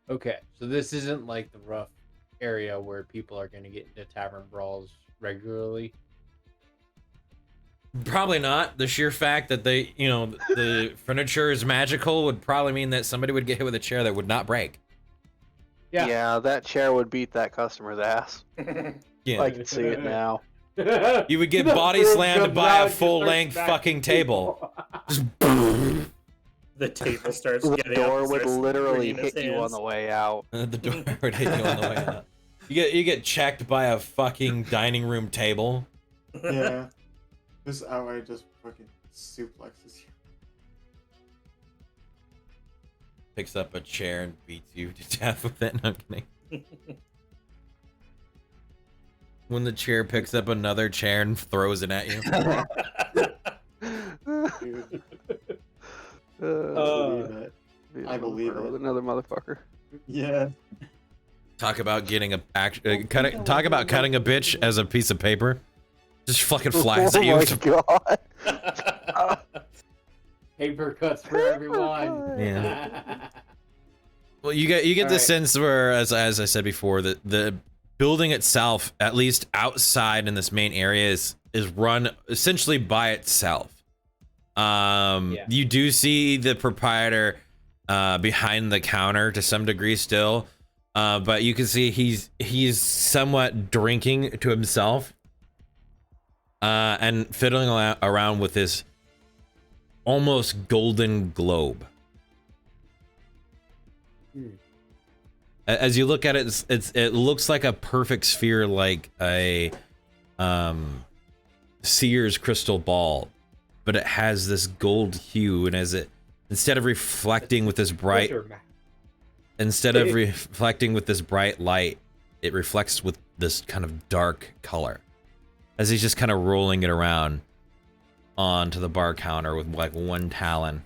Okay, so this isn't like the rough area where people are going to get into tavern brawls regularly. Probably not. The sheer fact that the furniture is magical would probably mean that somebody would get hit with a chair that would not break. Yeah. That chair would beat that customer's ass. Yeah. I can see it now. You would get The body room slammed comes by out a and just full-length starts fucking smacking table. people. The table starts The getting door up and would starts literally wringing his hit you on hands. the way out. The door would hit you on the way out. You get checked by a fucking dining room table. Yeah. This outright just fucking suplexes you. Picks up a chair and beats you to death with it. No, I'm kidding. When the chair picks up another chair and throws it at you. Believe it. I believe With it. another motherfucker. Yeah. Talk about getting talk about cutting a bitch as a piece of paper. Just fucking flies at you. Oh my god. Paper cuts for everyone. Yeah. Well, you get the Alright. sense where, as I said before, that the building itself, at least outside in this main area, is run essentially by itself. You do see the proprietor behind the counter to some degree still, but you can see he's somewhat drinking to himself, and fiddling around with this almost golden globe. As you look at it, it looks like a perfect sphere, like a Sears crystal ball, but it has this gold hue, and as it instead of reflecting with this bright light, it reflects with this kind of dark color. As he's just kind of rolling it around onto the bar counter with like one talon.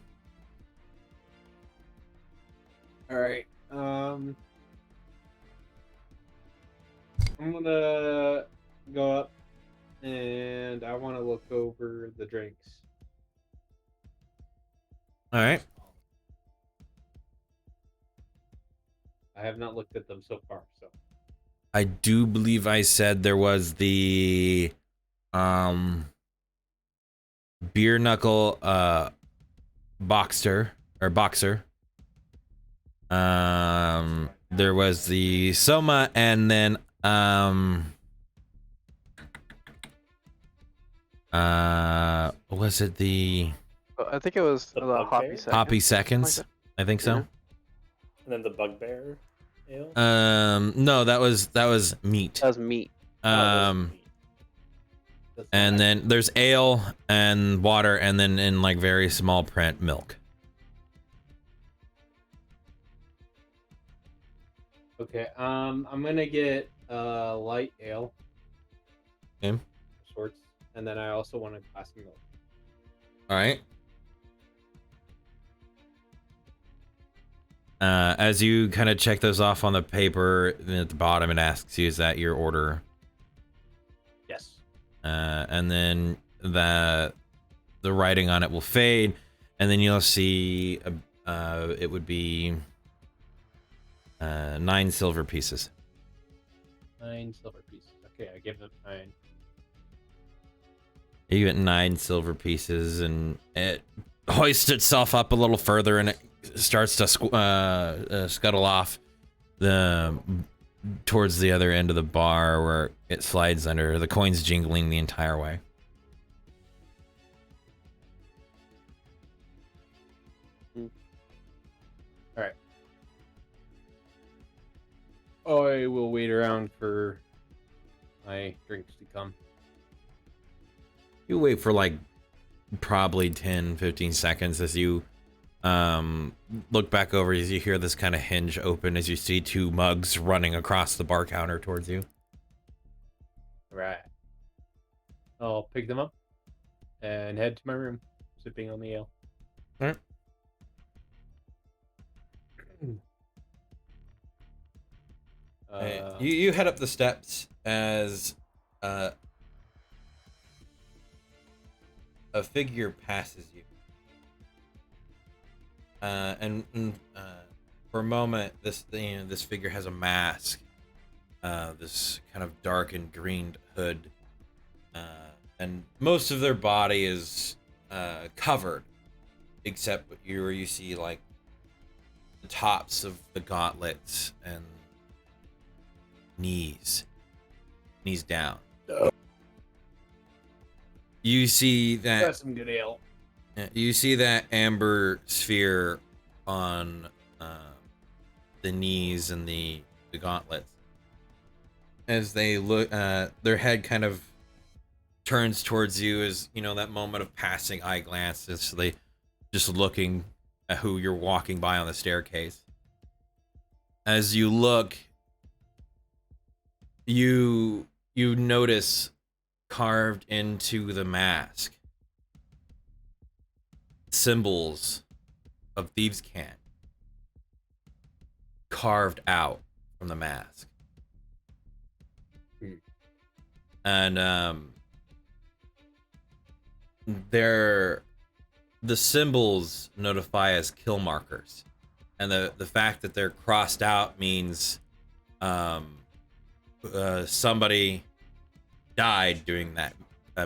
All right. I'm gonna go up and I want to look over the drinks. All right. I have not looked at them so far, so. I do believe I said there was the beer knuckle boxer. There was the Soma, and then was it the I think it was the Hoppy Seconds. Hoppy Seconds? I think so. And then the bugbear ale. No, that was meat. That was meat. And then there's ale and water, and then in like very small print, milk. Okay. I'm gonna get light ale. Okay. Sorts, and then I also want a glass of milk. All right. As you kind of check those off on the paper, then at the bottom it asks you, "Is that your order?" Yes. And then the writing on it will fade, and then you'll see it would be 9 silver pieces. 9 silver pieces. Okay, I give it 9. You get 9 silver pieces, and it hoists itself up a little further, and it starts to scuttle off towards the other end of the bar where it slides under, the coins jingling the entire way. All right. I will wait around for my drinks to come. You wait for like probably 10-15 seconds as you look back over, as you hear this kind of hinge open, as you see 2 mugs running across the bar counter towards you. All right. I'll pick them up and head to my room, sipping on the ale. All right. You head up the steps as a figure passes you, and for a moment, this figure has a mask, this kind of dark and greened hood, and most of their body is covered, except where you see like the tops of the gauntlets and knees down. You see that. That's some good ale. You see that amber sphere on the knees and the gauntlets. As they look, their head kind of turns towards you, as you know, that moment of passing eye glances. So they just looking at who you're walking by on the staircase. As you look, you notice carved into the mask symbols of thieves' cant carved out from the mask. And the symbols notify as kill markers, and the fact that they're crossed out means somebody died doing that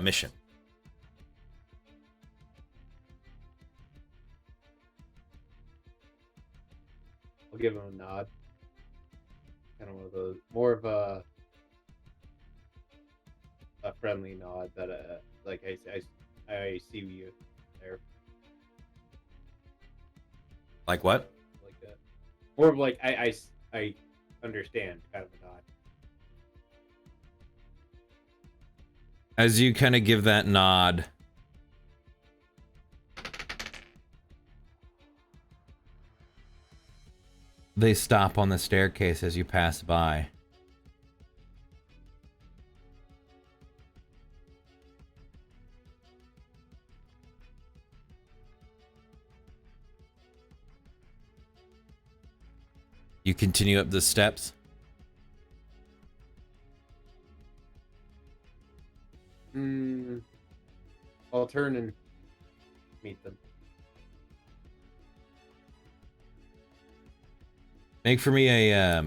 mission. I'll give him a nod. Kind of one of those, more of a friendly nod that like I see you there. Like what? Like that. More of like I understand kind of a nod. As you kind of give that nod, they stop on the staircase as you pass by. You continue up the steps. I'll turn and meet them. Make for me a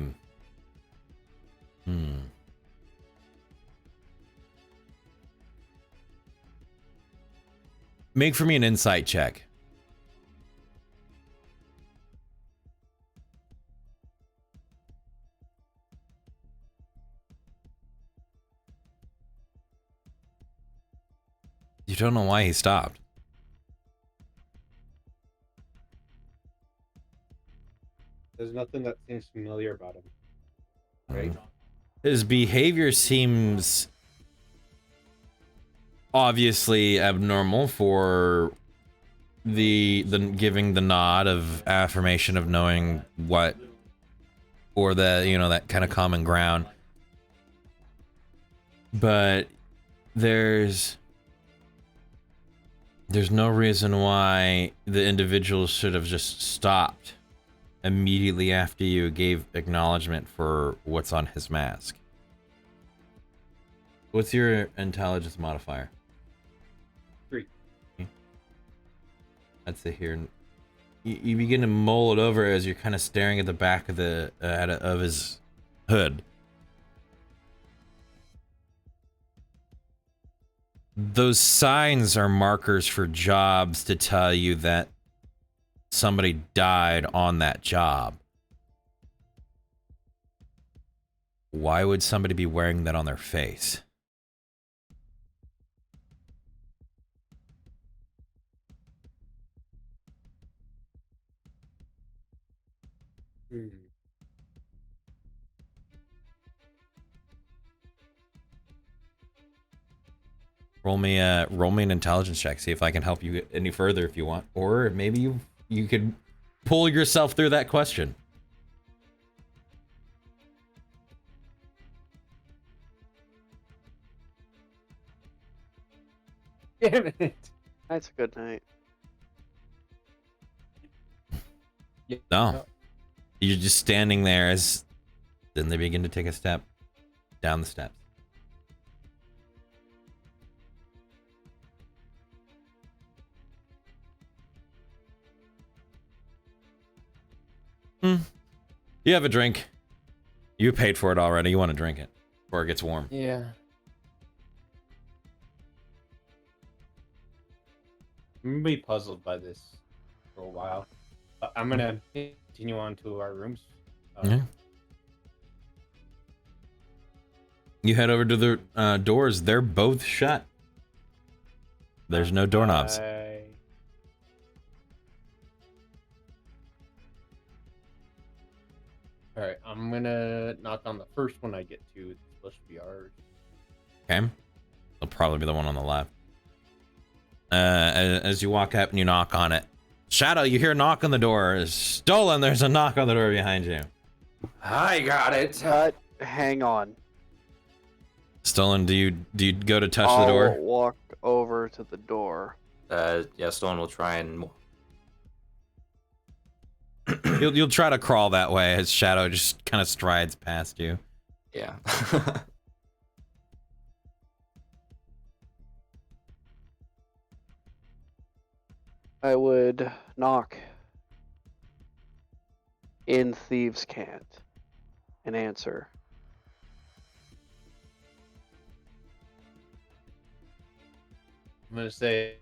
Make for me an insight check. You don't know why he stopped. There's nothing that seems familiar about him. Right? His behavior seems obviously abnormal for the giving the nod of affirmation of knowing what, or the, you know, that kind of common ground. But there's no reason why the individual should have just stopped immediately after you gave acknowledgement for what's on his mask. What's your intelligence modifier? 3. That's it here. You begin to mull it over as you're kind of staring at the back of the of his hood. Those signs are markers for jobs to tell you that somebody died on that job. Why would somebody be wearing that on their face? Roll me an intelligence check. See if I can help you any further if you want, or maybe you could pull yourself through that question. Damn it! That's a good night. No, you're just standing there as then they begin to take a step down the steps. You have a drink. You paid for it already. You want to drink it before it gets warm. Yeah. I'm gonna be puzzled by this for a while. I'm gonna continue on to our rooms. Yeah. You head over to the doors. They're both shut. There's no doorknobs. Alright, I'm gonna knock on the first one I get to. It's supposed to be ours. Okay. It'll probably be the one on the left. As you walk up and you knock on it. Shadow, you hear a knock on the door. Stolen, there's a knock on the door behind you. I got it. Hang on. Stolen, do you go to touch I'll the door? walk over to the door. Yeah, Stone will try and... You'll try to crawl that way as Shadow just kind of strides past you. Yeah. I would knock in Thieves' Cant and answer. I'm gonna say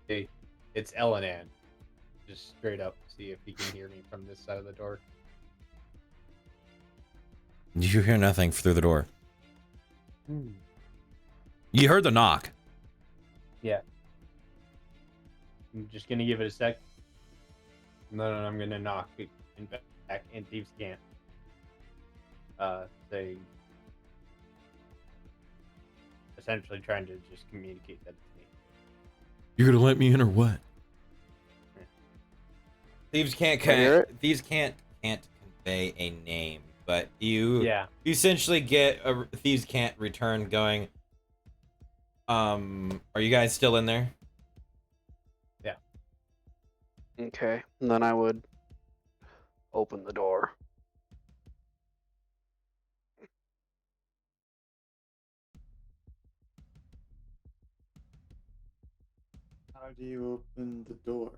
it's Elenan. Just straight up, see if he can hear me from this side of the door. You hear nothing through the door. You heard the knock. Yeah. I'm just gonna give it a sec. No, I'm gonna knock in back in Thieves' Cant. Say, essentially trying to just communicate that to me. You're gonna let me in or what? Thieves can't convey a name, but you essentially get a Thieves Can't return going. Are you guys still in there? Yeah. Okay, and then I would open the door. How do you open the door?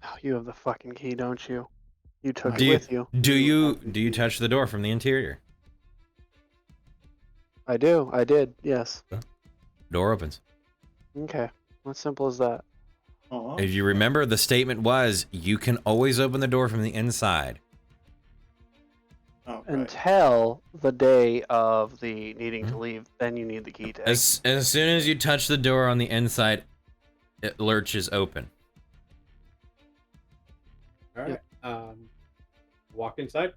Oh, you have the fucking key, don't you? You took Do it you, with you. do you touch the door from the interior? I do. I did. Yes. Door opens. Okay. What simple as that? If you remember, the statement was you can always open the door from the inside. Oh, right. Until the day of the needing to leave, then you need the key tag. As soon as you touch the door on the inside, it lurches open. All right. Walk inside.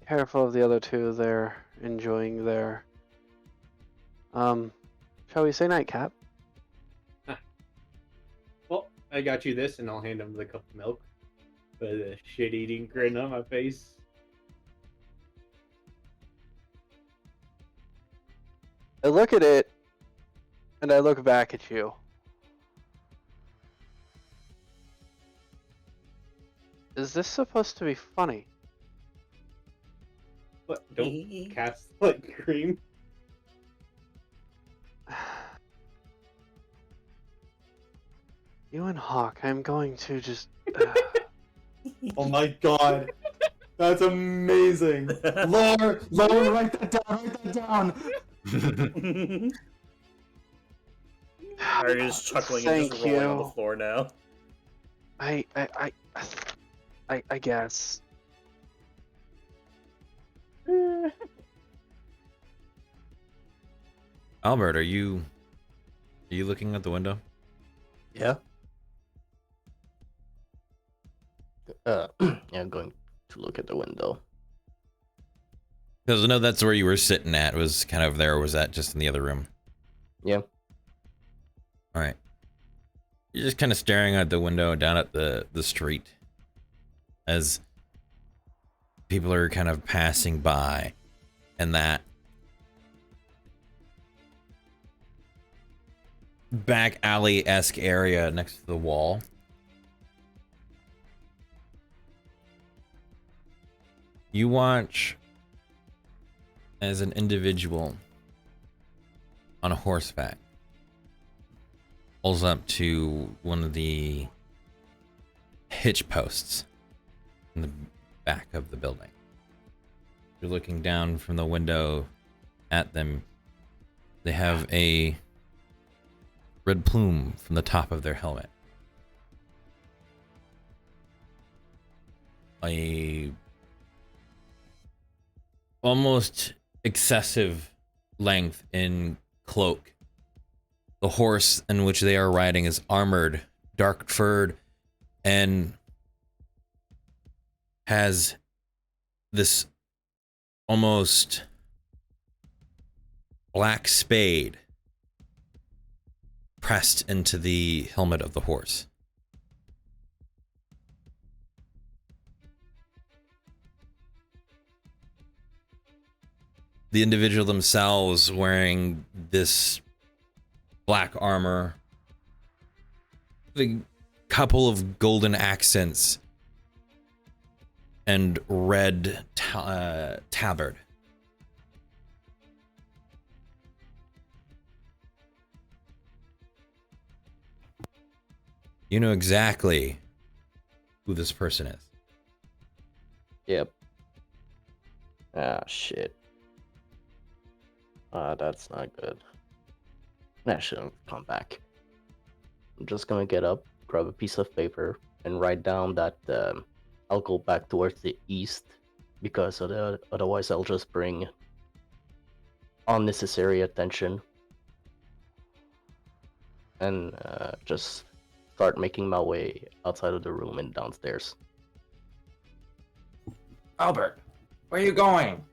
Careful of the other two. They're enjoying their. Shall we say nightcap? Well, I got you this, and I'll hand him the cup of milk with a shit-eating grin on my face. I look at it, and I look back at you. Is this supposed to be funny? What? Don't cats like cream? You and Hawk, I'm going to just. Oh my god. That's amazing. Lore, write that down, Arya's chuckling and just Thank rolling on the you. floor now. I guess. Albert, are you looking at the window? Yeah. Yeah, I'm going to look at the window. Because I know that's where you were sitting at. Was kind of there, or was that just in the other room? Yeah. All right. You're just kind of staring out the window down at the street as people are kind of passing by, and that back alley-esque area next to the wall. You watch as an individual on a horseback pulls up to one of the hitch posts in the back of the building. You're looking down from the window at them. They have a red plume from the top of their helmet. A almost excessive length in cloak. The horse in which they are riding is armored, dark furred, and has this almost black spade pressed into the helmet of the horse. The individual themselves wearing this black armor, a couple of golden accents, and red tabard. You know exactly who this person is. Yep. Ah, shit. That's not good. I shouldn't come back. I'm just gonna get up, grab a piece of paper, and write down that I'll go back towards the east because otherwise I'll just bring unnecessary attention and just start making my way outside of the room and downstairs. Albert, where are you going?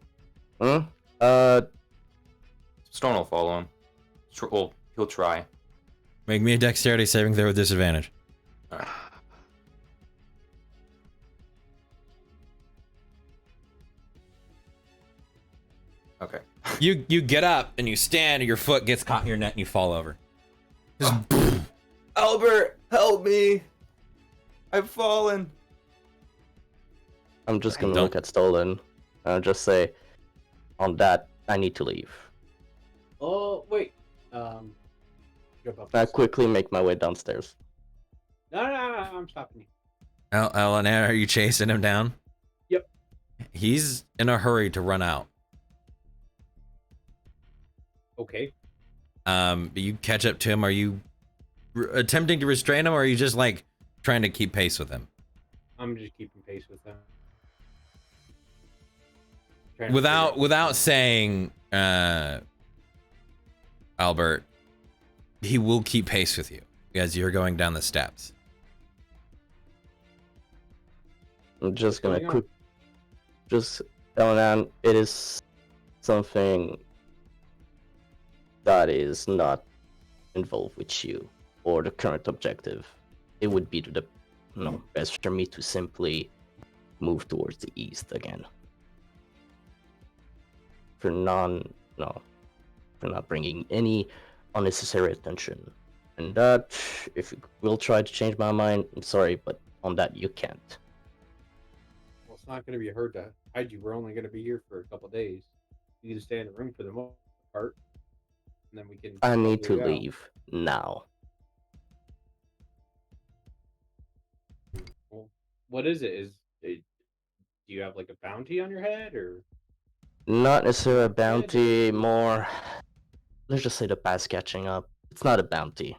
Stone will follow him. Well, he'll try. Make me a dexterity saving throw with disadvantage. All right. Okay. You get up and you stand and your foot gets caught in your net and you fall over. Just Albert, help me! I've fallen. I'm just gonna Don't- look at Stolen and I'll just say, on that, I need to leave. Oh, wait. Jump up. I quickly make my way downstairs. No, I'm stopping you. Eleanor, are you chasing him down? Yep. He's in a hurry to run out. Okay. You catch up to him. Are you attempting to restrain him, or are you just like trying to keep pace with him? I'm just keeping pace with them. Trying to Without saying, Albert, he will keep pace with you as you're going down the steps. I'm just gonna going on? just Elanan, it is something that is not involved with you or the current objective. It would be the best for me to simply move towards the east again. For for not bringing any unnecessary attention. And that, if you will try to change my mind, I'm sorry, but on that you can't. Well, it's not going to be hard to hide you. We're only going to be here for a couple days. You can stay in the room for the most part, and then we can I need figure to it out. leave now. Well, what is it? Do you have like a bounty on your head, or Not necessarily a wanted, bounty, or more. Let's just say the past catching up. It's not a bounty.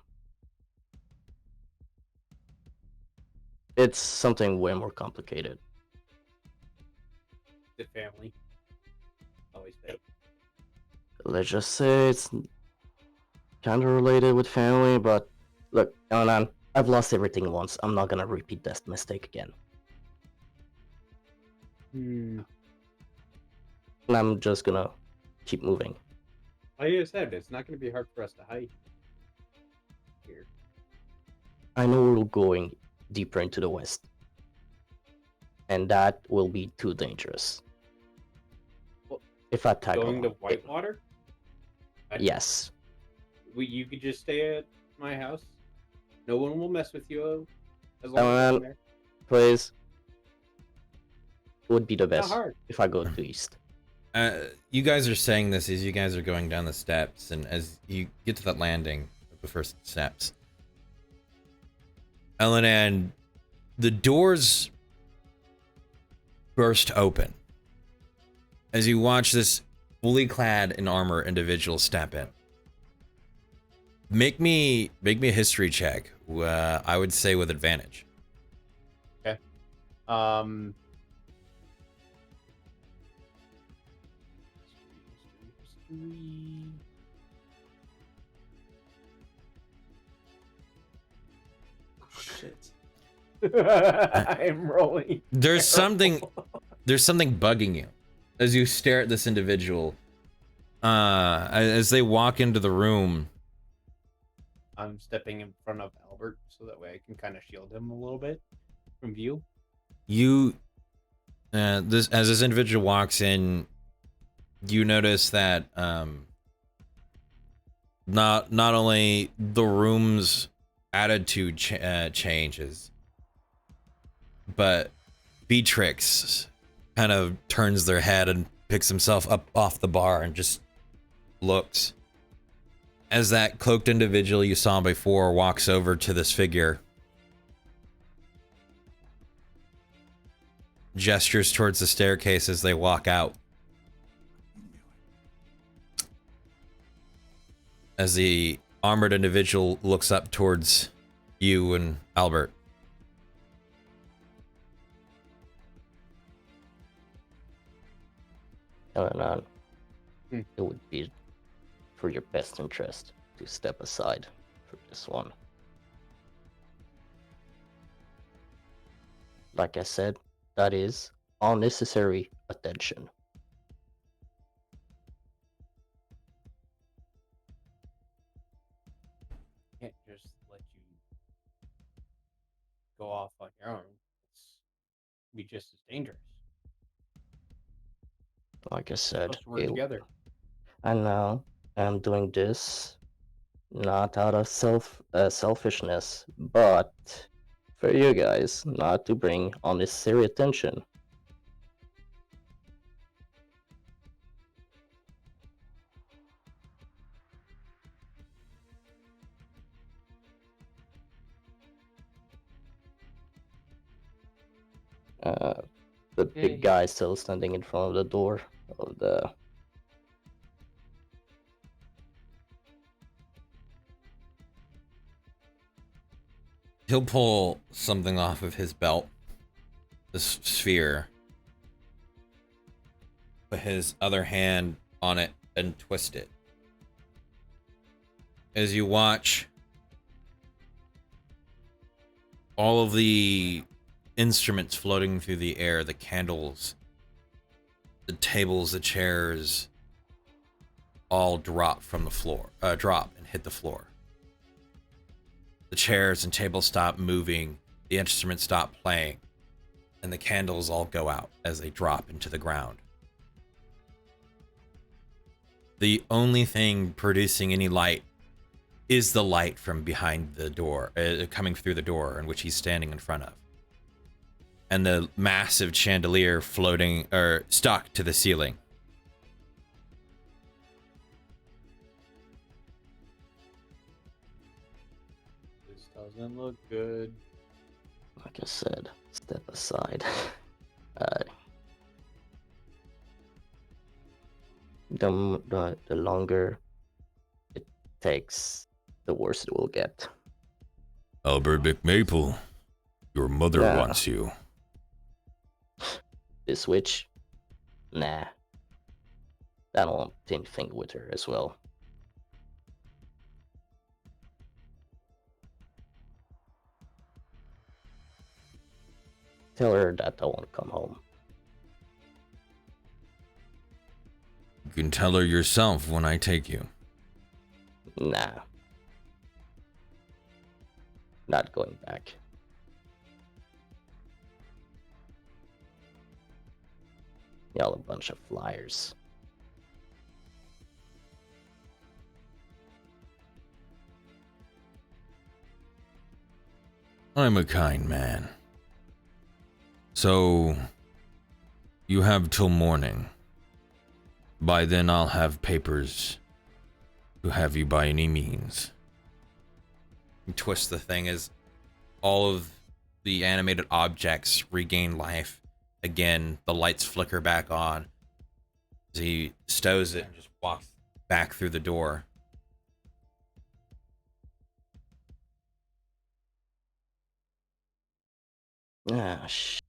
It's something way more complicated. the family? Always say. Let's just say it's kind of related with family, but look, Elanan, I've lost everything once. I'm not gonna repeat that mistake again. And I'm just gonna keep moving. Like I said, it's not going to be hard for us to hide here. I know we're going deeper into the west, and that will be too dangerous. Well, if I tag Going to along. Whitewater? Yes. You could just stay at my house. No one will mess with you as long as I'm there. Please. Would be the Not best hard. if I go to east. You guys are saying this as you guys are going down the steps, and as you get to that landing of the first steps, Ellen, and the doors burst open as you watch this fully clad in armor individual step in. Make me a history check. I would say with advantage. Okay. History. Shit. I'm rolling. There's something bugging you as you stare at this individual. As they walk into the room. I'm stepping in front of Albert so that way I can kind of shield him a little bit from view. This individual walks in, you notice that not only the room's attitude changes, but Beatrix kind of turns their head and picks himself up off the bar and just looks as that cloaked individual you saw before walks over to this figure, gestures towards the staircase as they walk out. As the armored individual looks up towards you and Albert. Elanan, it would be for your best interest to step aside for this one. Like I said, that is unnecessary attention. Can't just let you go off on your own. It's be just as dangerous. Like I We're said, supposed to work together. I know I'm doing this not out of selfishness, but for you guys, not to bring unnecessary attention. The big guy still standing in front of the door of the. He'll pull something off of his belt, this sphere, put his other hand on it and twist it. As you watch all of the instruments floating through the air, the candles, the tables, the chairs, all drop from the floor, drop and hit the floor. The chairs and tables stop moving, the instruments stop playing, and the candles all go out as they drop into the ground. The only thing producing any light is the light from behind the door, coming through the door in which he's standing in front of. And the massive chandelier floating, or stuck to the ceiling. This doesn't look good. Like I said, step aside. The longer it takes, the worse it will get. Albert McMaple, your mother Yeah. wants you. This witch? Nah. I don't want anything with her as well. Tell her that I won't come home. You can tell her yourself when I take you. Nah. Not going back. Y'all a bunch of flyers. I'm a kind man. So, you have till morning. By then I'll have papers to have you by any means. You twist the thing as all of the animated objects regain life. Again, the lights flicker back on. As he stows it and just walks back through the door. Ah, shit.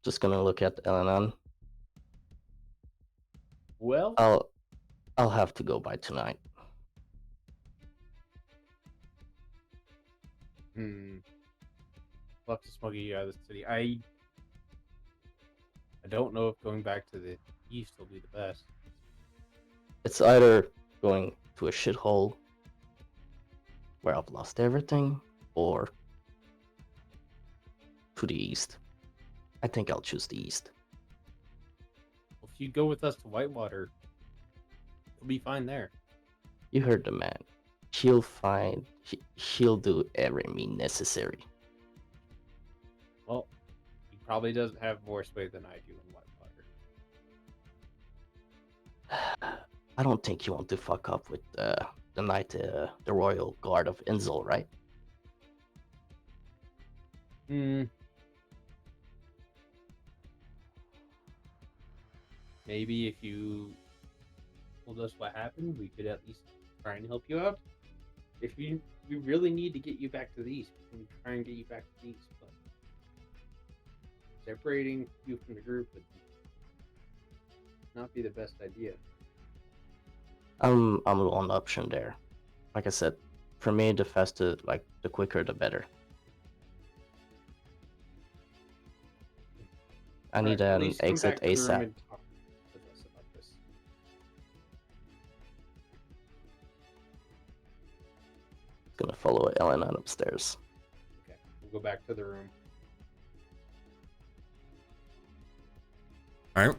Just gonna look at Elenon. Well, I'll have to go by tonight. We'll have to smuggle you out of the city. I don't know if going back to the east will be the best. It's either going to a shithole where I've lost everything, or to the east. I think I'll choose the east. If you go with us to Whitewater, you'll be fine there. You heard the man. He'll do every means necessary. Well, he probably doesn't have more sway than I do in Whitewater. I don't think you want to fuck up with the knight, the royal guard of Inzel, right? Maybe if you told us what happened, we could at least try and help you out. If we really need to get you back to the east, we can try and get you back to the east. But separating you from the group would not be the best idea. I'm one option there. Like I said, for me, the faster, like the quicker, the better. I need At an least come exit back to the room ASAP. and talk with us about this. Gonna follow Elenon upstairs. Okay, we'll go back to the room. Alright.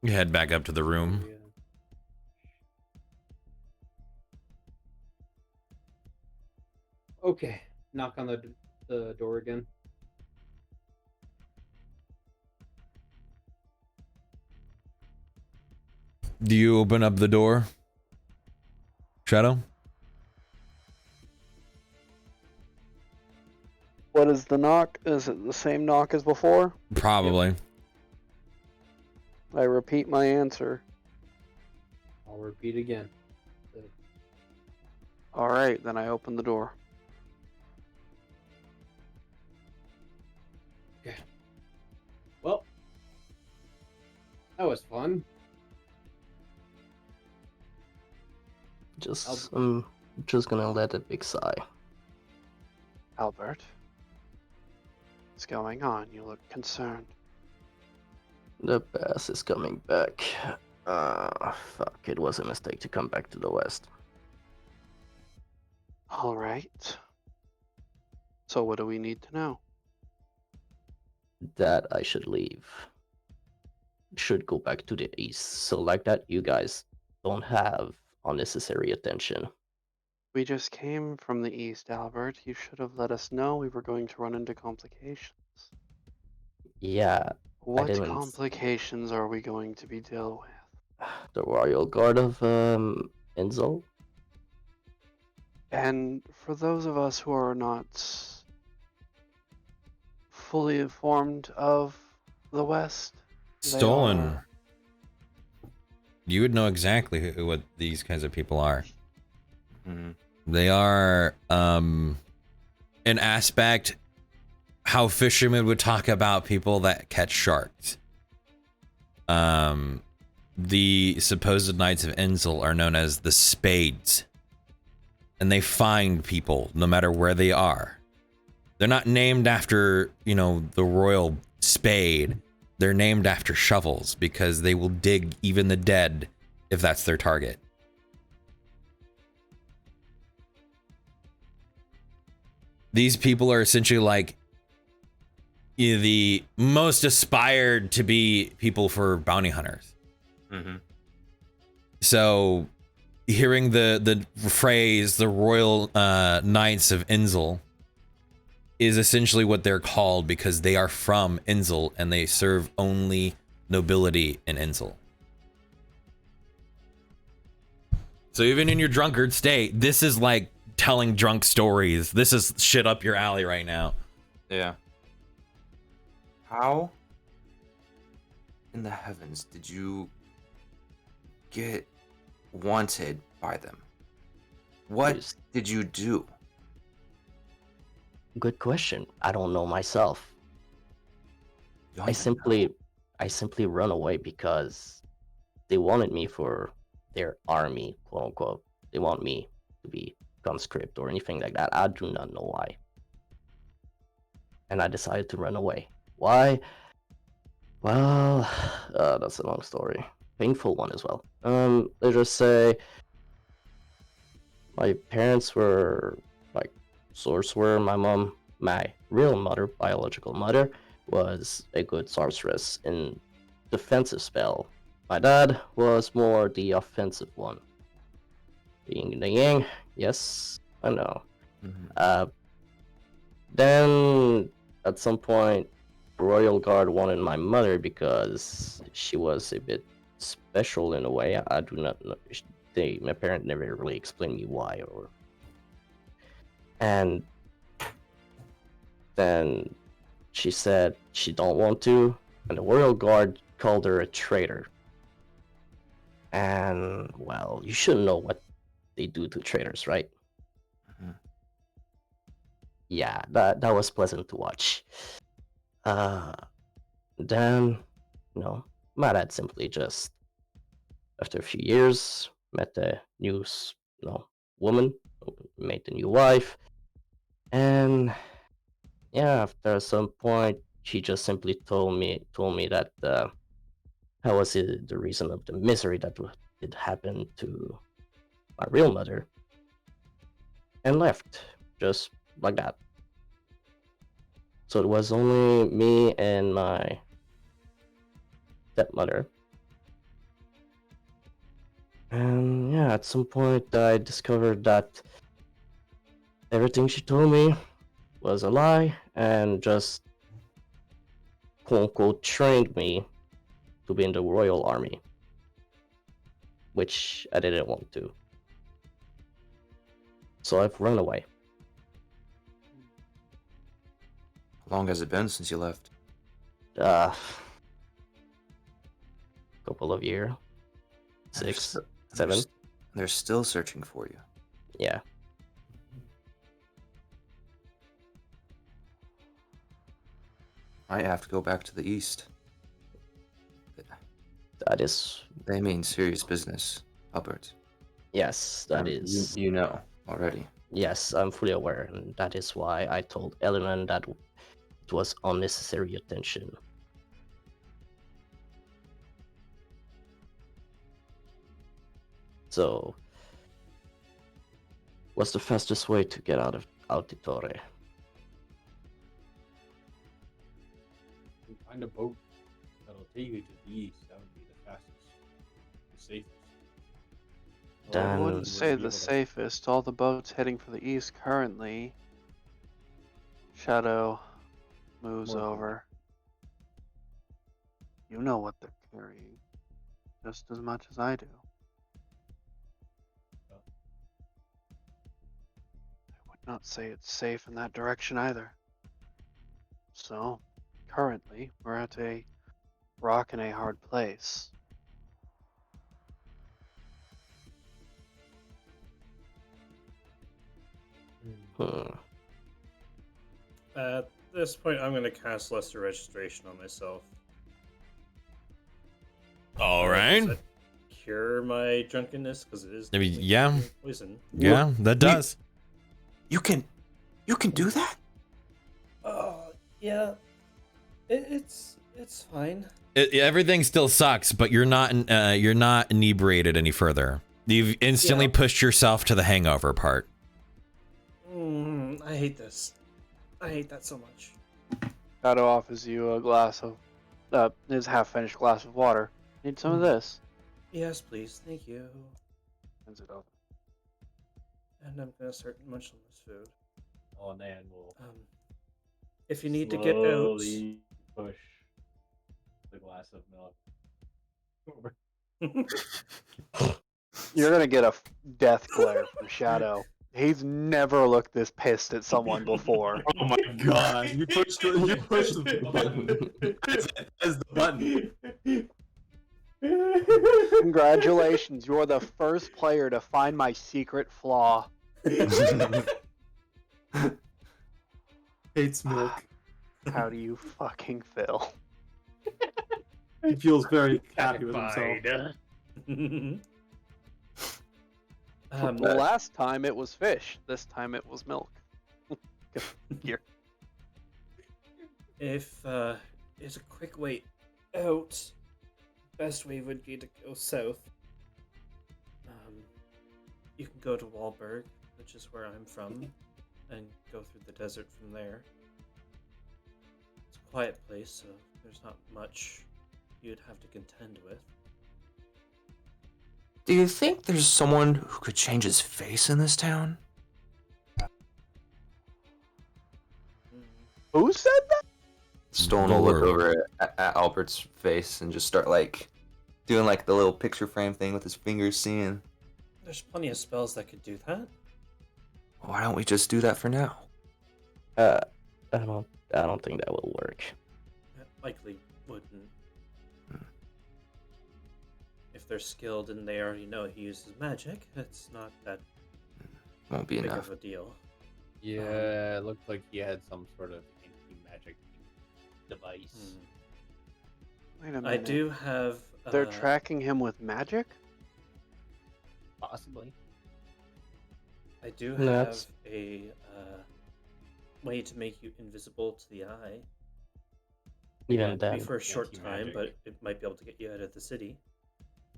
You head back up to the room. Yeah. Okay, knock on the door again. Do you open up the door? Shadow? What is the knock? Is it the same knock as before? Probably. I repeat my answer. I'll repeat again. Alright, then I open the door. Well, that was fun. I'm just gonna let a big sigh. Albert, what's going on? You look concerned. The pass is coming back. Fuck, it was a mistake to come back to the west. All right. So what do we need to know? That I should leave. Should go back to the east. So like that, you guys don't have unnecessary attention. We just came from the east, Albert. You should have let us know we were going to run into complications. Yeah, What didn't- complications are we going to be dealt with? the Royal Guard of Enzel. And for those of us who are not fully informed of the West, they Stolen. are- You would know exactly what these kinds of people are. Mhm. They are an aspect how fishermen would talk about people that catch sharks. The supposed Knights of Enzel are known as the Spades. And they find people no matter where they are. They're not named after, you know, the royal spade. They're named after shovels because they will dig even the dead if that's their target. These people are essentially like the most aspired to be people for bounty hunters. Mhm. So hearing the phrase the Royal Knights of Enzel is essentially what they're called because they are from Enzel and they serve only nobility in Enzel. So even in your drunkard state, this is like telling drunk stories. This is shit up your alley right now. Yeah. How in the heavens did you get wanted by them? What Yes. did you do? Good question. I don't know myself. You don't I even simply run away because they wanted me for their army, quote unquote. They want me to be conscript or anything like that. I do not know why. And I decided to run away. Why? Well, that's a long story. Painful one as well. Let's just say my parents were like sorcerer. My real mother, biological mother, was a good sorceress in defensive spell. My dad was more the offensive one. Being the yang, yes, I know. Mhm. Then at some point, Royal Guard wanted my mother because she was a bit special in a way. I do not know. My parent never really explained me why or. And then she said she don't want to, and the Royal Guard called her a traitor. And well, you should know what they do to traitors, right? Mhm. Yeah, that was pleasant to watch. Then, my dad simply just, after a few years, met a new, woman, made a new wife, and yeah, after some point, she just simply told me that that was the reason of the misery that did happen to my real mother, and left just like that. So it was only me and my stepmother. And yeah, at some point I discovered that everything she told me was a lie and just quote unquote trained me to be in the Royal Army, which I didn't want to. So I've run away. How long has it been since you left? Couple of years, And they're 6, st- 7, They're still searching for you. yeah. I have to go back to the east. That is, They mean serious business, Albert. yes, that Um, is. You know already. Yes, I'm fully aware, and that is why I told Eleanor that it was unnecessary attention. So, what's the fastest way to get out of Altitore? Find a boat that'll take you to the east. That would be the fastest, the safest. I Then- wouldn't Would say be the able to- safest. All the boats heading for the east currently. Shadow moves Working. over. You know what they're carrying, just as much as I do. I would not say it's safe in that direction either. So, currently, we're at a rock and a hard place. Hmm. At this point, I'm going to cast Lesser Registration on myself. All Does right. that cure my drunkenness? Because it is I mean, technically yeah. poison. Yeah, that does. You can do that? Oh, yeah. It's fine. Everything still sucks, but you're not inebriated any further. You've instantly Yeah. pushed yourself to the hangover part. I hate this. I hate that so much. Shadow offers you a glass of, his half-finished glass of water. Need some of this? Yes, please. Thank you. Hands it over. And I'm going to start munching on this food. Oh, man, we'll If you need to get out, slowly push the glass of milk over. You're gonna get a death glare from Shadow. He's never looked this pissed at someone before. Oh my god! You pushed the button. As the button. Congratulations, you're the first player to find my secret flaw. Hates milk. How do you fucking feel? He feels very happy with himself. Last time it was fish. This time it was milk. Here. if it's a quick way out, best way would be to go south. You can go to Wahlberg, which is where I'm from, and go through the desert from there. It's a quiet place, so there's not much you'd have to contend with. Do you think there's someone who could change his face in this town? Who said that? Stone will look Lord. over at Albert's face and just start like doing like the little picture frame thing with his fingers, seeing. There's plenty of spells that could do that. Why don't we just do that for now? I don't think that will work. That likely wouldn't. If they're skilled and they already know he uses magic, it's not that Won't be big enough. of a deal. Yeah, it looked like he had some sort of anti-magic device. Wait a minute. I do have. They're tracking him with magic? Possibly. I do No, have that's- a way to make you invisible to the eye. Even Be then, for a short time, Anti-magic. but it might be able to get you out of the city.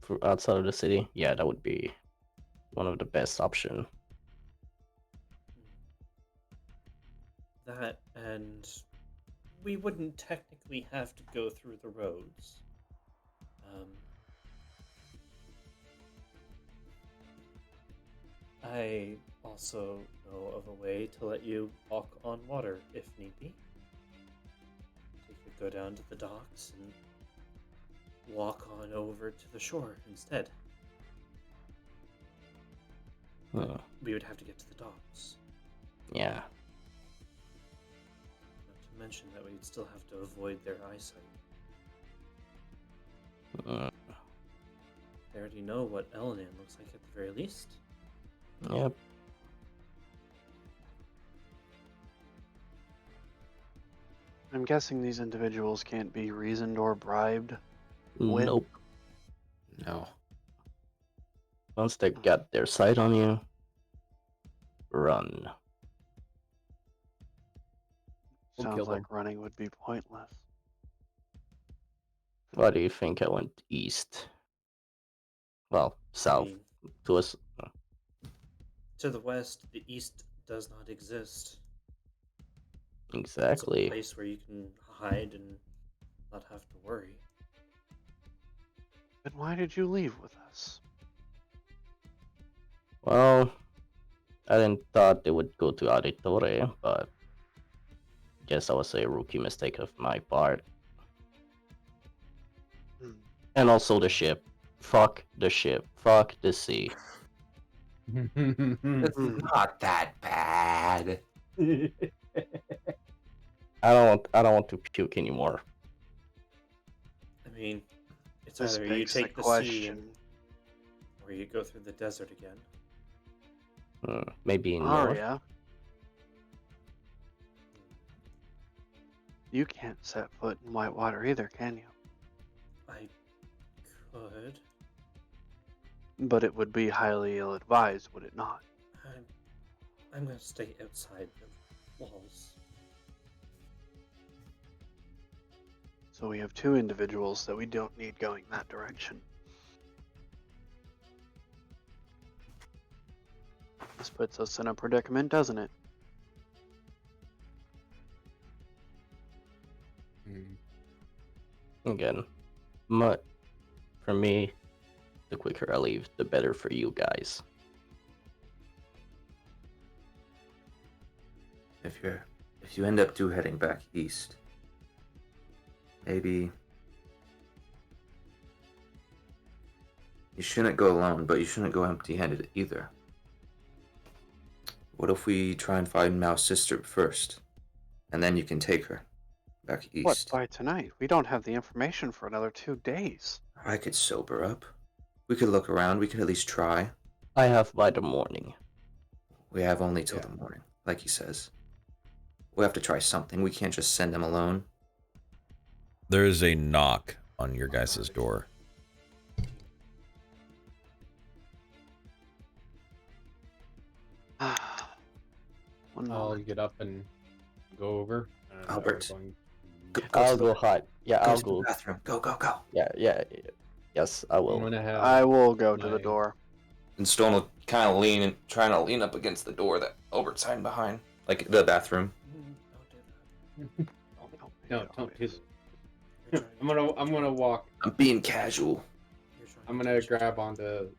for outside of the city, yeah, that would be one of the best option. That, and we wouldn't technically have to go through the roads. I also know of a way to let you walk on water if need be. So you could go down to the docks and walk on over to the shore instead. Huh. We would have to get to the docks. Yeah. Not to mention that we'd still have to avoid their eyesight. They already know what Elenan looks like at the very least. Yep. I'm guessing these individuals can't be reasoned or bribed. With- Nope. No. Once they got their sight on you, run. We'll Sounds kill like them. running would be pointless. Why do you think I went east? Well, I south mean, to us. to the west, the east does not exist. It's a Exactly. place where you can hide and not have to worry. Then why did you leave with us? Well, I didn't thought they would go to Auditore, but guess that was a rookie mistake of my part. Hmm. And also the ship. Fuck the ship. Fuck the sea. It's not that bad. I don't want to puke anymore. I mean, it's This either you begs the take the sea question. or you go through the desert again. Maybe in north. Arya, you can't set foot in Whitewater either, can you? I could. But it would be highly ill-advised, would it not? I'm gonna stay outside the walls. So we have two individuals that we don't need going that direction. This puts us in a predicament, doesn't it? Again, for me, the quicker I leave, the better for you guys. If you end up heading back east, maybe you shouldn't go alone, but you shouldn't go empty-handed either. What if we try and find Mao's sister first, and then you can take her back What, east? by tonight? We don't have the information for another 2 days. I could sober up. We could look around. We could at least try. I have by the morning. We have only till Yeah. the morning, like he says. We have to try something. We can't just send him alone. There is a knock on your guys' door. One I'll moment. get up and go over. And Albert. I'm going- I'll go hide. Yeah, Go I'll to the go. bathroom. Go, go, go. Yeah. Yes, I I'm will. gonna have. I will go to the my- door. And Stone will kind of trying to lean up against the door that Albert's hiding behind, like the bathroom. Don't do that. No, don't do Obvious. You're trying to- I'm gonna walk. I'm being casual. you're trying I'm to gonna teach- grab onto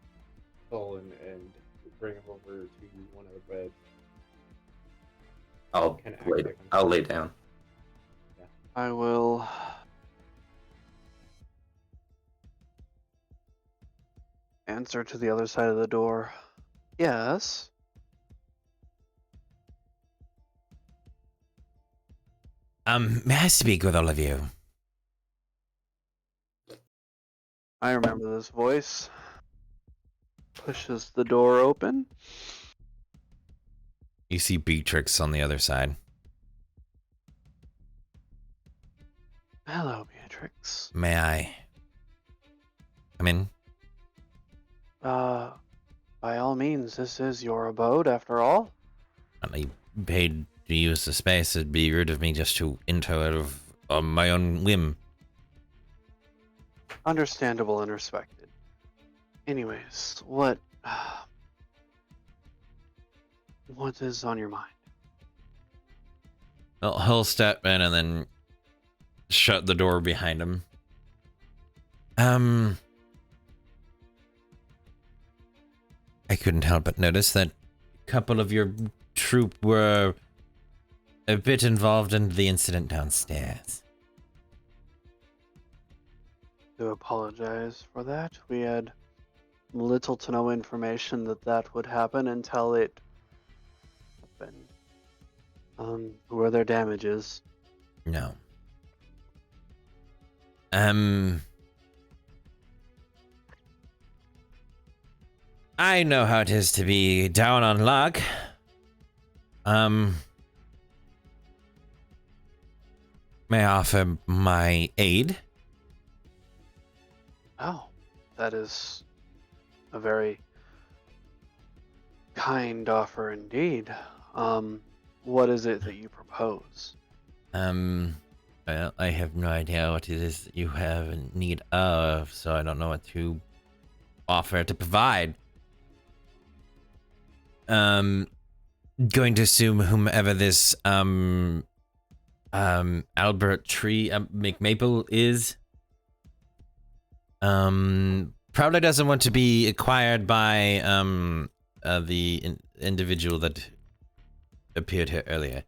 Soul and bring him over to one of the beds. Kinda act like I'm- I'll lay down. I will answer to the other side of the door. Yes. May I speak with all of you? I remember this voice. Pushes the door open. You see Beatrix on the other side. Hello, Beatrix. May I come in? By all means, this is your abode after all. I paid to use the space. It'd be rude of me just to enter out of my own whim. Understandable and respected. Anyways, what is on your mind? Well, he'll step in and then shut the door behind him. I couldn't help but notice that a couple of your troop were a bit involved in the incident downstairs. Do apologize for that. We had little to no information that would happen until it happened. Were there damages? No. I know how it is to be down on luck. May I offer my aid? Oh, that is a very kind offer indeed. What is it that you propose? Well, I have no idea what it is that you have in need of, so I don't know what to offer to provide. Going to assume whomever this Albert Tree McMaple is probably doesn't want to be acquired by the individual that appeared here earlier.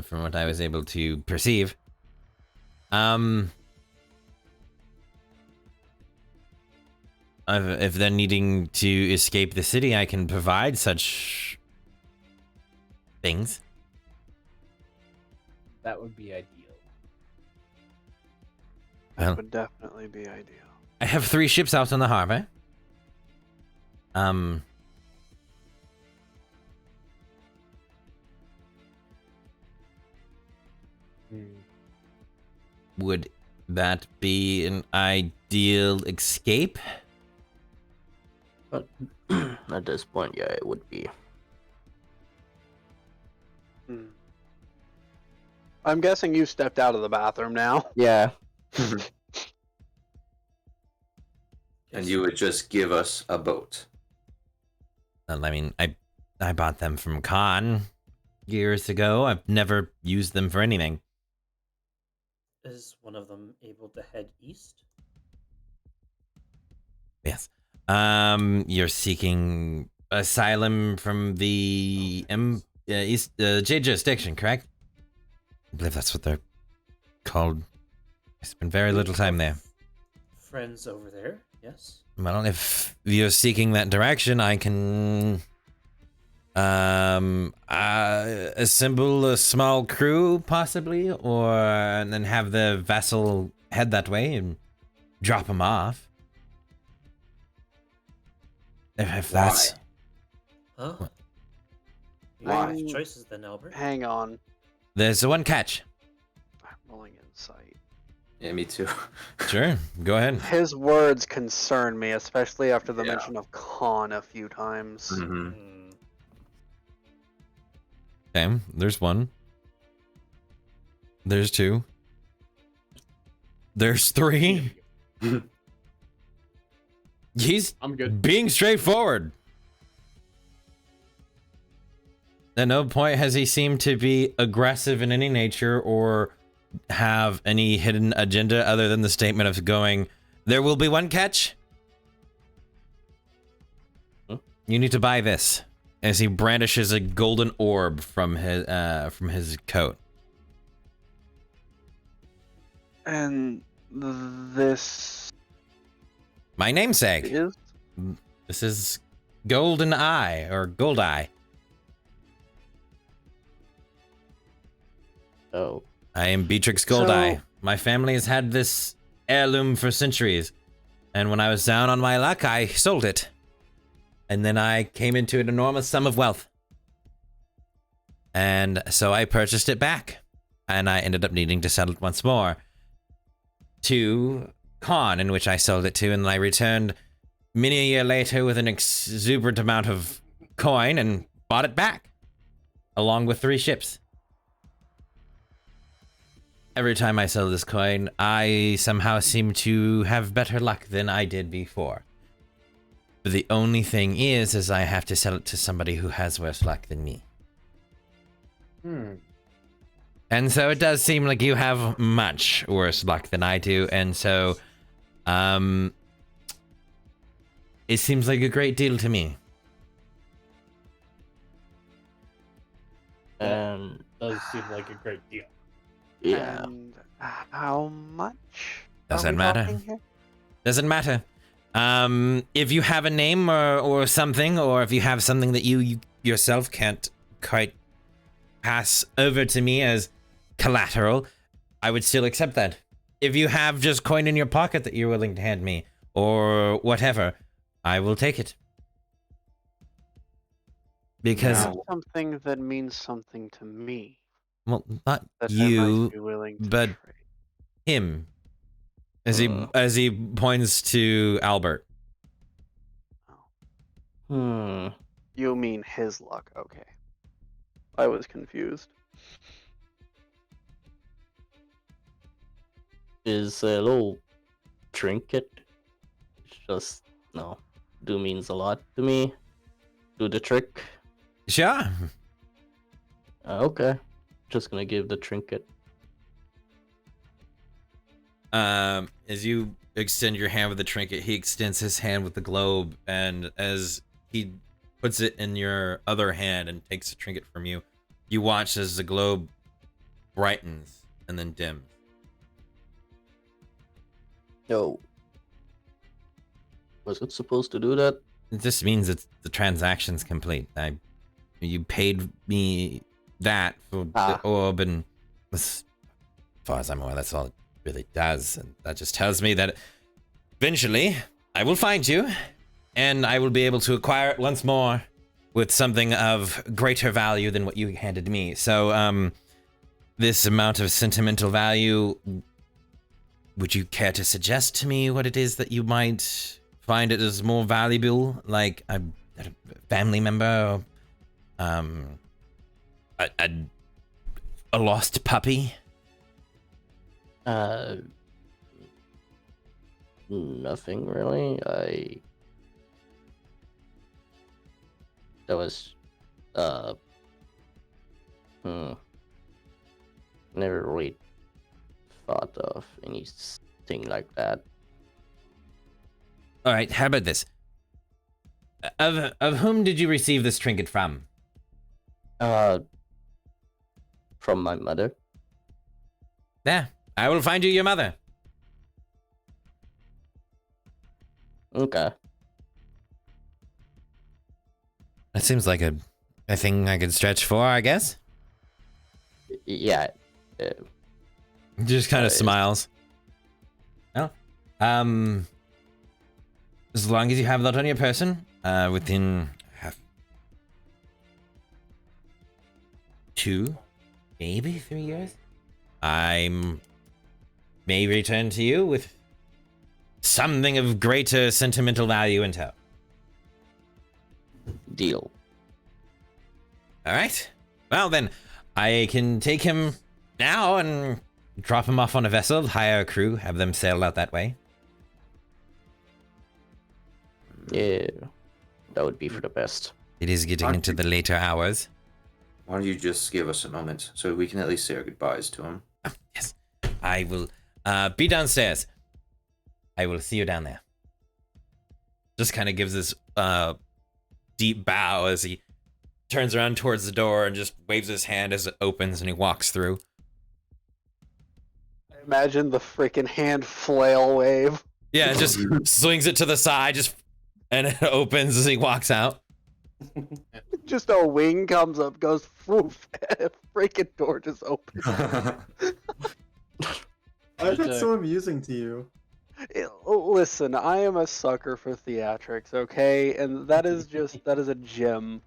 From what I was able to perceive. If they're needing to escape the city, I can provide such things. That would be ideal. That Well, would definitely be ideal. I have 3 ships out on the harbor. Would that be an ideal escape? But at this point, yeah, it would be. I'm guessing you stepped out of the bathroom now. Yeah. And you would just give us a boat. Well, I mean, I bought them from Khan years ago. I've never used them for anything. Is one of them able to head east? Yes. You're seeking asylum from the East J jurisdiction, correct? I believe that's what they're called. I spent very little time there. Friends over there, yes. Well, if you're seeking that direction, I can assemble a small crew, possibly, and then have the vessel head that way and drop them off. If that's Huh? What? You have Why? choices then, Albert. Hang on. there's one catch. I'm rolling insight. Yeah, me too. Sure, go ahead. His words concern me, especially after the Yeah. mention of Khan a few times. hmm Okay, there's 1. There's 2. There's 3. He's I'm good. being straightforward. At no point has he seemed to be aggressive in any nature or have any hidden agenda other than the statement of going, there will be one catch. You need to buy this. As he brandishes a golden orb from his coat. And this My namesake. is This is Golden Eye or Gold Eye. Oh. I am Beatrix Goldeye. My family has had this heirloom for centuries. And when I was down on my luck, I sold it. And then I came into an enormous sum of wealth. And so I purchased it back. And I ended up needing to sell it once more to Khan, in which I sold it to. And I returned many a year later with an exuberant amount of coin and bought it back, along with 3 ships. Every time I sell this coin, I somehow seem to have better luck than I did before. But the only thing is I have to sell it to somebody who has worse luck than me. And so it does seem like you have much worse luck than I do, and so, it seems like a great deal to me. Does seem like a great deal. Yeah. And how much? Does are that we matter? talking here? Doesn't matter. If you have a name or something, or if you have something that you yourself can't quite pass over to me as collateral, I would still accept that. If you have just coin in your pocket that you're willing to hand me, or whatever, I will take it. Because, Not something that means something to me. well, not That I you, might be willing to but trade. him. As he points to Albert. Hmm. You mean his luck? Okay. I was confused. Is a little trinket. It's just no. Do means a lot to me. Do the trick. Sure. Okay. Just gonna give the trinket. As you extend your hand with the trinket, he extends his hand with the globe, and as he puts it in your other hand and takes the trinket from you, you watch as the globe brightens and then dims. Yo. Was it supposed to do that? It just means that the transaction's complete. You paid me that for the orb, and as far as I'm aware, that's all it really does. And that just tells me that eventually I will find you, and I will be able to acquire it once more with something of greater value than what you handed me. So, this amount of sentimental value, would you care to suggest to me what it is that you might find it as more valuable, like a family member, or a lost puppy? Nothing really. That was never really thought of anything like that. All right, how about this? Of whom did you receive this trinket from? From my mother. Yeah, I will find you your mother. Okay. That seems like a thing I could stretch for, I guess. Yeah. Just kind of smiles. Well, as long as you have that on your person, within 2, maybe 3 years, I may return to you with something of greater sentimental value in tow. Deal. All right. Well, then, I can take him now and drop him off on a vessel, hire a crew, have them sail out that way. Yeah. That would be for the best. It is getting into the later hours. Why don't you just give us a moment so we can at least say our goodbyes to him? Oh, yes. I will be downstairs. I will see you down there. Just kind of gives this deep bow as he turns around towards the door and just waves his hand as it opens and he walks through. I imagine the freaking hand flail wave. Yeah, just swings it to the side, and it opens as he walks out. Just a wing comes up, goes woof, and a freaking door just opens. Why is that so amusing to you? Listen, I am a sucker for theatrics, okay? And that is a gem.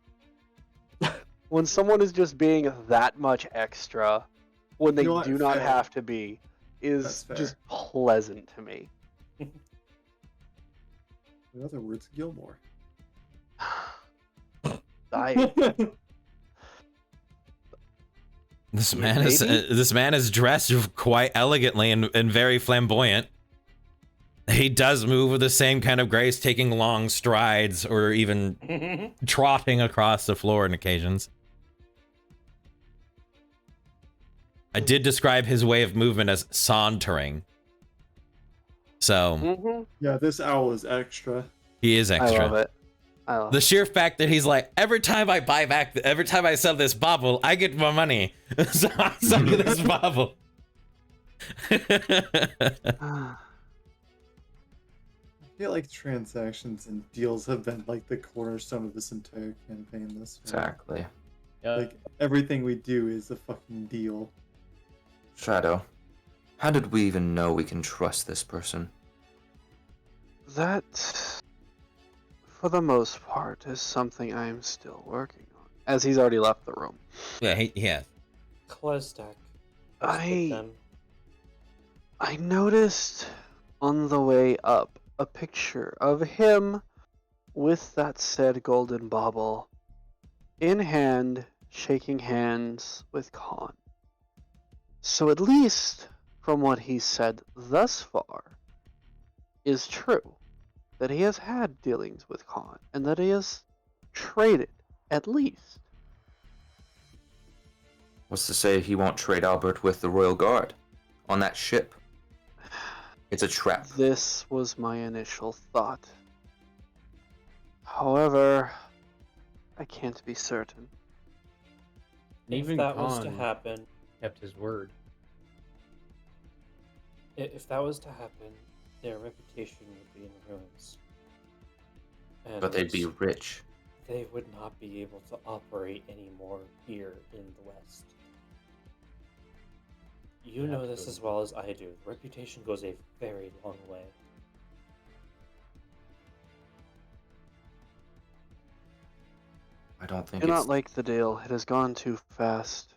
When someone is just being that much extra, when they You know what? do not Fair. have to be, That's is fair. just pleasant to me. In other words, Gilmore. This man is dressed quite elegantly and very flamboyant. He does move with the same kind of grace, taking long strides or even trotting across the floor on occasions. I did describe his way of movement as sauntering. So Yeah, this owl is extra. he is extra. I love it. The sheer fact that he's like, every time I sell this bauble, I get more money. So I sell you this bauble. I feel like transactions and deals have been like the cornerstone of this entire campaign this far. Exactly. Like everything we do is a fucking deal. Shadow, how did we even know we can trust this person? That, for the most part, is something I am still working on. As he's already left the room. Yeah, he has. Klesdak. I noticed on the way up a picture of him with that said golden bauble in hand, shaking hands with Khan. So at least from what he said thus far is true that he has had dealings with Khan and that he has traded at least. What's to say he won't trade Albert with the Royal Guard on that ship? It's a trap. This was my initial thought. However, I can't be certain. And If even that was to Khan happen, kept his word. if that was to happen, their reputation would be in ruins. And But they'd be rich. they would not be able to operate anymore here in the West. You know this as well as I do. Reputation goes a very long way. I don't think Do it's. not like the deal. It has gone too fast.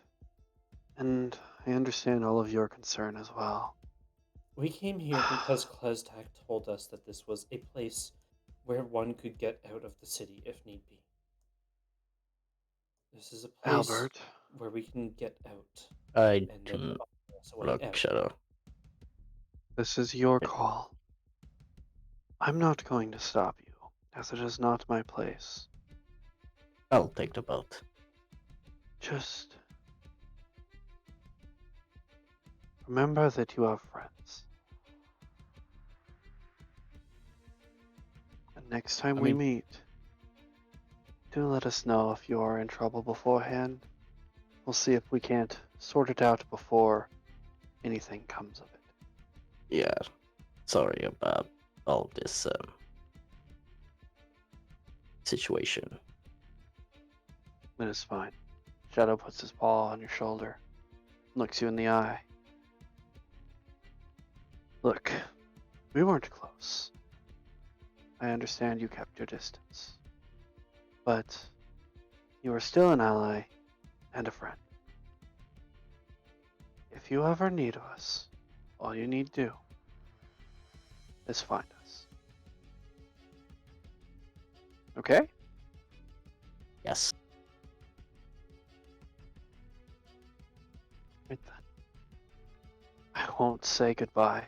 And I understand all of your concern as well. We came here because Kleztak told us that this was a place where one could get out of the city if need be. This is a place Albert, where we can get out I and then do offer us a way look, out. Shadow. this is your call. I'm not going to stop you, as it is not my place. I'll take the boat. Just remember that you have friends. And next time we meet, do let us know if you are in trouble beforehand. We'll see if we can't sort it out before anything comes of it. Yeah, sorry about all this situation. It is fine. Shadow puts his paw on your shoulder, looks you in the eye. Look, we weren't close. I understand you kept your distance. But you are still an ally and a friend. If you ever need us, all you need to do is find us. Okay? Yes. Right then. I won't say goodbye,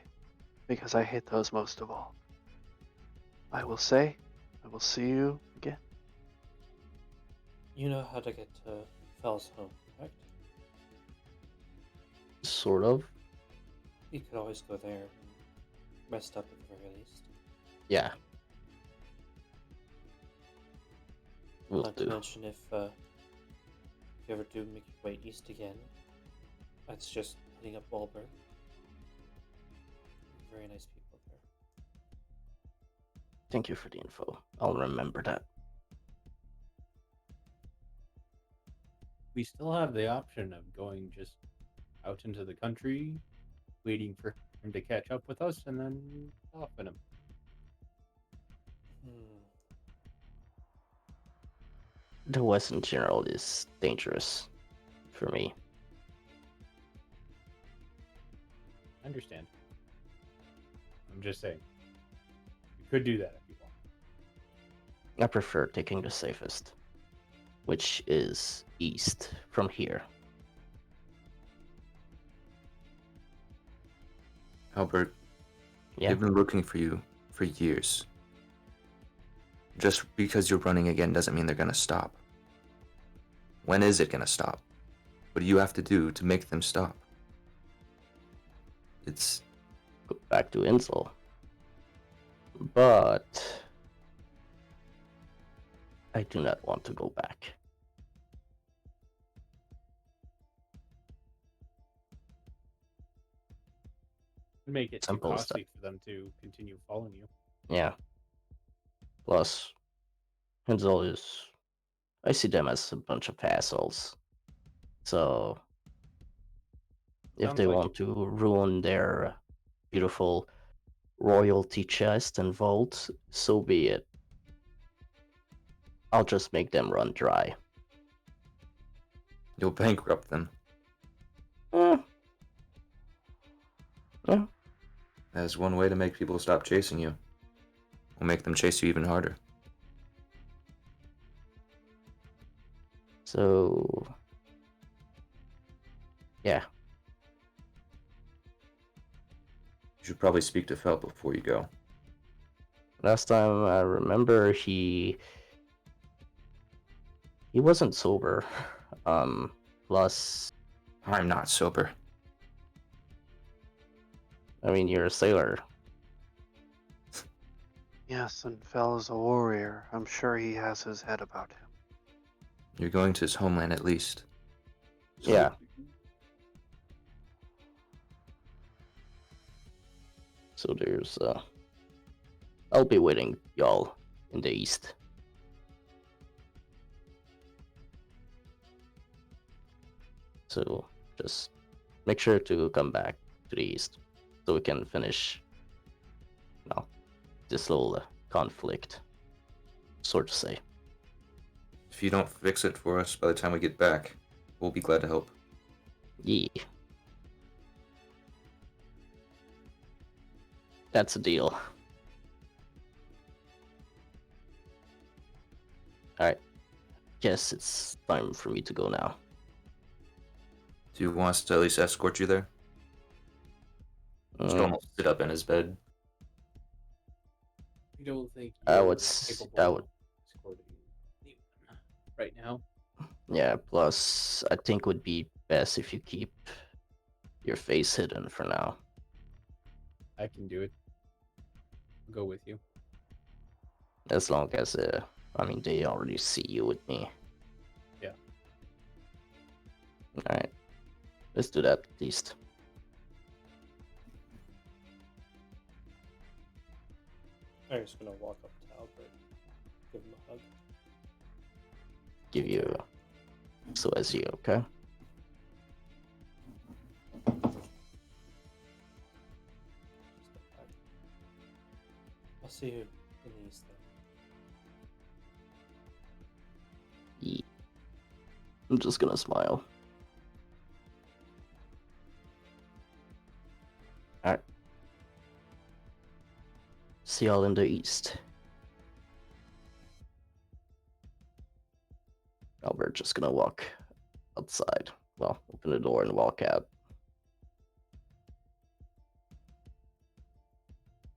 because I hate those most of all. I will say, I will see you again. You know how to get to Fell's home, correct? Sort of. You could always go there and rest up at the very least. Yeah. Will Not to do. mention if you ever do make your way east again, that's just hitting up Wahlberg. Very nice people there. Thank you for the info. I'll remember that. We still have the option of going just out into the country, waiting for him to catch up with us, and then stopping him. The West in general is dangerous for me. I understand. I'm just saying. You could do that if you want. I prefer taking the safest, which is east from here. Albert, Yeah. they've been looking for you for years. Just because you're running again doesn't mean they're gonna stop. When is it gonna stop? What do you have to do to make them stop? It's Go back to Insel. But I do not want to go back. It'd make it Simple too as that. costly for them to continue following you. Yeah. Plus, Insel is. I see them as a bunch of assholes. So, if Sounds they like want to ruin their beautiful royalty chest and vault, so be it. I'll just make them run dry. you'll bankrupt them. Eh. Yeah. That is one way to make people stop chasing you. Will make them chase you even harder. So, yeah. You should probably speak to Fel before you go. Last time I remember, he wasn't sober. Plus, I'm not sober. I mean, you're a sailor. Yes, and Fel is a warrior. I'm sure he has his head about him. You're going to his homeland at least. So Yeah. So there's I'll be waiting y'all in the east. So just make sure to come back to the east so we can finish, you know, this little conflict, sort of say. if you don't fix it for us by the time we get back, we'll be glad to help. Yeah. That's a deal. Alright. Guess it's time for me to go now. Do you want us to at least escort you there? Just Mm, almost sit up in his bed. I don't think I you're would capable of escorting anyone right now. yeah, plus I think would be best if you keep your face hidden for now. I can do it. I'll go with you. As long as I mean they already see you with me. Yeah. Alright. Let's do that at least. I'm just gonna walk up to Albert, give him a hug. Give you so as you, okay? Step back. I'll see you in the east then. Yeah. I'm just gonna smile. Alright. See y'all in the east. Albert just gonna walk outside. Well, open the door and walk out.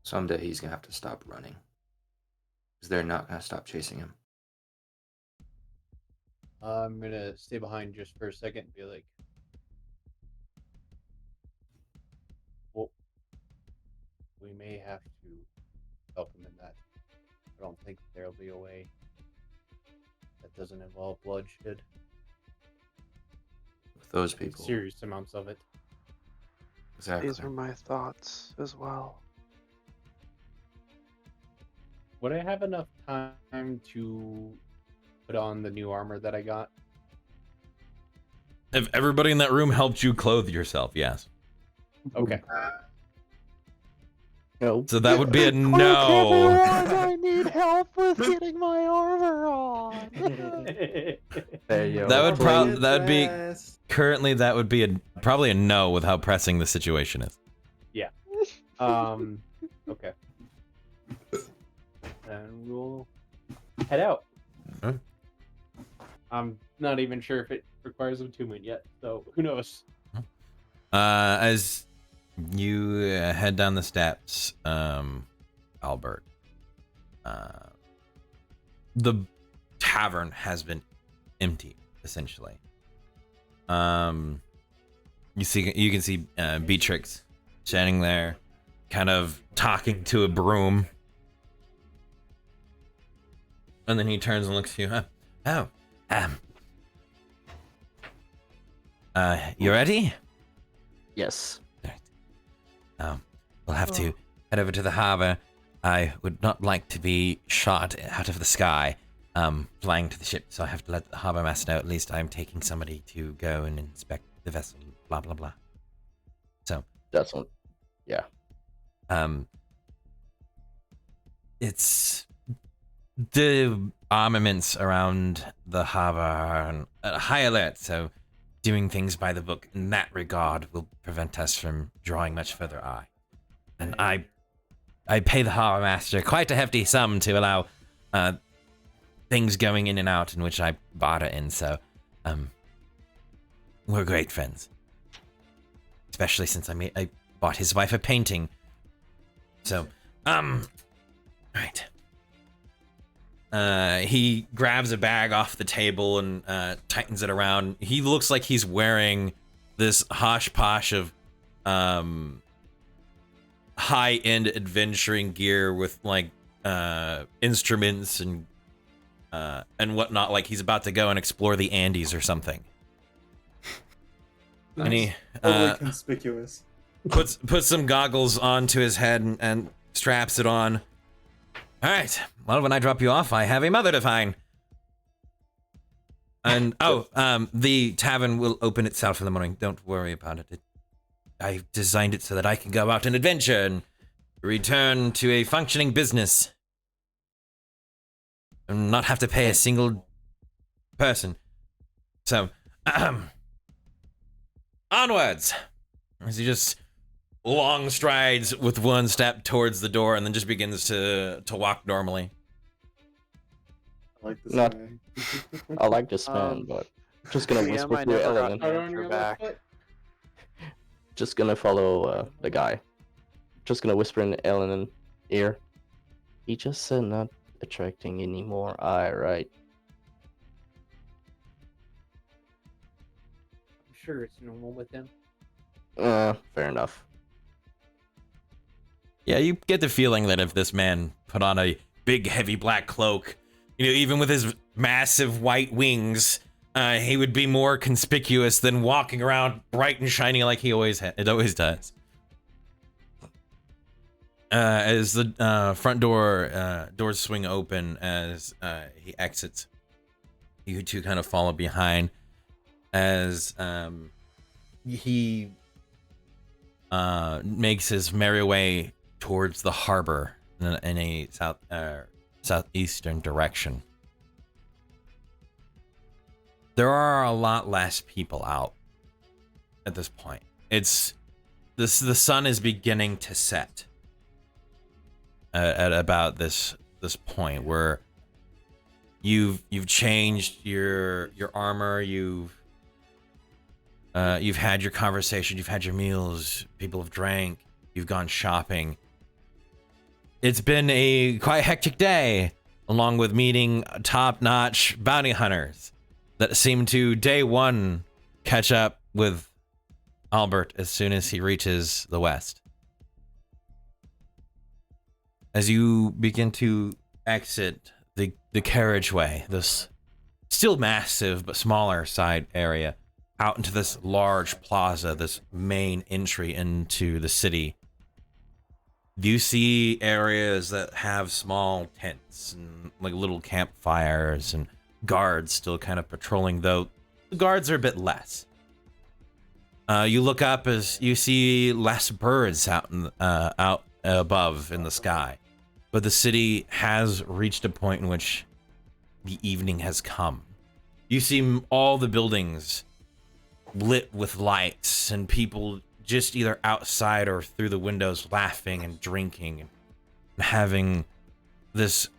Someday he's gonna have to stop running. Because they're not gonna stop chasing him. I'm gonna stay behind just for a second and be like, well, we may have to help him in that. I don't think there'll be a way that doesn't involve bloodshed. With those people. Serious amounts of it. Exactly. These are my thoughts as well. Would I have enough time to put on the new armor that I got? If everybody in that room helped you clothe yourself, yes. Okay. No. So that would be a Quick, no. everyone, I need help with getting my armor on. There you That would please. that would be currently that would be probably a no with how pressing the situation is. Yeah. Okay. And we'll head out. Okay. I'm not even sure if it requires attunement yet, so who knows? As you head down the steps, Albert, the tavern has been empty essentially. You can see Beatrix standing there, kind of talking to a broom, and then he turns and looks at you. You ready? Yes. We'll have to head over to the harbor. I would not like to be shot out of the sky, flying to the ship, so I have to let the harbor master know at least I'm taking somebody to go and inspect the vessel, blah, blah, blah. So. That's one. Yeah. It's the armaments around the harbor are on high alert, so doing things by the book in that regard will prevent us from drawing much further eye. And I pay the harbor master quite a hefty sum to allow things going in and out in which I barter in, so we're great friends. Especially since I bought his wife a painting. So, right. He grabs a bag off the table and tightens it around. He looks like he's wearing this hosh-posh of high-end adventuring gear with like instruments and whatnot, like he's about to go and explore the Andes or something. And he Totally conspicuous. puts some goggles onto his head and straps it on. All right. Well, when I drop you off, I have a mother to find. And the tavern will open itself in the morning. Don't worry about it. I designed it so that I can go out and adventure and return to a functioning business and not have to pay a single person. So, onwards. As he just long strides with one step towards the door and then just begins to walk normally. I like this Not- guy. I like this man, but just gonna Yeah, whisper I through never got Ellen. an answer back. Just gonna follow the guy. Just gonna whisper in Ellen's ear. He just said not attracting anymore. Right. I'm sure it's normal with him. Fair enough. Yeah, you get the feeling that if this man put on a big, heavy black cloak, you know, even with his massive white wings, he would be more conspicuous than walking around bright and shiny like he always does. As the front doors swing open as he exits, you two kind of follow behind as he makes his merry way towards the harbor in a southeastern direction. There are a lot less people out at this point. The sun is beginning to set at about this point where you've changed your armor, you've had your conversation, you've had your meals, people have drank, you've gone shopping. It's been a quite hectic day, along with meeting top-notch bounty hunters that seem to, day one, catch up with Albert as soon as he reaches the west. As you begin to exit the carriageway, this still massive but smaller side area, out into this large plaza, this main entry into the city, you see areas that have small tents and like little campfires and guards still kind of patrolling, though the guards are a bit less. You look up as you see less birds out above in the sky, but the city has reached a point in which the evening has come. You see all the buildings lit with lights and people just either outside or through the windows laughing and drinking and having this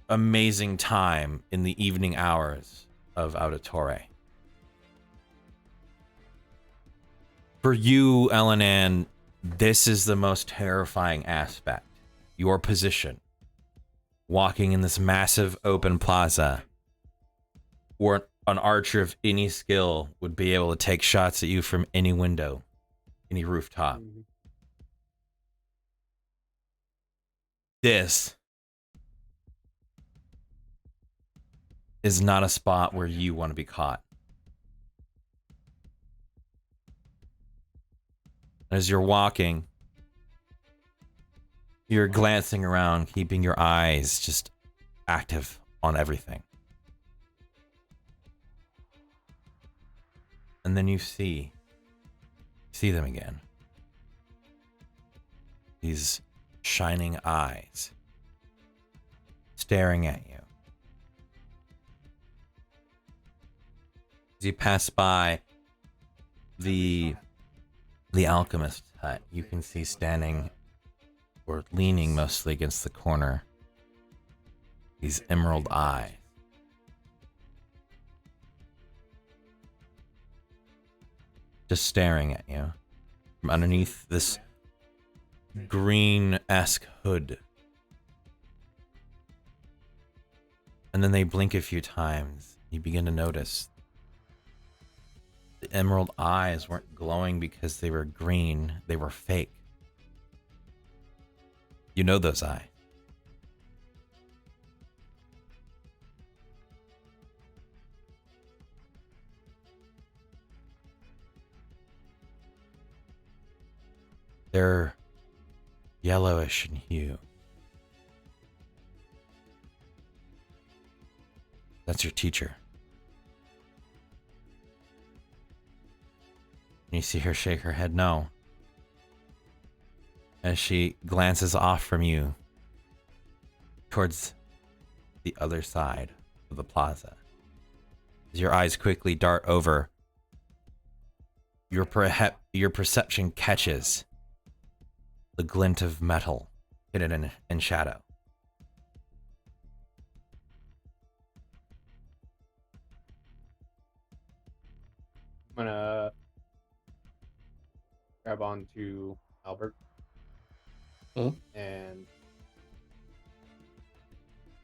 amazing time in the evening hours of Auditore. For you, Elenan, this is the most terrifying aspect. Your position. Walking in this massive open plaza where an archer of any skill would be able to take shots at you from any window, any rooftop. Mm-hmm. This is not a spot where you want to be caught. As you're walking, you're glancing around, keeping your eyes just active on everything. And then you see them again. These shining eyes staring at you. As you pass by the alchemist hut, you can see standing or leaning mostly against the corner these emerald eyes. just staring at you from underneath this green-esque hood. And then they blink a few times. You begin to notice the emerald eyes weren't glowing because they were green. They were fake. You know those eyes. They're yellowish in hue. That's your teacher. You see her shake her head no. As she glances off from you towards the other side of the plaza. As your eyes quickly dart over, your perception catches the glint of metal hidden in shadow. I'm gonna grab onto Albert and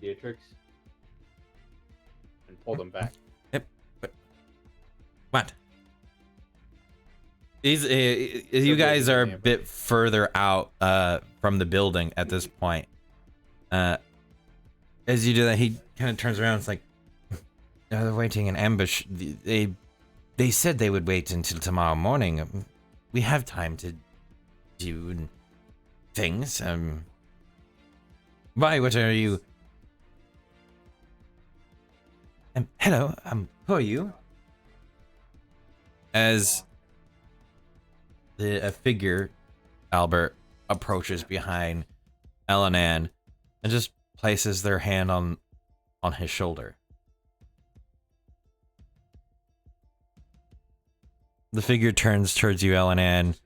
Beatrix and pull them back. Yep. What? You guys are a bit further out from the building at this point. As you do that, he kind of turns around. It's like, they're waiting in ambush. They said they would wait until tomorrow morning. We have time to do things. Why? What are you? Hello. Who are you? As a figure, Albert, approaches behind Elenan and just places their hand on his shoulder. The figure turns towards you, Elenan.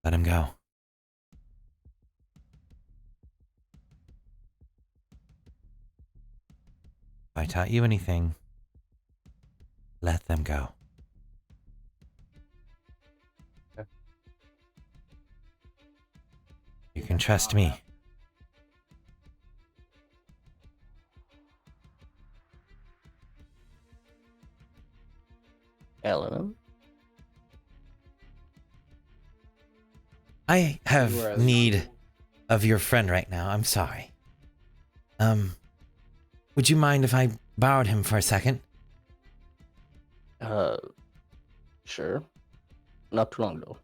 Let him go. If I taught you anything, let them go. Okay. You can trust me. Eleanor? I have need of your friend right now. I'm sorry. Would you mind if I borrowed him for a second? Sure. Not too long though.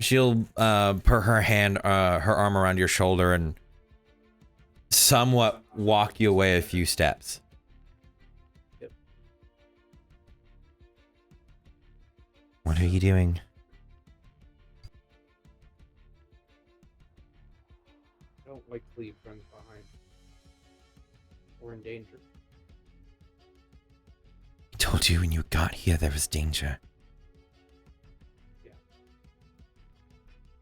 She'll put her arm around your shoulder and somewhat walk you away a few steps. Yep. What are you doing? I don't like to leave friends behind. We're in danger. I told you when you got here there was danger. Yeah.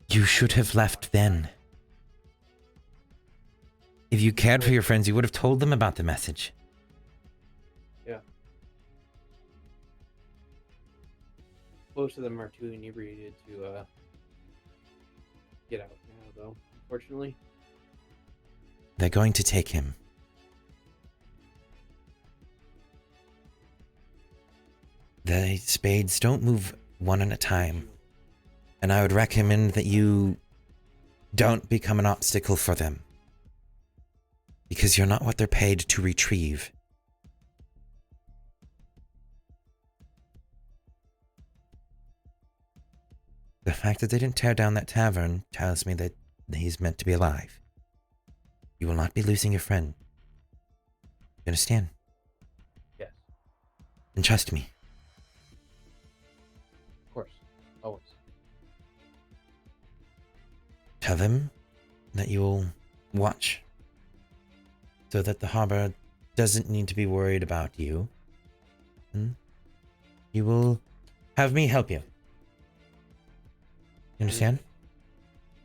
You should have left then. If you cared for your friends, you would have told them about the message. Yeah. Most of them are too inebriated to get out now, though, unfortunately. They're going to take him. The spades don't move one at a time. And I would recommend that you don't become an obstacle for them. Because you're not what they're paid to retrieve. The fact that they didn't tear down that tavern tells me that he's meant to be alive. You will not be losing your friend. You understand? Yes. And trust me. Of course. Always. Tell them that you will watch. So that the harbor doesn't need to be worried about you. You will have me help you. You understand?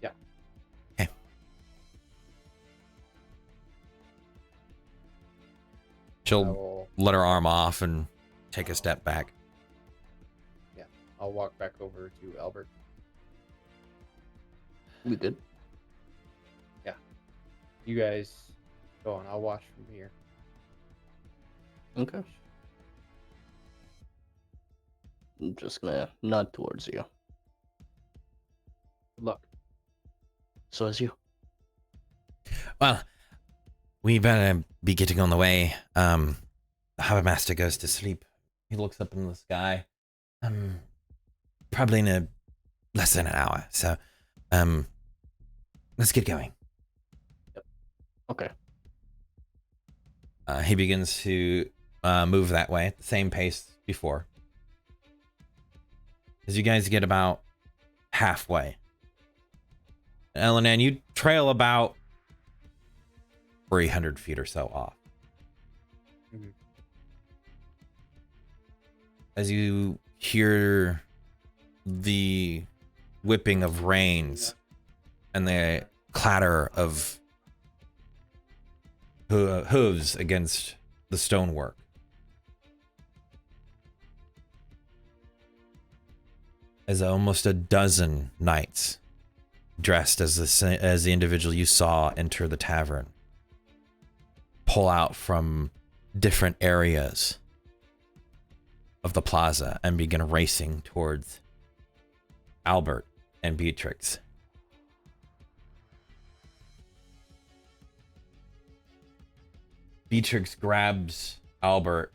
Yeah. Okay. She'll let her arm off and take a step back. I'll walk back over to Albert. We good? You guys go on. I'll watch from here. Okay. I'm just gonna nod towards you. Good luck. So as you. Well, we better be getting on the way. The harbor master goes to sleep. He looks up in the sky. Probably in less than an hour. So, let's get going. Okay. He begins to move that way at the same pace before. As you guys get about halfway, Elenan, you trail about 300 feet or so off. Mhm. As you hear the whipping of reins and the clatter of hooves against the stonework. As almost a dozen knights dressed as the individual you saw enter the tavern pull out from different areas of the plaza and begin racing towards Albert and Beatrix. Beatrix grabs Albert.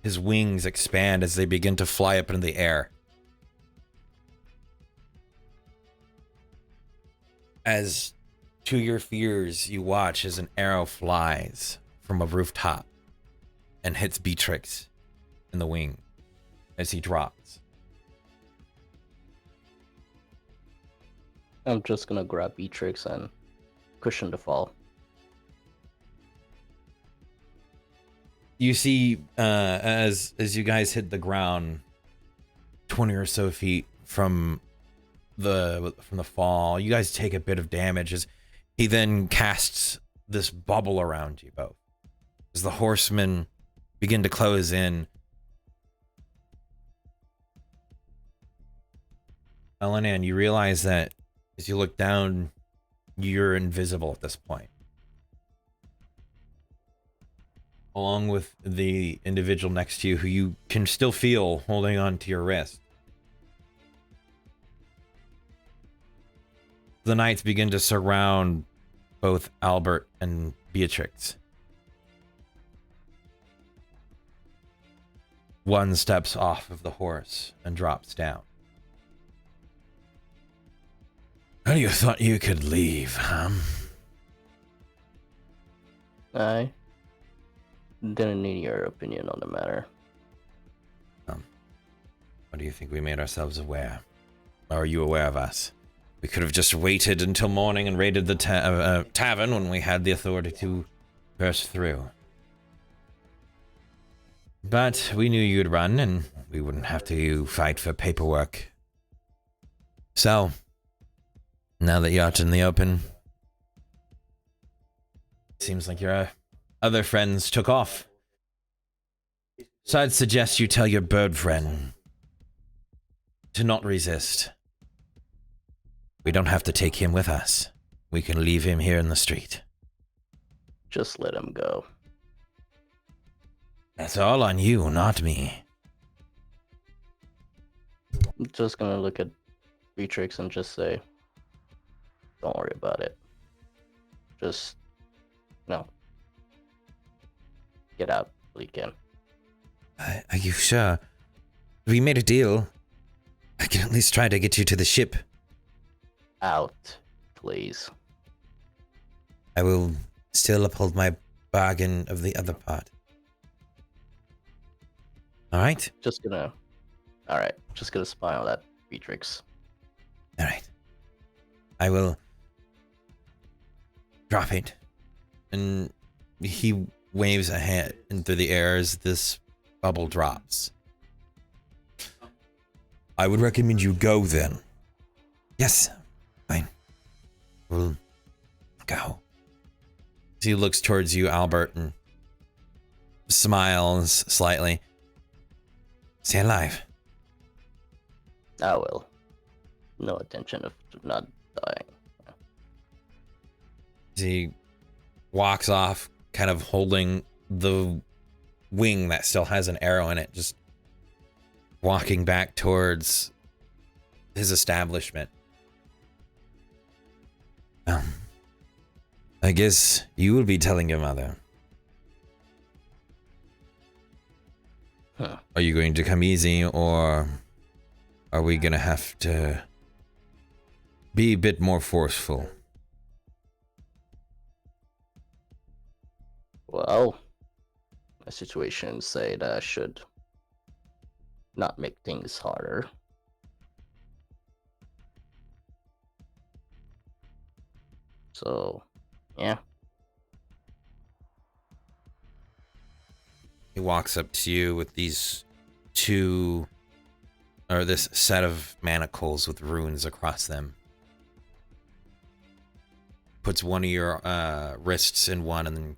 His wings expand as they begin to fly up into the air. As to your fears, you watch as an arrow flies from a rooftop and hits Beatrix in the wing as he drops. I'm just gonna grab Beatrix and cushion the fall. You see, as you guys hit the ground, 20 or so feet from the fall, you guys take a bit of damage as he then casts this bubble around you both. As the horsemen begin to close in, Elenan, you realize that as you look down, you're invisible at this point. Along with the individual next to you who you can still feel holding on to your wrist. The knights begin to surround both Albert and Beatrix. One steps off of the horse and drops down. How do you thought you could leave, huh? I didn't need your opinion on the matter. What do you think we made ourselves aware? Or are you aware of us? We could have just waited until morning and raided the tavern when we had the authority to burst through. But we knew you'd run, and we wouldn't have to fight for paperwork. So, now that you're out in the open, seems like your other friends took off. So I'd suggest you tell your bird friend to not resist. We don't have to take him with us. We can leave him here in the street. Just let him go. That's all on you, not me. I'm just gonna look at Beatrix and just say, don't worry about it. Just, get out while you can. Are you sure? We made a deal. I can at least try to get you to the ship. Out, please. I will still uphold my bargain of the other part. Alright? Just gonna smile at Beatrix. Alright. I will drop it. And he waves a hand into the air as this bubble drops. I would recommend you go then. Yes. Fine. We'll go. He looks towards you, Albert, and smiles slightly. Stay alive. I will. No attention of not dying. He walks off, kind of holding the wing that still has an arrow in it, just walking back towards his establishment. I guess you will be telling your mother. Huh. Are you going to come easy, or are we gonna have to be a bit more forceful? Well, my situation say that I should not make things harder. So, yeah. He walks up to you with these two, or this set of manacles with runes across them. Puts one of your wrists in one and then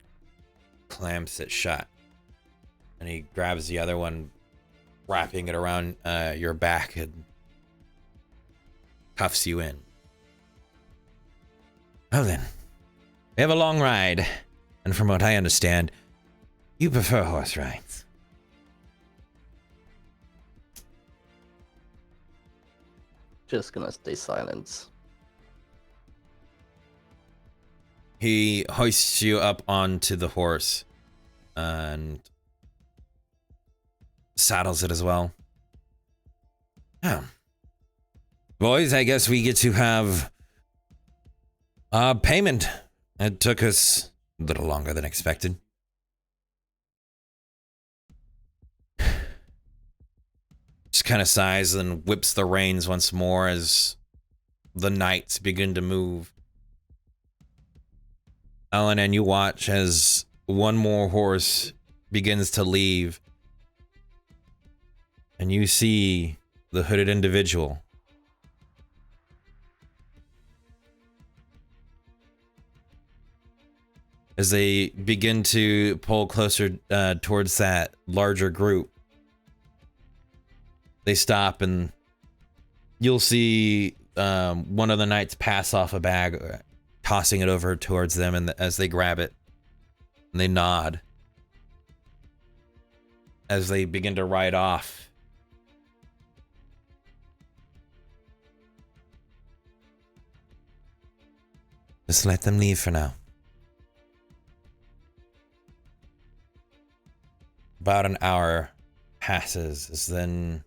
clamps it shut. And he grabs the other one, wrapping it around your back and cuffs you in. Well then, we have a long ride. And from what I understand, you prefer horse rides. Just gonna stay silent. He hoists you up onto the horse and saddles it as well. Yeah. Boys, I guess we get to have payment. It took us a little longer than expected. Just kind of sighs and whips the reins once more as the knights begin to move. Alan, and you watch as one more horse begins to leave. And you see the hooded individual. As they begin to pull closer towards that larger group, they stop and you'll see one of the knights pass off a bag, tossing it over towards them, and as they grab it, and they nod as they begin to ride off. Just let them leave for now. About an hour passes as then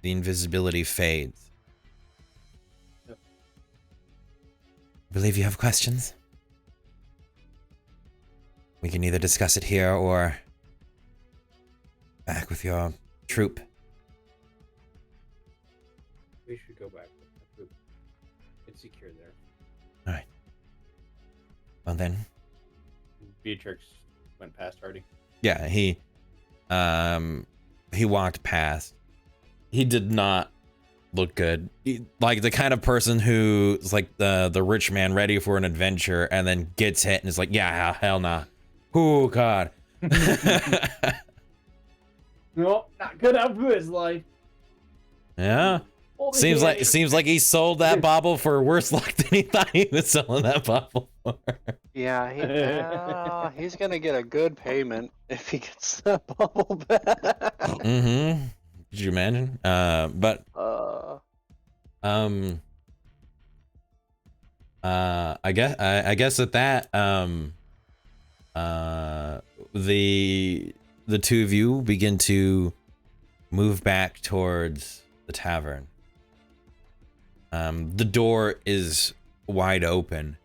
the invisibility fades. Yep. I believe you have questions? We can either discuss it here or back with your troop. We should go back with the group. It's secure there. Alright. Well then. Beatrix went past already. Yeah, he walked past. He did not look good. Like the kind of person who's like the rich man ready for an adventure and then gets hit and is like, yeah, hell nah. Oh god. No, not good out for his life. Yeah. Seems like he sold that bauble for worse luck than he thought he was selling that bauble for. Yeah, he's gonna get a good payment if he gets that bubble back. Mm-hmm. Could you imagine? But I guess at that the two of you begin to move back towards the tavern. The door is wide open.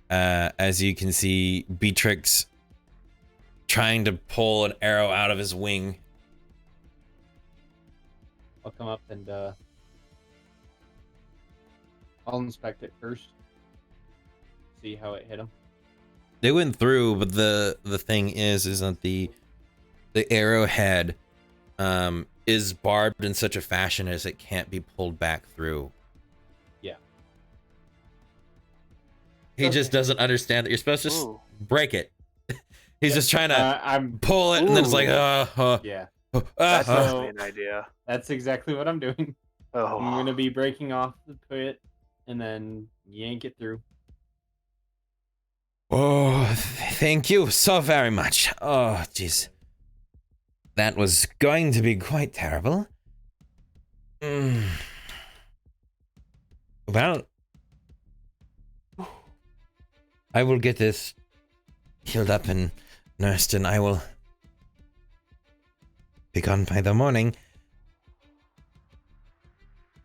As you can see, Beatrix trying to pull an arrow out of his wing. I'll come up and I'll inspect it first. See how it hit him. They went through, but the thing is that the arrowhead is barbed in such a fashion as it can't be pulled back through. Yeah. He just doesn't understand that you're supposed to Ooh. break it. He's just trying to I'm pull it, and then it's like, yeah. That's So- definitely an idea. That's exactly what I'm doing. Oh, I'm gonna be breaking off the pit and then yank it through. Oh, thank you so very much. Oh, jeez. That was going to be quite terrible. Well, I will get this healed up and nursed, and I will be gone by the morning.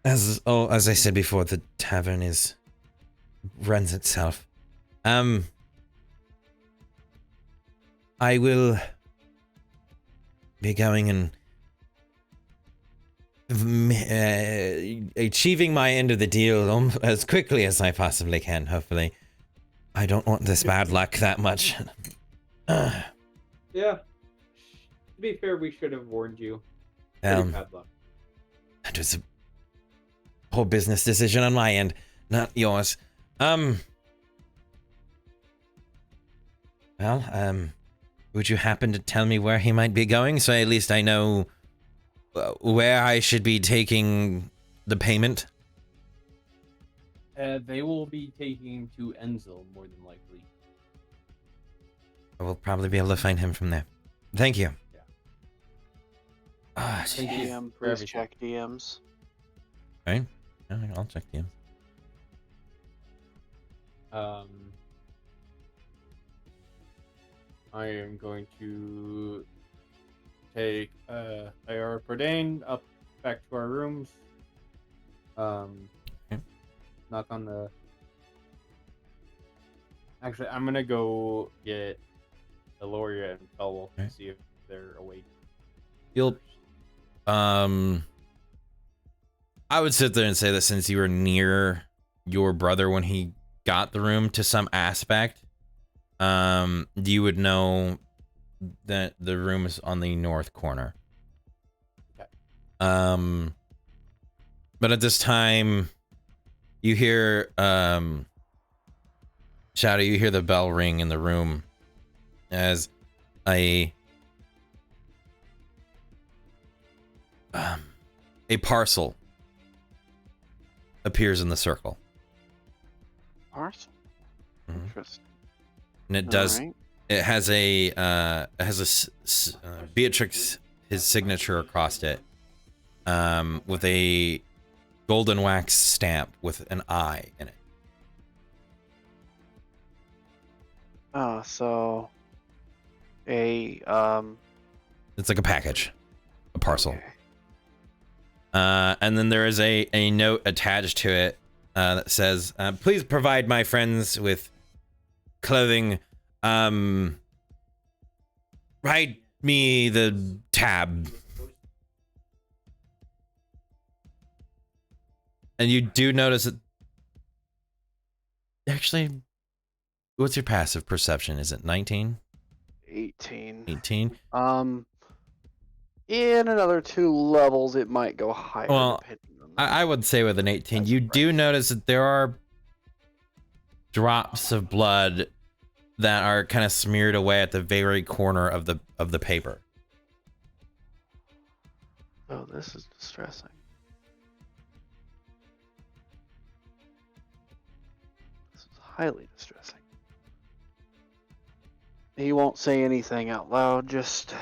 As I said before, the tavern runs itself. I will be going and achieving my end of the deal as quickly as I possibly can, hopefully. I don't want this bad luck that much. Yeah. To be fair, we should have warned you. Pretty bad luck. That was a whole business decision on my end, not yours. Well, would you happen to tell me where he might be going, so at least I know where I should be taking the payment? They will be taking to Enzel, more than likely. I will probably be able to find him from there. Thank you. Yeah. Ah, Thank you DM, for please everything. check DMs. right? Yeah, I'll check the. I am going to take Ayara Prodane up back to our rooms. Okay. Knock on the. Actually, I'm gonna go get Eloria and Felwolf Okay. to see if they're awake. You'll. I would sit there and say that since you were near your brother when he got the room to some aspect, you would know that the room is on the north corner. Okay. But at this time, you hear Shadow. You hear the bell ring in the room as a parcel appears in the circle. Parcel. Mhm. Interesting. And it does. Alright. It has a Beatrix, his signature across it, with a golden wax stamp with an eye in it. Oh, so a It's like a package, a parcel. okay. And then there is a note attached to it that says, "Please provide my friends with clothing. Write me the tab." And you do notice that. Actually, what's your passive perception? Is it 19? 18. 18? In another 2 levels, it might go higher. Well, depending on the- I would say with an 18, That's you right. do notice that there are drops of blood that are kind of smeared away at the very corner of the paper. Oh, this is distressing. This is highly distressing. He won't say anything out loud, just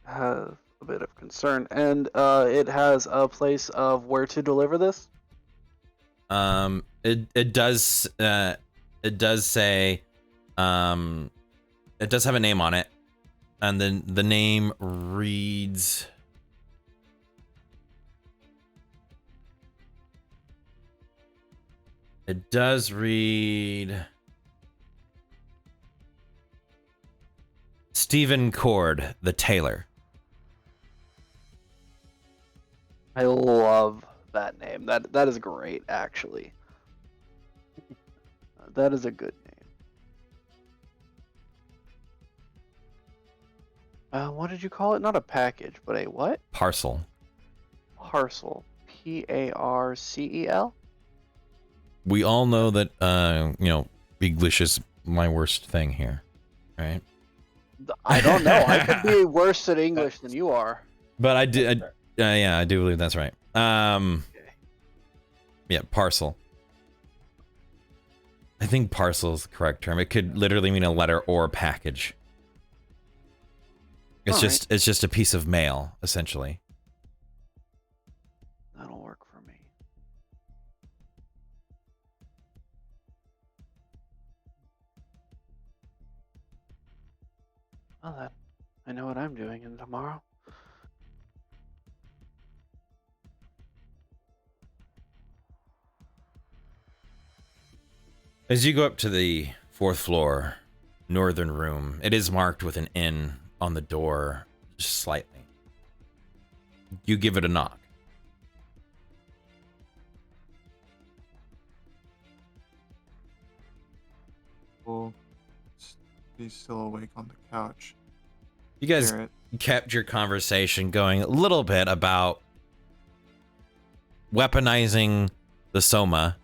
have a bit of concern. And it has a place of where to deliver this? It does say it does have a name on it, and then the name reads it does read Stephen Cord, the tailor. I love that name. That is great, actually. That is a good name. What did you call it? Not a package, but a what? Parcel. Parcel. Parcel? We all know that English is my worst thing here. right? I don't know. I could be worse at English than you are. But I did. Yeah, I do believe that's right. Okay. Yeah, parcel. I think parcel is the correct term. It could literally mean a letter or a package. It's just a piece of mail, essentially. That'll work for me. Well, then, I know what I'm doing in tomorrow. As you go up to the 4th floor, northern room, it is marked with an N on the door, just slightly. You give it a knock. Well, he's still awake on the couch. You guys Hear it. kept your conversation going a little bit about weaponizing the Soma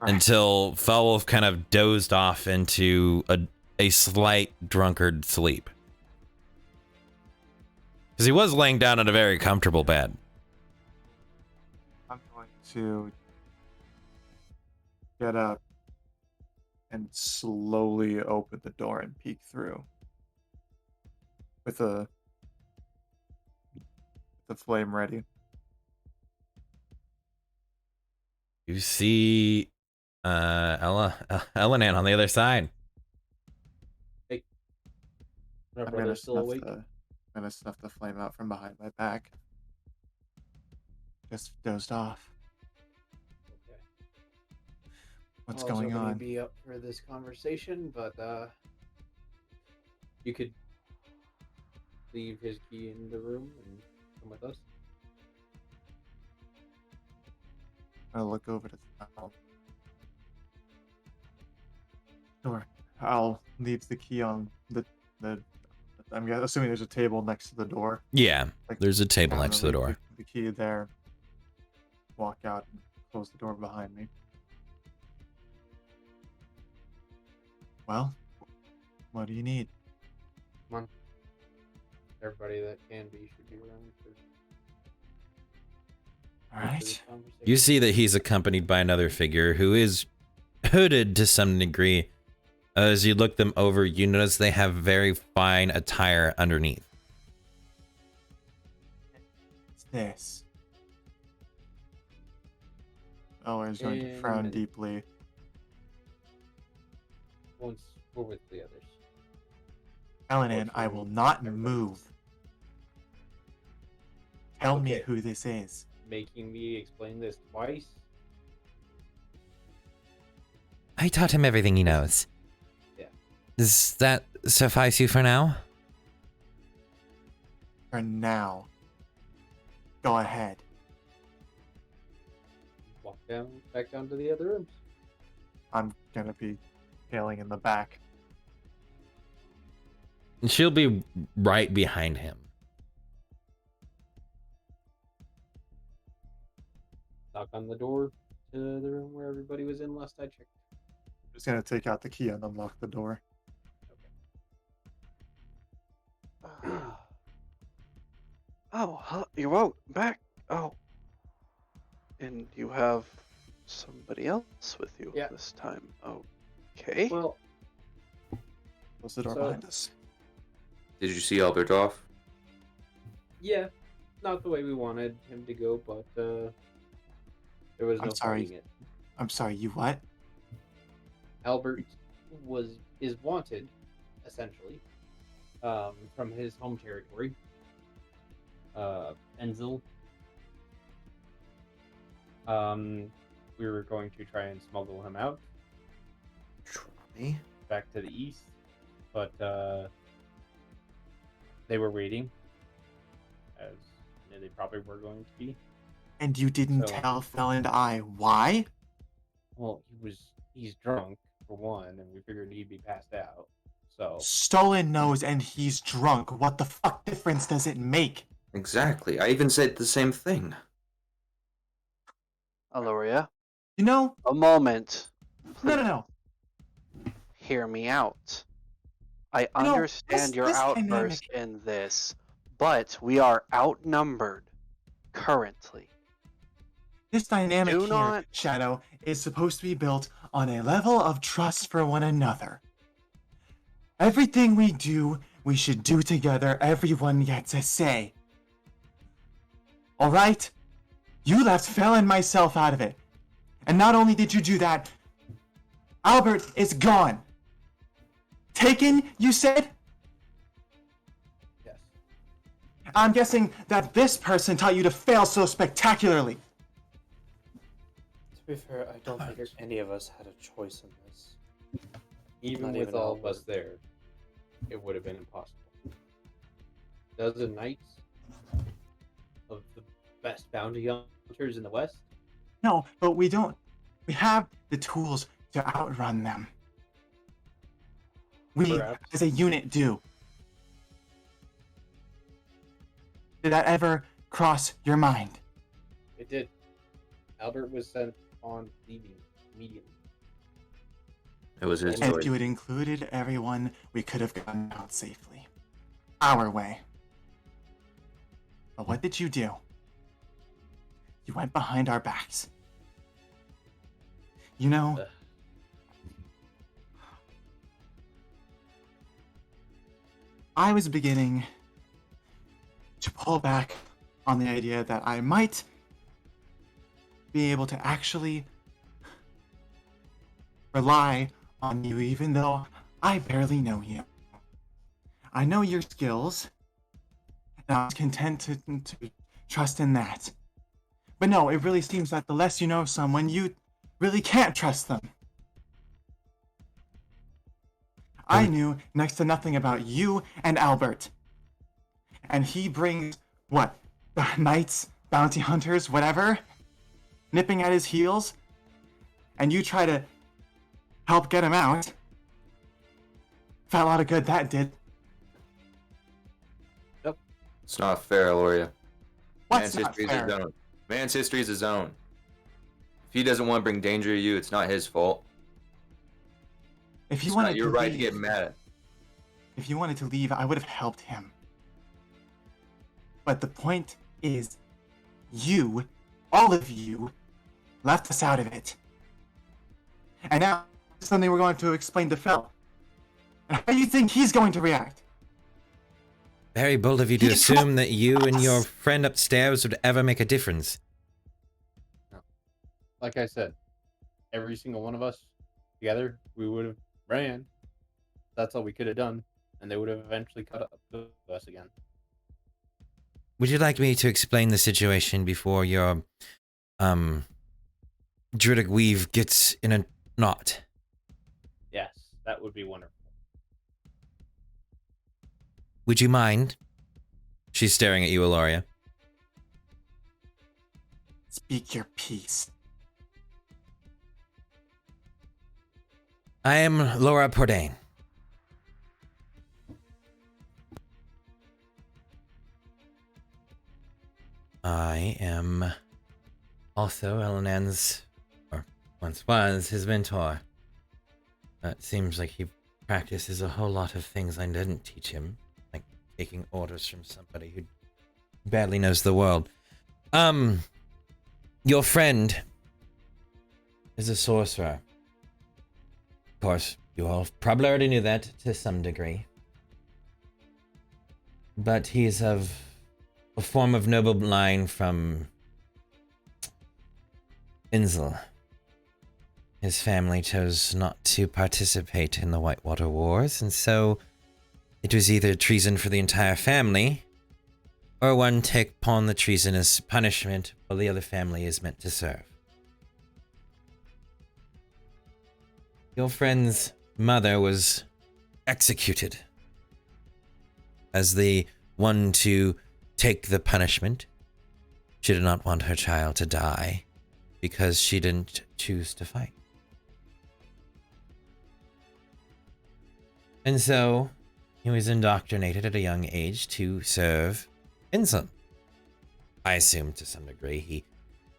Right. until Felwolf kind of dozed off into a slight drunkard sleep. Because he was laying down in a very comfortable bed. I'm going to get up and slowly open the door and peek through. With the flame ready. You see Elenan on the other side. My I'm brother's still awake. I'm gonna snuff the flame out from behind my back. Just dozed off. Okay. What's I was going hoping on? you'd be up for this conversation, but you could leave his key in the room and come with us. I'm gonna look over to Sal. Sure. I'll leave the key on the I'm assuming there's a table next to the door. Yeah, Like, there's a table I'm next to gonna the leave door. The key there. Walk out and close the door behind me. Well, what do you need? Come on. Everybody that can be should be around for All this right. conversation. You see that he's accompanied by another figure who is hooded to some degree. As you look them over, you notice they have very fine attire underneath. What's this? Oh, I was going to frown And- deeply. Once we're with the others. Elenan, I will not move. Tell me Okay. who this is. Making me explain this twice. I taught him everything he knows. Yeah. Does that suffice you for now? For now. Go ahead. Walk back down to the other rooms. I'm gonna be tailing in the back. And she'll be right behind him. Knock on the door to the room where everybody was in last I checked. I'm just gonna take out the key and unlock the door. Oh, you're out back. Oh. And you have somebody else with you Yeah. this time. Okay. Well, Close the door So- behind us. Did you see Albert off? yeah, not the way we wanted him to go, but there was no I'm sorry. fighting it. I'm sorry, you what? Albert is wanted, essentially, from his home territory. Enzel. We were going to try and smuggle him out Try. back to the east, but they were waiting, as they probably were going to be. And you didn't So- tell Fel and I why? Well, he's drunk for one, and we figured he'd be passed out. So Stolen knows and he's drunk. What the fuck difference does it make? Exactly. I even said the same thing. Aloria, You know? a moment. No. Hear me out. I No, understand your this outburst dynamic. in this, but we are outnumbered currently. This dynamic Do here, not. Shadow, is supposed to be built on a level of trust for one another. Everything we do, we should do together. Everyone gets a say. Alright? You left Fel and myself out of it. And not only did you do that, Albert is gone. Taken, you said? Yes. I'm guessing that this person taught you to fail so spectacularly. To be fair, I don't think any of us had a choice in this. Even Not with even all of us Albert. there, it would have been impossible. Dozen knights of the best bounty hunters in the West. No, but we don't. We have the tools to outrun them. We, Perhaps. as a unit, do. Did that ever cross your mind? It did. Albert was sent on leaving immediately. It was his And choice. if you had included everyone, we could have gotten out safely. Our way. But what did you do? You went behind our backs. You know, I was beginning to pull back on the idea that I might be able to actually rely on you, even though I barely know you. I know your skills, and I was content to trust in that. But no, it really seems that the less you know of someone, you really can't trust them. I knew next to nothing about you and Albert. And he brings, what, knights, bounty hunters, whatever, nipping at his heels, and you try to help get him out. Felt a lot of good that did. It's not fair, Aloria. What's Man's not history is fair? his own. Man's history is his own. If he doesn't want to bring danger to you, it's not his fault. If he It's wanted not your to right leave, to get mad at. if he wanted to leave, I would have helped him. But the point is, you, all of you, left us out of it. And now, something we're going to explain to Fel. And how do you think he's going to react? Very bold of you to He assume that you and your us. friend upstairs would ever make a difference. Like I said, every single one of us together, we would have ran. That's all we could have done, and they would have eventually caught up to us again. Would you like me to explain the situation before your, Druidic weave gets in a knot? Yes, that would be wonderful. Would you mind? She's staring at you, Aloria. Speak your piece. I am Laura Pordain. I am also Elenan's, or once was, his mentor. It seems like he practices a whole lot of things I didn't teach him, like taking orders from somebody who barely knows the world. Your friend is a sorcerer. Of course, you all probably already knew that to some degree. But he's of a form of noble line from Insel. His family chose not to participate in the Whitewater Wars, and so it was either treason for the entire family, or one take upon the treason as punishment while the other family is meant to serve. Your friend's mother was executed as the one to take the punishment. She did not want her child to die because she didn't choose to fight. And so he was indoctrinated at a young age to serve Insel. I assume to some degree he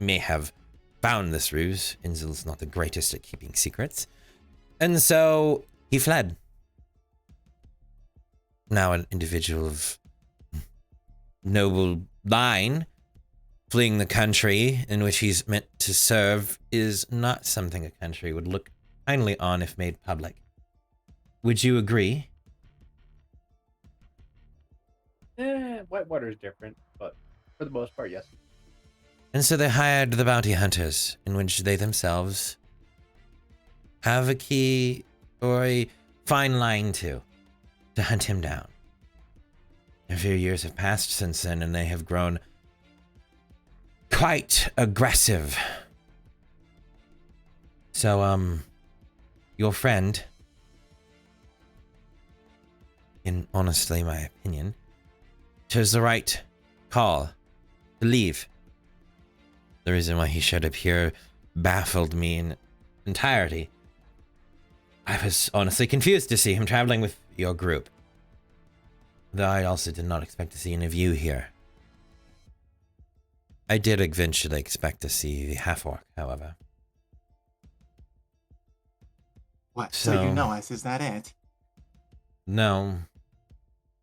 may have found this ruse. Insel's not the greatest at keeping secrets. And so he fled. now an individual of noble line fleeing the country in which he's meant to serve is not something a country would look kindly on if made public. Would you agree? Whitewater is different, but for the most part, yes. And so they hired the bounty hunters, in which they themselves have a key or a fine line to hunt him down. A few years have passed since then, and they have grown quite aggressive. So, your friend, in honestly my opinion, chose the right call to leave. The reason why he showed up here baffled me in entirety. I was honestly confused to see him traveling with your group. Though I also did not expect to see any of you here. I did eventually expect to see the half-orc, however. What? So you know us? Is that it? No.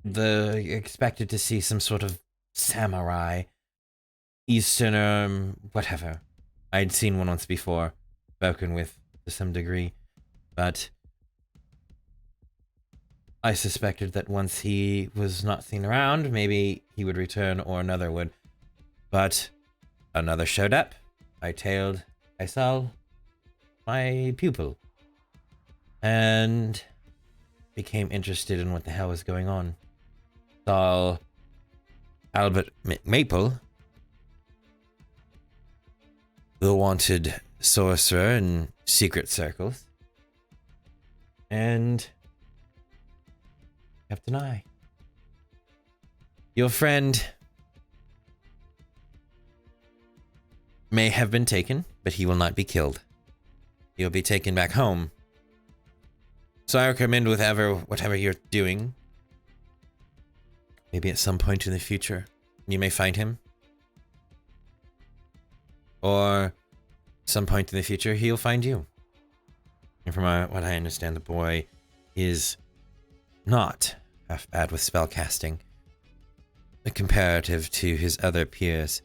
Expected to see some sort of samurai, Easterner, whatever. I'd seen one once before, spoken with to some degree, but I suspected that once he was not seen around, maybe he would return or another would. But another showed up. I saw my pupil and became interested in what the hell was going on. Saw Albert Maple, the wanted sorcerer in secret circles, and kept an eye. Your friend may have been taken, but he will not be killed. He'll be taken back home. So I recommend whatever you're doing, maybe at some point in the future, you may find him. Or some point in the future, he'll find you. And from what I understand, the boy is not half bad with spellcasting, comparative to his other peers.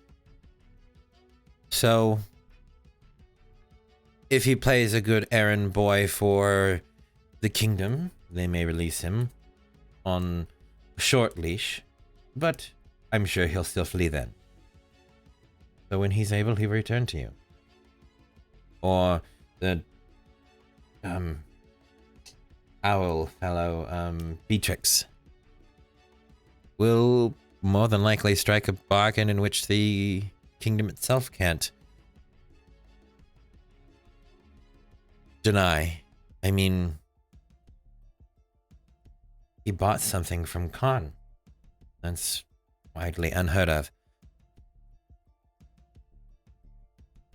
So, if he plays a good errand boy for the kingdom, they may release him on a short leash, but I'm sure he'll still flee then. So when he's able, he'll return to you. Or the owl fellow, Beatrix, will more than likely strike a bargain in which the kingdom itself can't deny. I mean, he bought something from Khan. That's widely unheard of.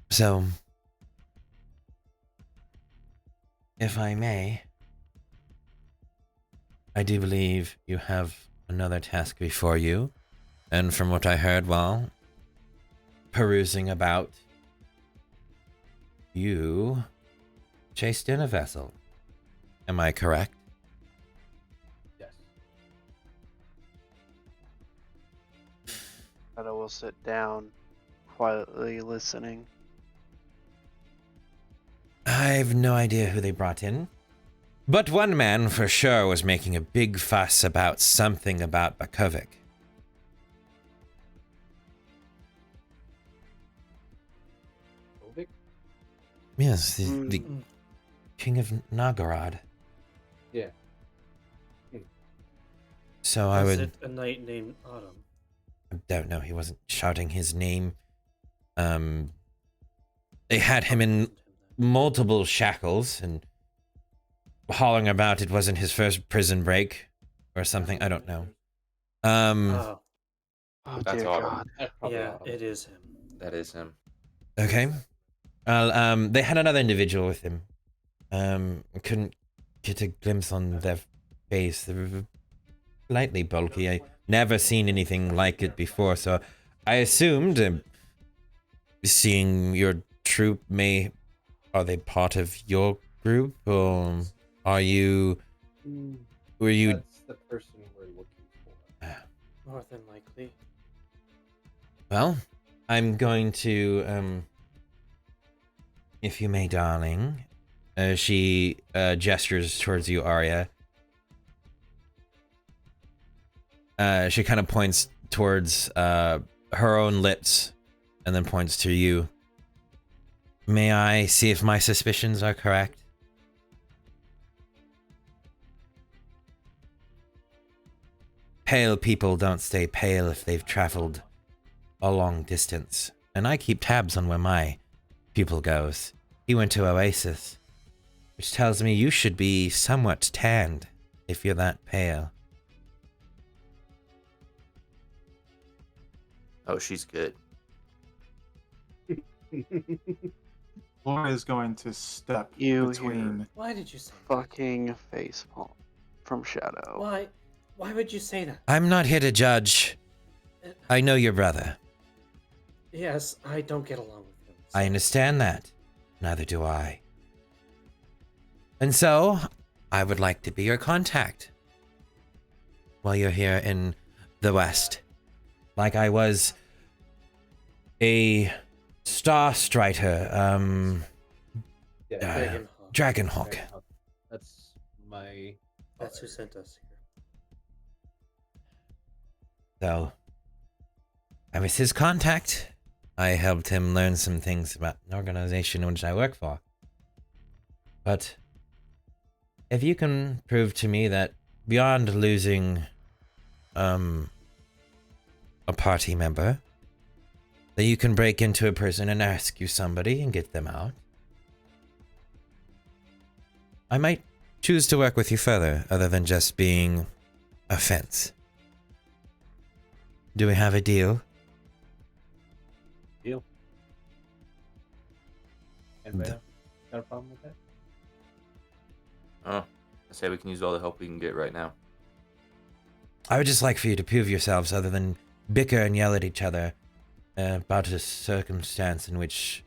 So, if I may, I do believe you have another task before you, and from what I heard while perusing about, you chased in a vessel. Am I correct? Yes. Shadow will sit down, quietly listening. I've no idea who they brought in. But one man for sure was making a big fuss about something about Bakovic. Ovic? Yes, the king of Nagarad. Yeah. So I Was would... it a knight named Autumn? I don't know, he wasn't shouting his name. They had him in multiple shackles and hauling about. It wasn't his first prison break or something. I don't know. Oh, Oh That's dear Autumn. God. That's probably yeah, all. it is him. That is him. Okay. They had another individual with him. Couldn't get a glimpse on their face. They were slightly bulky. I never seen anything like it before, so I assumed seeing your troop are they part of your group, or were you That's the person we're looking More than likely. Well, I'm going to, if you may, darling. She gestures towards you, Arya. She kind of points towards her own lips and then points to you. May I see if my suspicions are correct? Pale people don't stay pale if they've traveled a long distance, and I keep tabs on where my pupil goes. He went to Oasis, which tells me you should be somewhat tanned if you're that pale. Oh, she's good. Laura is going to step You between. Why did you say that? Fucking facepalm from Shadow. Why? Why would you say that? I'm not here to judge. I know your brother. Yes, I don't get along with him. I understand that. Neither do I. And so, I would like to be your contact while you're here in the West. Like I was a Star Strider, Yeah, Dragonhawk. That's my. That's who sent us here. So, I was his contact. I helped him learn some things about an organization in which I work for. But if you can prove to me that beyond losing a party member, that you can break into a prison and rescue somebody and get them out, I might choose to work with you further, other than just being a fence. Do we have a deal? Deal. Anybody else got a problem with that? Oh, I say we can use all the help we can get right now. I would just like for you to prove yourselves, other than bicker and yell at each other about a circumstance in which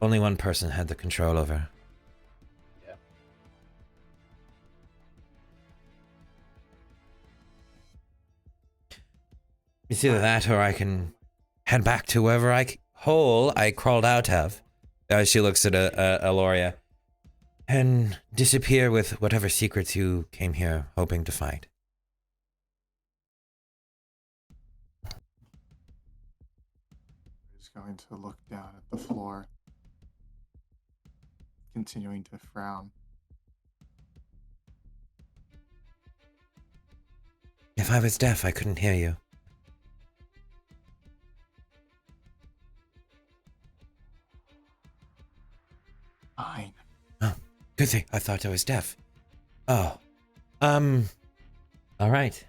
only one person had the control over. Yeah. It's either that or I can head back to wherever hole I crawled out of. She looks at Aloria. And disappear with whatever secrets you came here hoping to find. Is going to look down at the floor, continuing to frown. If I was deaf, I couldn't hear you. Fine. Oh, good thing. I thought I was deaf. Oh. All right.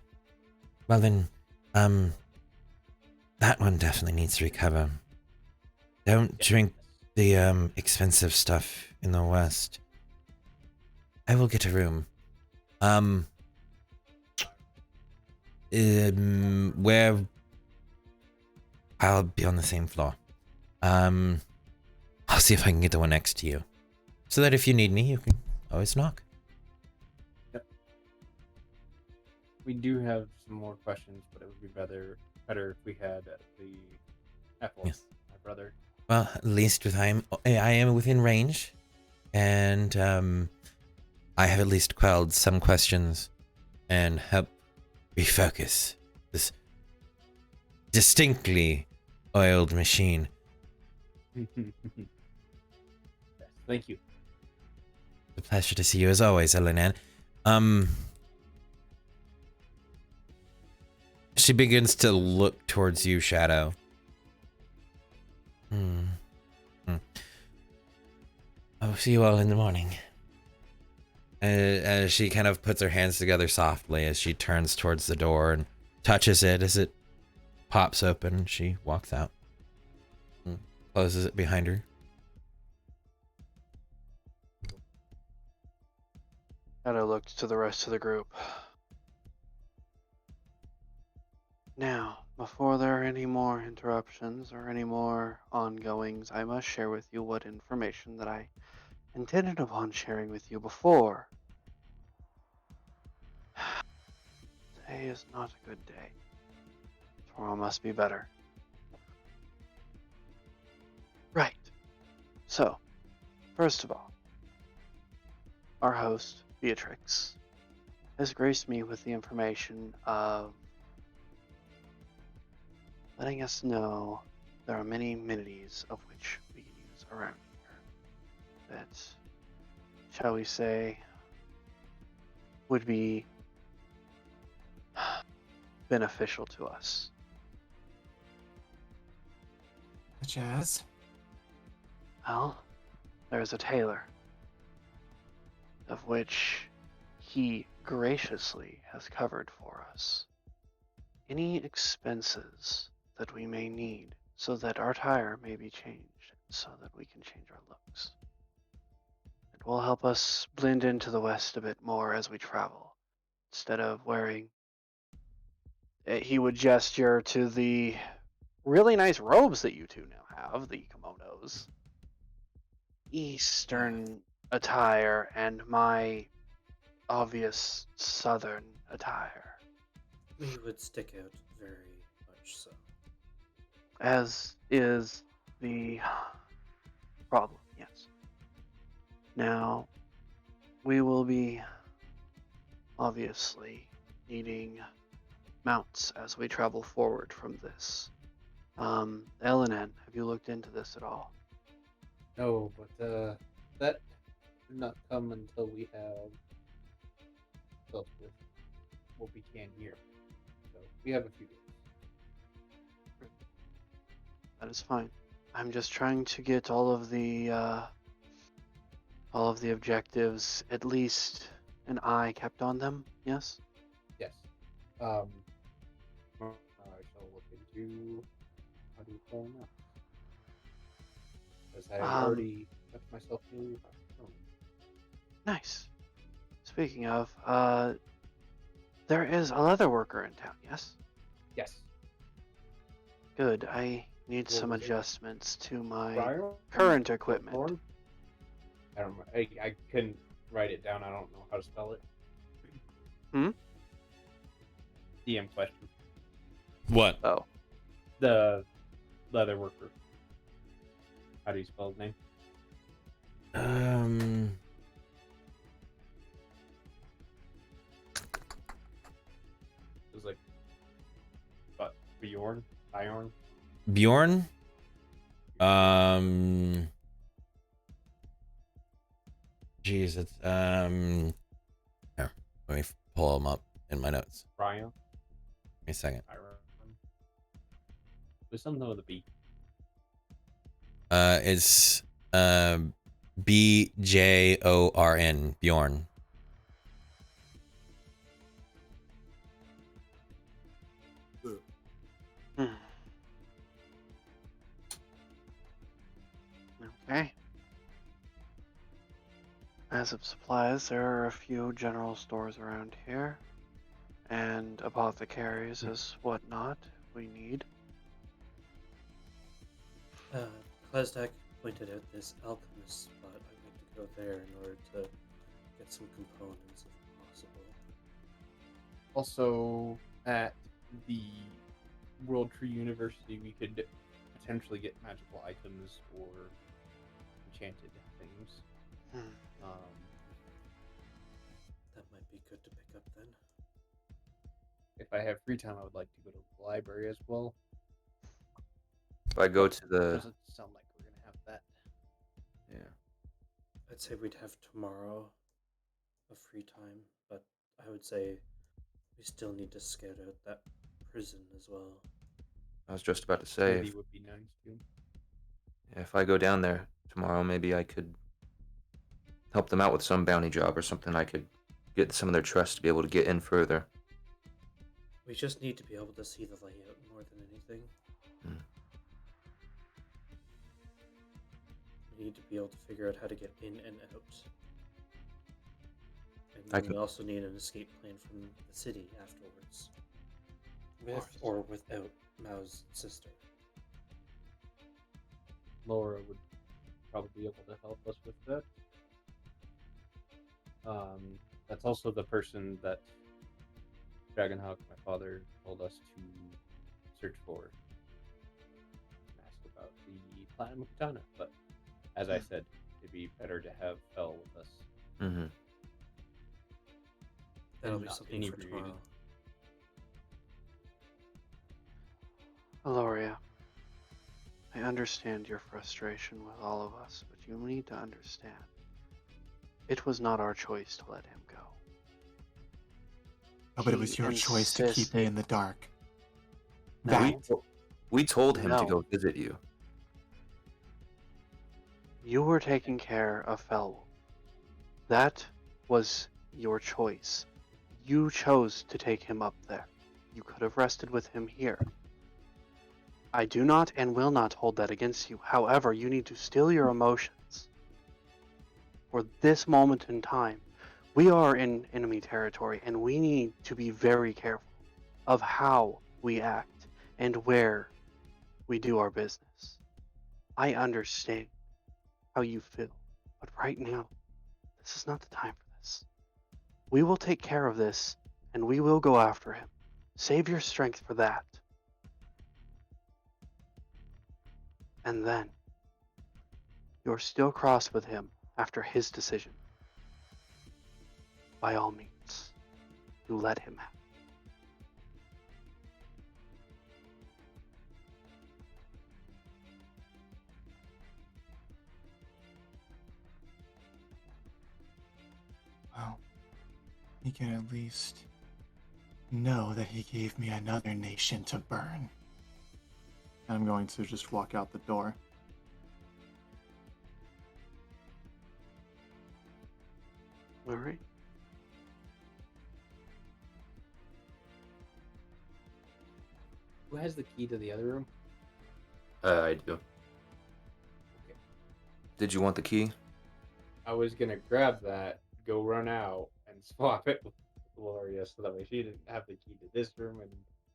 Well then, that one definitely needs to recover. Don't drink the, expensive stuff in the West. I will get a room. Where I'll be on the same floor. I'll see if I can get the one next to you. So that if you need me, you can always knock. Yep. We do have some more questions, but it would be better if we had the Apple, Yes. my brother. Well, at least I am within range, and I have at least quelled some questions and helped refocus this distinctly oiled machine. Thank you. A pleasure to see you as always, Elenan. She begins to look towards you, Shadow. I'll see you all in the morning. As she kind of puts her hands together softly as she turns towards the door and touches it as it pops open. She walks out and closes it behind her. Shadow looked to the rest of the group. Now, before there are any more interruptions or any more ongoings, I must share with you what information that I intended upon sharing with you before. Today is not a good day. Tomorrow must be better. Right. So, first of all, our host, Beatrix, has graced me with the information of letting us know there are many amenities of which we can use around here that, shall we say, would be beneficial to us. Such as? Well, there's a tailor, of which he graciously has covered for us any expenses that we may need so that our attire may be changed, so that we can change our looks. It will help us blend into the West a bit more as we travel. Instead of wearing, he would gesture to the really nice robes that you two now have, the kimonos, Eastern attire, and my obvious Southern attire. We would stick out very much so. As is the problem, yes. Now, we will be obviously needing mounts as we travel forward from this. LNN, have you looked into this at all? No, but that did not come until we have dealt with what we can here. So we have a few days. That is fine. I'm just trying to get all of the objectives, at least an eye kept on them. Yes. Yes. I shall look into how do you pull them up. Because I already left myself new. Nice. Speaking of, there is a leather worker in town. Yes. Yes. Good. I need What some was it? adjustments to my Briar? current equipment. Thorn? I don't. I couldn't write it down. I don't know how to spell it. DM question. What? Oh, The leather worker. How do you spell his name? It was like, what? Bjorn? Bjorn. Geez, it's Here, let me pull them up in my notes. Brian? Give me a second. There's something with a B. It's Bjorn. Bjorn. okay. As of supplies, there are a few general stores around here, and apothecaries as whatnot we need. Klesdak pointed out this alchemist spot. I'd like to go there in order to get some components if possible. Also, at the World Tree University, we could potentially get magical items or enchanted things. That might be good to pick up then. If I have free time, I would like to go to the library as well. If I go to the Doesn't sound like we're gonna have that. I'd say we'd have tomorrow of free time, but I would say we still need to scout out that prison as well. I was just about to say, Maybe would be nice too. if I go down there tomorrow, maybe I could help them out with some bounty job or something. I could get some of their trust to be able to get in further. We just need to be able to see the layout more than anything. We need to be able to figure out how to get in and out. And then we also need an escape plan from the city afterwards. With or without Mao's sister. Laura would probably be able to help us with that. That's also the person that Dragonhawk, my father, told us to search for and ask about the platinum katana. But as I said, it'd be better to have Fell with us. Mm-hmm. That'll be not something for inebriated. tomorrow. Aloria, I understand your frustration with all of us, but you need to understand. It was not our choice to let him go. Oh, but it He was your choice to keep insist- me in the dark. No. That We told him to No. go visit you. You were taking care of Felwolf. That was your choice. You chose to take him up there. You could have rested with him here. I do not and will not hold that against you. However, you need to still your emotions. For this moment in time, we are in enemy territory and we need to be very careful of how we act and where we do our business. I understand how you feel, but right now, this is not the time for this. We will take care of this and we will go after him. Save your strength for that. And then, you're still cross with him after his decision. By all means, you let him have. well, he can at least know that he gave me another nation to burn. I'm going to just walk out the door. All right. Who has the key to the other room? I do. Okay. Did you want the key? I was gonna grab that, go run out, and swap it with Gloria so that way she didn't have the key to this room and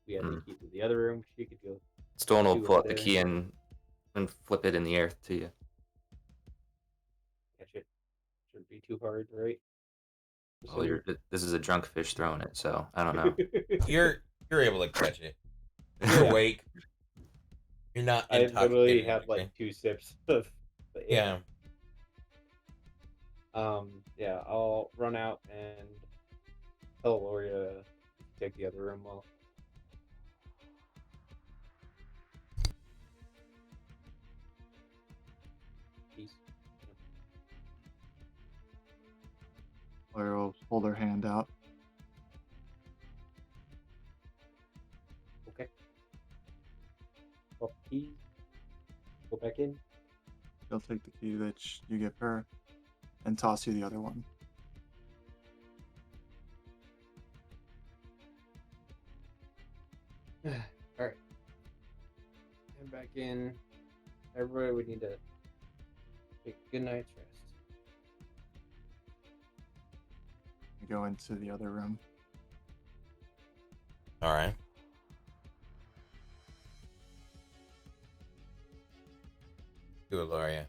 we had the key to the other room. She could go. Stone will Two pull over out the there. key and flip it in the air to you. Catch it. Shouldn't be too hard, right? Well, this is a drunk fish throwing it, so I don't know. You're able to catch it. You're Yeah. awake. You're not I intoxicated. literally or had anything. like 2 sips of the Yeah. Yeah, I'll run out and tell Gloria to take the other room off. Peace. Laura will hold her hand out. Okay. Well, keys. Go back in. She'll take the key that you give her and toss you the other one. All right. And back in. Everybody would need to take a good night's rest. You go into the other room. All right. Do it, Loria.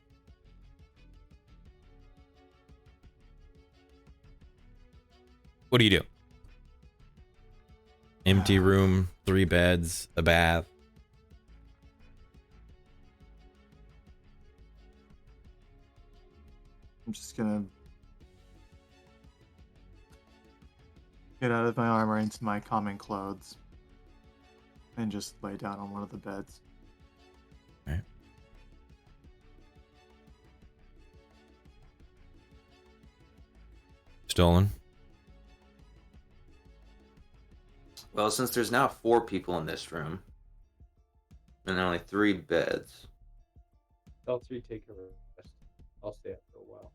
What do you do? Empty room, 3 beds, a bath. I'm just gonna get out of my armor into my common clothes and just lay down on one of the beds. Right. Stolen. Well, since there's now 4 people in this room, and only 3 beds. Y'all 3 take a rest. I'll stay up for a while.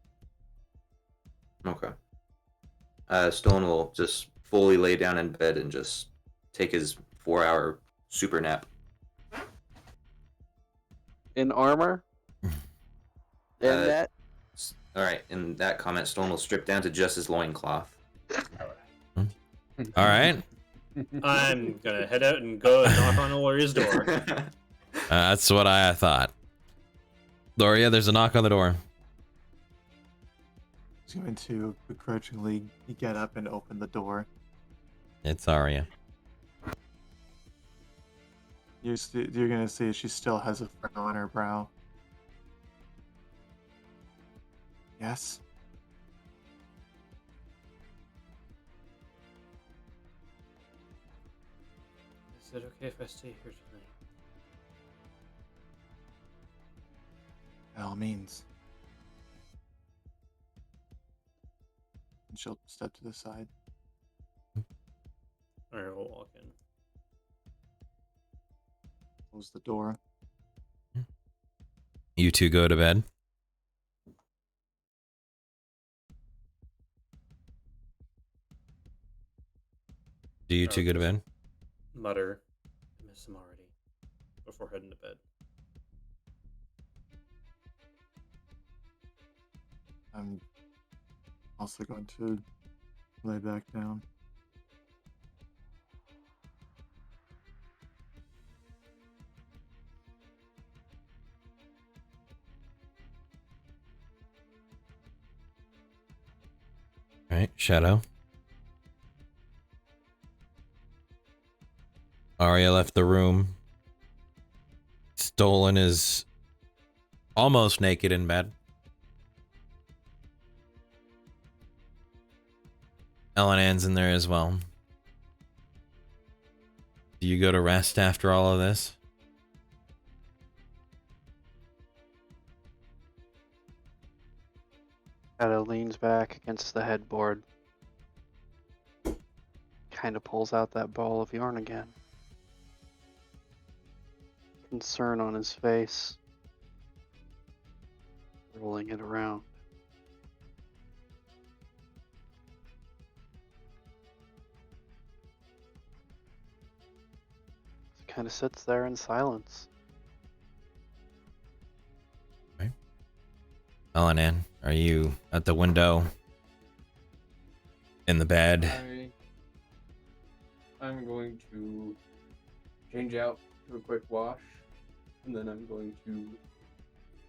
Okay. Stone will just fully lay down in bed and just take his 4-hour super nap. In armor? In that? All right. In that comment, Stone will strip down to just his loincloth. All right. I'm gonna head out and go and knock on Aloria's door. That's what I thought. Loria, there's a knock on the door. He's going to begrudgingly get up and open the door. It's Arya. You're gonna see she still has a frown on her brow. Yes. Is it okay if I stay here tonight? By all means. And she'll step to the side. Alright, we'll walk in. Close the door. You two go to bed. Do you two go to bed? Mutter, I miss him already, before heading to bed. I'm also going to lay back down. All right, Shadow. Arya left the room. Stolen is almost naked in bed. Ellen Ann's in there as well. Do you go to rest after all of this? Shadow leans back against the headboard. Kind of pulls out that ball of yarn again. Concern on his face. Rolling it around. Kind of sits there in silence. Ellen Ann, are you at the window? In the bed? I'm going to change out to a quick wash, and then I'm going to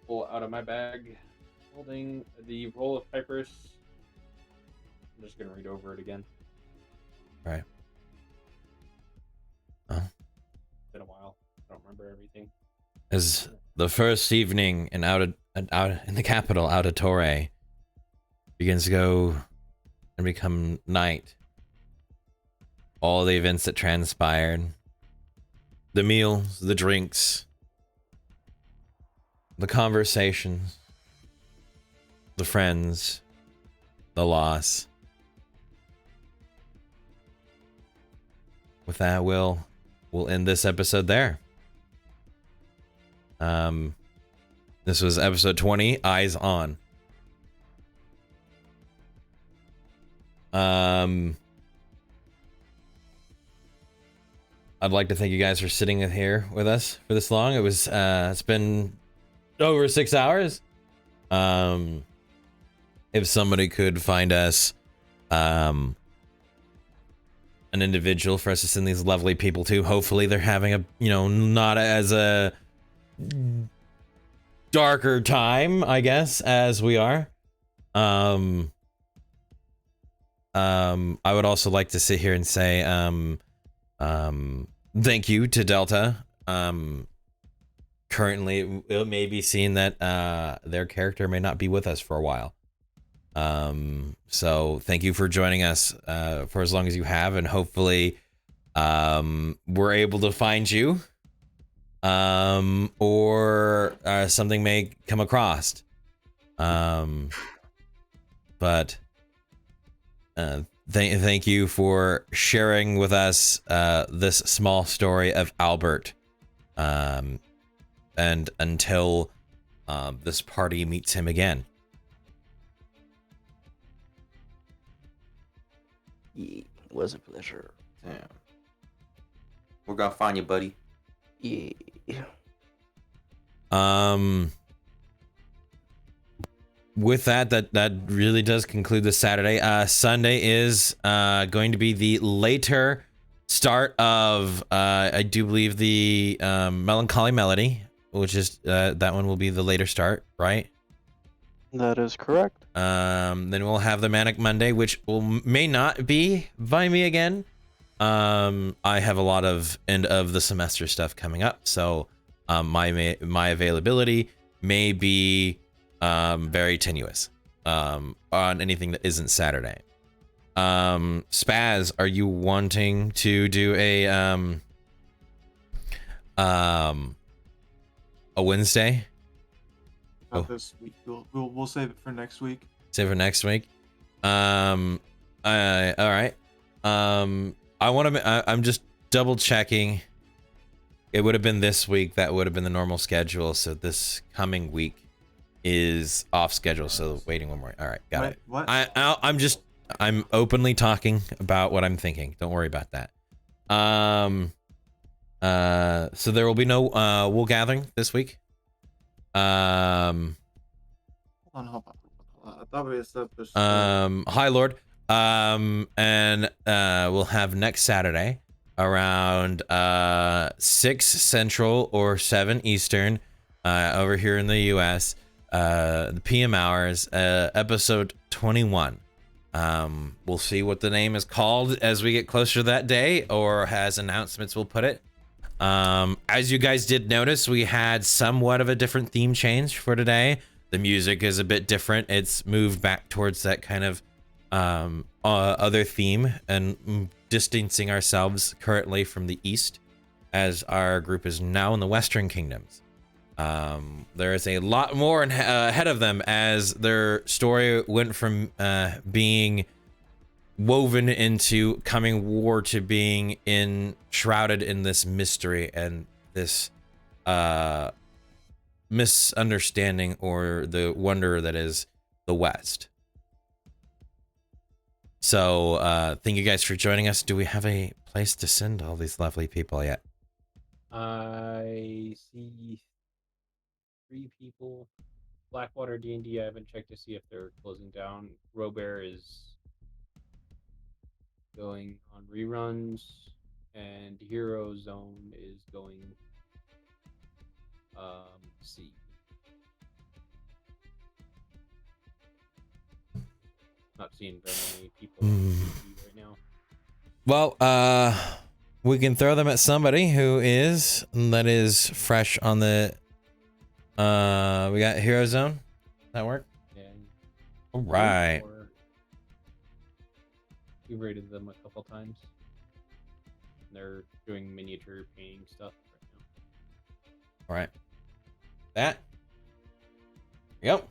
pull out of my bag, holding the roll of papers. I'm just going to read over it again. Right. Been a while. I don't remember everything. As the first evening in out in the capital, Auditore, begins to go and become night. All the events that transpired, the meals, the drinks, the conversations, the friends, the loss. With that, we'll end this episode there. This was episode 20, Eyes On. I'd like to thank you guys for sitting here with us for this long. It was it's been over 6 hours. If somebody could find us an individual for us to send these lovely people to, hopefully they're having a, not as a darker time, I guess, as we are. I would also like to sit here and say thank you to Delta. Currently it may be seen that their character may not be with us for a while. So thank you for joining us for as long as you have, and hopefully we're able to find you. Or something may come across. But thank you for sharing with us this small story of Albert. And until this party meets him again. It was a pleasure. Yeah. We're gonna find you, buddy. Yeah. With that really does conclude the Saturday. Sunday is going to be the later start of I do believe the Melancholy Melody, which is that one will be the later start, right? That is correct. Then we'll have the Manic Monday, which may not be by me again. I have a lot of end of the semester stuff coming up, so my availability may be very tenuous on anything that isn't Saturday. Spaz, are you wanting to do a Wednesday? Not this week. We'll save it for next week. Save for next week. All right. I want to. I'm just double checking. It would have been this week. That would have been the normal schedule. So this coming week is off schedule. So waiting one more. All right, got it. What? I'm openly talking about what I'm thinking. Don't worry about that. So there will be no wool gathering this week. Hold on. I thought we established. Hi, Lord. And we'll have next Saturday around 6 Central or 7 Eastern over here in the US, the PM hours, episode 21. We'll see what the name is called as we get closer to that day, or as announcements we'll put it. As you guys did notice, we had somewhat of a different theme change for today. The music is a bit different. It's moved back towards that kind of other theme, and distancing ourselves currently from the East, as our group is now in the Western Kingdoms. There is a lot more ahead of them, as their story went from being woven into coming war to being shrouded in this mystery and this misunderstanding, or the wonder that is the West. So thank you guys for joining us. Do we have a place to send all these lovely people yet? I see 3 people. Blackwater D&D, I haven't checked to see if they're closing down. Robert is going on reruns, and Hero Zone is going C. Not seeing very many people on TV right now. Well, we can throw them at somebody that is fresh on the. We got Hero Zone. That work? Yeah. All right. We rated them a couple times. They're doing miniature painting stuff right now. All right. That. Yep.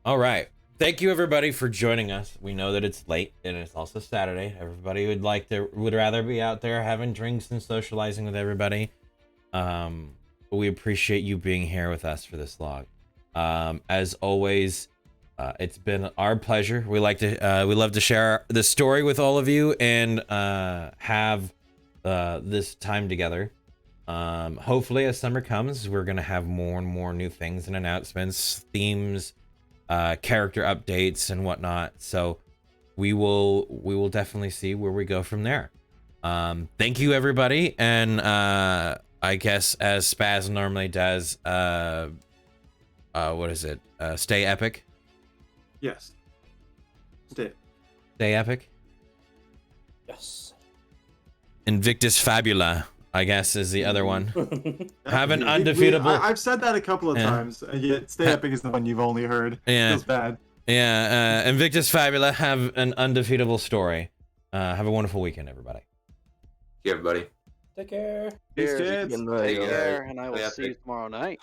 All right. Thank you, everybody, for joining us. We know that it's late and it's also Saturday. Everybody would rather be out there having drinks and socializing with everybody. But we appreciate you being here with us for this log. As always, it's been our pleasure. We love to share the story with all of you and have this time together. Hopefully, as summer comes, we're gonna have more and more new things and announcements, themes, character updates and whatnot. So we will definitely see where we go from there. Thank you, everybody, and I guess as Spaz normally does, what is it? Stay epic. Yes. Stay epic. Yes. Invictus Fabula, I guess, is the other one. Have an undefeatable. I've said that a couple of times. Yet Stay Epic is the one you've only heard. Yeah. Feels bad. Yeah. Invictus Fabula, have an undefeatable story. Have a wonderful weekend, everybody. Yeah, everybody. Take care. Cheers. kids. Take care, and I will see you tomorrow night.